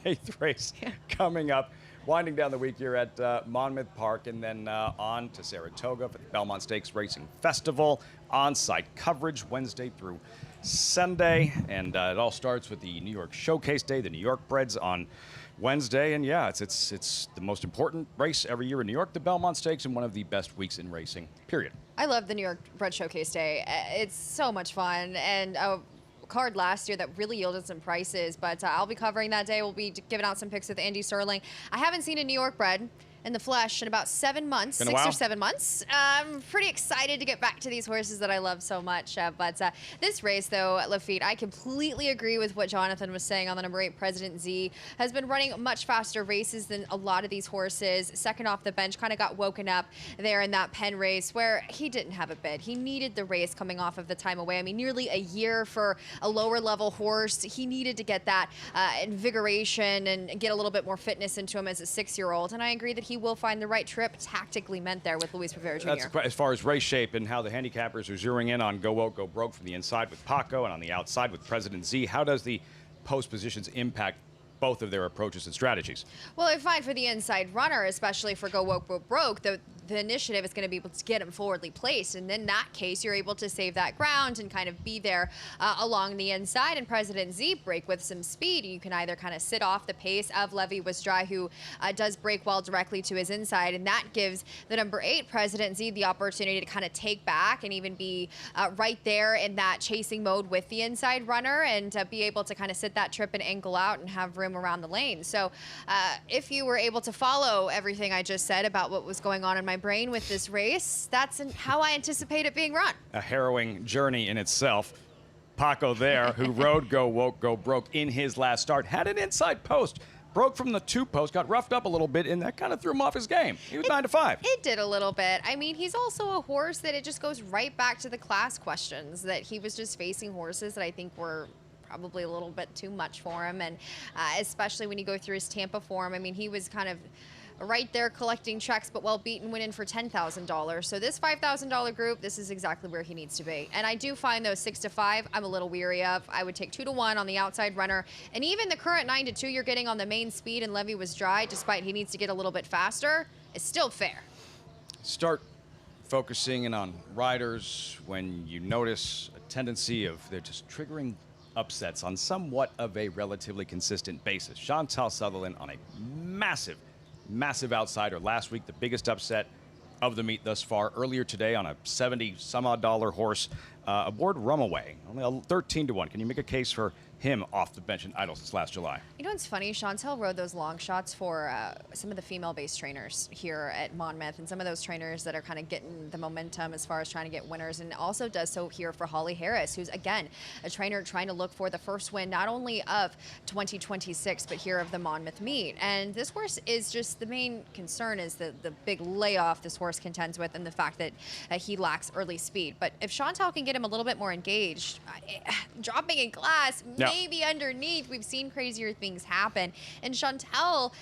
8th race coming up, winding down the week here at Monmouth Park, and then on to Saratoga for the Belmont Stakes Racing Festival. On-site coverage Wednesday through Sunday, and it all starts with the New York Showcase Day, the New York Breds on Wednesday, and yeah, it's the most important race every year in New York, the Belmont Stakes, and one of the best weeks in racing, period. I love the New York Bred Showcase Day. It's so much fun, and a card last year that really yielded some prices, but I'll be covering that day. We'll be giving out some picks with Andy Sterling. I haven't seen a New York Bred in the flesh in about 7 months, Been a 6 while. or 7 months. I'm pretty excited to get back to these horses that I love so much. But this race, though, Lafitte, I completely agree with what Jonathan was saying on the number 8, President Z. Has been running much faster races than a lot of these horses. Second off the bench, kind of got woken up there in that Penn race where he didn't have a bid. He needed the race coming off of the time away. I mean, nearly a year for a lower level horse. He needed to get that invigoration and get a little bit more fitness into him as a 6-year-old. And I agree that he will find the right trip tactically meant there with Luis Rivera Jr. That's as far as race shape and how the handicappers are zeroing in on Go Woke, Go Broke from the inside with Paco and on the outside with President Z. How does the post positions impact both of their approaches and strategies? Well, I find for the inside runner, especially for Go Woke, Go Broke, the initiative is going to be able to get him forwardly placed. And in that case, you're able to save that ground and kind of be there along the inside. And President Z break with some speed. You can either kind of sit off the pace of Levy Was Dry, who does break well directly to his inside. And that gives the number 8, President Z, the opportunity to kind of take back and even be right there in that chasing mode with the inside runner and be able to kind of sit that trip and angle out and have room around the lane. So if you were able to follow everything I just said about what was going on in my brain with this race, that's how I anticipate it being run. A harrowing journey in itself. Paco there, who rode Go Woke, Go Broke in his last start, had an inside post, broke from the 2 post, got roughed up a little bit, and that kind of threw him off his game. He was 9 to 5. It did a little bit. I mean, he's also a horse that it just goes right back to the class questions, that he was just facing horses that I think were probably a little bit too much for him, and especially when you go through his Tampa form. I mean, he was kind of right there collecting checks, but well beaten, winning for $10,000. So this $5,000 group, this is exactly where he needs to be. And I do find those 6 to 5, I'm a little weary of. I would take 2 to 1 on the outside runner, and even the current 9 to 2 you're getting on the main speed and Levy Was Dry, despite he needs to get a little bit faster, is still fair. Start focusing in on riders when you notice a tendency of they're just triggering upsets on somewhat of a relatively consistent basis. Chantal Sutherland on a massive, massive outsider last week, the biggest upset of the meet thus far. Earlier today on a $70-some-odd horse aboard Rumaway, only 13 to 1. Can you make a case for him off the bench and idle since last July? You know what's funny? Chantel rode those long shots for some of the female-based trainers here at Monmouth, and some of those trainers that are kind of getting the momentum as far as trying to get winners, and also does so here for Holly Harris, who's, again, a trainer trying to look for the first win, not only of 2026, but here of the Monmouth meet. And this horse is just, the main concern is the big layoff this horse contends with and the fact that he lacks early speed. But if Chantal can get him a little bit more engaged, dropping in class, Yeah. maybe underneath, we've seen crazier things happen. And Chantel,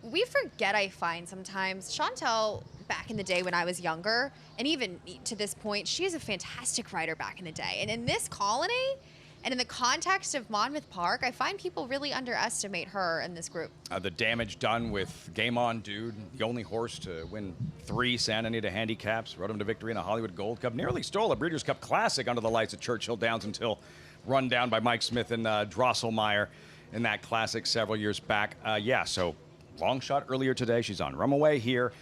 we forget, I find sometimes, Chantel, back in the day when I was younger, and even to this point, she is a fantastic rider back in the day. And in this colony, and in the context of Monmouth Park, I find people really underestimate her in this group. The damage done with Game On Dude, the only horse to win 3 Santa Anita handicaps, rode him to victory in a Hollywood Gold Cup, nearly stole a Breeders' Cup Classic under the lights at Churchill Downs until run down by Mike Smith and Drosselmeyer in that Classic several years back. So long shot earlier today. She's on Rumaway here.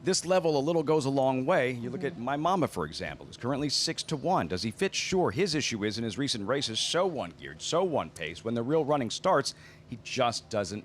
This level a little goes a long way. You look at My Mama, for example, who's currently 6 to 1. Does he fit? Sure. His issue is in his recent races, so one-geared, so one-paced. When the real running starts, he just doesn't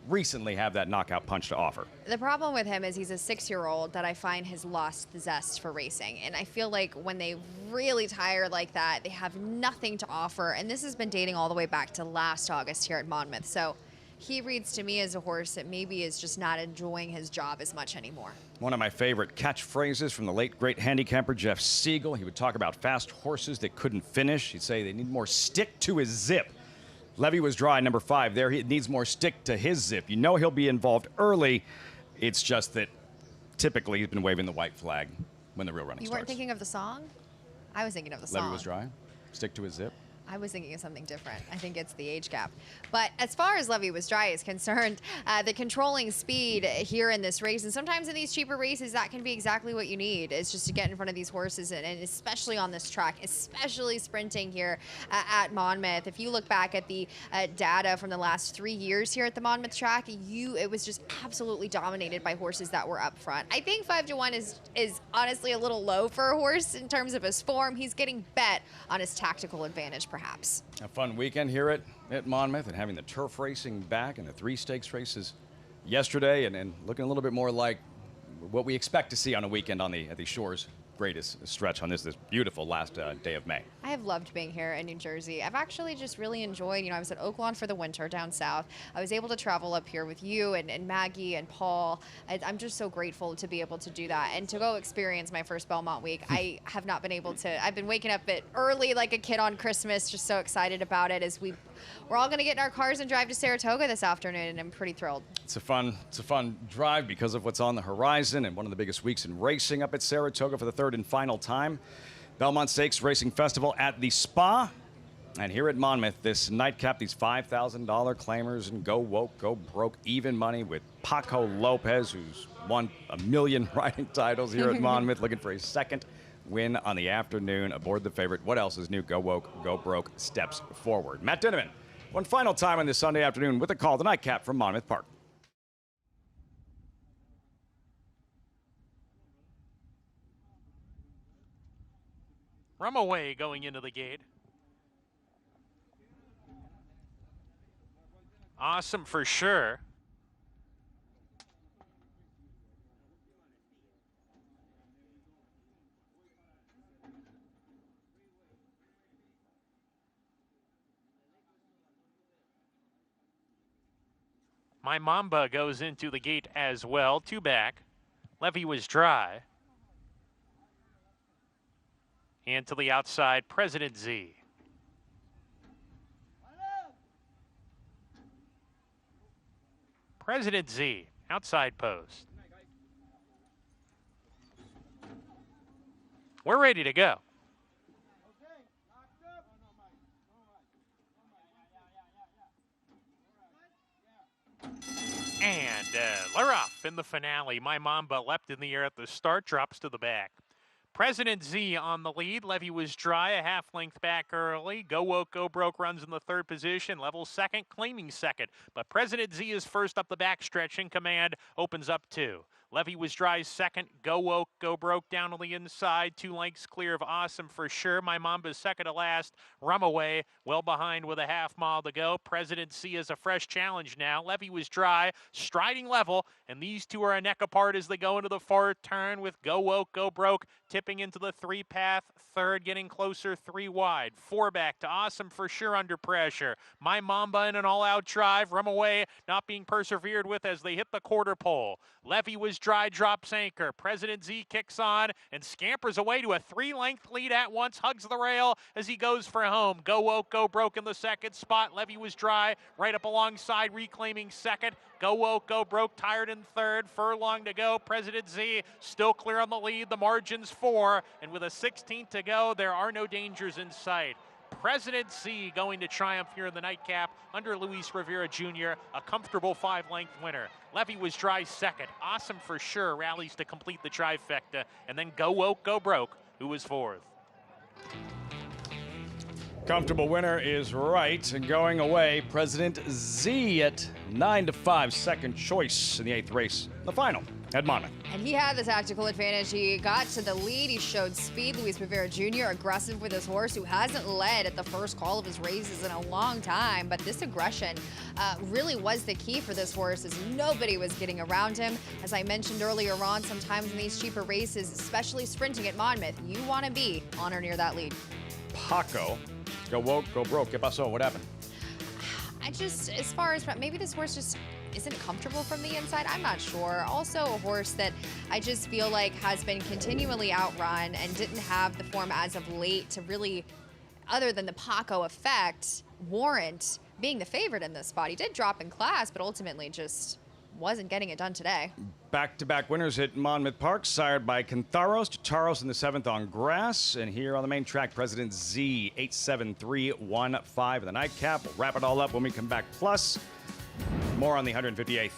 recently have that knockout punch to offer. The problem with him is he's a 6-year-old that I find has lost the zest for racing. And I feel like when they really tire like that, they have nothing to offer. And this has been dating all the way back to last August here at Monmouth. So he reads to me as a horse that maybe is just not enjoying his job as much anymore. One of my favorite catchphrases from the late, great handicapper Jeff Siegel. He would talk about fast horses that couldn't finish. He'd say they need more stick to his zip. Levy was dry, number 5 there. He needs more stick to his zip. You know he'll be involved early. It's just that typically he's been waving the white flag when the real running You starts. weren't thinking of the song? I was thinking of the song. Levy was dry. Stick to his zip. I was thinking of something different. I think it's the age gap. But as far as Levy Was Dry is concerned, the controlling speed here in this race, and sometimes in these cheaper races, that can be exactly what you need. It's just to get in front of these horses, and especially on this track, especially sprinting here at Monmouth. If you look back at the data from the last 3 years here at the Monmouth track, it was just absolutely dominated by horses that were up front. I think 5 to 1 is honestly a little low for a horse in terms of his form. He's getting bet on his tactical advantage, perhaps. A fun weekend here at Monmouth, and having the turf racing back and the 3 stakes races yesterday, and looking a little bit more like what we expect to see on a weekend at the Shore's greatest stretch on this beautiful last day of May. I have loved being here in New Jersey. I've actually just really enjoyed, I was at Oaklawn for the winter down south. I was able to travel up here with you and Maggie and Paul. I'm just so grateful to be able to do that and to go experience my first Belmont week. I have not been able to. I've been waking up early like a kid on Christmas, just so excited about it as we're all going to get in our cars and drive to Saratoga this afternoon, and I'm pretty thrilled. It's a fun drive because of what's on the horizon, and one of the biggest weeks in racing up at Saratoga for the 3rd and final time. Belmont Stakes Racing Festival at the Spa. And here at Monmouth, this nightcap, these $5,000 claimers, and go woke, go broke, even money with Paco Lopez, who's won 1 million riding titles here at Monmouth, looking for a 2nd win on the afternoon aboard the favorite. What else is new? Go woke, go broke, steps forward. Matt Dinneman, one final time on this Sunday afternoon with a call, the nightcap from Monmouth Park. Rumaway going into the gate. Awesome for sure. My Mamba goes into the gate as well. 2 back. Levy Was Dry. And to the outside, President Z. President Z, outside post. We're ready to go. And they're off in the finale. My Mamba leapt in the air at the start, drops to the back. President Z on the lead. Levy was dry, a half length back early. Go Woke, Go Broke runs in the third position. Level second, claiming second. But President Z is first up the backstretch in command, opens up 2. Levy was dry second. Go Woke, Go Broke down on the inside. 2 lengths clear of Awesome for Sure. My Mamba's second to last. Rumaway well behind with a half mile to go. President C is a fresh challenge now. Levy was dry, striding level, and these two are a neck apart as they go into the far turn with Go Woke, Go Broke tipping into the 3-path. Third getting closer, 3 wide. 4 back to Awesome for Sure under pressure. My Mamba in an all-out drive. Rumaway not being persevered with as they hit the quarter pole. Levy was dry, drops anchor. President Z kicks on and scampers away to a 3-length lead at once, hugs the rail as he goes for home. Go Woke, Go Broke in the second spot. Levy was dry, right up alongside, reclaiming second. Go Woke, Go Broke, tired in third. Furlong to go. President Z still clear on the lead. The margin's 4, and with a 16th to go, there are no dangers in sight. President Z going to triumph here in the nightcap under Luis Rivera Jr., a comfortable 5-length winner. Levy was dry second. Awesome for Sure rallies to complete the trifecta, and then Go Woke, Go Broke, who was 4th. Comfortable winner is right, and going away, President Z at 9-5, second choice in the 8th race. The final at Monmouth. And he had the tactical advantage. He got to the lead. He showed speed. Luis Rivera Jr. aggressive with his horse, who hasn't led at the first call of his races in a long time. But this aggression really was the key for this horse, as nobody was getting around him. As I mentioned earlier on, sometimes in these cheaper races, especially sprinting at Monmouth, you want to be on or near that lead. Paco, Go Woke, Go Broke. ¿Qué pasó? What happened? As far as maybe this horse just isn't comfortable from the inside, I'm not sure. Also a horse that I just feel like has been continually outrun and didn't have the form as of late to really, other than the Paco effect, warrant being the favorite in this spot. He did drop in class, but ultimately just wasn't getting it done today. Back-to-back winners at Monmouth Park, sired by Cantharos, Charos in the 7th on grass. And here on the main track, President Z, 8-7-3-1-5 in the nightcap. We'll wrap it all up when we come back. Plus, more on the 158th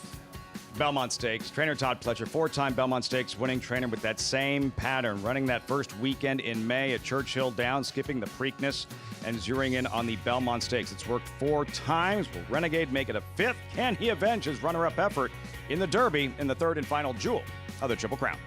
Belmont Stakes. Trainer Todd Pletcher, 4-time Belmont Stakes winning trainer with that same pattern, running that first weekend in May at Churchill Downs, skipping the Preakness and zeroing in on the Belmont Stakes. It's worked 4 times. Will Renegade make it a 5th? Can he avenge his runner-up effort in the Derby in the 3rd and final jewel of the Triple Crown?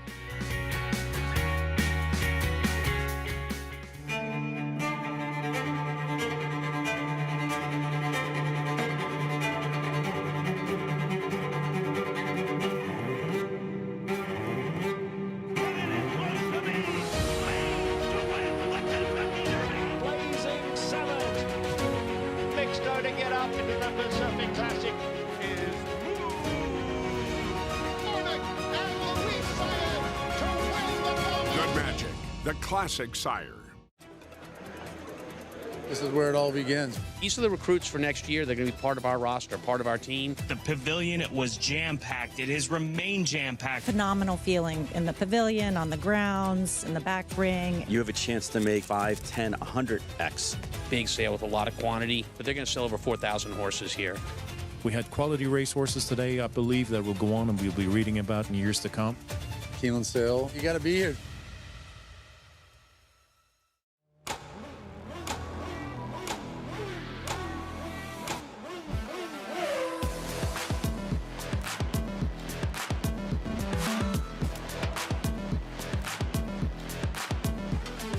The classic sire. This is where it all begins. These are the recruits for next year. They're going to be part of our roster, part of our team. The pavilion, it was jam-packed. It has remained jam-packed. Phenomenal feeling in the pavilion, on the grounds, in the back ring. You have a chance to make 5, 10, 100x. Big sale with a lot of quantity, but they're going to sell over 4,000 horses here. We had quality racehorses today, I believe, that will go on and we'll be reading about in years to come. Keeneland sale, you got to be here.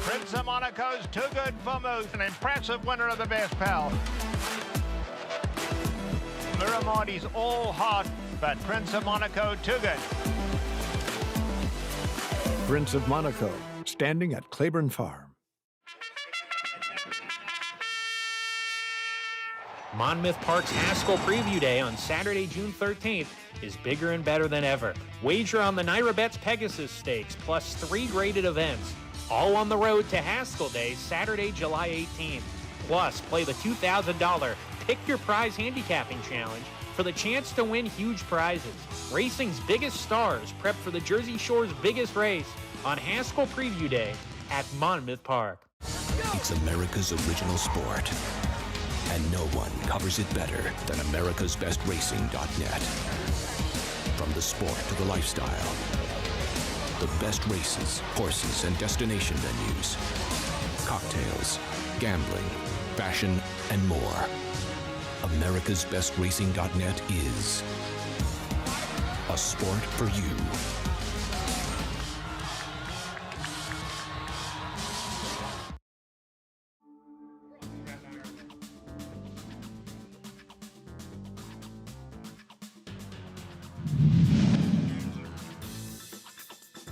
Prince of Monaco's Too Good for Moose, an impressive winner of the Best Pal. Miramondi's all hot, but Prince of Monaco too good. Prince of Monaco, standing at Claiborne Farm. Monmouth Park's Haskell Preview Day on Saturday, June 13th is bigger and better than ever. Wager on the Naira Bets Pegasus Stakes, plus 3 graded events, all on the road to Haskell Day, Saturday, July 18th. Plus, play the $2,000 Pick Your Prize Handicapping Challenge for the chance to win huge prizes. Racing's biggest stars prep for the Jersey Shore's biggest race on Haskell Preview Day at Monmouth Park. It's America's original sport, and no one covers it better than America'sBestRacing.net. From the sport to the lifestyle, The best races, horses, and destination venues. Cocktails, gambling, fashion, and more. America'sBestRacing.net is a sport for you.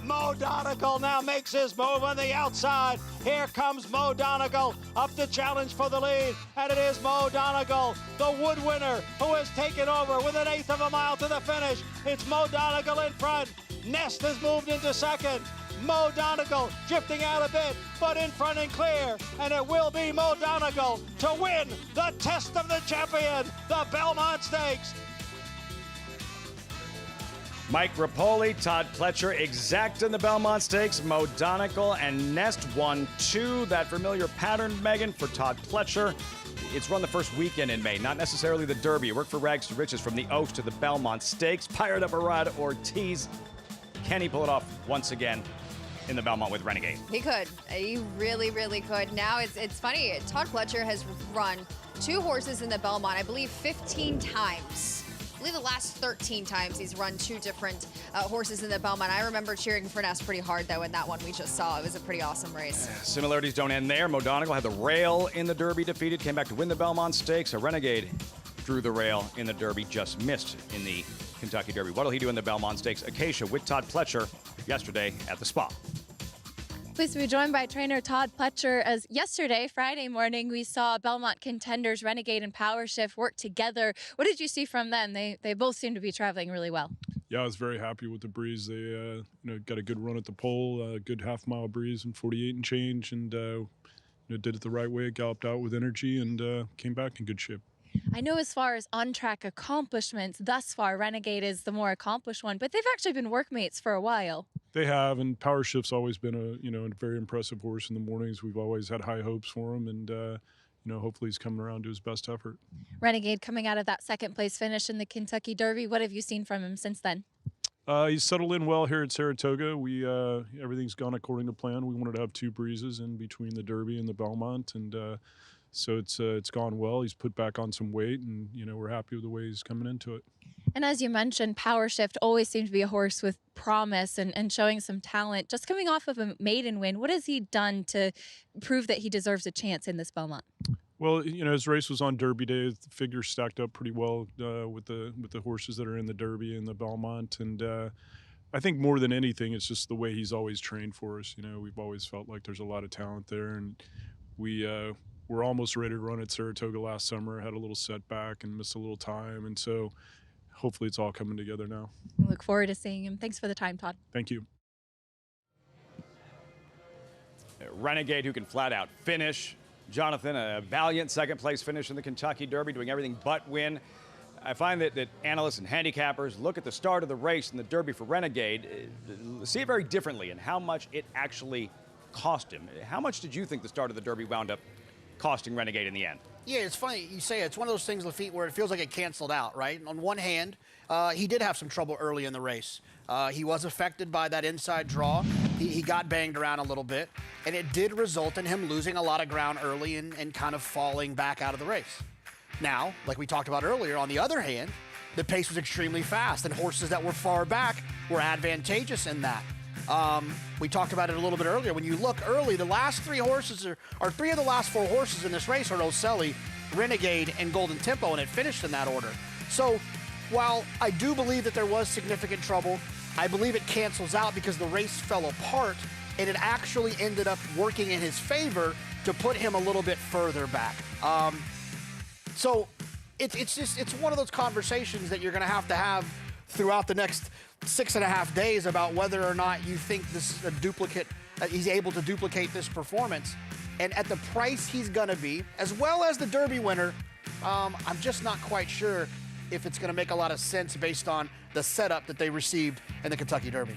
Mo Donegal now makes his move on the outside. Here comes Mo Donegal up to challenge for the lead. And it is Mo Donegal, the Wood winner, who has taken over with 1/8 of a mile to the finish. It's Mo Donegal in front. Nest has moved into second. Mo Donegal drifting out a bit, but in front and clear. And it will be Mo Donegal to win the Test of the Champion, the Belmont Stakes. Mike Rapoli, Todd Pletcher exact in the Belmont Stakes. Mo Donegal and Nest 1-2. That familiar pattern, Megan, for Todd Pletcher. It's run the first weekend in May, not necessarily the Derby. It worked for Rags to Riches from the Oaks to the Belmont Stakes. Pirate up Arad Ortiz. Can he pull it off once again in the Belmont with Renegade? He could. He really, really could. Now it's funny. Todd Pletcher has run 2 horses in the Belmont, I believe 15 times. I believe the last 13 times he's run 2 different horses in the Belmont. I remember cheering for Nest pretty hard, though, in that one we just saw. It was a pretty awesome race. Similarities don't end there. Mo Donegal had the rail in the Derby defeated, came back to win the Belmont Stakes. A Renegade drew the rail in the Derby, just missed in the Kentucky Derby. What'll he do in the Belmont Stakes? Acacia with Todd Pletcher yesterday at the Spa. Pleased to be joined by trainer Todd Pletcher. As yesterday, Friday morning, we saw Belmont contenders Renegade and Power Shift work together. What did you see from them? They both seem to be traveling really well. Yeah, I was very happy with the breeze. They got a good run at the pole, a good half-mile breeze in 48 and change, and did it the right way. Galloped out with energy and came back in good shape. I know as far as on-track accomplishments, thus far, Renegade is the more accomplished one, but they've actually been workmates for a while. They have, and Power Shift's always been a very impressive horse in the mornings. We've always had high hopes for him, and hopefully he's coming around to his best effort. Renegade coming out of that second place finish in the Kentucky Derby. What have you seen from him since then? He's settled in well here at Saratoga. Everything's gone according to plan. We wanted to have 2 breezes in between the Derby and the Belmont, and so it's gone well. He's put back on some weight, and we're happy with the way he's coming into it. And as you mentioned, Power Shift always seemed to be a horse with promise and showing some talent. Just coming off of a maiden win, what has he done to prove that he deserves a chance in this Belmont? Well, his race was on Derby Day. The figures stacked up pretty well with the horses that are in the Derby and the Belmont, and I think more than anything, it's just the way he's always trained for us. We've always felt like there's a lot of talent there, and we're almost ready to run at Saratoga last summer. Had a little setback and missed a little time, and so hopefully it's all coming together now. We look forward to seeing him. Thanks for the time, Todd. Thank you. Renegade, who can flat out finish. Jonathan, a valiant second place finish in the Kentucky Derby, doing everything but win. I find that analysts and handicappers look at the start of the race in the Derby for Renegade, see it very differently and how much it actually cost him. How much did you think the start of the Derby wound up costing Renegade in the end? Yeah, it's funny you say it. It's one of those things, Lafitte, where it feels like it canceled out, right? On one hand, he did have some trouble early in the race. He was affected by that inside draw. He got banged around a little bit, and it did result in him losing a lot of ground early and kind of falling back out of the race. Now, like we talked about earlier, on the other hand, the pace was extremely fast, and horses that were far back were advantageous in that. We talked about it a little bit earlier. When you look early, the last 3 horses are 3 of the last 4 horses in this race are Oselli, Renegade, and Golden Tempo, and it finished in that order. So while I do believe that there was significant trouble, I believe it cancels out because the race fell apart, and it actually ended up working in his favor to put him a little bit further back. So it's one of those conversations that you're going to have throughout the next 6.5 days about whether or not you think this is a duplicate, he's able to duplicate this performance. And at the price he's going to be, as well as the Derby winner, I'm just not quite sure if it's going to make a lot of sense based on the setup that they received in the Kentucky Derby.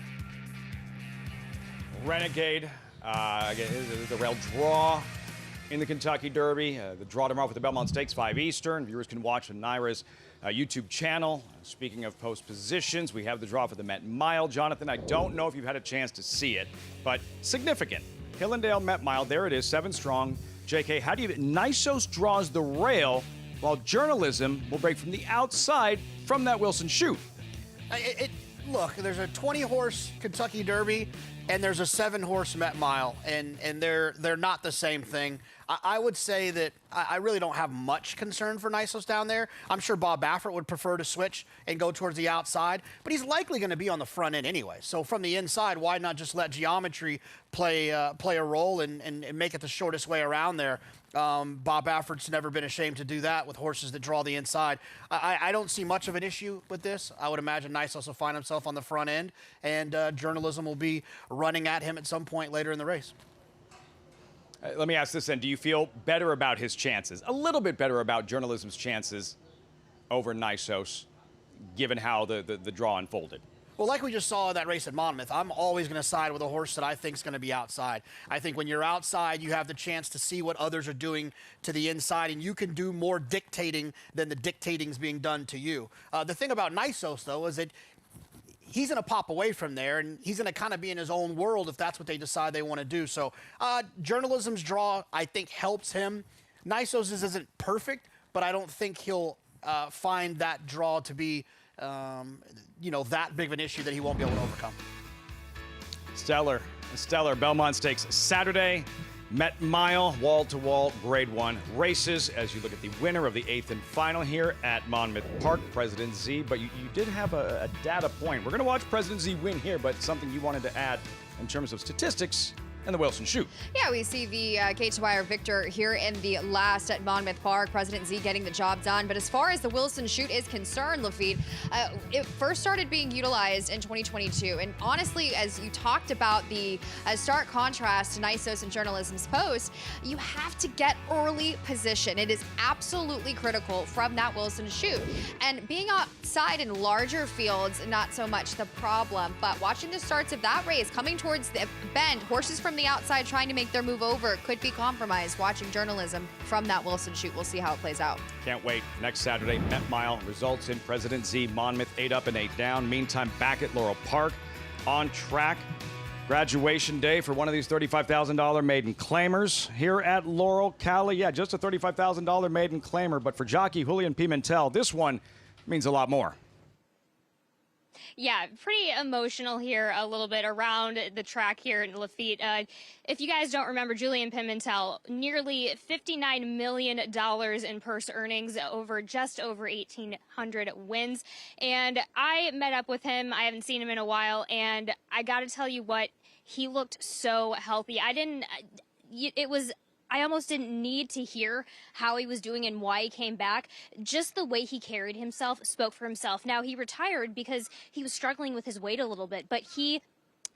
Renegade, again, the rail draw in the Kentucky Derby. The draw tomorrow for the Belmont Stakes, 5 Eastern. Viewers can watch on NYRA's YouTube channel. Speaking of post positions, we have the draw for the Met Mile. Jonathan, I don't know if you've had a chance to see it, but significant. Hillendale Met Mile, there it is, 7 strong. JK, how do you... Nysos draws the rail, while Journalism will break from the outside from that Wilson chute. Look, there's a 20-horse Kentucky Derby, and there's a 7-horse Met Mile, and they're not the same thing. I would say that I really don't have much concern for Nysos down there. I'm sure Bob Baffert would prefer to switch and go towards the outside, but he's likely going to be on the front end anyway. So from the inside, why not just let geometry play a role and make it the shortest way around there? Bob Baffert's never been ashamed to do that with horses that draw the inside. I don't see much of an issue with this. I would imagine Nysos will find himself on the front end, and Journalism will be running at him at some point later in the race. Let me ask this then. Do you feel better about his chances, a little bit better about Journalism's chances over Nysos, given how the draw unfolded? Well, like we just saw in that race at Monmouth, I'm always going to side with a horse that I think is going to be outside. I think when you're outside, you have the chance to see what others are doing to the inside, and you can do more dictating than the dictating is being done to you. The thing about Nysos, though, is that he's going to pop away from there, and he's going to kind of be in his own world if that's what they decide they want to do. So Journalism's draw, I think, helps him. Nysos isn't perfect, but I don't think he'll find that draw to be that big of an issue that he won't be able to overcome. Stellar Belmont Stakes Saturday. Met Mile, wall-to-wall, Grade 1 races as you look at the winner of the 8th and final here at Monmouth Park, President Z. But you did have a data point. We're going to watch President Z win here, but something you wanted to add in terms of statistics and the Wilson chute. Yeah, we see the K2 victor here in the last at Monmouth Park. President Z getting the job done. But as far as the Wilson chute is concerned, Lafitte, it first started being utilized in 2022. And honestly, as you talked about the stark contrast to Nysos and Journalism's post, you have to get early position. It is absolutely critical from that Wilson chute. And being outside in larger fields, not so much the problem. But watching the starts of that race, coming towards the bend, horses from the outside trying to make their move over could be compromised. Watching Journalism from that Wilson chute, we'll see how it plays out. Can't wait. Next Saturday, Met Mile results in President Z, Monmouth 8 up and 8 down. Meantime, back at Laurel Park, on track. Graduation day for one of these $35,000 maiden claimers here at Laurel. Cali, yeah, just a $35,000 maiden claimer, but for jockey Julian Pimentel, this one means a lot more. Yeah, pretty emotional here a little bit around the track here in Lafitte. If you guys don't remember, Julian Pimentel, nearly $59 million in purse earnings over just over 1,800 wins. And I met up with him. I haven't seen him in a while. And I got to tell you what, he looked so healthy. I almost didn't need to hear how he was doing and why he came back. Just the way he carried himself spoke for himself. Now, he retired because he was struggling with his weight a little bit, but he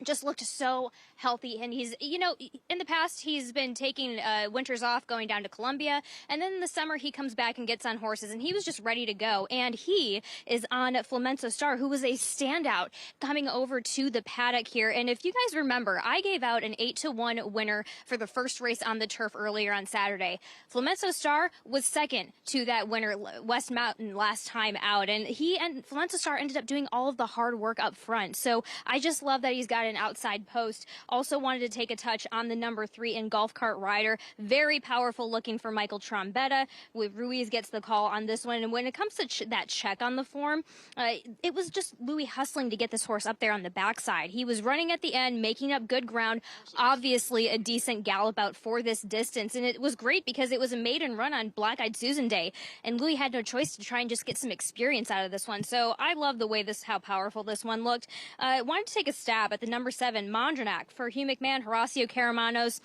just looked so healthy. And he's, in the past, he's been taking winters off, going down to Colombia. And then in the summer, he comes back and gets on horses. And he was just ready to go. And he is on Flamenco Star, who was a standout coming over to the paddock here. And if you guys remember, I gave out an 8-1 winner for the first race on the turf earlier on Saturday. Flamenco Star was second to that winner, West Mountain, last time out. And Flamenco Star ended up doing all of the hard work up front. So I just love that he's got an outside post. Also wanted to take a touch on the number 3 in Golf Cart Rider. Very powerful looking for Michael Trombetta. Ruiz gets the call on this one. And when it comes to that check on the form, it was just Louis hustling to get this horse up there on the backside. He was running at the end, making up good ground. Obviously a decent gallop out for this distance. And it was great because it was a maiden run on Black Eyed Susan Day. And Louis had no choice to try and just get some experience out of this one. So I love the way how powerful this one looked. Wanted to take a stab at the number 7, Mondrenac, for Hugh McMahon, Horacio Caramanos.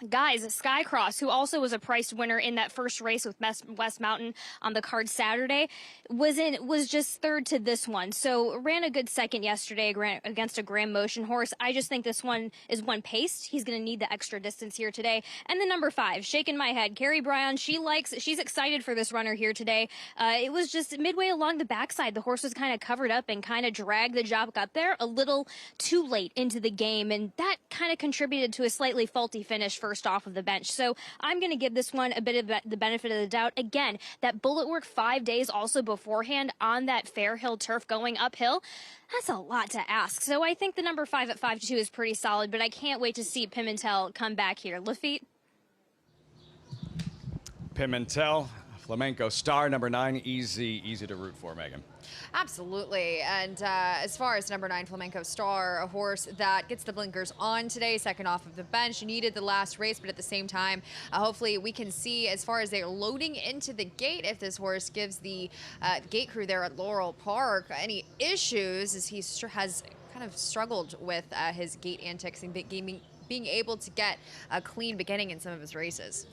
Guys, Skycross, who also was a priced winner in that first race with West Mountain on the card Saturday, was just third to this one. So ran a good second yesterday against a Grand Motion horse. I just think this one is one paced. He's going to need the extra distance here today. And the number 5, shaking my head, Carrie Bryan. She's excited for this runner here today. It was just midway along the backside. The horse was kind of covered up and kind of dragged the job up there a little too late into the game. And that kind of contributed to a slightly faulty finish for first off of the bench. So I'm going to give this one a bit of the benefit of the doubt. Again, that bullet work 5 days also beforehand on that Fairhill turf going uphill, that's a lot to ask. So I think the number 5 at 5-2 is pretty solid, but I can't wait to see Pimentel come back here. Lafitte? Pimentel, Flamenco Star, number 9, easy to root for, Megan. Absolutely. And as far as number 9, Flamenco Star, a horse that gets the blinkers on today, second off of the bench, needed the last race, but at the same time, hopefully we can see as far as they're loading into the gate, if this horse gives the gate crew there at Laurel Park any issues, as he has kind of struggled with his gate antics and being able to get a clean beginning in some of his races.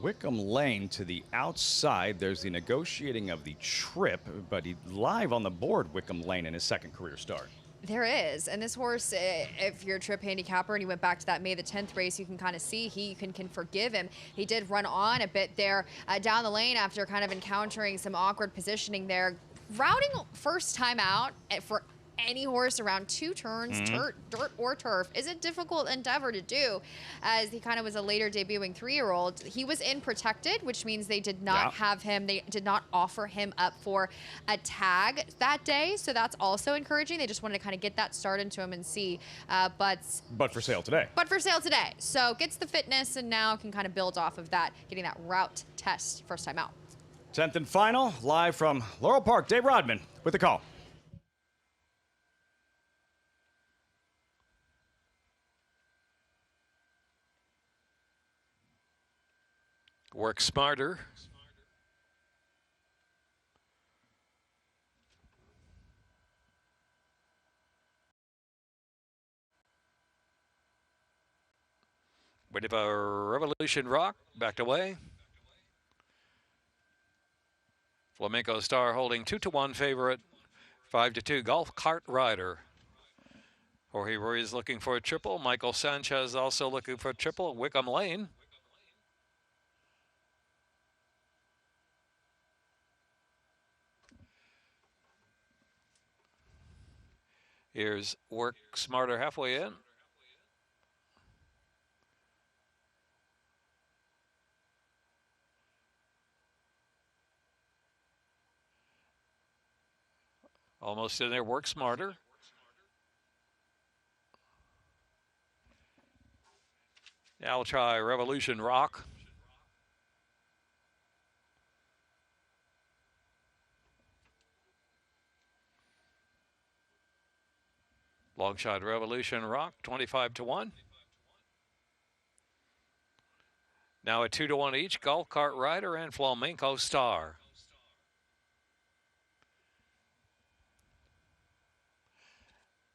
Wickham Lane to the outside. There's the negotiating of the trip, but he's live on the board, Wickham Lane, in his second career start. There is. And this horse, if you're a trip handicapper and he went back to that May the 10th race, you can kind of see he can forgive him. He did run on a bit there down the lane after kind of encountering some awkward positioning there. Routing first time out for any horse around 2 turns, dirt or turf, is a difficult endeavor to do, as he kind of was a later debuting 3-year-old. He was in protected, which means they did not have him, they did not offer him up for a tag that day, so that's also encouraging. They just wanted to kind of get that start into him and see, but for sale today. But for sale today. So gets the fitness and now can kind of build off of that, getting that route test first time out. 10th and final, live from Laurel Park, Dave Rodman with the call. Work Smarter. Bit of a Revolution Rock, backed away. Flamenco Star holding 2-1 favorite, 5-2 Golf Cart Rider. Jorge Ruiz looking for a triple. Michael Sanchez also looking for a triple. Wickham Lane. Here's Work Smarter halfway in. Almost in there, Work Smarter. Now we'll try Revolution Rock. Long shot Revolution Rock, 25-1. Now at 2-1 each, Golf Cart Rider and Flamenco Star.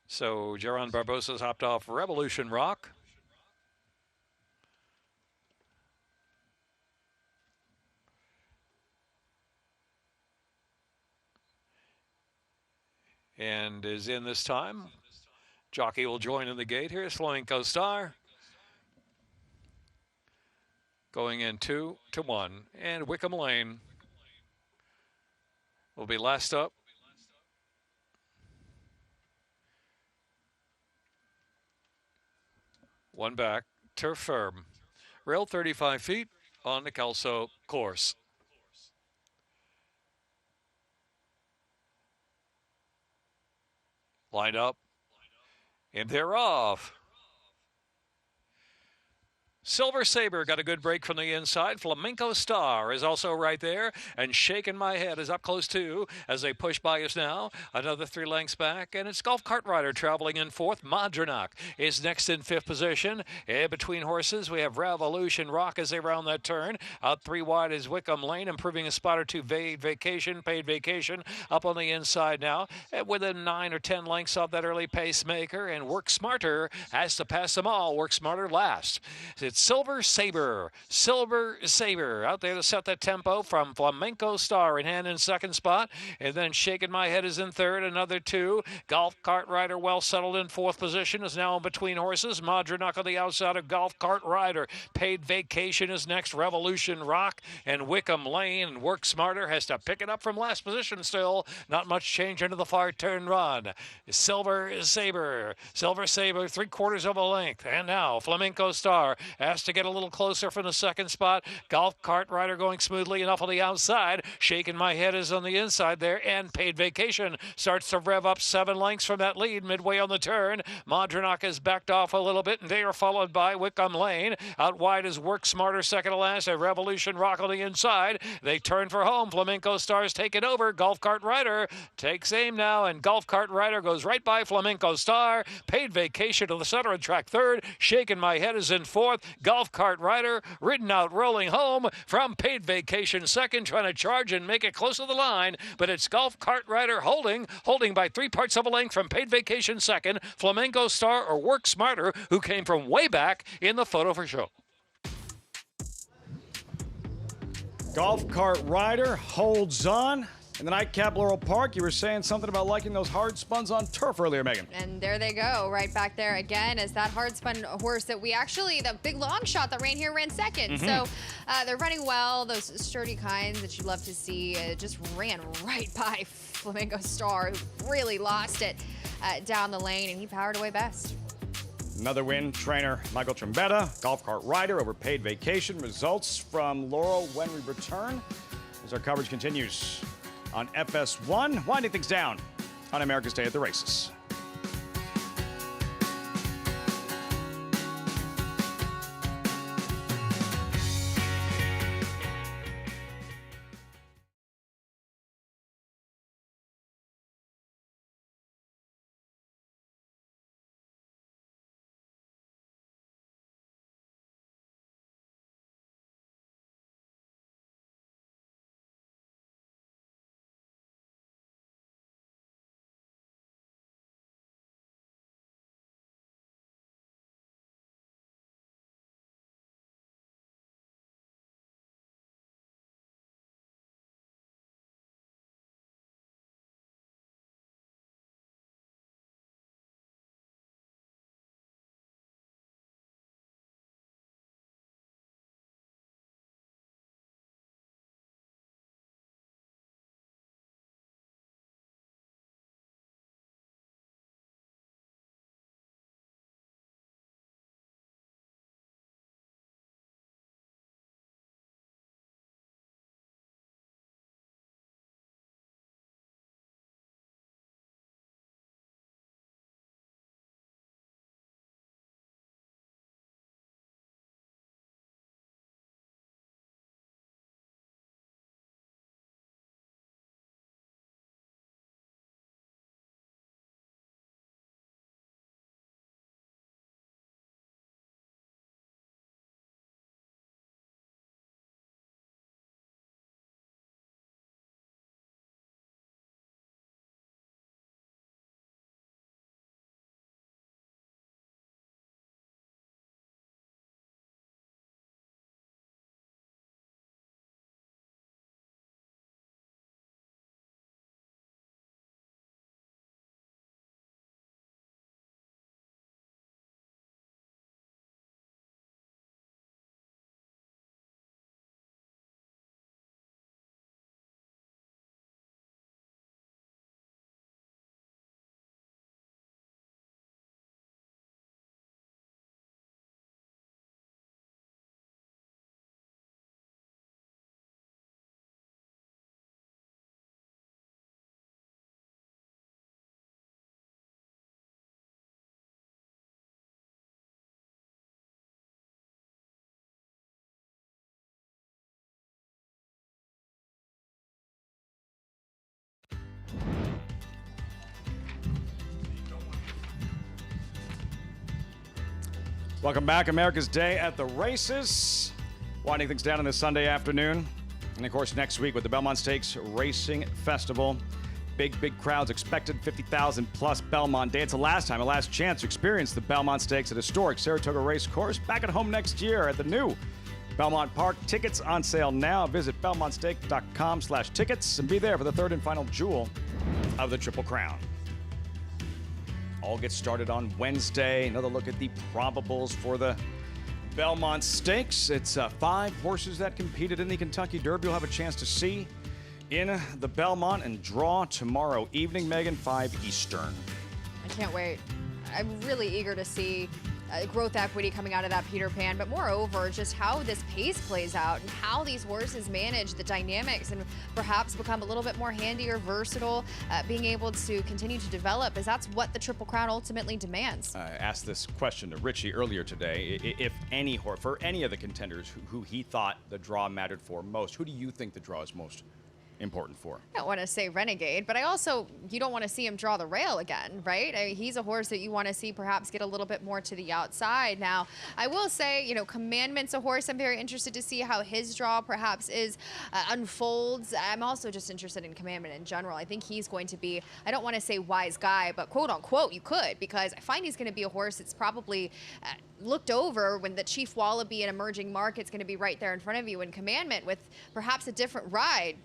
So Geron Barbosa's hopped off Revolution Rock. And is in this time. Jockey will join in the gate. Here's Flamenco Star. Going in 2-1. And Wickham Lane will be last up. One back, turf firm. Rail 35 feet on the Kelso course. Lined up. And they're off. Silver Sabre got a good break from the inside. Flamenco Star is also right there. And Shaking My Head is up close too as they push by us now. Another 3 lengths back. And it's Golf Cart Rider traveling in 4th. Madronak is next in 5th position. And between horses, we have Revolution Rock as they round that turn. Out 3 wide is Wickham Lane, improving a spot or 2. Paid Vacation up on the inside now. And within 9 or 10 lengths of that early pacemaker. And Work Smarter has to pass them all. Work Smarter last. It's Silver Sabre out there to set that tempo from Flamenco Star in hand in 2nd spot, and then Shaking My Head is in 3rd, another 2. Golf Cart Rider well settled in 4th position, is now in between horses. Madronak on the outside of Golf Cart Rider. Paid Vacation is next. Revolution Rock and Wickham Lane, and Work Smarter has to pick it up from last position still. Not much change into the far turn run. Silver Sabre 3/4 of a length, and now Flamenco Star has to get a little closer from the second spot. Golf Cart Rider going smoothly enough on the outside. Shaking My Head is on the inside there, and Paid Vacation starts to rev up 7 lengths from that lead midway on the turn. Mondrenac has backed off a little bit, and they are followed by Wickham Lane. Out wide is Work Smarter, second to last. A Revolution Rock on the inside. They turn for home. Flamenco Star's taken over. Golf Cart Rider takes aim now, and Golf Cart Rider goes right by Flamenco Star. Paid Vacation to the center of track third. Shaking My Head is in fourth. Golf Cart Rider ridden out, rolling home from Paid Vacation second, trying to charge and make it close to the line, but it's Golf Cart Rider holding by 3 parts of a length from Paid Vacation second, Flamenco Star or Work Smarter, who came from way back in the photo for show. Golf Cart Rider holds on. In the nightcap, Laurel Park, you were saying something about liking those hard spuns on turf earlier, Megan. And there they go, right back there again, as that hard spun horse that we actually, the big long shot that ran here ran second. So they're running well, those sturdy kinds that you love to see. Just ran right by Flamenco Star, who really lost it down the lane, and he powered away best. Another win, trainer Michael Trombetta, Golf Cart Rider over Paid Vacation. Results from Laurel when we return, as our coverage continues on FS1, winding things down on America's Day at the Races. Welcome back, America's Day at the Races. Winding things down on this Sunday afternoon. And of course, next week with the Belmont Stakes Racing Festival. Big crowds expected, 50,000 plus Belmont Day. It's the last chance to experience the Belmont Stakes at historic Saratoga Race Course. Back at home next year at the new Belmont Park. Tickets on sale now. Visit belmontstake.com/tickets and be there for the third and final jewel of the Triple Crown. All gets started on Wednesday. Another look at the probables for the Belmont Stakes. It's 5 horses that competed in the Kentucky Derby. You'll have a chance to see in the Belmont and draw tomorrow evening, Megan, 5 Eastern. I can't wait. I'm really eager to see growth equity coming out of that Peter Pan, but moreover, just how this pace plays out and how these horses manage the dynamics and perhaps become a little bit more handy or versatile, being able to continue to develop, as that's what the Triple Crown ultimately demands. I asked this question to Richie earlier today. If any horse, for any of the contenders who he thought the draw mattered for most, who do you think the draw is most important for? I don't want to say Renegade, but you don't want to see him draw the rail again, right? I mean, he's a horse that you want to see perhaps get a little bit more to the outside. Now, I will say, Commandment's a horse I'm very interested to see how his draw perhaps unfolds. I'm also just interested in Commandment in general. I think he's going to be, I don't want to say wise guy, but quote unquote, you could, because I find he's going to be a horse that's probably looked over when the Chief Wallaby and Emerging Market's going to be right there in front of you, and Commandment with perhaps a different ride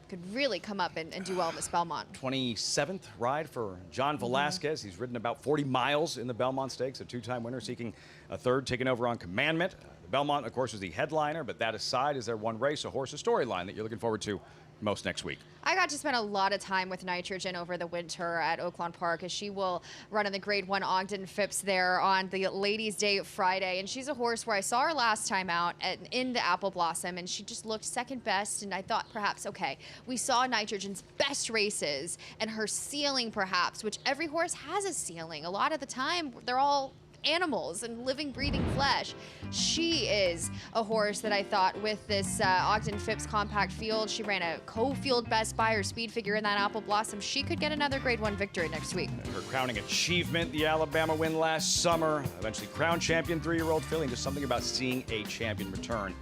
could really come up and do well in this Belmont. 27th ride for John Velasquez. He's ridden about 40 miles in the Belmont Stakes, a two-time winner, seeking a third, taking over on Commandment. The Belmont, of course, is the headliner, but that aside, is there one race, a horse, a storyline that you're looking forward to most next week? I got to spend a lot of time with Nitrogen over the winter at Oaklawn Park, as she will run in the Grade 1 Ogden Phipps there on the Ladies' Day Friday. And she's a horse where I saw her last time out in the Apple Blossom, and she just looked second best. And I thought perhaps, okay, we saw Nitrogen's best races and her ceiling perhaps, which every horse has a ceiling. A lot of the time, they're all animals and living, breathing flesh. She is a horse that I thought with this Ogden Phipps compact field, she ran a co-field best by her speed figure in that Apple Blossom. She could get another Grade 1 victory next week. Her crowning achievement, the Alabama win last summer, eventually crowned champion, 3-year-old filly. Just something about seeing a champion return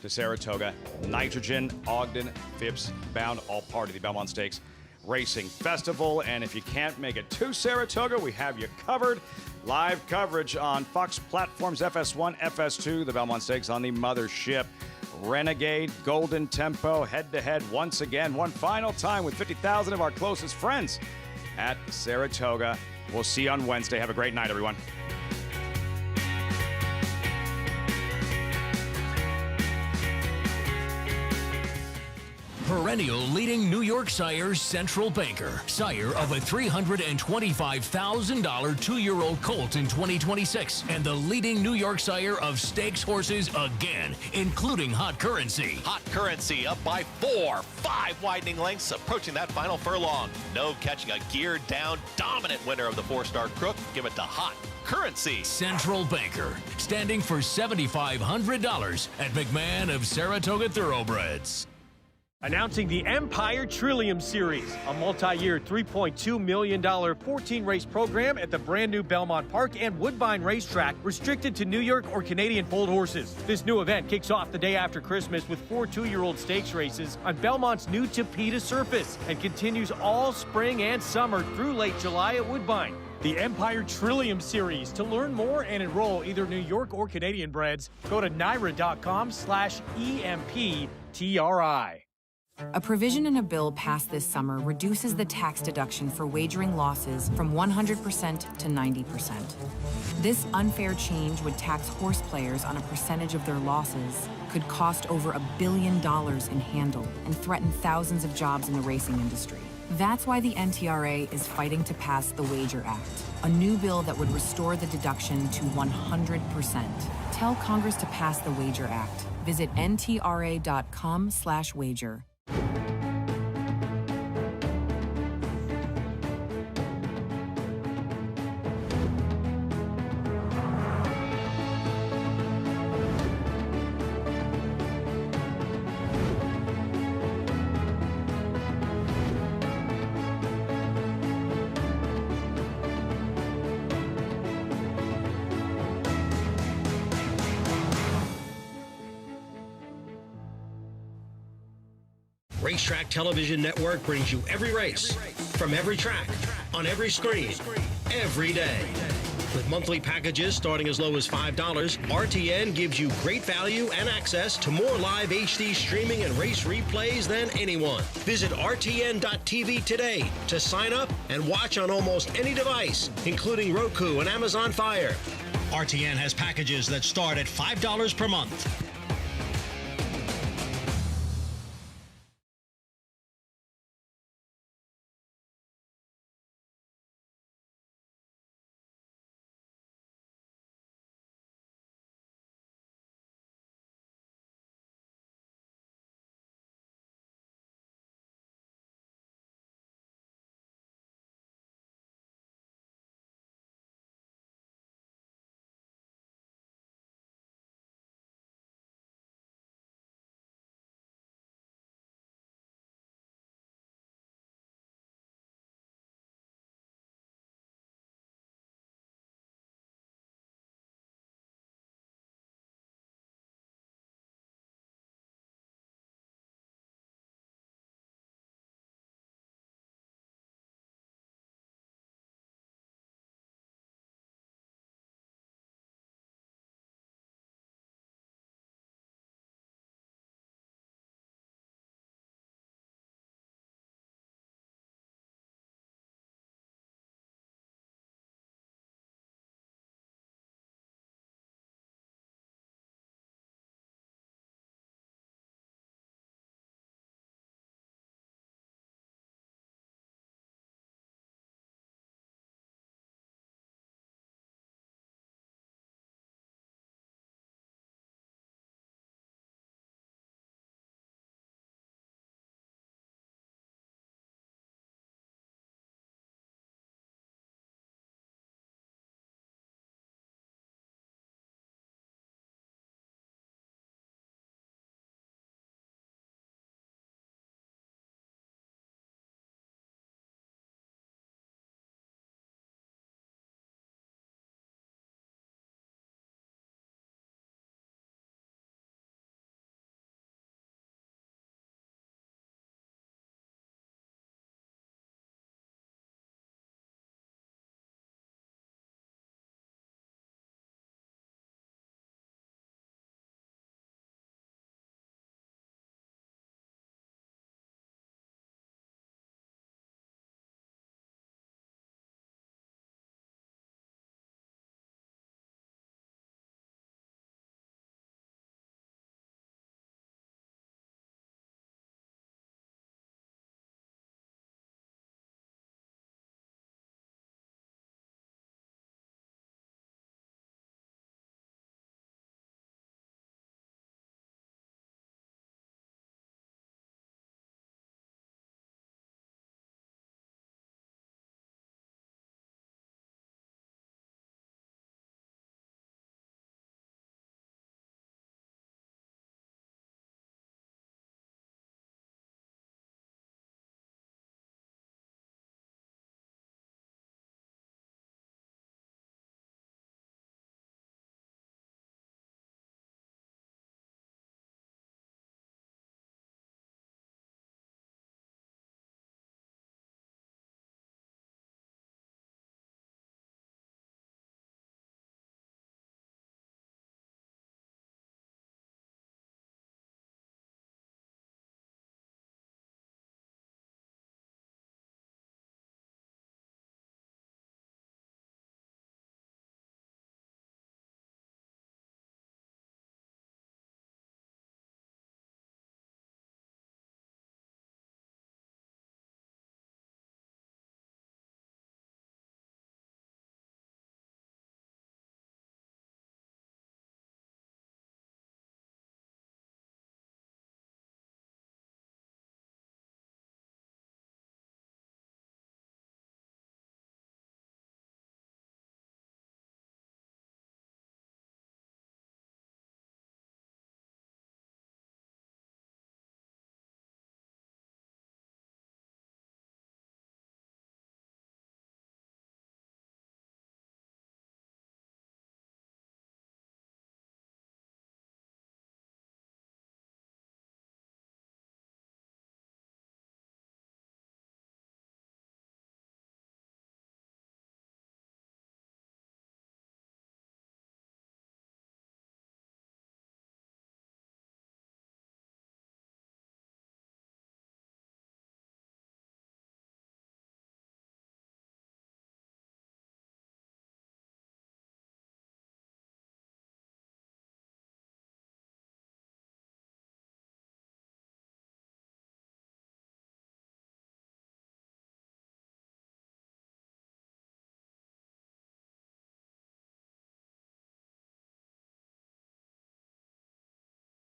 to Saratoga. Nitrogen, Ogden, Phipps, bound, all part of the Belmont Stakes Racing Festival. And if you can't make it to Saratoga, we have you covered. Live coverage on Fox platforms, FS1, FS2, the Belmont Stakes on the mothership. Renegade, Golden Tempo, head-to-head once again, one final time with 50,000 of our closest friends at Saratoga. We'll see you on Wednesday. Have a great night, everyone. Perennial leading New York sire Central Banker, sire of a $325,000 two-year-old colt in 2026, and the leading New York sire of stakes horses again, including Hot Currency. Hot Currency up by 5 widening lengths, approaching that final furlong. No catching a geared down, dominant winner of the 4-star Crook. Give it to Hot Currency. Central Banker, standing for $7,500 at McMahon of Saratoga Thoroughbreds. Announcing the Empire Trillium Series, a multi-year $3.2 million 14-race program at the brand new Belmont Park and Woodbine Racetrack, restricted to New York or Canadian foaled horses. This new event kicks off the day after Christmas with 4 two-year-old stakes races on Belmont's new Tapeta surface and continues all spring and summer through late July at Woodbine. The Empire Trillium Series. To learn more and enroll either New York or Canadian breds, go to NYRA.com/EMPTRI. A provision in a bill passed this summer reduces the tax deduction for wagering losses from 100% to 90%. This unfair change would tax horse players on a percentage of their losses, could cost over $1 billion in handle, and threaten thousands of jobs in the racing industry. That's why the NTRA is fighting to pass the Wager Act, a new bill that would restore the deduction to 100%. Tell Congress to pass the Wager Act. Visit ntra.com/wager. Racetrack Television Network brings you every race, from every track, on every screen, every day. With monthly packages starting as low as $5, RTN gives you great value and access to more live HD streaming and race replays than anyone. Visit RTN.tv today to sign up and watch on almost any device, including Roku and Amazon Fire. RTN has packages that start at $5 per month.